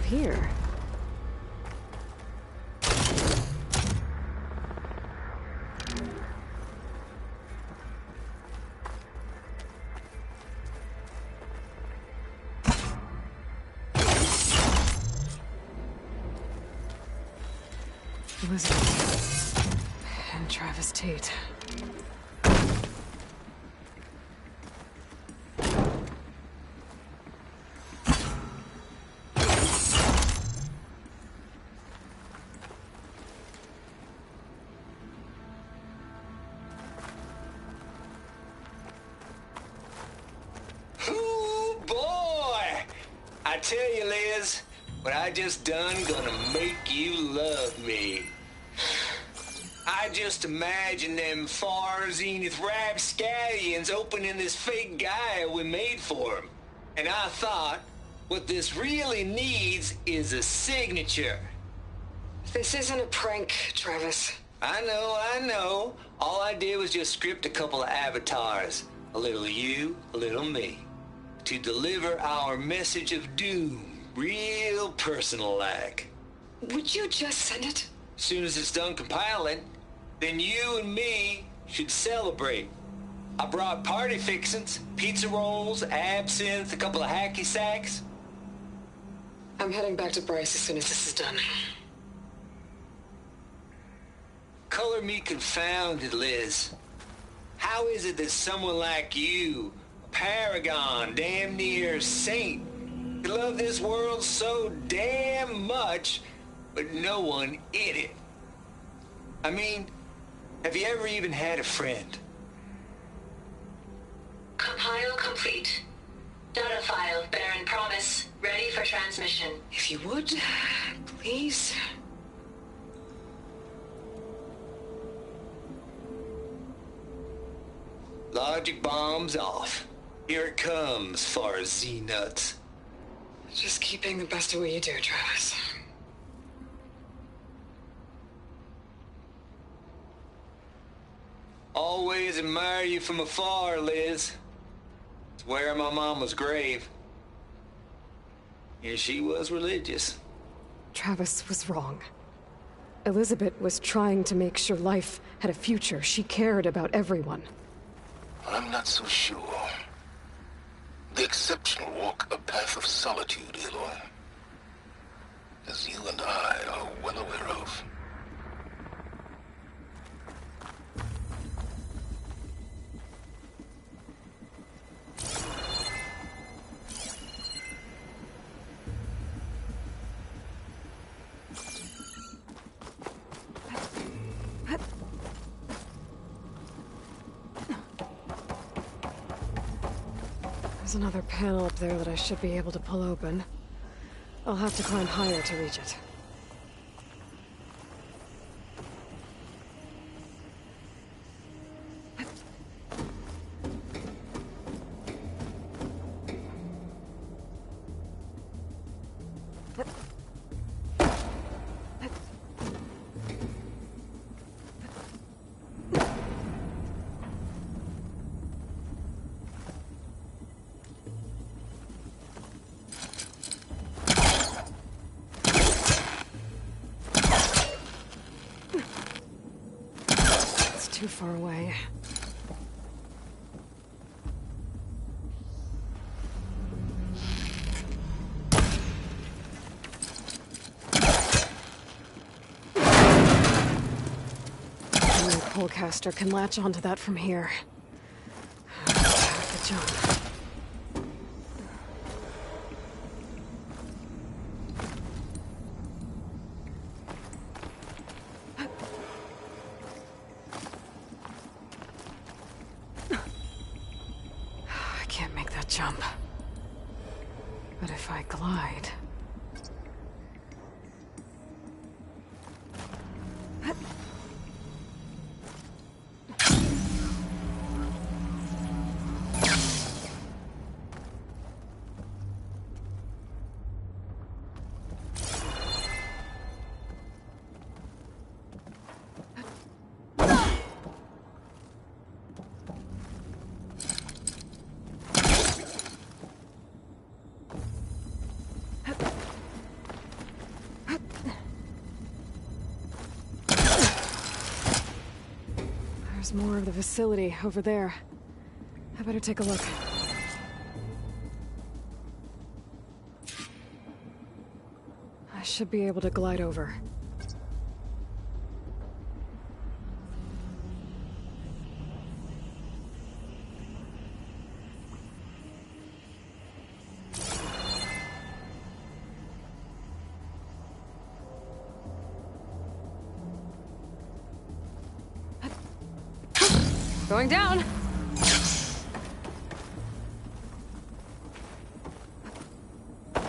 here? Elizabeth and Travis Tate. Ooh, boy! I tell you, Liz, what I just done gonna make you love me. I just imagine them far zenith rapscallions opening this fake guy we made for him. And I thought, what this really needs is a signature. This isn't a prank, Travis. I know. All I did was just script a couple of avatars. A little you, a little me. To deliver our message of doom, real personal-like. Would you just send it? As soon as it's done compiling, then you and me should celebrate. I brought party fixings, pizza rolls, absinthe, a couple of hacky sacks. I'm heading back to Bryce as soon as this is done. Color me confounded, Liz. How is it that someone like you, a paragon, damn near saint, could love this world so damn much, but no one in it? I mean, have you ever even had a friend? Compile complete. Data file, Baron Promise, ready for transmission. If you would, please. Logic bombs off. Here it comes, far as Z-nuts. Just keep being the best at what you do, Travis. Always admire you from afar, Liz. It's where my mama's grave. And she was religious. Travis was wrong. Elizabeth was trying to make sure life had a future. She cared about everyone. I'm not so sure. The exceptional walk a path of solitude, Aloy. As you and I are well aware of. There's another panel up there that I should be able to pull open. I'll have to climb higher to reach it. Too far away. Only a polecaster can latch onto that from here. Good job. Jump. But if I glide... There's more of the facility over there. I better take a look. I should be able to glide over. Going down! I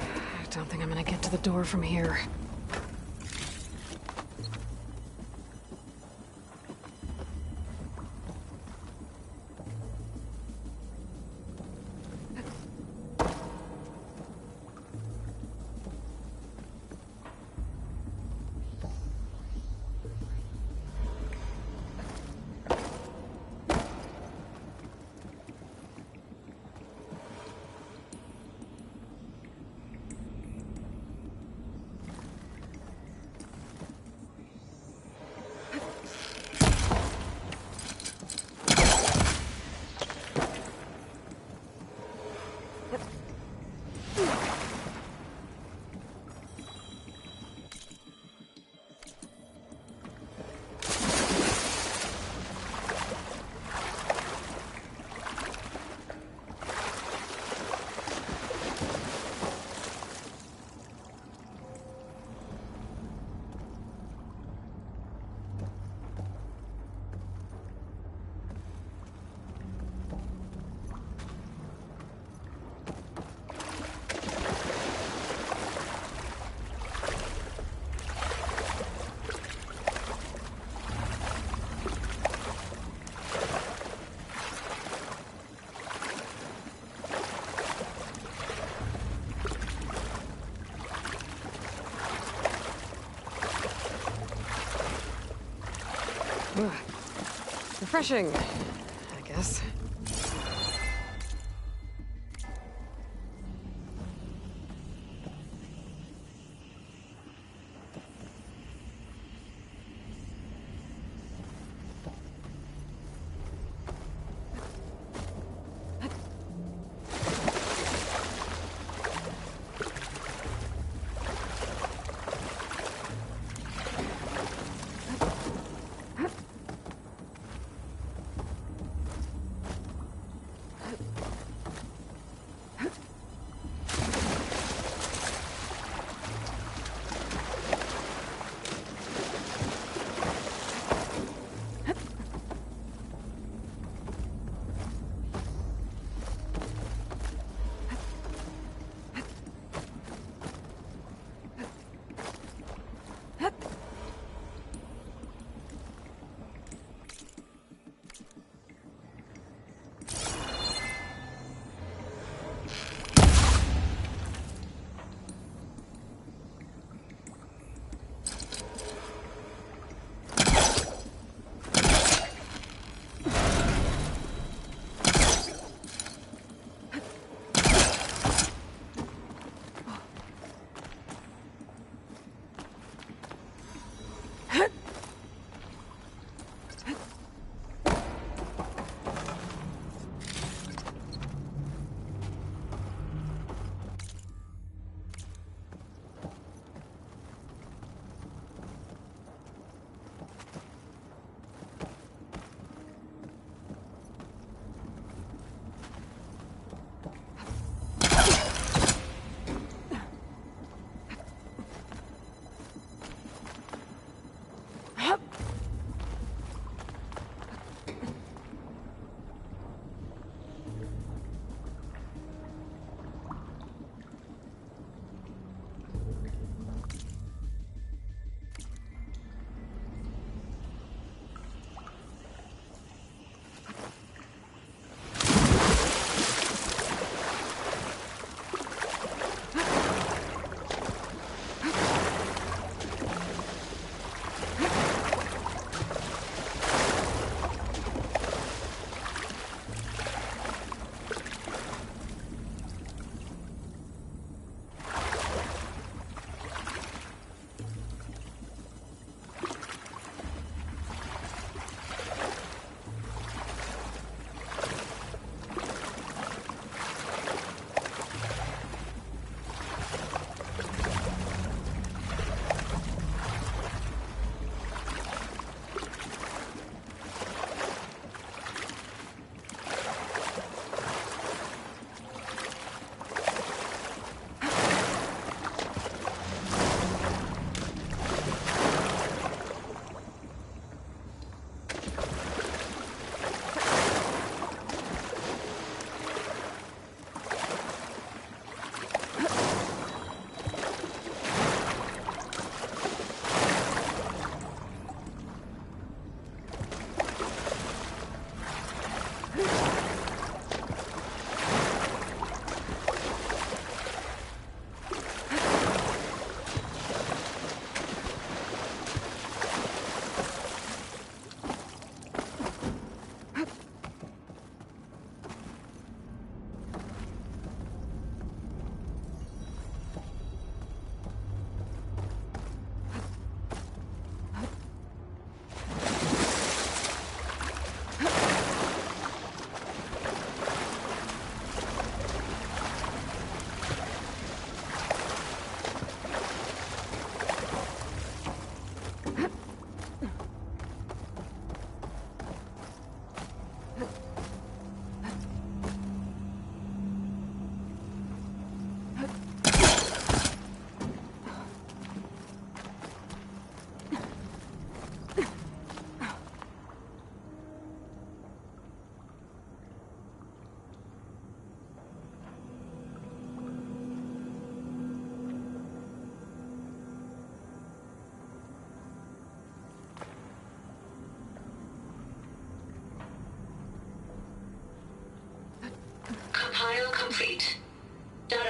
don't think I'm gonna get to the door from here. Refreshing, I guess.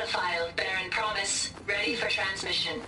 file, Baron Promise, ready for transmission.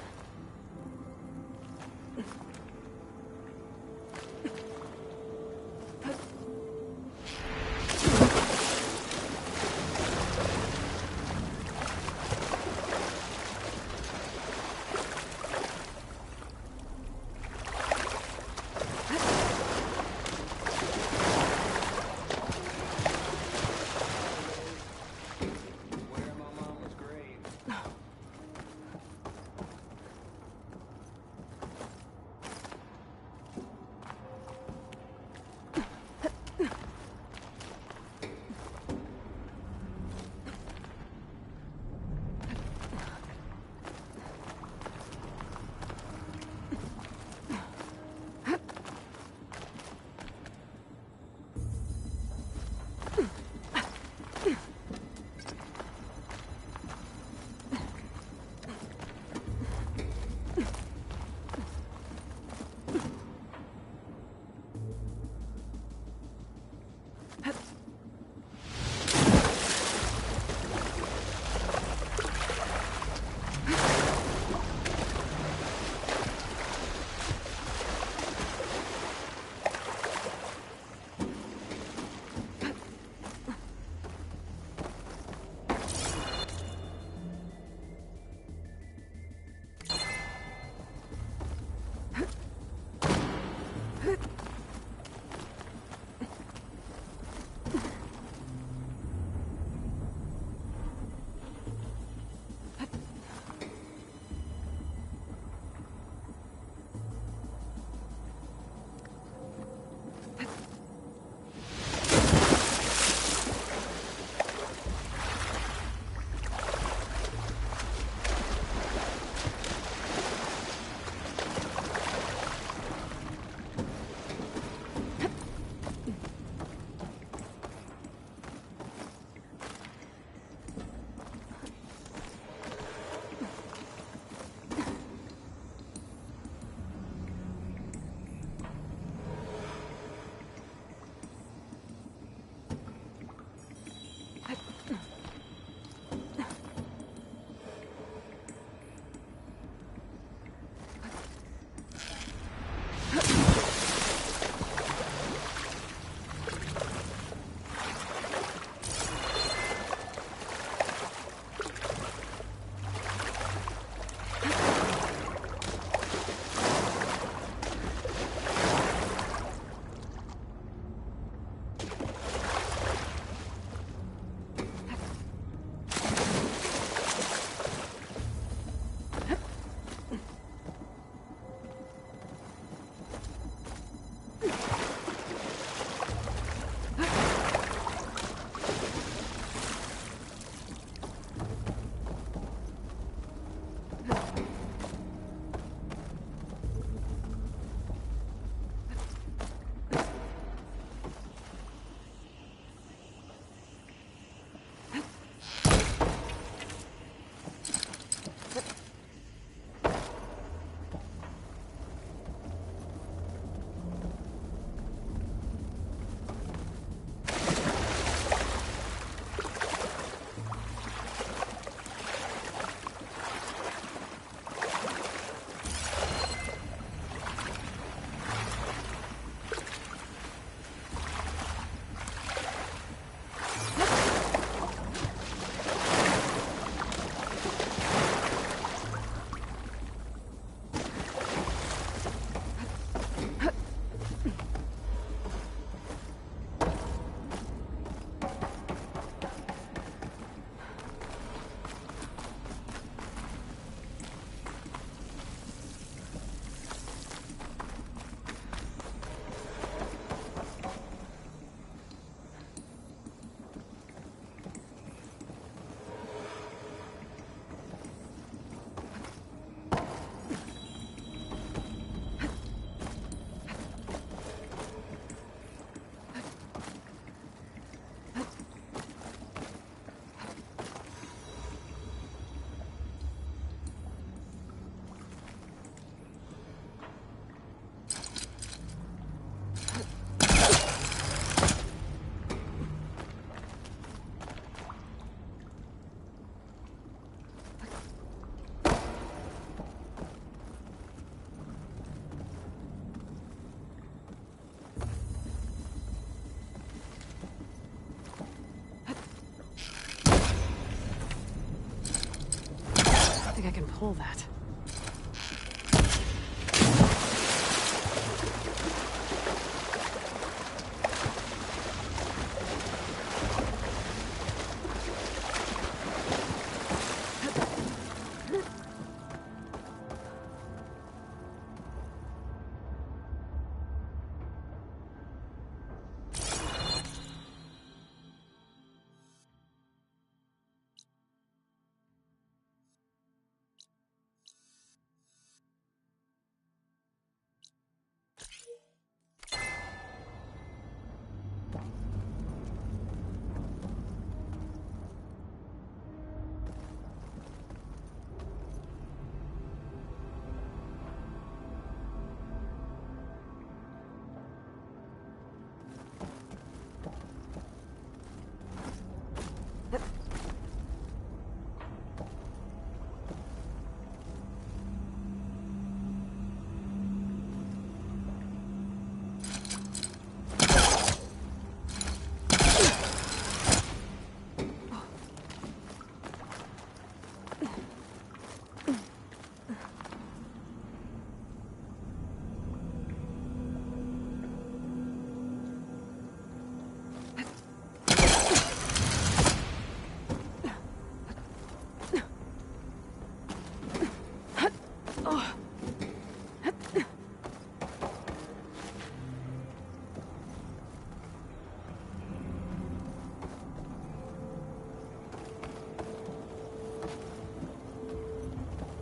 pull that.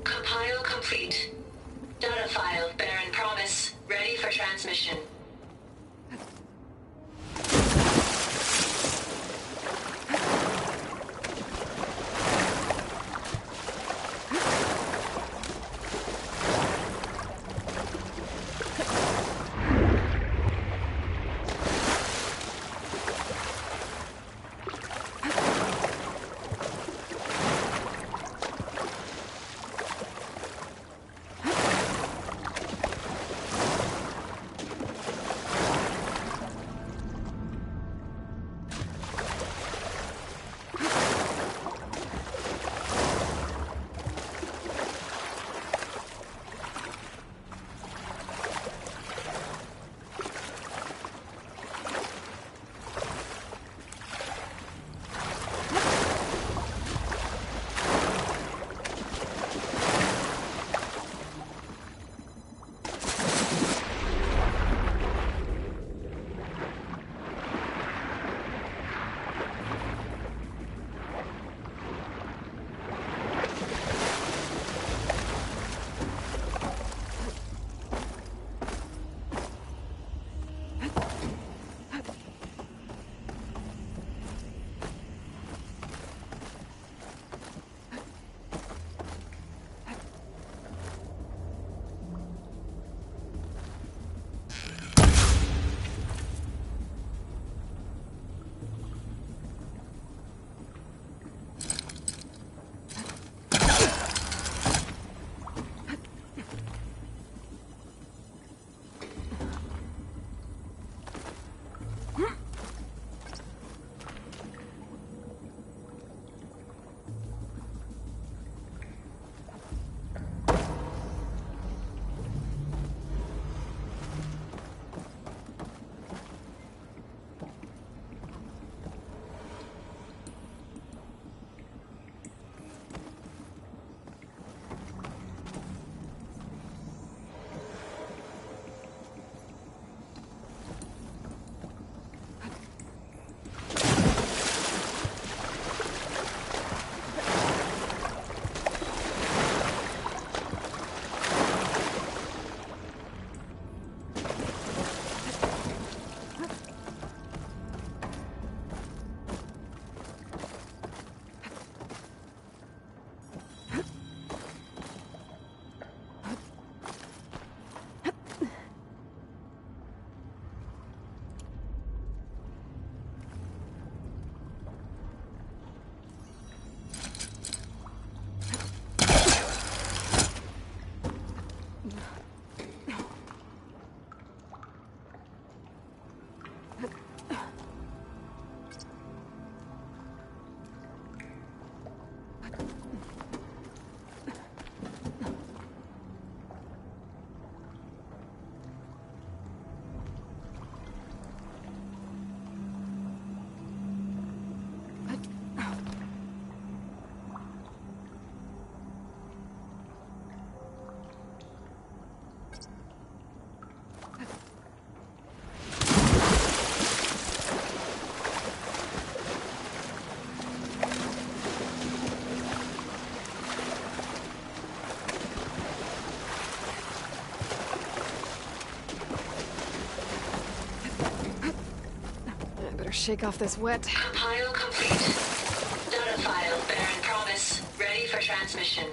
Compile complete. Data file, Baron Promise, ready for transmission. shake off this wet. Compile complete. Data file, Baron Promise, ready for transmission.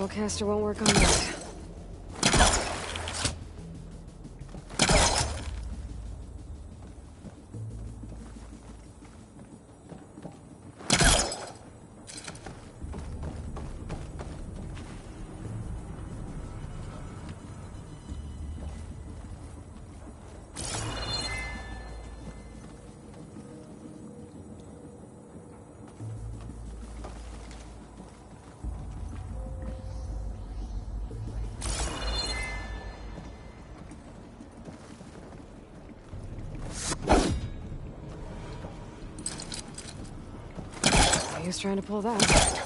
Caster won't work on that. Who's trying to pull that?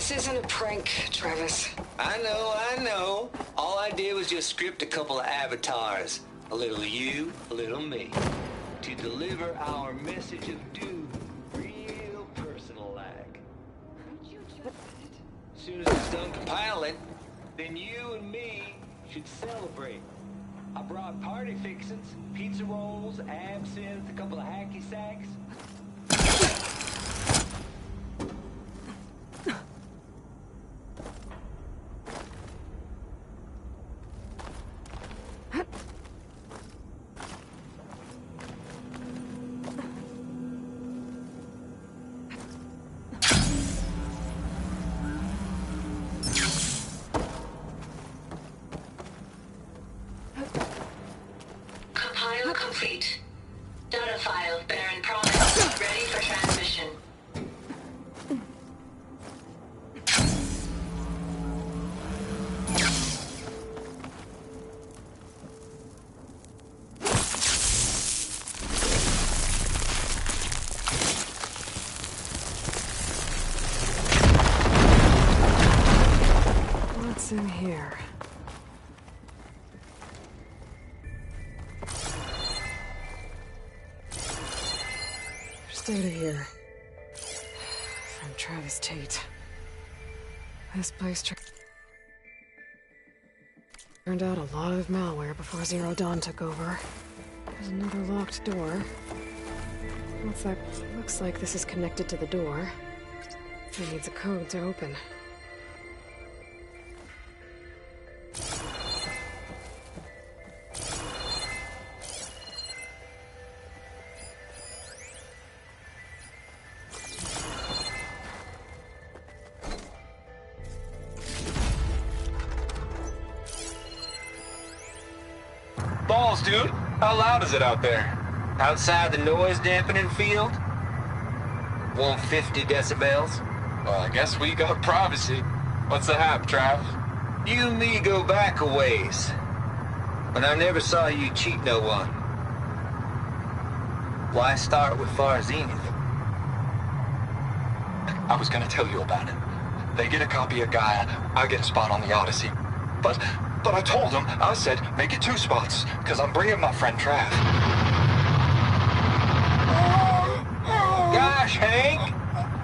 This isn't a prank, Travis. I know. All I did was just script a couple of avatars. A little you, a little me. To deliver our message of doom, real personal-like. As soon as it's done compiling, then you and me should celebrate. I brought party fixins, pizza rolls, absinthe, a couple of hacky sacks. Compile complete. Data file Baron Promise ready for transmission. What's in here? Data here. From Travis Tate. This place turned out a lot of malware before Zero Dawn took over. There's another locked door. What's that? Looks like this is connected to the door. It needs a code to open. Balls, dude. How loud is it out there? Outside the noise dampening field? 150 decibels? Well, I guess we got privacy. What's the hap, Trav? You and me go back a ways. But I never saw you cheat no one. Why start with Far Zenith? I was gonna tell you about it. They get a copy of Gaia, I get a spot on the Odyssey. But I told them, I said, make it 2 spots, because I'm bringing my friend Trav. Gosh, Hank.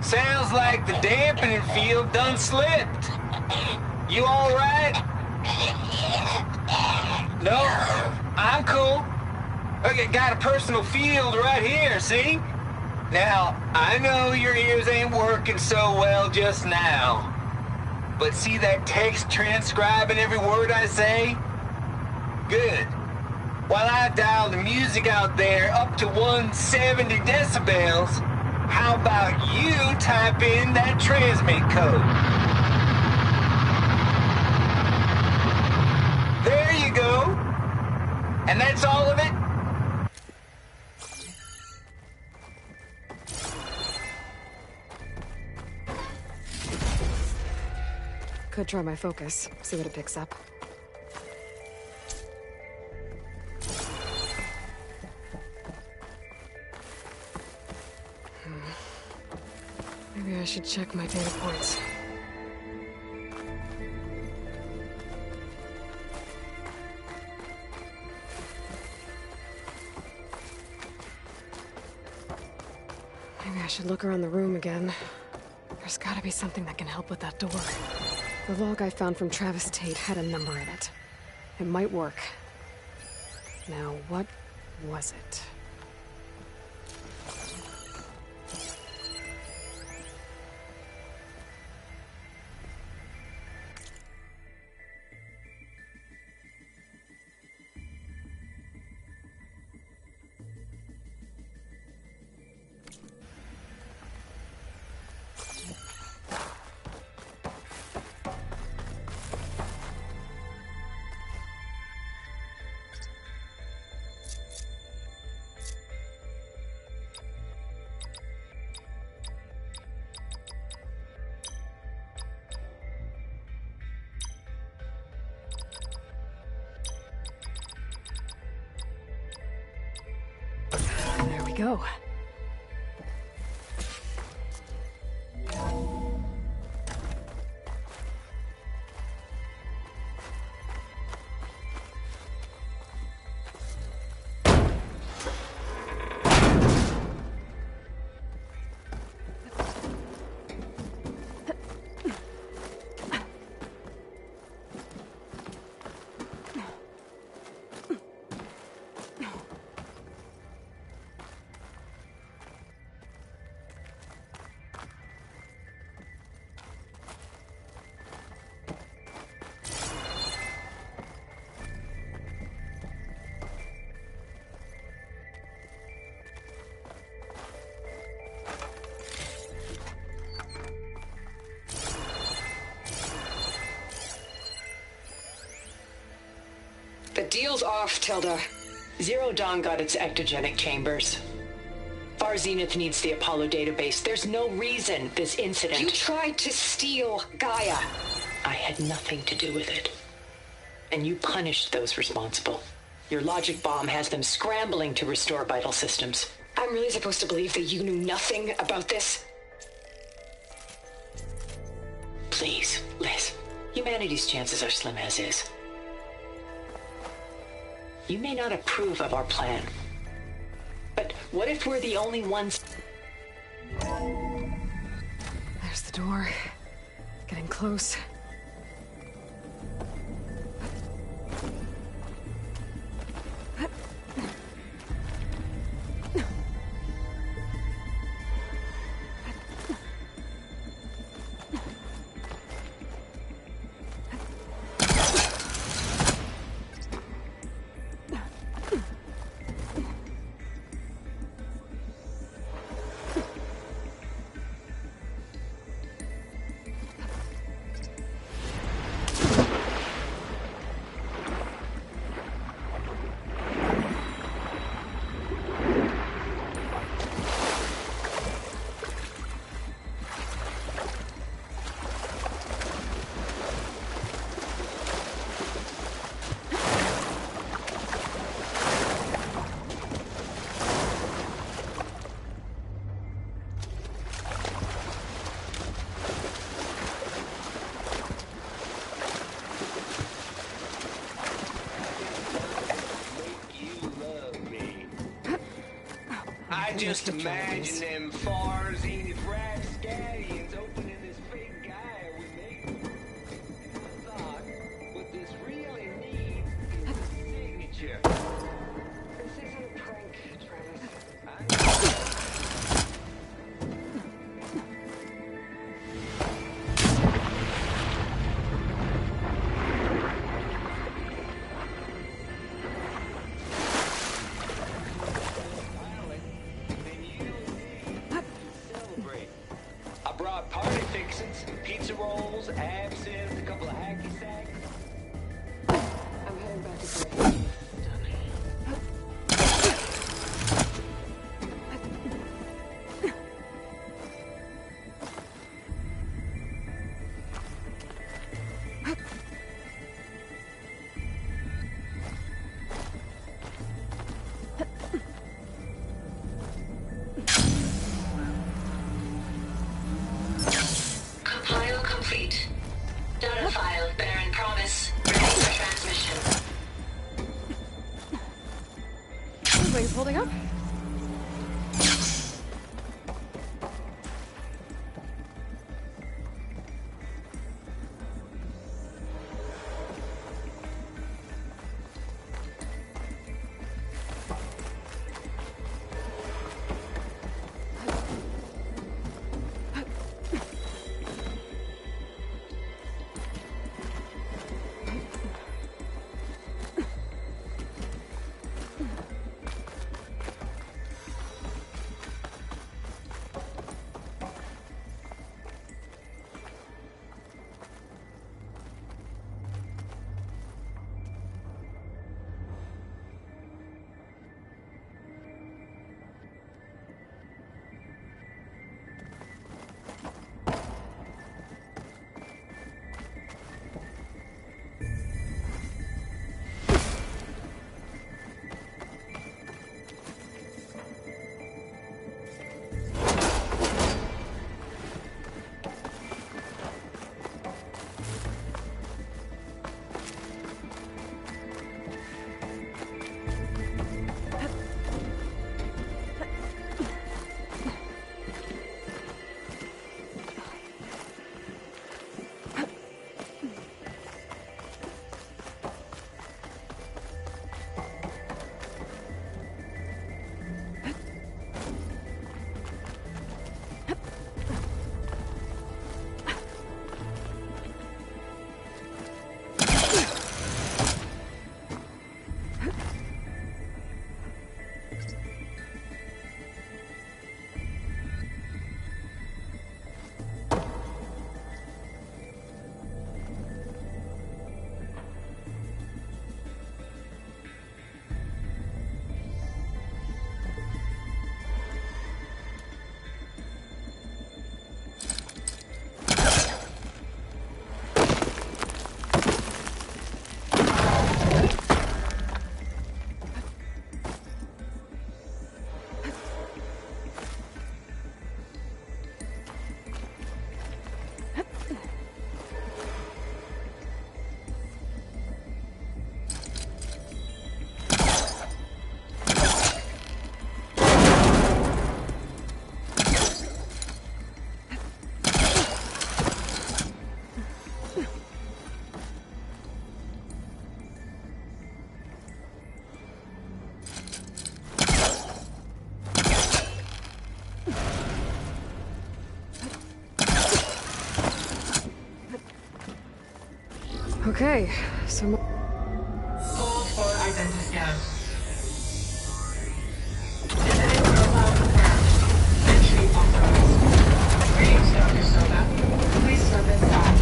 Sounds like the dampening field done slipped. You all right? No, I'm cool. Okay, got a personal field right here, see? Now, I know your ears ain't working so well just now. But see that text transcribing every word I say? Good. While I dial the music out there up to 170 decibels, how about you type in that transmit code? There you go. And that's all of it? Could try my focus, see what it picks up. Maybe I should check my data points. Maybe I should look around the room again. There's gotta be something that can help with that door. The log I found from Travis Tate had a number in it. It might work. Now, what was it? There we go. Cool's off, Tilda. Zero Dawn got its ectogenic chambers. Far Zenith needs the Apollo database. There's no reason this incident... You tried to steal Gaia. I had nothing to do with it. And you punished those responsible. Your logic bomb has them scrambling to restore vital systems. I'm really supposed to believe that you knew nothing about this? Please, Liz. Humanity's chances are slim as is. You may not approve of our plan. But what if we're the only ones... There's the door. Getting close. I just imagine them far Zenith rapscallions opening this fake Gaia we made. I thought, what this really needs is a signature. This isn't a prank, Travis. Party fixins, pizza rolls, absinthe, a couple of hacky sacks. I'm heading back to Gray. Compile complete. Data file, Baron Promise, ready for transmission. Everybody's holding up? Okay, so... Hold for identity scan. Genetic profile confirmed. Entry authorized. Greetings, Dr. Soda. Please step inside.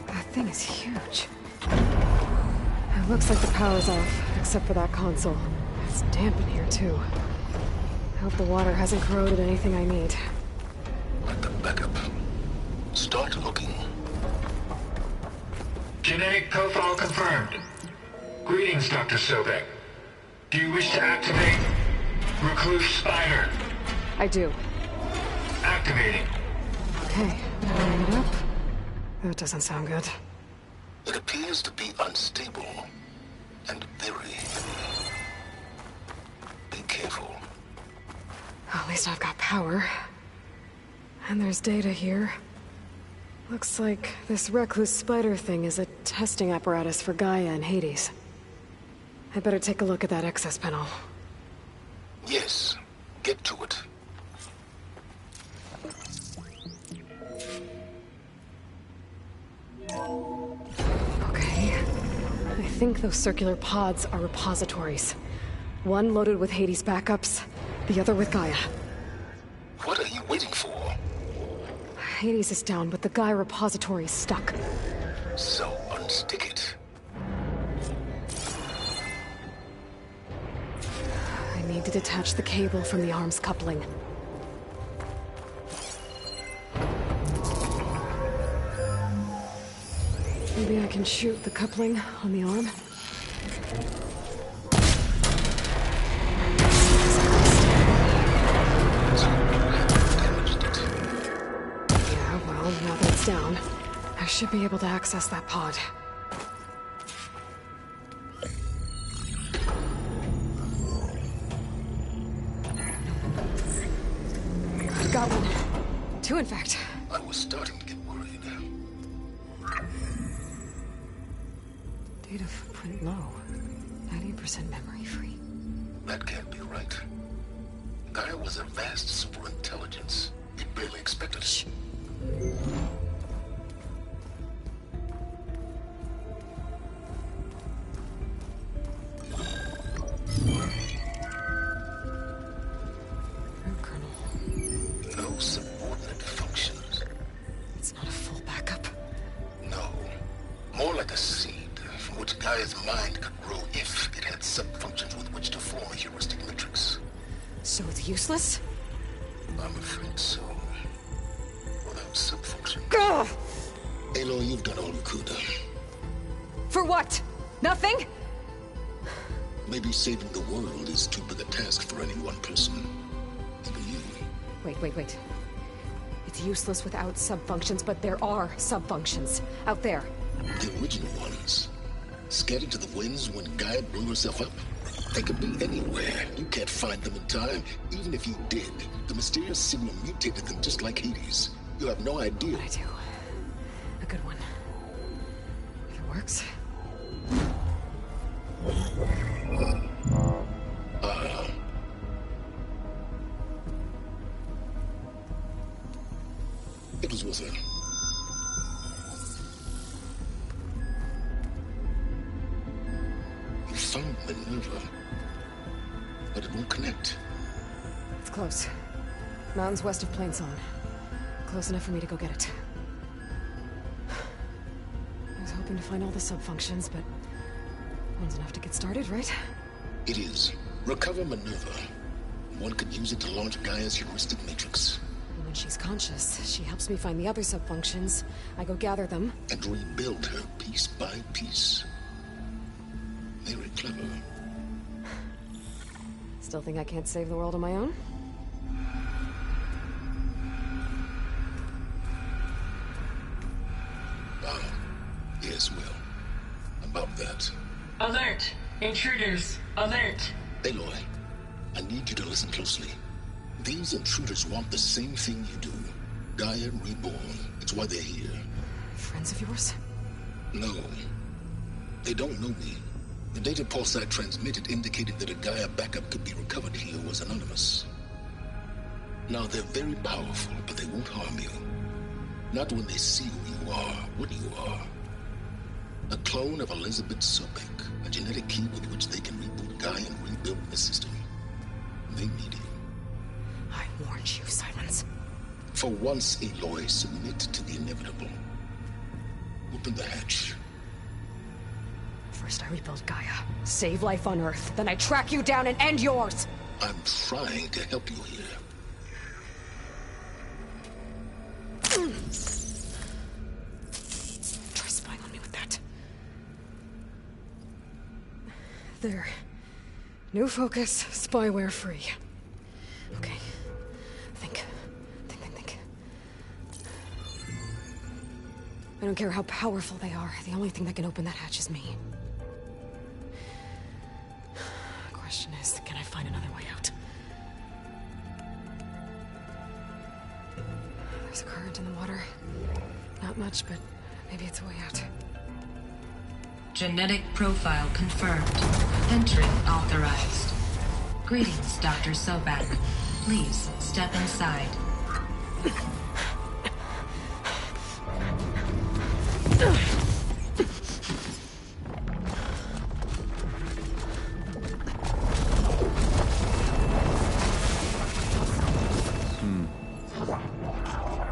That thing is huge. It looks like the power's off, except for that console. It's damp in here, too. I hope the water hasn't corroded anything I need. Backup. Start looking. Genetic profile confirmed. Greetings, Dr. Sobek. Do you wish to activate Recluse Spider? I do. Activating. Okay, powering it up. That doesn't sound good. It appears to be unstable and very. Be careful. At least I've got power. And there's data here. Looks like this Recluse Spider thing is a testing apparatus for Gaia and Hades. I better take a look at that access panel. Yes, get to it. Okay. I think those circular pods are repositories. One loaded with Hades backups, the other with Gaia. What are you waiting for? Hades is down, but the Gaia repository is stuck. So unstick it. I need to detach the cable from the arm's coupling. Maybe I can shoot the coupling on the arm? Yeah, well, now that it's down, I should be able to access that pod. Got one. Two, in fact. I was starting to get worried. Data footprint low. 90% memory free. That can't be right. Gaia was a vast superintelligence. We barely expected it. No subordinate functions. It's not a full backup. No. More like a seed from which Gaia's mind could grow if it had sub-functions with which to form a heuristic matrix. So it's useless? I'm afraid so. Without sub-functions. Ugh! Aloy, you've done all you could. For what? Nothing? Maybe saving the world is too big a task for any one person. Even you. Wait. It's useless without sub-functions, but there are sub-functions out there. The original ones. Scattered to the winds when Gaia blew herself up. They could be anywhere. You can't find them in time. Even if you did, the mysterious signal mutated them just like Hades. You have no idea. I do. A good one. If it works. It was with her. You found Minerva, but it won't connect. It's close. Mountains west of Plainsong. Close enough for me to go get it. I was hoping to find all the sub-functions, but one's enough to get started, right? It is. Recover Minerva. One could use it to launch Gaia's heuristic matrix. And when she's conscious, she helps me find the other sub-functions. I go gather them. And rebuild her piece by piece. Very clever. Still think I can't save the world on my own? Yes, well. About that. Alert! Intruders! Alert! Aloy, I need you to listen closely. These intruders want the same thing you do. Gaia reborn. It's why they're here. Friends of yours? No. They don't know me. The data Pulsar transmitted indicated that a Gaia backup could be recovered here was anonymous. Now, they're very powerful, but they won't harm you. Not when they see who you are, what you are. A clone of Elizabeth Sobek, a genetic key with which they can reboot Gaia and rebuild the system. They need you. I warned you, Silence. For once, Aloy, submit to the inevitable. Open the hatch. First I rebuild Gaia, save life on Earth, then I track you down and end yours! I'm trying to help you here. Try spying on me with that. There. New focus, spyware free. Okay. Think. I don't care how powerful they are. The only thing that can open that hatch is me. The question is, can I find another way out? There's a current in the water. Not much, but maybe it's a way out. Genetic profile confirmed. Entry authorized. Greetings, Dr. Sobek. Please step inside.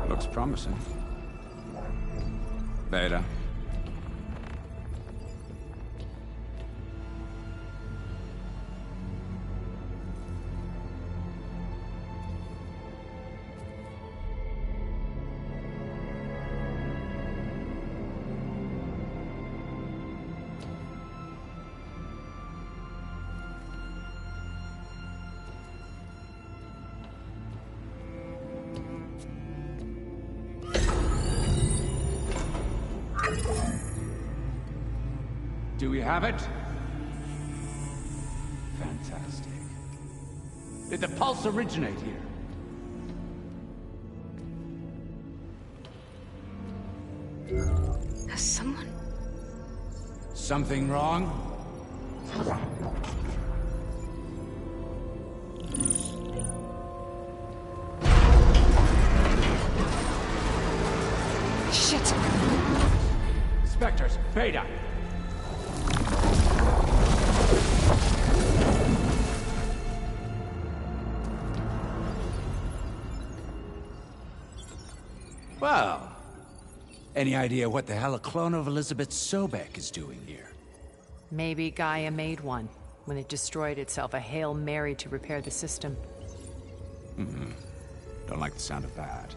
Looks promising. Beta. Do we have it? Fantastic. Did the pulse originate here? Has someone... Something wrong? Shit! Spectres, Beta! Well, any idea what the hell a clone of Elizabeth Sobek is doing here? Maybe Gaia made one when it destroyed itself, a Hail Mary to repair the system. Don't like the sound of that.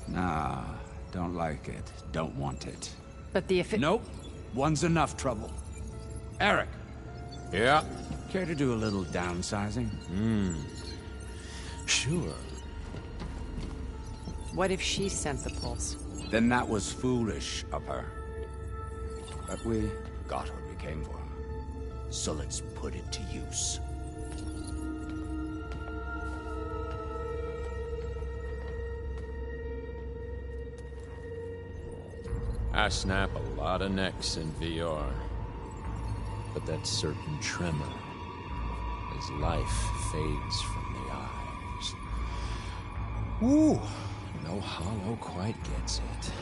Nah, don't like it. Don't want it. But the Nope. One's enough trouble. Eric. Yeah? Care to do a little downsizing? Sure. What if she sent the pulse? Then that was foolish of her. But we got what we came for. So let's put it to use. I snap a lot of necks in VR. But that certain tremor as life fades from the eyes. Ooh, no hollow quite gets it.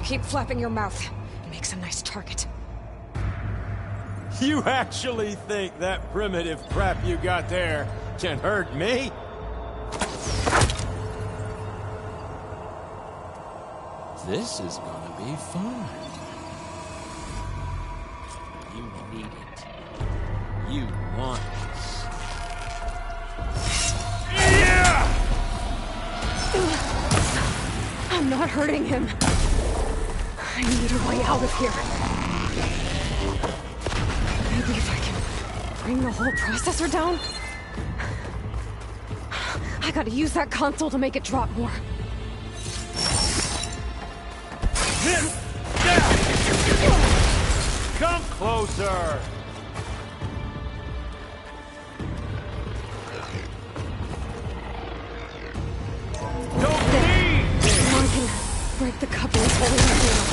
Keep flapping your mouth. It makes a nice target. You actually think that primitive crap you got there can hurt me? This is gonna be fun. You need it. You want this. Yeah! I'm not hurting him. I need a way out of here. Maybe if I can bring the whole processor down? I gotta use that console to make it drop more. Come closer! Now I can break the couplings holding it down.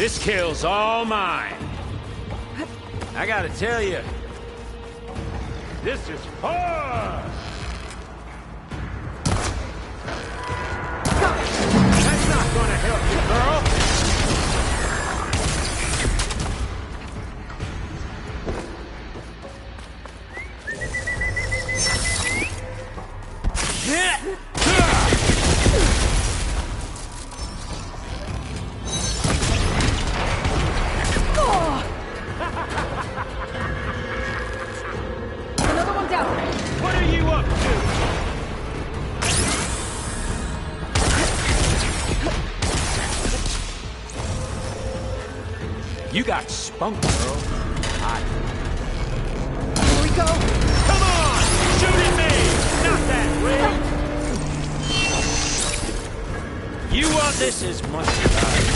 This kill's all mine. I gotta tell you, this is fun! That's not gonna help you, girl! Another one down. What are you up to? You got spunk, girl. Here we go. Come on! Shoot at me! Not that way! You want this as much as I do.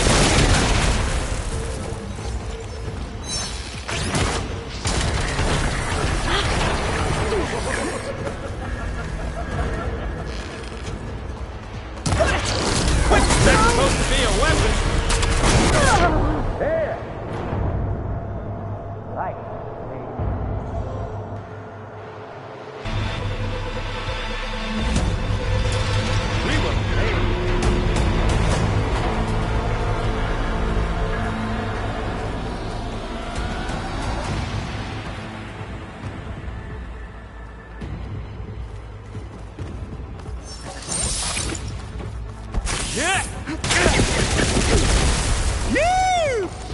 That's supposed to be a weapon. There. Like. We were made. Yeah.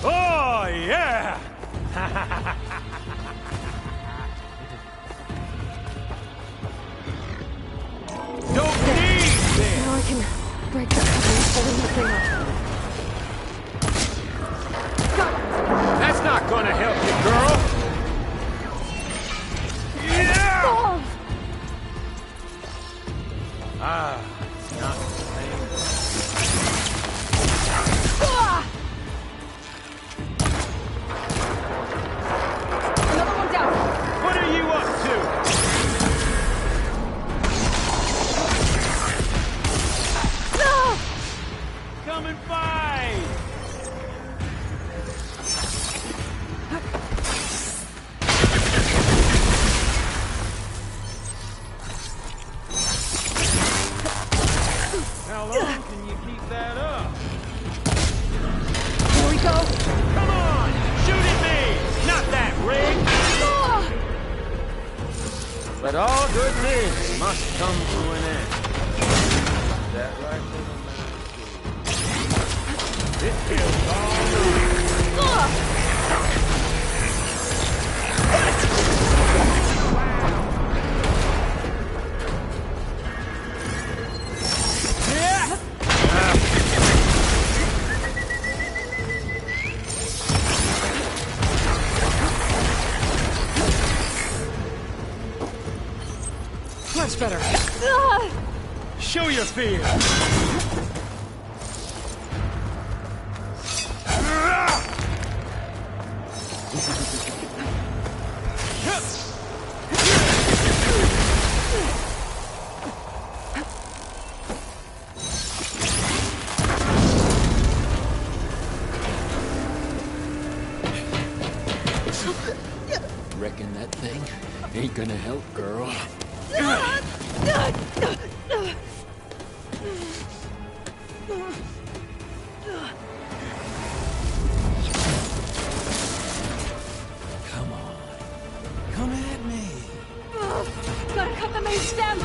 Oh, yeah! Don't need this! Now I can break the cover holding the thing up. That's not gonna help you, girl! Yeah! Oh. Ah, it's not the same. Ah! Another one down. What are you up to? No! Come and fight! How long can you keep that up? Here we go. Come on! Shoot at me! Not that rig! Ah! But all good things must come to an end. That right, little man? This kill's all mine. Ah! Much better. Ah! Show your fear! Reckon that thing ain't gonna help, girl. Come on. Come at me. Gotta cut the main stem.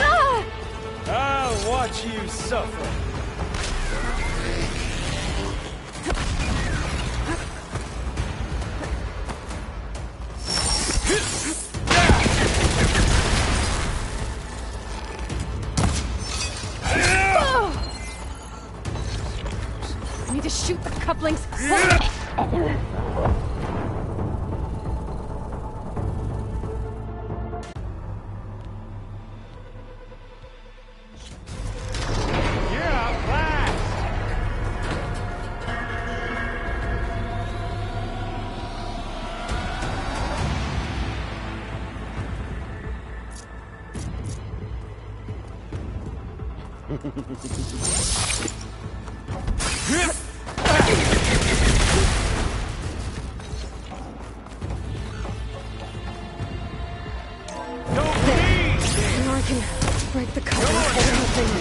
Ah! I'll watch you suffer. I need to shoot the couplings. can break the cover holding the thing.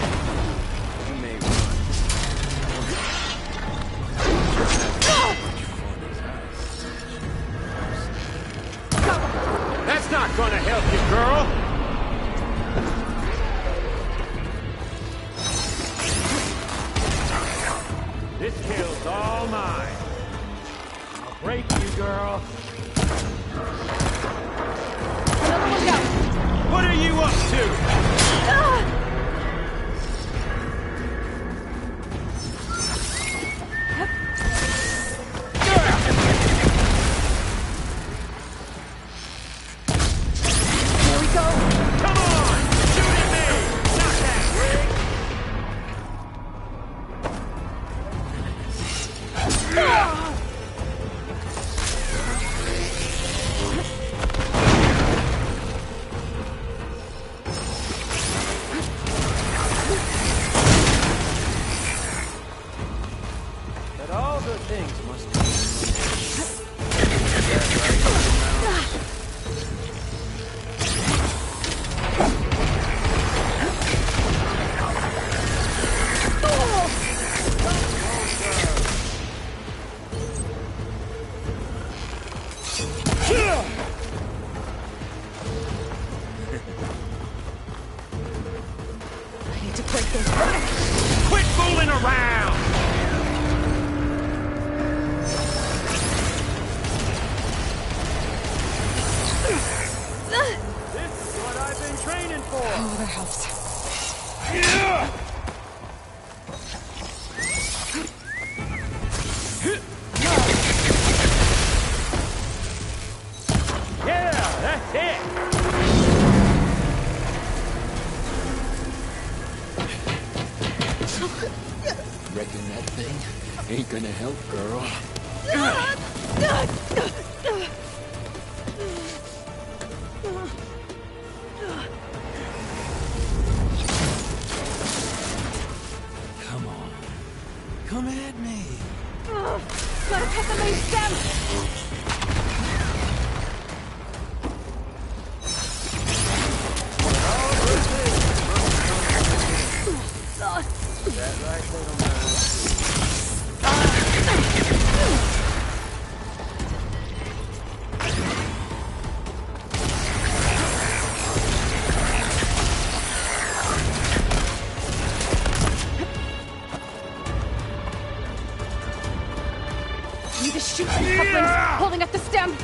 You may run. That's not gonna help you, girl! This kill's all mine. I'll break you, girl. Another one down. What are you up to? Here we go. Come on! Shoot at me! Not that But all good things must be. I need to break those. Quit fooling around! This is what I've been training for! Oh, that helps. Yeah, that's it! Reckon that thing ain't gonna help, girl. Come on. Come at me. Gotta cut the main stem. Is that right, little man? I need to shoot these couplings, holding up the stem.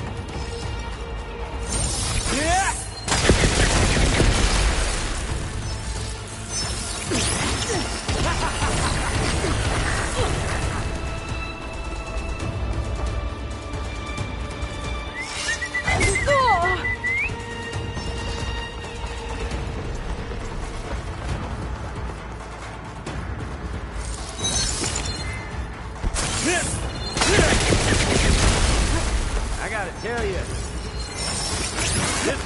I gotta tell you, this is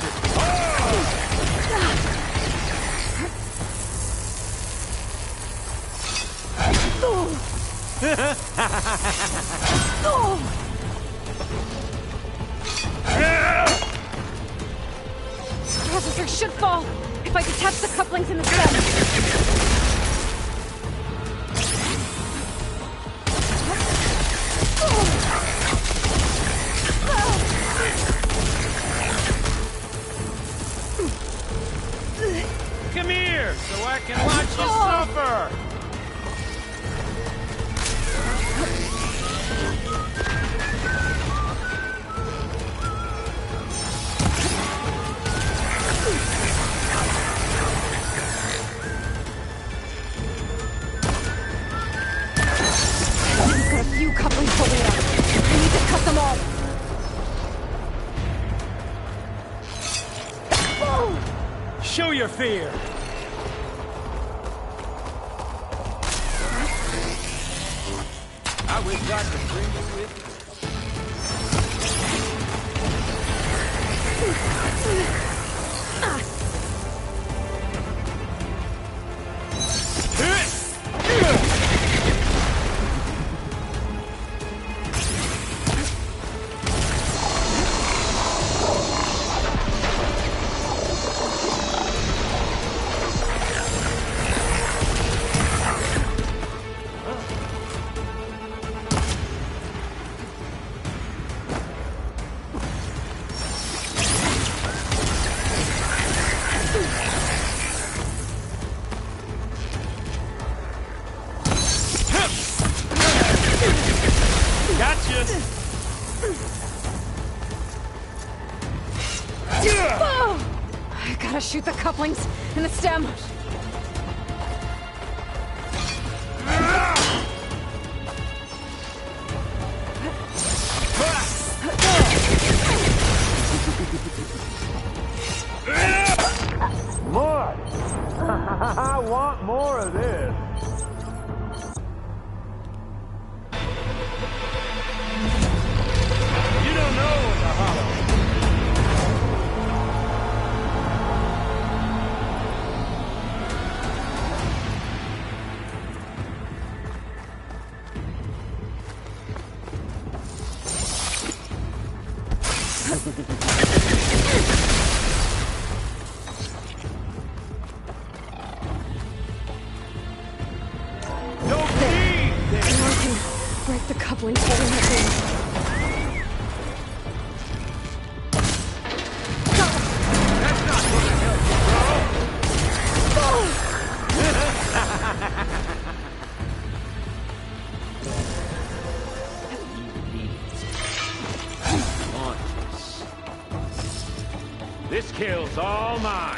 Processor should fall if I detach the couplings in the stem. Come here, so I can watch you suffer! He's got a few couplings holding it up. I need to cut them all. Show your fear! I wish I could bring you with me. Gotta shoot the couplings and the stem. More! I want more of this. You don't know what the hollow. Break the couplings holding that thing. That's not gonna help you, bro. This kill's all mine.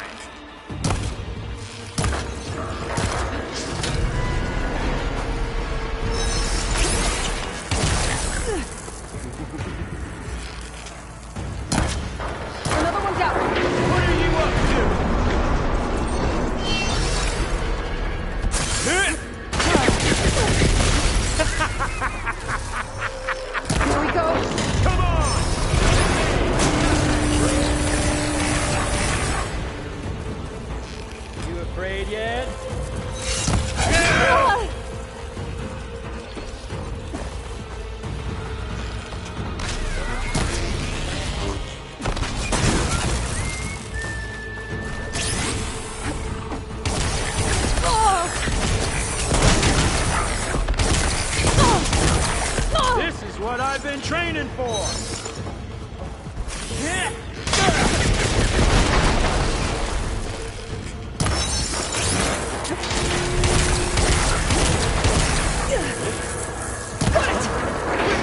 What I've been training for.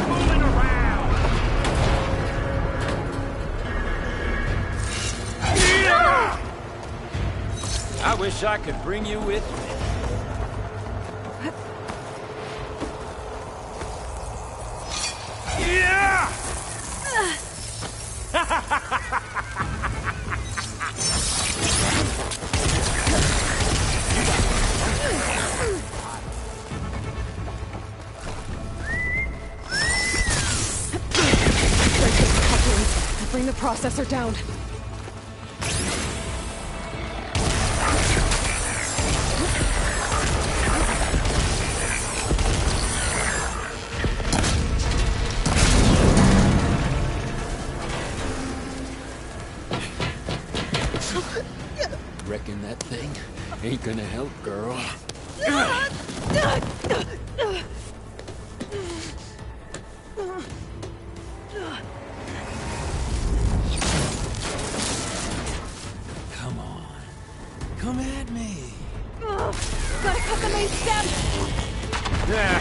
Moving around. I wish I could bring you with me. Yeah! Bring the processor down. Reckon that thing ain't gonna help, girl. Come on. Come at me. Gotta cut the main stem. Yeah.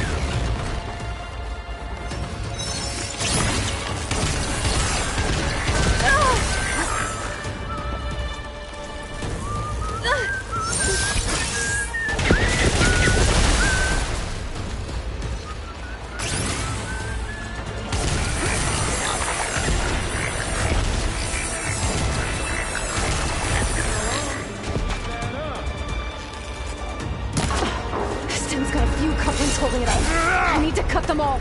Stem's got a few couplings holding it up. I need to cut them all.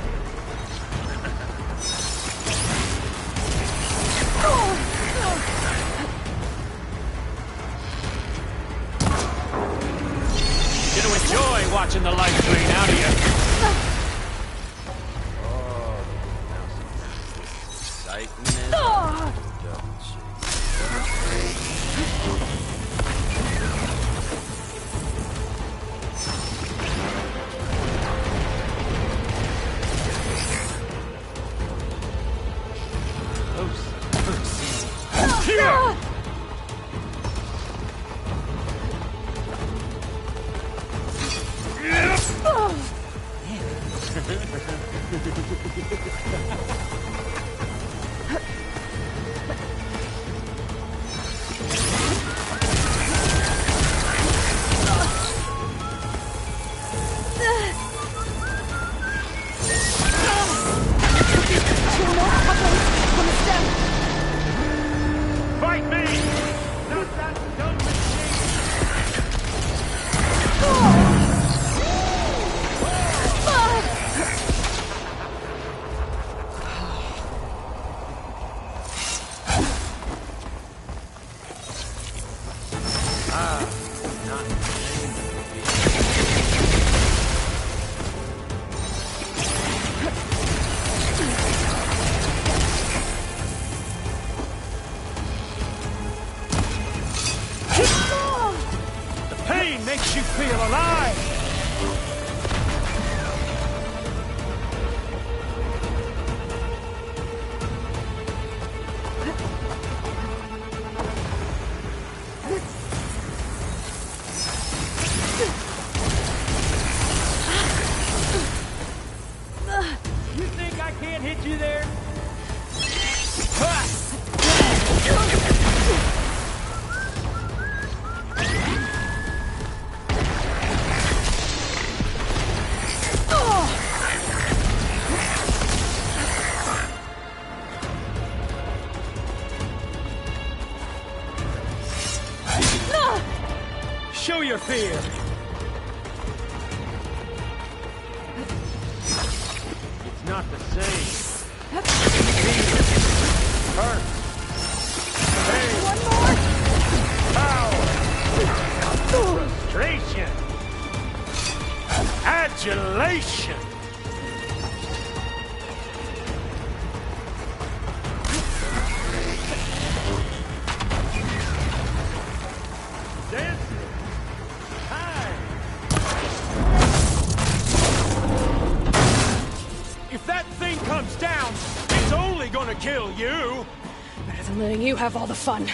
Gonna enjoy watching the life drain out of you. The pain makes you feel alive! You think I can't hit you there? Show your fear! It's not the same. Hurt. Pain. One more. Power. Frustration. Adulation. Dancing. Time. If that thing comes down, it's only gonna kill you. Better than letting you have all the fun.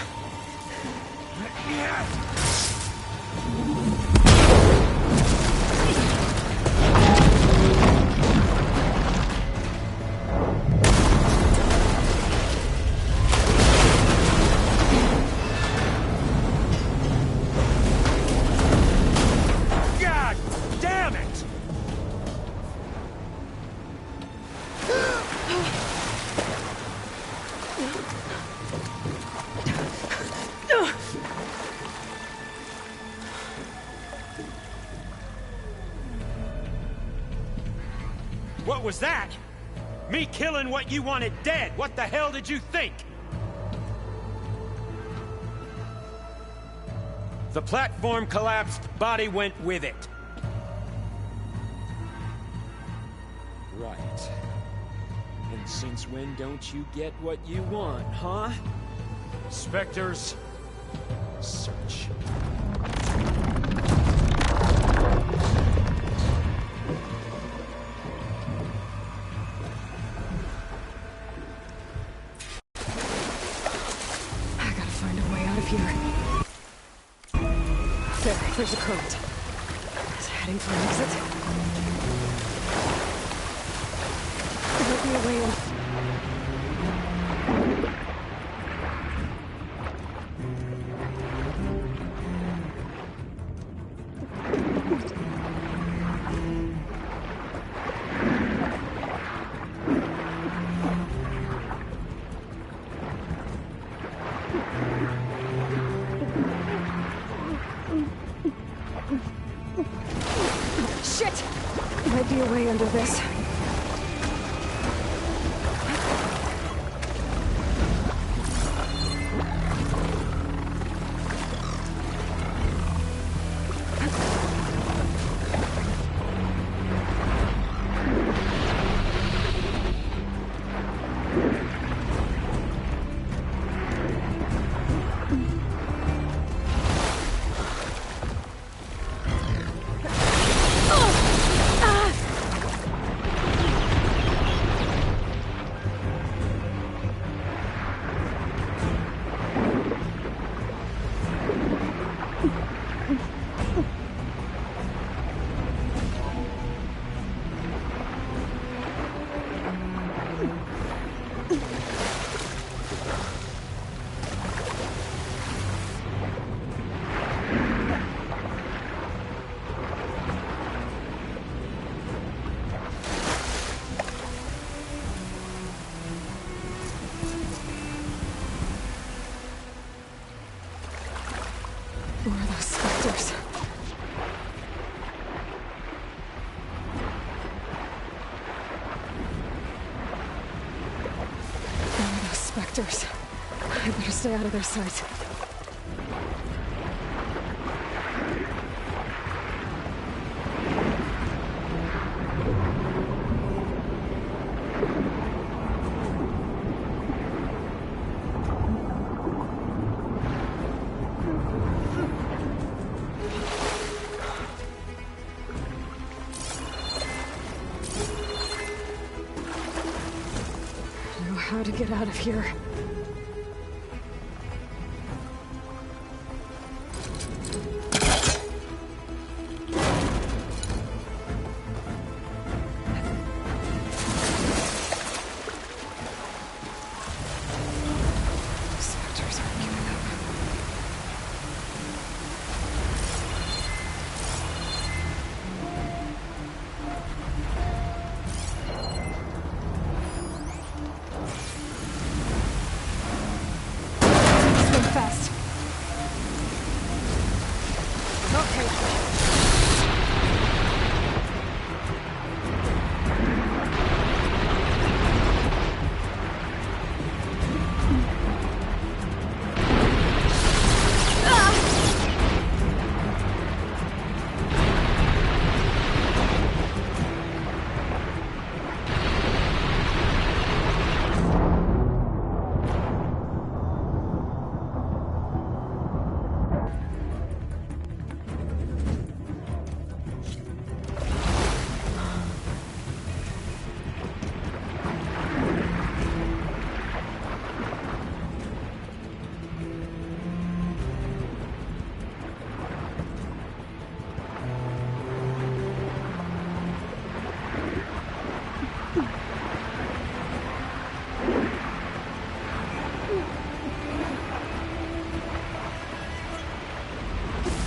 God damn it! What was that? Me killing what you wanted dead. What the hell did you think? The platform collapsed, body went with it. Right. And since when don't you get what you want, huh? Spectres, search. I gotta find a way out of here. There's a current. Is it heading for an exit? There might be a way in. Shit! Might be a way under this. Who are those specters? Who are those specters? I better stay out of their sight. get out of here.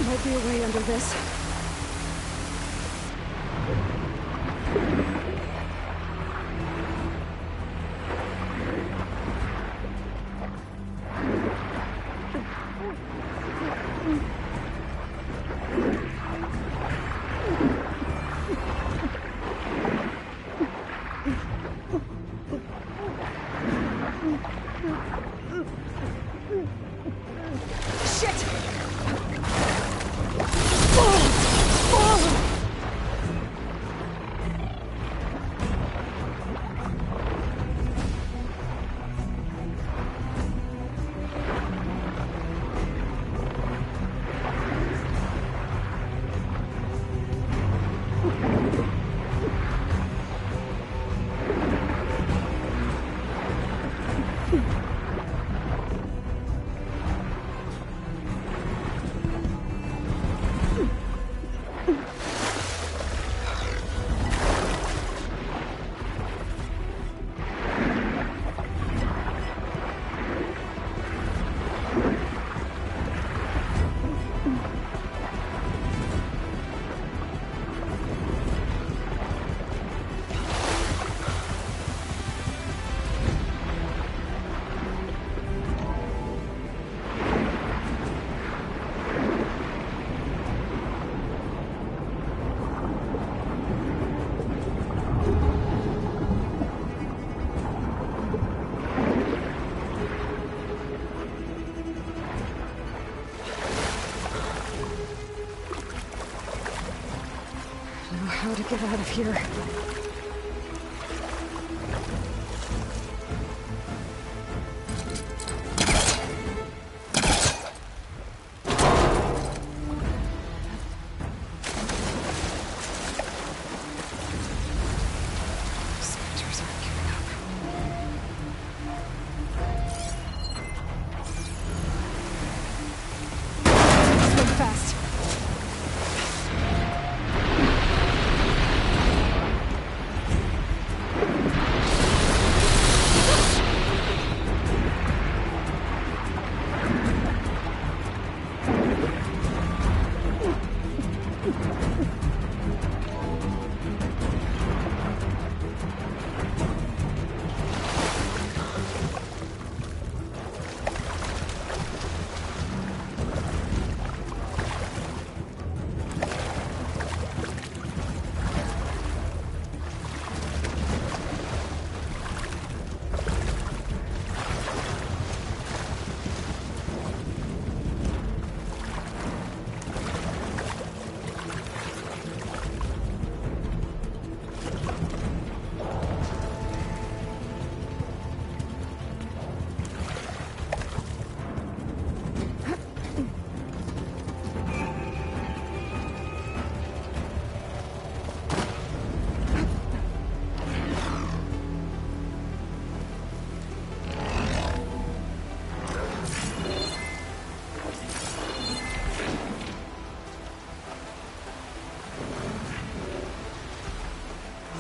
Might be a way under this. How to get out of here.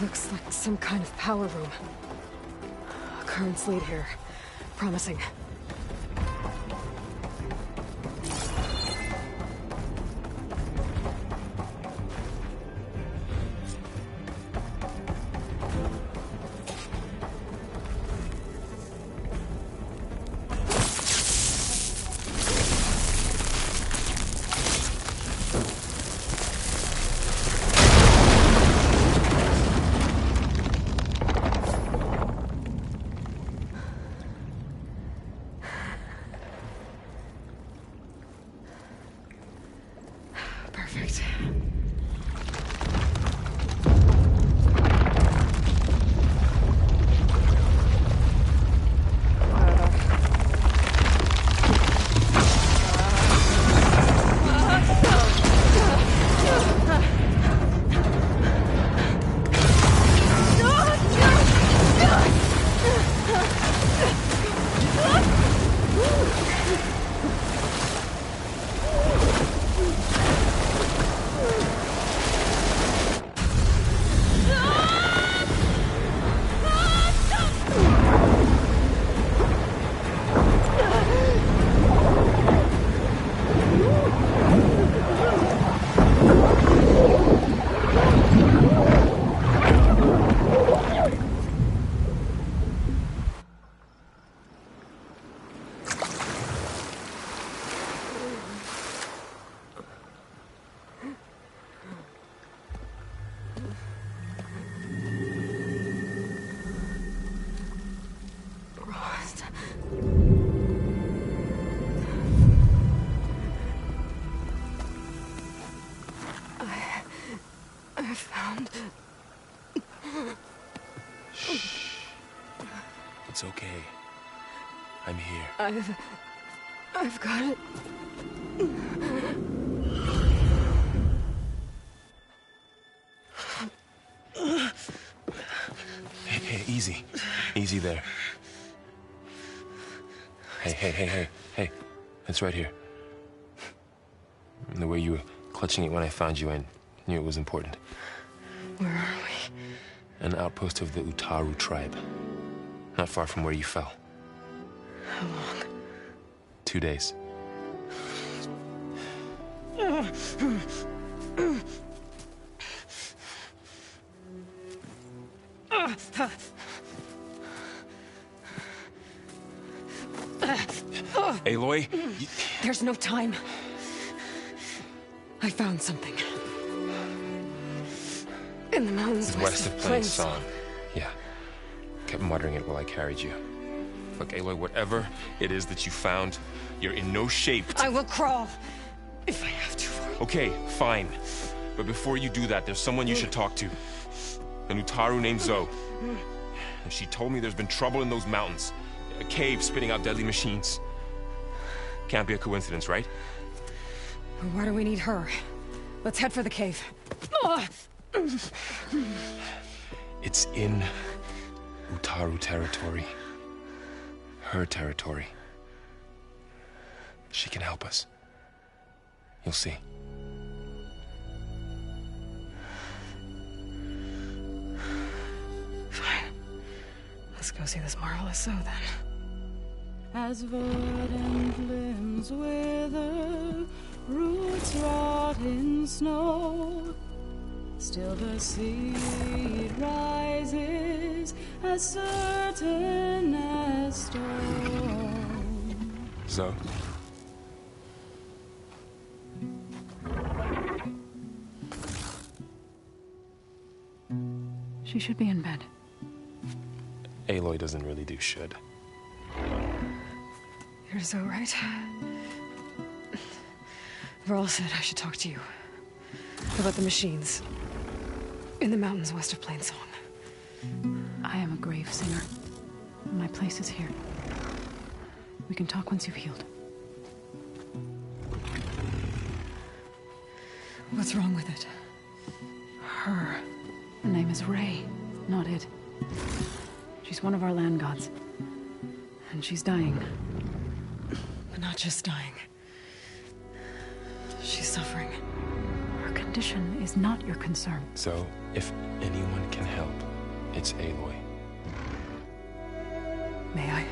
Looks like some kind of power room. Currents lead here. Promising. Perfect. I found... Shh. It's okay. I'm here. I've got it. Hey, easy. Easy there. Hey. It's right here. The way you were clutching it when I found you, I knew it was important. Where are we? An outpost of the Utaru tribe. Not far from where you fell. How long? 2 days. Aloy, There's no time. I found something. In the mountains west of Plains Song. Yeah. Kept muttering it while I carried you. Look, Aloy, whatever it is that you found, you're in no shape to... I will crawl, if I have to. Okay, fine. But before you do that, there's someone you should talk to. An Utaru named Zoe. And she told me there's been trouble in those mountains. A cave spitting out deadly machines. Can't be a coincidence, right? Why do we need her? Let's head for the cave. It's in Utaru territory. Her territory. She can help us. You'll see. Fine. Let's go see this marvelous Zoe then. As verdant limbs wither, roots rot in snow, still the seed rises as certain as stone. Zoe? She should be in bed. Aloy doesn't really do should. You're Zoe, right? Varl said I should talk to you. About the machines. In the mountains west of Plains Song. I am a grave singer. My place is here. We can talk once you've healed. What's wrong with it? Her name is Ray, not it. She's one of our land gods. And she's dying. But not just dying. She's suffering. Her condition condition is not your concern. So, if anyone can help, it's Aloy. May I?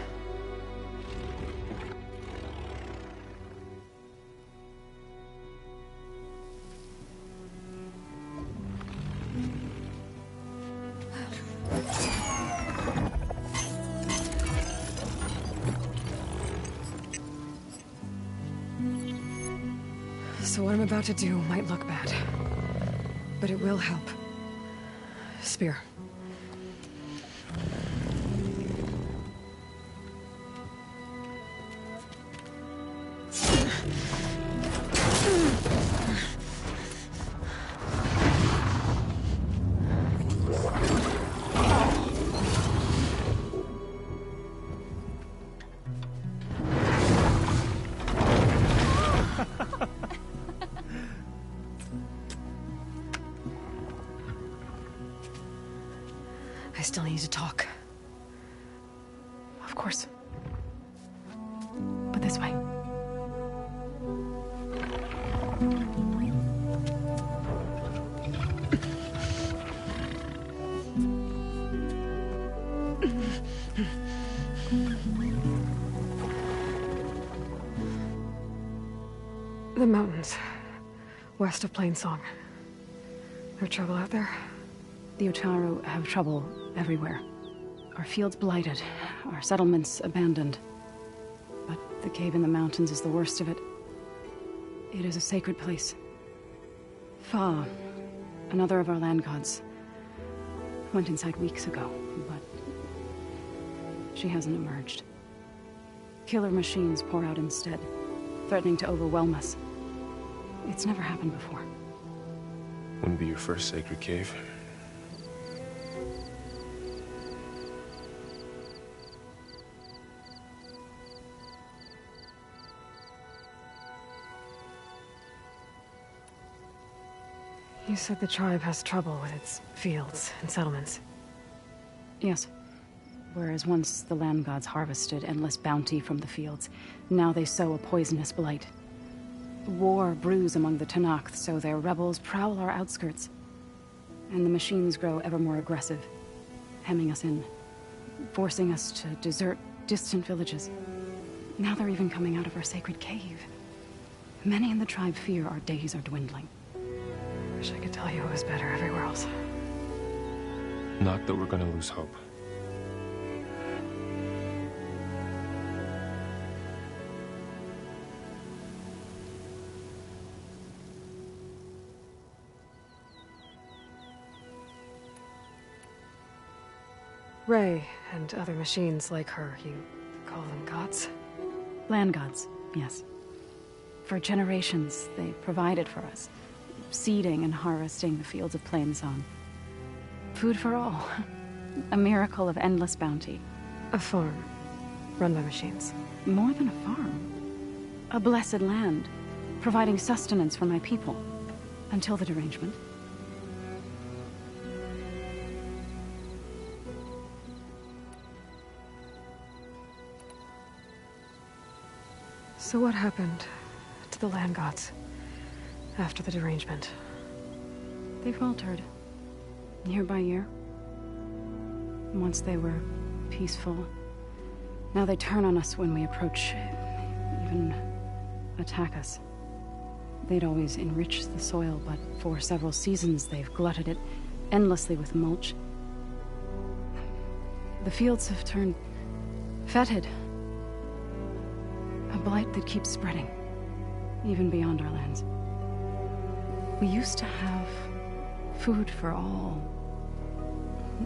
So what I'm about to do might look bad, but it will help. Spear. I still need to talk. Of course. But this way. The mountains, west of Plainsong. There trouble out there? The Utaru have trouble everywhere. Our fields blighted, our settlements abandoned. But the cave in the mountains is the worst of it. It is a sacred place. Fa, another of our land gods, went inside weeks ago, but she hasn't emerged. Killer machines pour out instead, threatening to overwhelm us. It's never happened before. Wouldn't be your first sacred cave. You said the tribe has trouble with its fields and settlements. Yes. Whereas once the land gods harvested endless bounty from the fields, now they sow a poisonous blight. War brews among the Tenakth, so their rebels prowl our outskirts. And the machines grow ever more aggressive, hemming us in, forcing us to desert distant villages. Now they're even coming out of our sacred cave. Many in the tribe fear our days are dwindling. Wish I could tell you it was better everywhere else. Not that we're gonna lose hope. Ray and other machines like her, you call them gods? Land gods, yes. For generations, they provided for us, seeding and harvesting the fields of Plainsong. Food for all. A miracle of endless bounty. A farm, run by machines. More than a farm. A blessed land, providing sustenance for my people. Until the derangement. So what happened to the land gods after the derangement? They faltered, year by year. Once they were peaceful. Now they turn on us when we approach, even attack us. They'd always enriched the soil, but for several seasons they've glutted it endlessly with mulch. The fields have turned fetid. A blight that keeps spreading, even beyond our lands. We used to have food for all.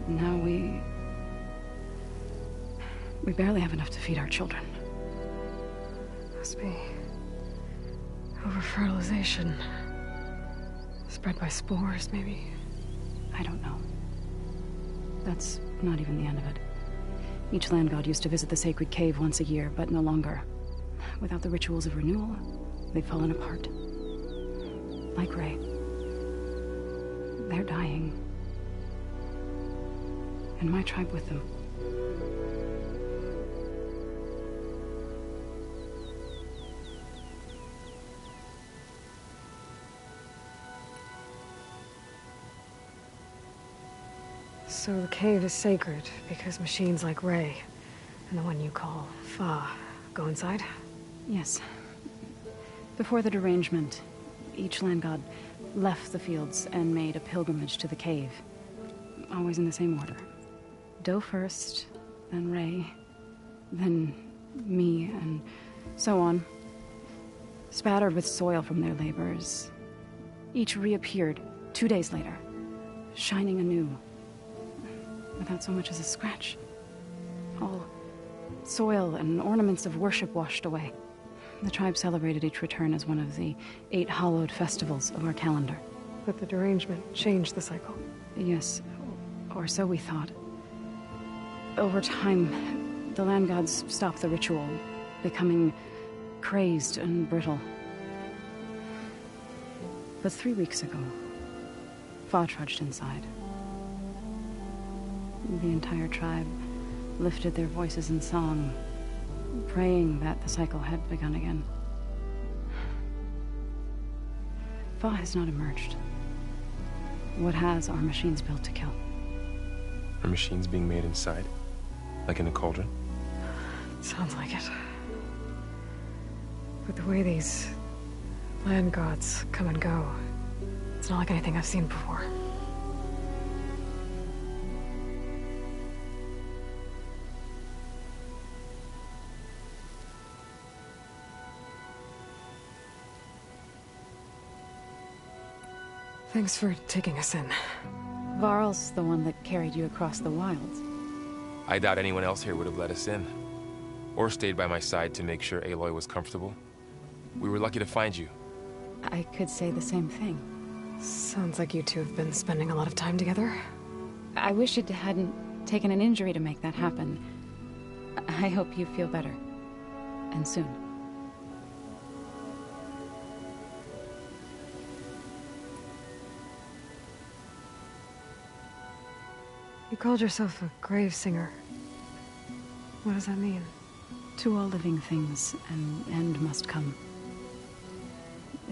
Now we barely have enough to feed our children. Must be over-fertilization. Spread by spores, maybe? I don't know. That's not even the end of it. Each land god used to visit the sacred cave once a year, but no longer. Without the rituals of renewal, they've fallen apart. Like Ray. They're dying. And my tribe with them. So the cave is sacred because machines like Ray, and the one you call Fa, go inside? Yes. Before the derangement, each land god left the fields and made a pilgrimage to the cave. Always in the same order. Doe first, then Ray, then me, and so on. Spattered with soil from their labors, each reappeared 2 days later, shining anew, without so much as a scratch. All soil and ornaments of worship washed away. The tribe celebrated each return as one of the 8 hallowed festivals of our calendar. But the derangement changed the cycle. Yes, or so we thought. Over time, the land gods stopped the ritual, becoming crazed and brittle. But 3 weeks ago, Fa trudged inside. The entire tribe lifted their voices in song, praying that the cycle had begun again. Fa has not emerged. What has are machines built to kill. Are machines being made inside? Like in a cauldron? Sounds like it. But the way these land gods come and go, it's not like anything I've seen before. Thanks for taking us in. Varl's the one that carried you across the wilds. I doubt anyone else here would have let us in. Or stayed by my side to make sure Aloy was comfortable. We were lucky to find you. I could say the same thing. Sounds like you two have been spending a lot of time together. I wish it hadn't taken an injury to make that happen. I hope you feel better. And soon. You called yourself a grave singer. What does that mean? To all living things, an end must come.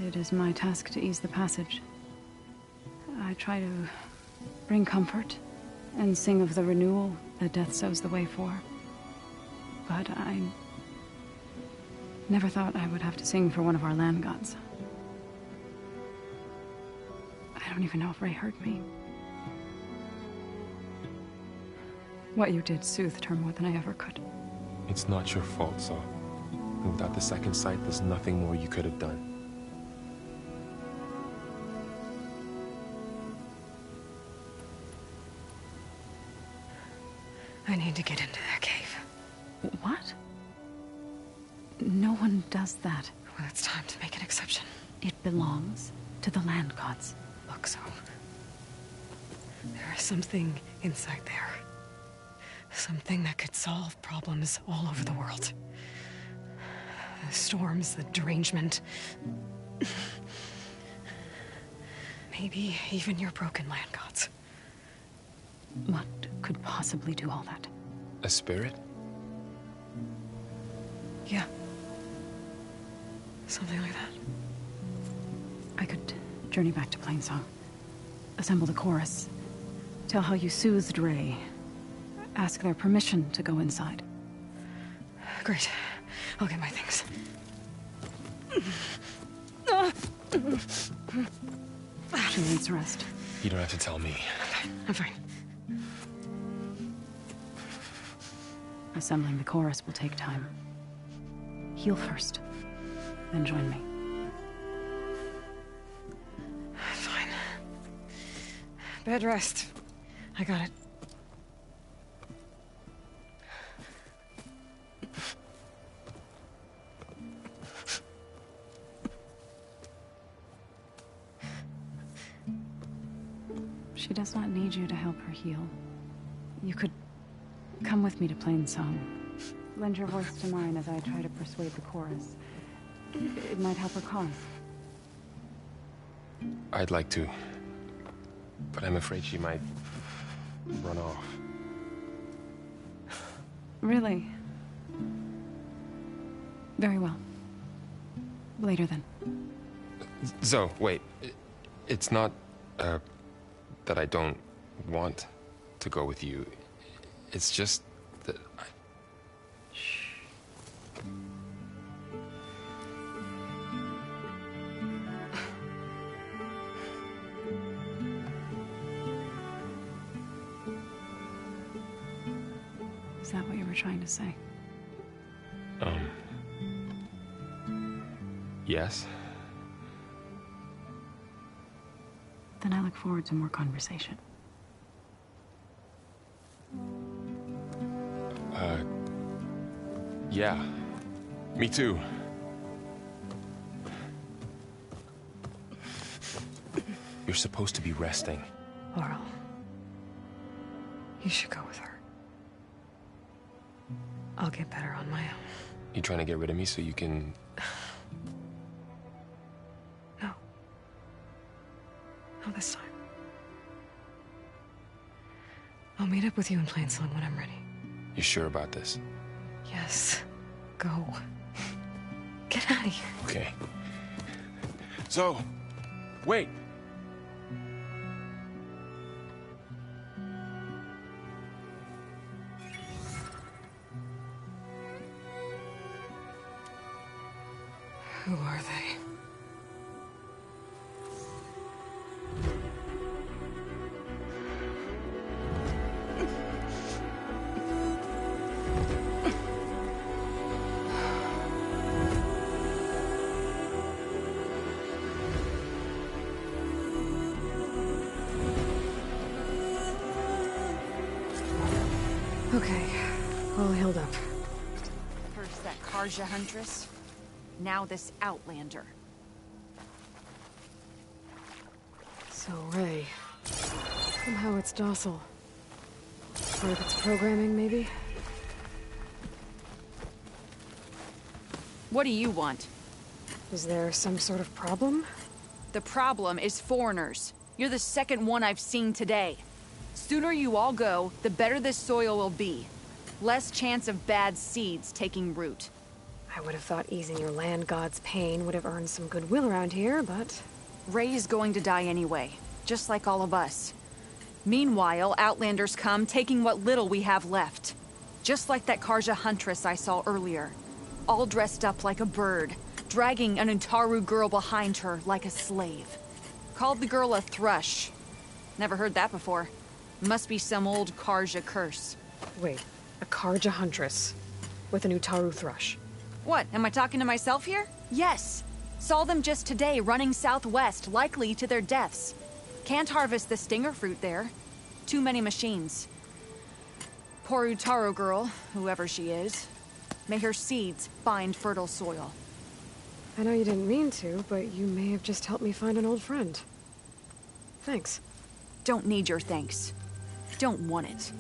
It is my task to ease the passage. I try to bring comfort and sing of the renewal that death sows the way for. But I never thought I would have to sing for one of our land gods. I don't even know if Ray heard me. What you did soothed her more than I ever could. It's not your fault, Saul. And without the second sight, there's nothing more you could have done. I need to get into that cave. What? No one does that. Well, it's time to make an exception. It belongs to the land gods. Look, so there is something inside there. Something that could solve problems all over the world. The storms, the derangement. Maybe even your broken land gods. What could possibly do all that? A spirit? Yeah. Something like that. I could journey back to Plainsong. Assemble the chorus. Tell how you soothed Ray. Ask their permission to go inside. Great. I'll get my things. 2 needs rest. You don't have to tell me. I'm fine. Assembling the chorus will take time. Heal first, then join me. Fine. Bed rest. I got it. She does not need you to help her heal. You could come with me to Plainsong. Lend your voice to mine as I try to persuade the chorus. It might help her cause. I'd like to. But I'm afraid she might run off. Really? Very well. Later then. So, wait. It's not, that I don't want to go with you. It's just that I... Is that what you were trying to say? Yes? Then I look forward to more conversation. Yeah. Me too. You're supposed to be resting. Laurel, you should go with her. I'll get better on my own. You trying to get rid of me so you can... No. Not this time. I'll meet up with you in Plainsong when I'm ready. You sure about this? Yes. Go. Get out of here. Okay. So, wait. Who are they? Okay, all healed up. First that Karja Huntress, now this Outlander. So, Ray. Somehow it's docile. Part of its programming, maybe? What do you want? Is there some sort of problem? The problem is foreigners. You're the second one I've seen today. Sooner you all go, the better this soil will be. Less chance of bad seeds taking root. I would have thought easing your land god's pain would have earned some goodwill around here, but... Ray is going to die anyway, just like all of us. Meanwhile, Outlanders come, taking what little we have left. Just like that Karja Huntress I saw earlier. All dressed up like a bird, dragging an Utaru girl behind her like a slave. Called the girl a thrush. Never heard that before. Must be some old Karja curse. Wait, a Karja Huntress with an Utaru thrush. What, am I talking to myself here? Yes. Saw them just today running southwest, likely to their deaths. Can't harvest the stinger fruit there. Too many machines. Poor Utaru girl, whoever she is. May her seeds find fertile soil. I know you didn't mean to, but you may have just helped me find an old friend. Thanks. Don't need your thanks. Don't want it.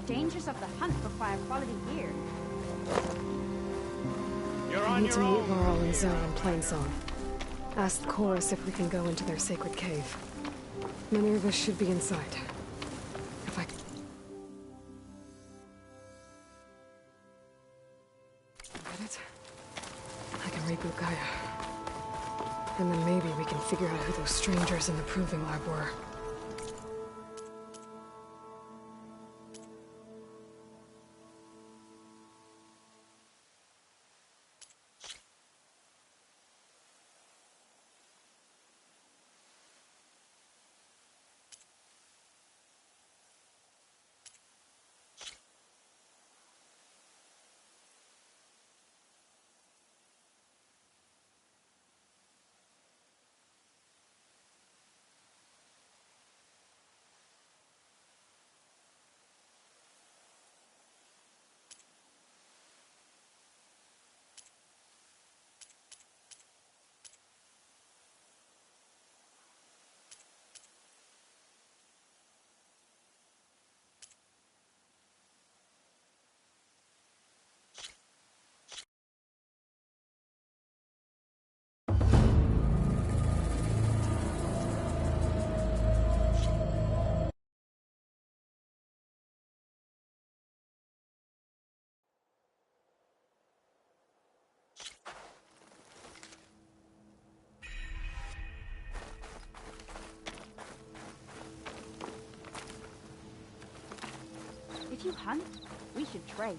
dangers of the hunt require quality gear. You're I on need to your meet own. Laurel and Zoe in Plainsong. Ask the chorus if we can go into their sacred cave. Many of us should be inside. If I... Get it? I can reboot Gaia. And then maybe we can figure out who those strangers in the proving lab were. If you hunt, we should trade.